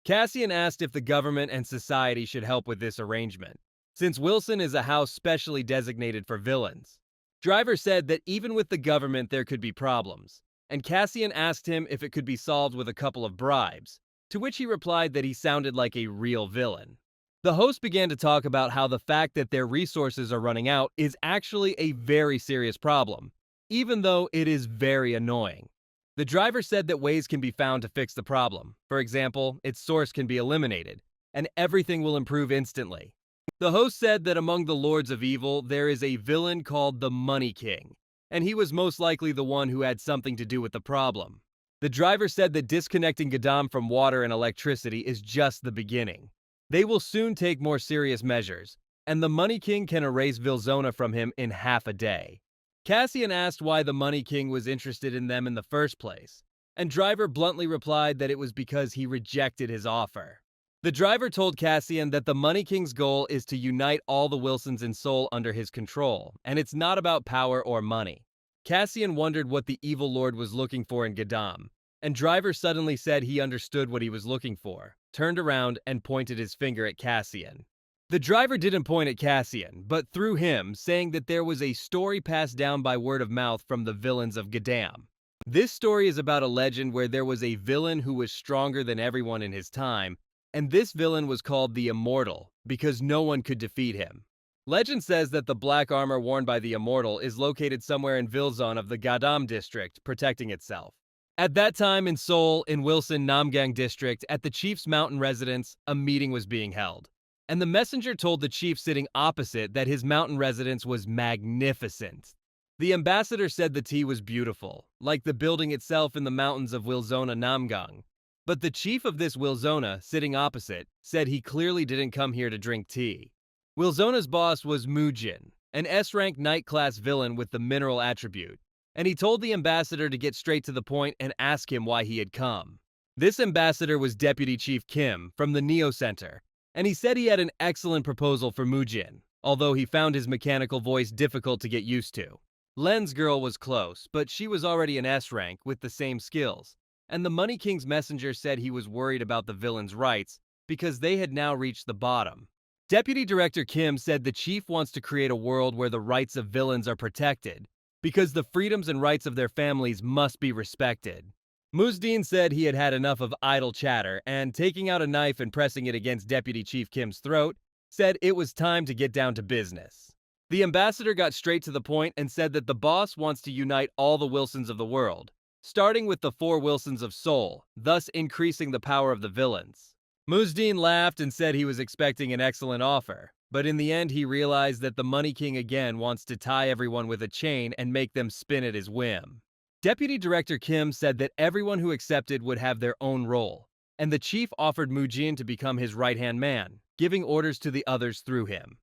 Cassian asked if the government and society should help with this arrangement, since Wilson is a house specially designated for villains. Driver said that even with the government there could be problems, and Cassian asked him if it could be solved with a couple of bribes, to which he replied that he sounded like a real villain. The host began to talk about how the fact that their resources are running out is actually a very serious problem, even though it is very annoying. The Driver said that ways can be found to fix the problem. For example, its source can be eliminated, and everything will improve instantly. The host said that among the Lords of Evil, there is a villain called the Money King, and he was most likely the one who had something to do with the problem. The Driver said that disconnecting Gadam from water and electricity is just the beginning. They will soon take more serious measures, and the Money King can erase Vilzona from him in half a day. Cassian asked why the Money King was interested in them in the first place, and Driver bluntly replied that it was because he rejected his offer. The Driver told Cassian that the Money King's goal is to unite all the Wilsons in Seoul under his control, and it's not about power or money. Cassian wondered what the Evil Lord was looking for in Gadam, and Driver suddenly said he understood what he was looking for, turned around, and pointed his finger at Cassian. The Driver didn't point at Cassian, but through him, saying that there was a story passed down by word of mouth from the villains of Gadam. This story is about a legend where there was a villain who was stronger than everyone in his time, and this villain was called the Immortal, because no one could defeat him. Legend says that the black armor worn by the Immortal is located somewhere in Vilzon of the Gadam district, protecting itself. At that time in Seoul, in Wilson Namgang District, at the chief's mountain residence, a meeting was being held. And the messenger told the chief sitting opposite that his mountain residence was magnificent. The ambassador said the tea was beautiful, like the building itself in the mountains of Wilzona Namgang. But the chief of this Wilzona, sitting opposite, said he clearly didn't come here to drink tea. Wilzona's boss was Mujin, an S-rank night-class villain with the mineral attribute, and he told the ambassador to get straight to the point and ask him why he had come. This ambassador was Deputy Chief Kim from the Neo Center, and he said he had an excellent proposal for Mujin, although he found his mechanical voice difficult to get used to. Len's girl was close, but she was already an S-rank with the same skills, and the Money King's messenger said he was worried about the villain's rights because they had now reached the bottom. Deputy Director Kim said the chief wants to create a world where the rights of villains are protected, because the freedoms and rights of their families must be respected. Muzdin said he had had enough of idle chatter, and taking out a knife and pressing it against Deputy Chief Kim's throat, said it was time to get down to business. The ambassador got straight to the point and said that the boss wants to unite all the Wilsons of the world, starting with the 4 Wilsons of Seoul, thus increasing the power of the villains. Muzdin laughed and said he was expecting an excellent offer, but in the end he realized that the Money King again wants to tie everyone with a chain and make them spin at his whim. Deputy Director Kim said that everyone who accepted would have their own role, and the chief offered Mujin to become his right-hand man, giving orders to the others through him.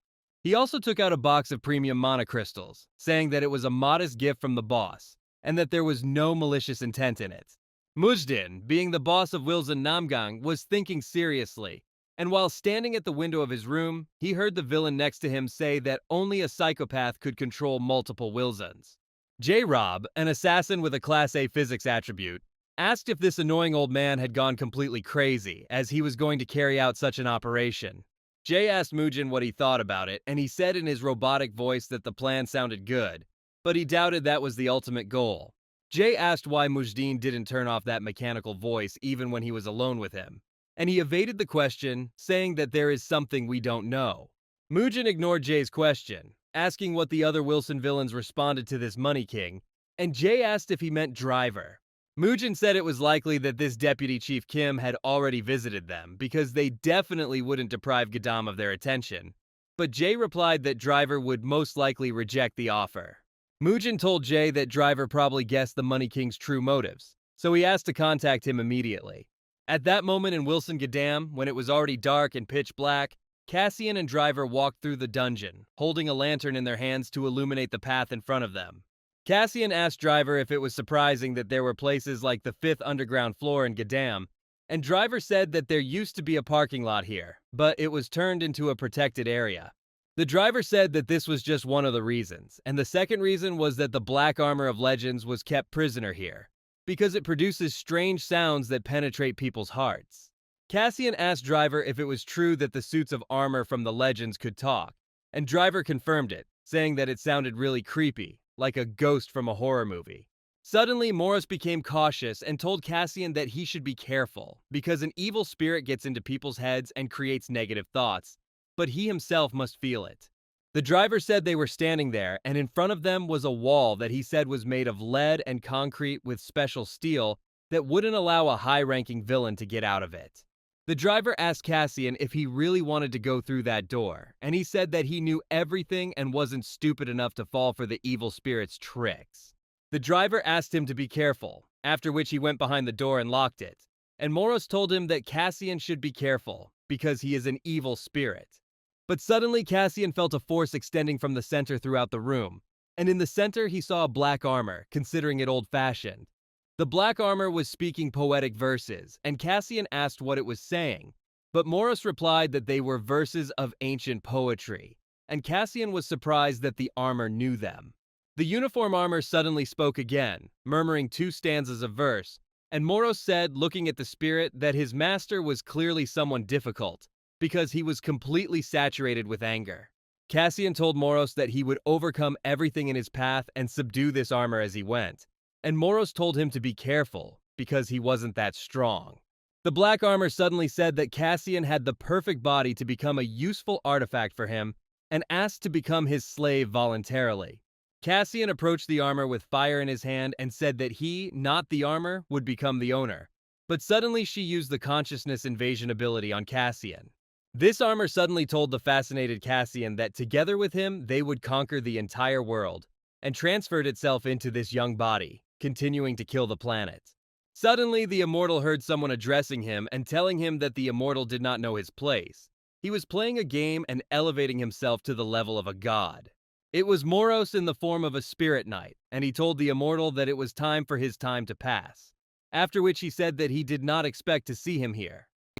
He also took out a box of premium mana crystals, saying that it was a modest gift from the boss, and that there was no malicious intent in it. Mujdin, being the boss of Wilson Namgang, was thinking seriously, and while standing at the window of his room, he heard the villain next to him say that only a psychopath could control multiple Wilsons. J-Rob, an assassin with a Class A physics attribute, asked if this annoying old man had gone completely crazy, as he was going to carry out such an operation. Jay asked Mujin what he thought about it, and he said in his robotic voice that the plan sounded good, but he doubted that was the ultimate goal. Jay asked why Mujdin didn't turn off that mechanical voice even when he was alone with him, and he evaded the question, saying that there is something we don't know. Mujin ignored Jay's question, asking what the other Wilson villains responded to this Money King, and Jay asked if he meant Driver. Mujin said it was likely that this Deputy Chief Kim had already visited them, because they definitely wouldn't deprive Gadam of their attention, but Jay replied that Driver would most likely reject the offer. Mujin told Jay that Driver probably guessed the Money King's true motives, so he asked to contact him immediately. At that moment in Wilson Gadam, when it was already dark and pitch black, Cassian and Driver walked through the dungeon, holding a lantern in their hands to illuminate the path in front of them. Cassian asked Driver if it was surprising that there were places like the 5th underground floor in Gadam, and Driver said that there used to be a parking lot here, but it was turned into a protected area. The driver said that this was just one of the reasons, and the second reason was that the Black Armor of Legends was kept prisoner here, because it produces strange sounds that penetrate people's hearts. Cassian asked Driver if it was true that the suits of armor from the Legends could talk, and Driver confirmed it, saying that it sounded really creepy, like a ghost from a horror movie. Suddenly, Morris became cautious and told Cassian that he should be careful, because an evil spirit gets into people's heads and creates negative thoughts, but he himself must feel it. The driver said they were standing there, and in front of them was a wall that he said was made of lead and concrete with special steel that wouldn't allow a high-ranking villain to get out of it. The driver asked Cassian if he really wanted to go through that door, and he said that he knew everything and wasn't stupid enough to fall for the evil spirit's tricks. The driver asked him to be careful, after which he went behind the door and locked it, and Moros told him that Cassian should be careful, because he is an evil spirit. But suddenly Cassian felt a force extending from the center throughout the room, and in the center he saw a black armor, considering it old-fashioned. The black armor was speaking poetic verses, and Cassian asked what it was saying, but Morris replied that they were verses of ancient poetry, and Cassian was surprised that the armor knew them. The uniform armor suddenly spoke again, murmuring 2 stanzas of verse, and Moros said, looking at the spirit, that his master was clearly someone difficult, because he was completely saturated with anger. Cassian told Moros that he would overcome everything in his path and subdue this armor as he went, and Moros told him to be careful, because he wasn't that strong. The black armor suddenly said that Cassian had the perfect body to become a useful artifact for him, and asked to become his slave voluntarily. Cassian approached the armor with fire in his hand and said that he, not the armor, would become the owner. But suddenly she used the consciousness invasion ability on Cassian. This armor suddenly told the fascinated Cassian that together with him, they would conquer the entire world, and transferred itself into this young body, continuing to kill the planet. Suddenly, the immortal heard someone addressing him and telling him that the immortal did not know his place. He was playing a game and elevating himself to the level of a god. It was Moros in the form of a spirit knight, and he told the immortal that it was time for his time to pass. After which he said that he did not expect to see him here.